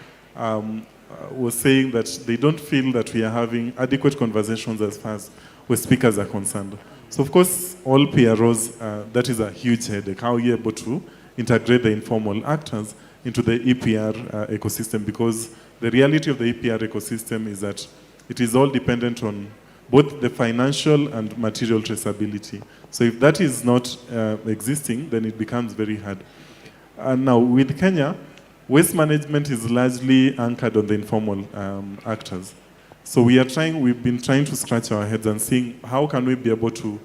was saying that they don't feel that we are having adequate conversations as far as waste pickers are concerned. So of course, all PROs, that is a huge headache. How are you able to integrate the informal actors into the EPR ecosystem? Because the reality of the EPR ecosystem is that it is all dependent on both the financial and material traceability. So if that is not existing, then it becomes very hard. And now with Kenya, waste management is largely anchored on the informal actors. So we've been trying to scratch our heads and seeing how can we be able to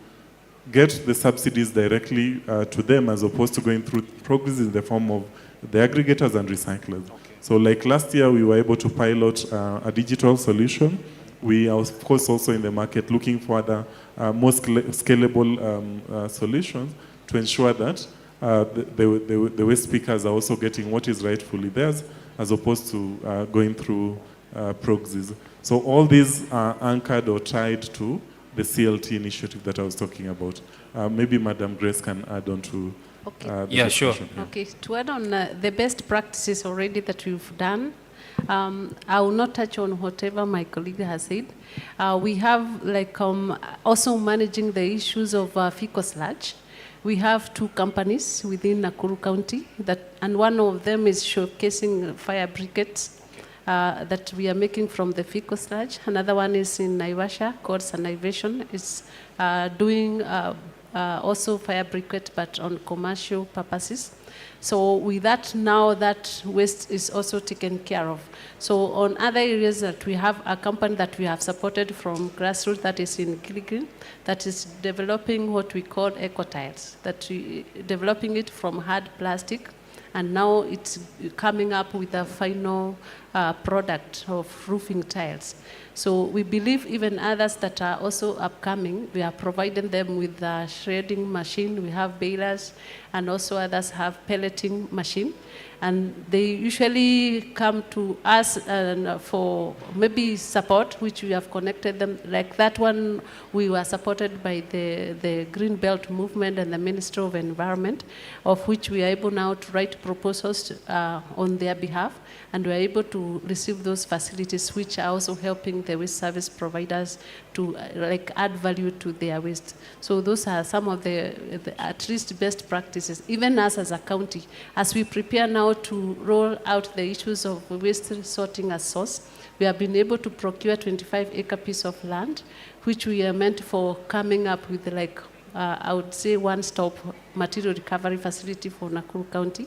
get the subsidies directly to them as opposed to going through progress in the form of the aggregators and recyclers. Okay. So like last year, we were able to pilot a digital solution. We are, of course, also in the market looking for other more scalable solutions to ensure that the waste pickers are also getting what is rightfully theirs as opposed to going through proxies. So all these are anchored or tied to the CLT initiative that I was talking about. Maybe Madam Grace can add on to Yeah, sure. Yeah. Okay, to add on the best practices already that we've done, I will not touch on whatever my colleague has said. We have also managing the issues of fecal sludge. We have 2 companies within Nakuru County, and one of them is showcasing fire briquettes that we are making from the fecal sludge. Another one is in Naivasha called Sanivation. It's doing also fire briquette, but on commercial purposes. So with that, now that waste is also taken care of. So on other areas that we have a company that we have supported from grassroots that is in Gilgil, that is developing what we call eco tiles, that we developing it from hard plastic, and now it's coming up with a final product of roofing tiles. So we believe even others that are also upcoming, we are providing them with a shredding machine. We have balers, and also others have pelleting machine. And they usually come to us for maybe support, which we have connected them. Like that one, we were supported by the Green Belt Movement and the Ministry of Environment, of which we are able now to write proposals on their behalf. And we are able to receive those facilities, which are also helping the waste service providers to add value to their waste. So those are some of the at least best practices. Even us as a county, as we prepare now to roll out the issues of waste sorting as source, we have been able to procure 25-acre piece of land, which we are meant for coming up with I would say one-stop material recovery facility for Nakuru County.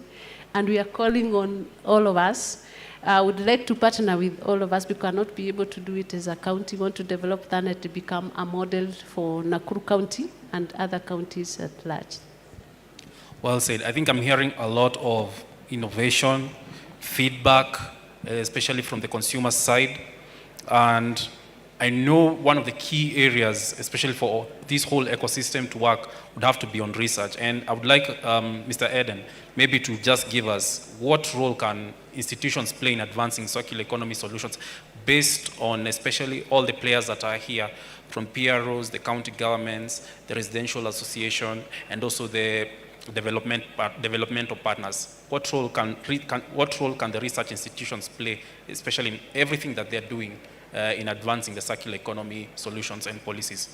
And we are calling on all of us. I would like to partner with all of us. We cannot be able to do it as a county. We want to develop that to become a model for Nakuru County and other counties at large. Well said. I think I'm hearing a lot of innovation, feedback, especially from the consumer side. And I know one of the key areas, especially for this whole ecosystem to work, would have to be on research. And I would like Mr. Eden maybe to just give us what role can institutions play in advancing circular economy solutions based on especially all the players that are here, from PROs, the county governments, the residential association, and also the developmental partners. What role can the research institutions play, especially in everything that they're doing in advancing the circular economy solutions and policies?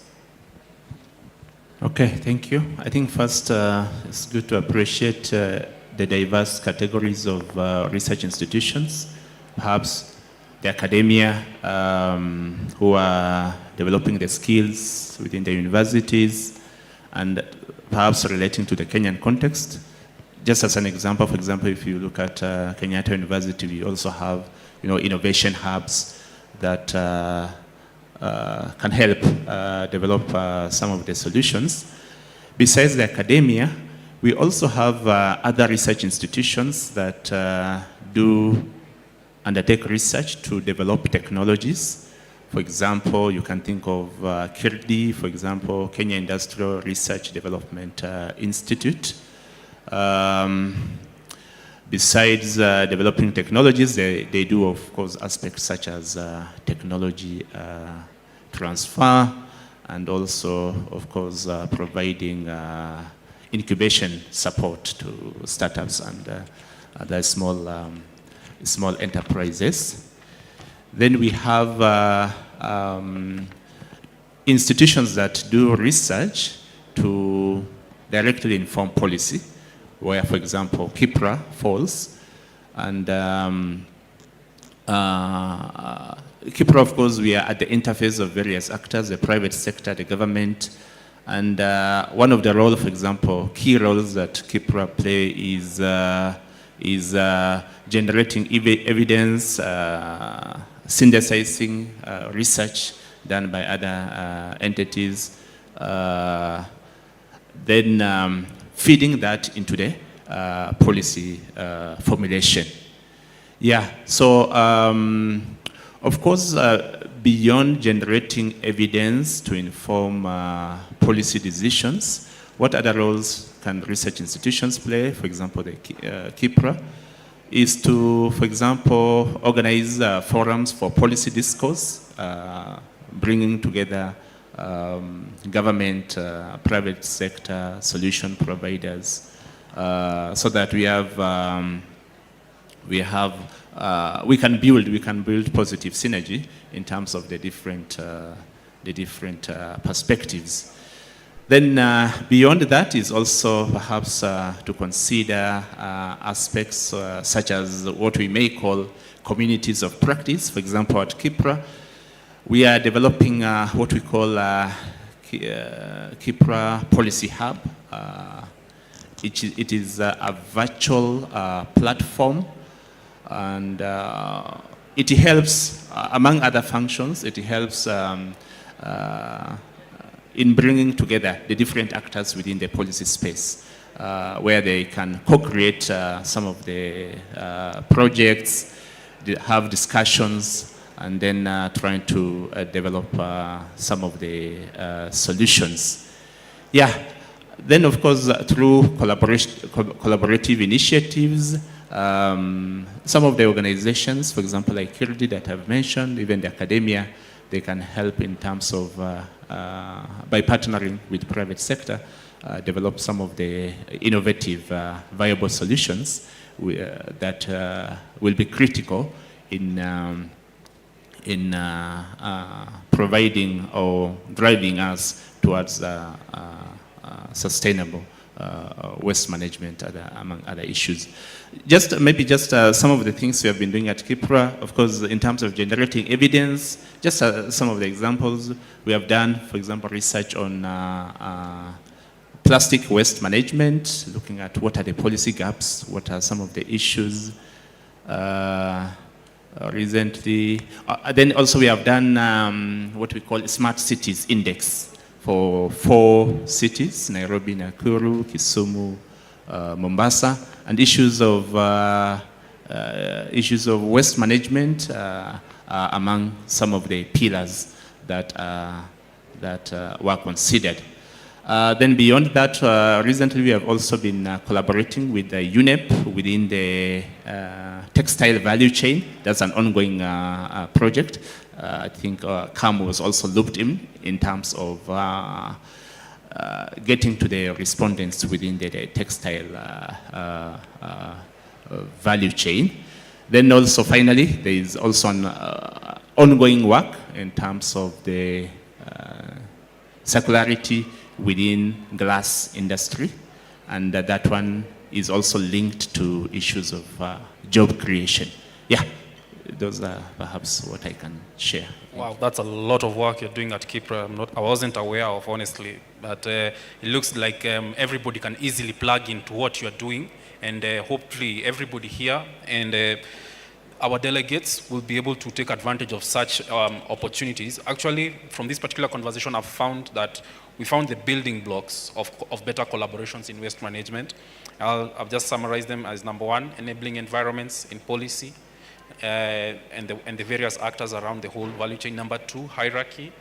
Okay, thank you. I think first it's good to appreciate the diverse categories of research institutions, perhaps the academia who are developing the skills within the universities, and perhaps relating to the Kenyan context. Just as an example, for example, if you look at Kenyatta University, we also have innovation hubs that can help develop some of the solutions. Besides the academia, we also have other research institutions that do undertake research to develop technologies. For example, you can think of KIRDI, for example, Kenya Industrial Research Development Institute. Besides developing technologies, they do, of course, aspects such as technology transfer, and also, of course, providing incubation support to startups and other small enterprises. Then we have institutions that do research to directly inform policy, where, for example, KIPRA falls. And KIPRA, of course, we are at the interface of various actors, the private sector, the government. And one of the roles, for example, key roles that KIPRA play is generating evidence, synthesizing research done by other entities, then feeding that into the policy formulation. Yeah, so of course, beyond generating evidence to inform policy decisions, what other roles can research institutions play? For example, the KIPRA is to, for example, organize forums for policy discourse, bringing together government, private sector, solution providers, so that we can build positive synergy in terms of the different perspectives. Then beyond that is also perhaps to consider aspects such as what we may call communities of practice. For example, at Kipra, we are developing what we call Kipra Policy Hub. It is a virtual platform, and it helps, among other functions, it helps in bringing together the different actors within the policy space, where they can co-create some of the projects, have discussions, and then trying to develop some of the solutions. Yeah. Then, of course, through collaborative initiatives, some of the organizations, for example, like KIRDI that I've mentioned, even the academia, they can help in terms of, by partnering with private sector, develop some of the innovative, viable solutions that will be critical in providing or driving us towards sustainable waste management, among other issues. Maybe just some of the things we have been doing at Kipra, of course, in terms of generating evidence, just some of the examples we have done, for example, research on plastic waste management, looking at what are the policy gaps, what are some of the issues. Recently, then also we have done what we call Smart Cities Index for 4 cities, Nairobi, Nakuru, Kisumu, Mombasa, and issues of waste management among some of the pillars that were considered. Then beyond that, recently we have also been collaborating with the UNEP within the textile value chain. That's an ongoing project. I think CAM was also looped in terms of getting to the respondents within the textile value chain. Then also finally, there is also an ongoing work in terms of the circularity within glass industry, and that one is also linked to issues of job creation. Yeah, those are perhaps what I can share. Wow, that's a lot of work you're doing at Kipra. I wasn't aware of, honestly, but it looks like everybody can easily plug into what you're doing, and hopefully everybody here and our delegates will be able to take advantage of such opportunities. Actually, from this particular conversation, I've found that we found the building blocks of better collaborations in waste management. I've just summarized them as number 1, enabling environments in policy, and the various actors around the whole value chain. Number 2, hierarchy.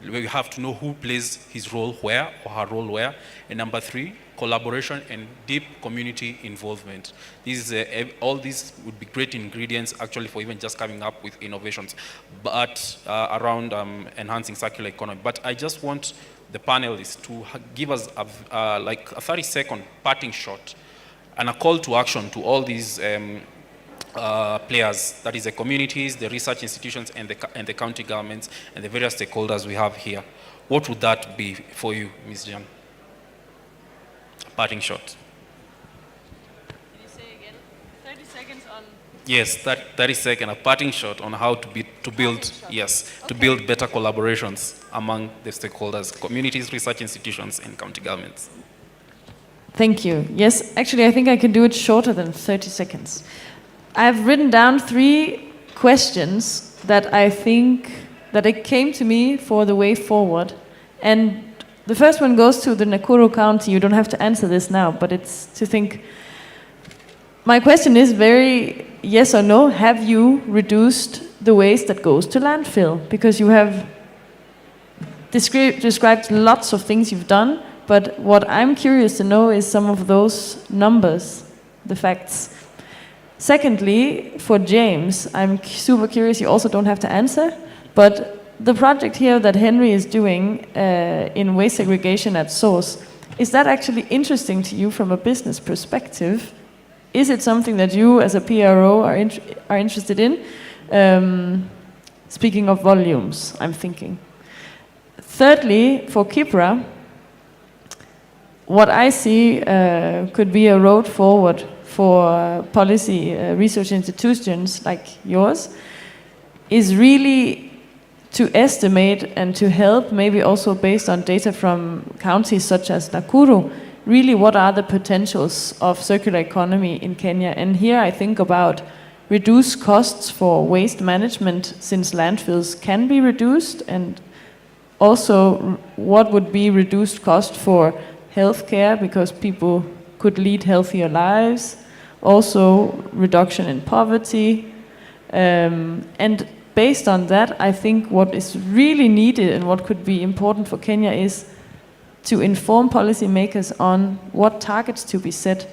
We have to know who plays his role where or her role where. And number 3, collaboration and deep community involvement. All these would be great ingredients actually for even just coming up with innovations, but around enhancing circular economy. But I just want the panelists to give us like a 30-second parting shot and a call to action to all these players, that is the communities, the research institutions, and the county governments, and the various stakeholders we have here. What would that be for you, Ms. Jan? Parting shot. Can you say again? 30 seconds on... Yes, 30 seconds, a parting shot on how to build better collaborations among the stakeholders, communities, research institutions, and county governments. Thank you. Yes, actually, I think I can do it shorter than 30 seconds. I've written down 3 questions that I think that it came to me for the way forward. And the first one goes to the Nakuru County. You don't have to answer this now, but it's to think. My question is very yes or no. Have you reduced the waste that goes to landfill? Because you have described lots of things you've done, but what I'm curious to know is some of those numbers, the facts. Secondly, for James, I'm super curious, you also don't have to answer, but the project here that Henry is doing in waste segregation at source, is that actually interesting to you from a business perspective? Is it something that you as a PRO are interested in? Speaking of volumes, I'm thinking. Thirdly, for Kipra, what I see could be a road forward for policy research institutions like yours is really to estimate and to help, maybe also based on data from counties such as Nakuru, really what are the potentials of circular economy in Kenya. And here I think about reduced costs for waste management, since landfills can be reduced, and also what would be reduced cost for healthcare, because people could lead healthier lives, also reduction in poverty. And based on that, I think what is really needed and what could be important for Kenya is to inform policymakers on what targets to be set,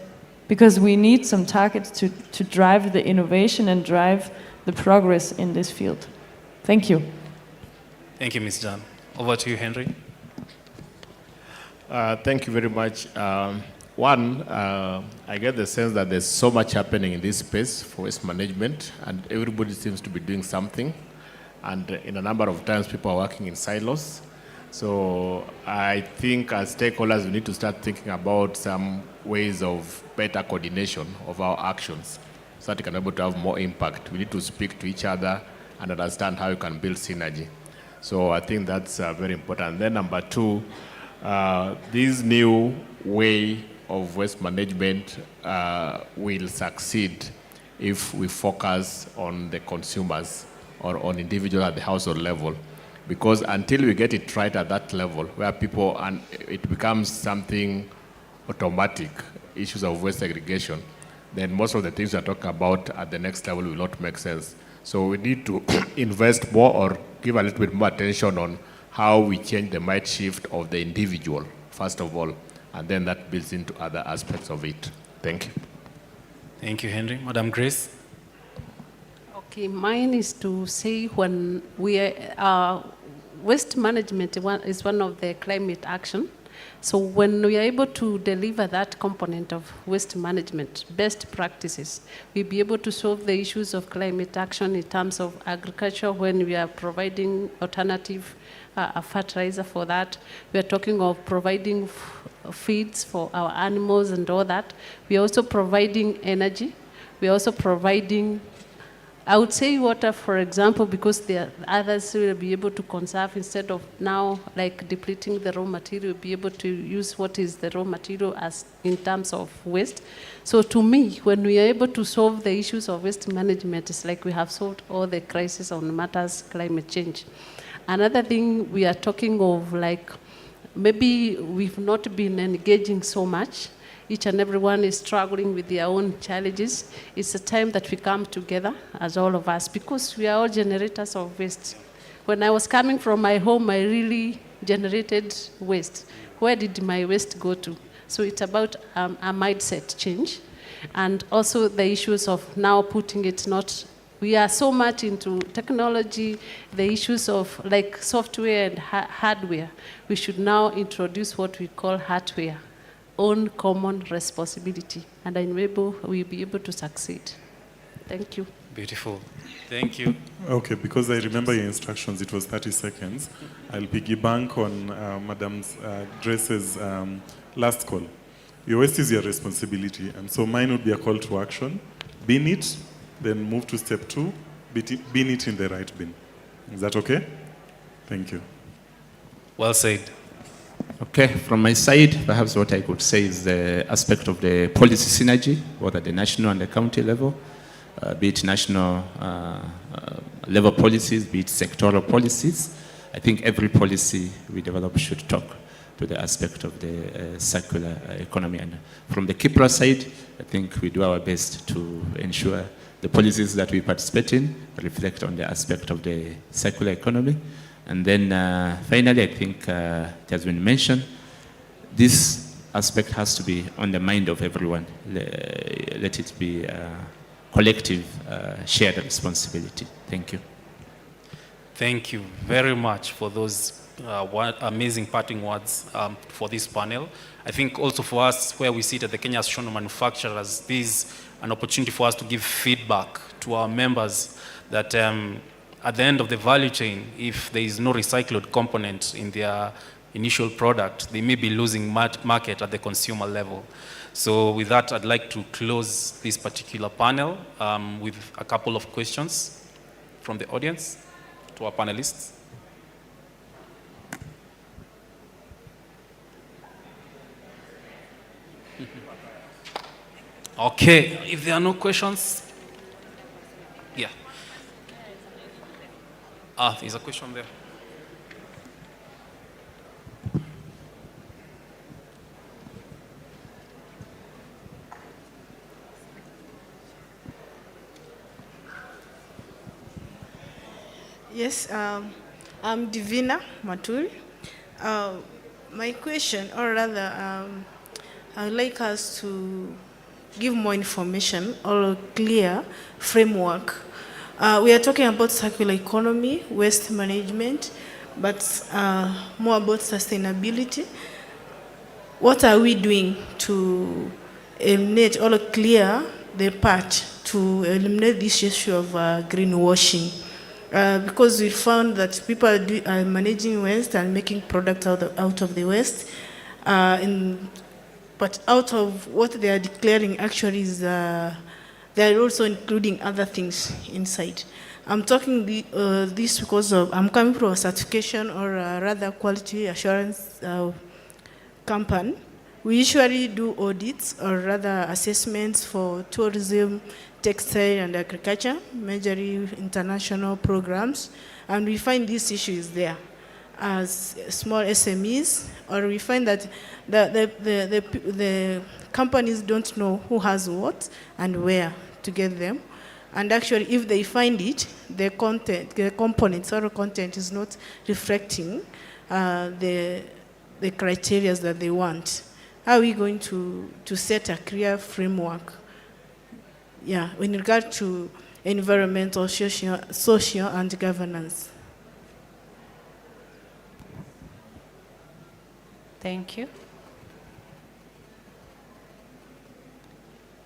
because we need some targets to drive the innovation and drive the progress in this field. Thank you. Thank you, Ms. John. Over to you, Henry. Thank you very much. I get the sense that there's so much happening in this space for waste management, and everybody seems to be doing something. And in a number of times, people are working in silos. So I think as stakeholders, we need to start thinking about some ways of better coordination of our actions so that we can be able to have more impact. We need to speak to each other and understand how we can build synergy. So I think that's very important. And then number two, this new way of waste management will succeed if we focus on the consumers or on individuals at the household level. Because until we get it right at that level, where people, and it becomes something automatic, issues of waste segregation, then most of the things we're talking about at the next level will not make sense. So we need to invest more or give a little bit more attention on how we change the mind shift of the individual, first of all, and then that builds into other aspects of it. Thank you. Thank you, Henry. Madam Grace. Okay, mine is to say when we are, waste management is one of the climate action. So when we are able to deliver that component of waste management, best practices, we'll be able to solve the issues of climate action in terms of agriculture when we are providing alternative fertilizer for that. We are talking of providing feeds for our animals and all that. We are also providing energy. We are also providing, I would say water, for example, because there are others who will be able to conserve instead of now like depleting the raw material, be able to use what is the raw material as in terms of waste. So to me, when we are able to solve the issues of waste management, it's like we have solved all the crises on matters climate change. Another thing we are talking of, like maybe we've not been engaging so much. Each and everyone is struggling with their own challenges. It's a time that we come together as all of us, because we are all generators of waste. When I was coming from my home, I really generated waste. Where did my waste go to? So it's about a mindset change. And also the issues of now putting it not, we are so much into technology, the issues of like software and hardware. We should now introduce what we call hardware. Own common responsibility, and I know we'll be able to succeed. Thank you. Beautiful. Thank you. Okay, because I remember your instructions, it was 30 seconds. I'll piggyback on Madam Grace's last call. Your waste is your responsibility, and so mine would be a call to action. Bin it, then move to step 2, bin it in the right bin. Is that okay? Thank you. Well said. Okay, from my side, perhaps what I could say is the aspect of the policy synergy, both at the national and the county level, be it national level policies, be it sectoral policies. I think every policy we develop should talk to the aspect of the circular economy. And from the KIPRA side, I think we do our best to ensure the policies that we participate in reflect on the aspect of the circular economy. And then finally, I think it has been mentioned, this aspect has to be on the mind of everyone. Let it be a collective shared responsibility. Thank you. Thank you very much for those amazing parting words for this panel. I think also for us, where we sit at the Kenya Association of Manufacturers, this is an opportunity for us to give feedback to our members that at the end of the value chain, if there is no recycled component in initial product, they may be losing market at the consumer level. So with that, I'd like to close this particular panel with a couple of questions from the audience to our panelists. Okay, if there are no questions, yeah. There's a question there. Yes, I'm Divina Maturi. My question, or rather, I would like us to give more information or a clear framework. We are talking about circular economy, waste management, but more about sustainability. What are we doing to eliminate or clear the path to eliminate this issue of greenwashing? Because we found that people are managing waste and making products out of the waste, but out of what they are declaring actually is they are also including other things inside. I'm talking this because I'm coming from a certification or rather quality assurance company. We usually do audits or rather assessments for tourism, textile and agriculture, majorly international programs, and we find this issue is there as small SMEs, or we find that the companies don't know who has what and where to get them. And actually, if they find it, the components or content is not reflecting the criteria that they want. How are we going to set a clear framework? Yeah, in regard to environmental, social and governance. Thank you.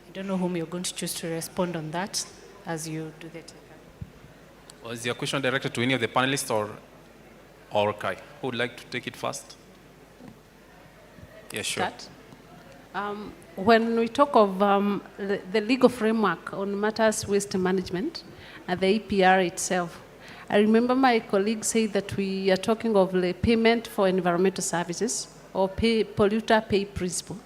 I don't know whom you're going to choose to respond on that as you do that. Was your question directed to any of the panelists or Kai? Who would like to take it first? Yeah, sure. When we talk of the legal framework on matters waste management and the EPR itself, I remember my colleague said that we are talking of the payment for environmental services or polluter pay principle.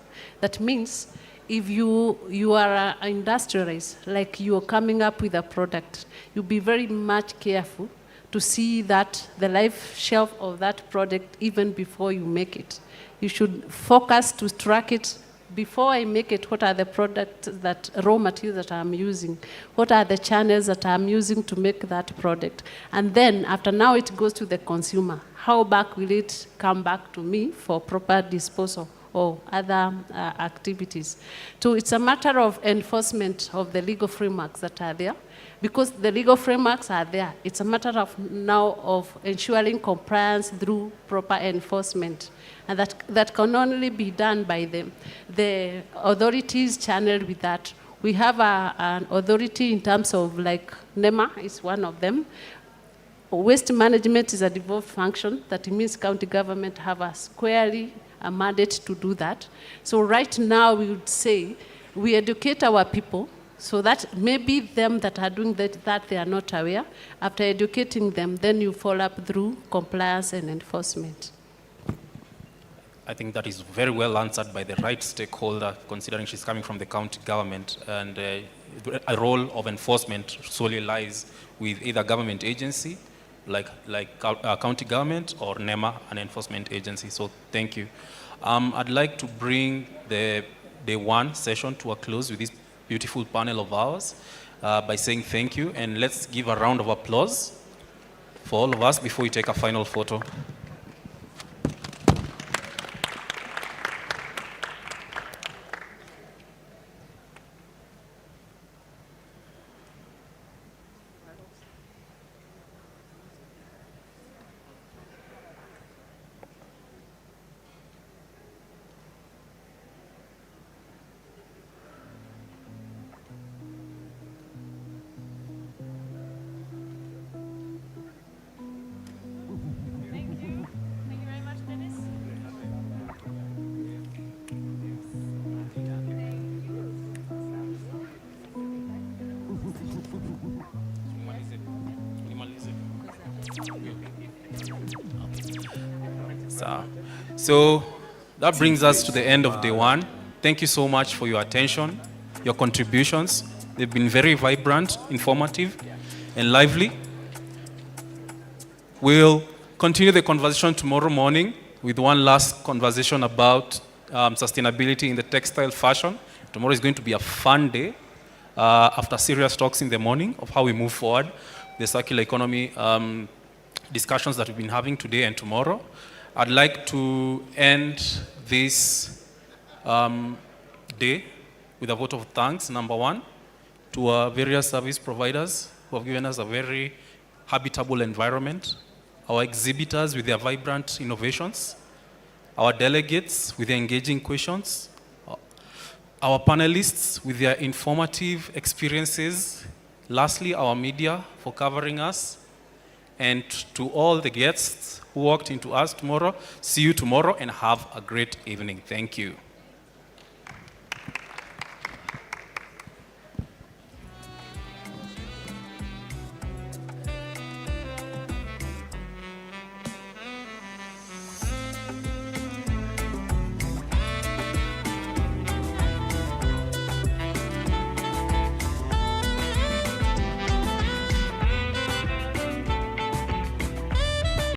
That means if you are an industrialist, like you are coming up with a product, you'll be very much careful to see that the life shelf of that product even before you make it. You should focus to track it before I make it. What are the products that raw materials that I'm using? What are the channels that I'm using to make that product? And then after now it goes to the consumer. How back will it come back to me for proper disposal or other activities? So it's a matter of enforcement of the legal frameworks that are there. Because the legal frameworks are there, it's a matter of now of ensuring compliance through proper enforcement. And that can only be done by the authorities channeled with that. We have an authority in terms of like NEMA is one of them. Waste management is a devolved function. That means county government have a squarely a mandate to do that. So right now we would say we educate our people so that maybe them that are doing that they are not aware. After educating them, then you follow up through compliance and enforcement. I think that is very well answered by the right stakeholder, considering she's coming from the county government, and a role of enforcement solely lies with either government agency, like county government, or NEMA, an enforcement agency. So thank you. I'd like to bring the day one session to a close with this beautiful panel of ours by saying thank you, and let's give a round of applause for all of us before we take a final photo. So that brings us to the end of day one. Thank you so much for your attention, your contributions. They've been very vibrant, informative, and lively. We'll continue the conversation tomorrow morning with one last conversation about sustainability in the textile fashion. Tomorrow is going to be a fun day after serious talks in the morning of how we move forward, the circular economy discussions that we've been having today and tomorrow. I'd like to end this day with a vote of thanks, number one, to our various service providers who have given us a very habitable environment, our exhibitors with their vibrant innovations, our delegates with their engaging questions, our panelists with their informative experiences, lastly, our media for covering us, and to all the guests who walked into us tomorrow, see you tomorrow and have a great evening. Thank you.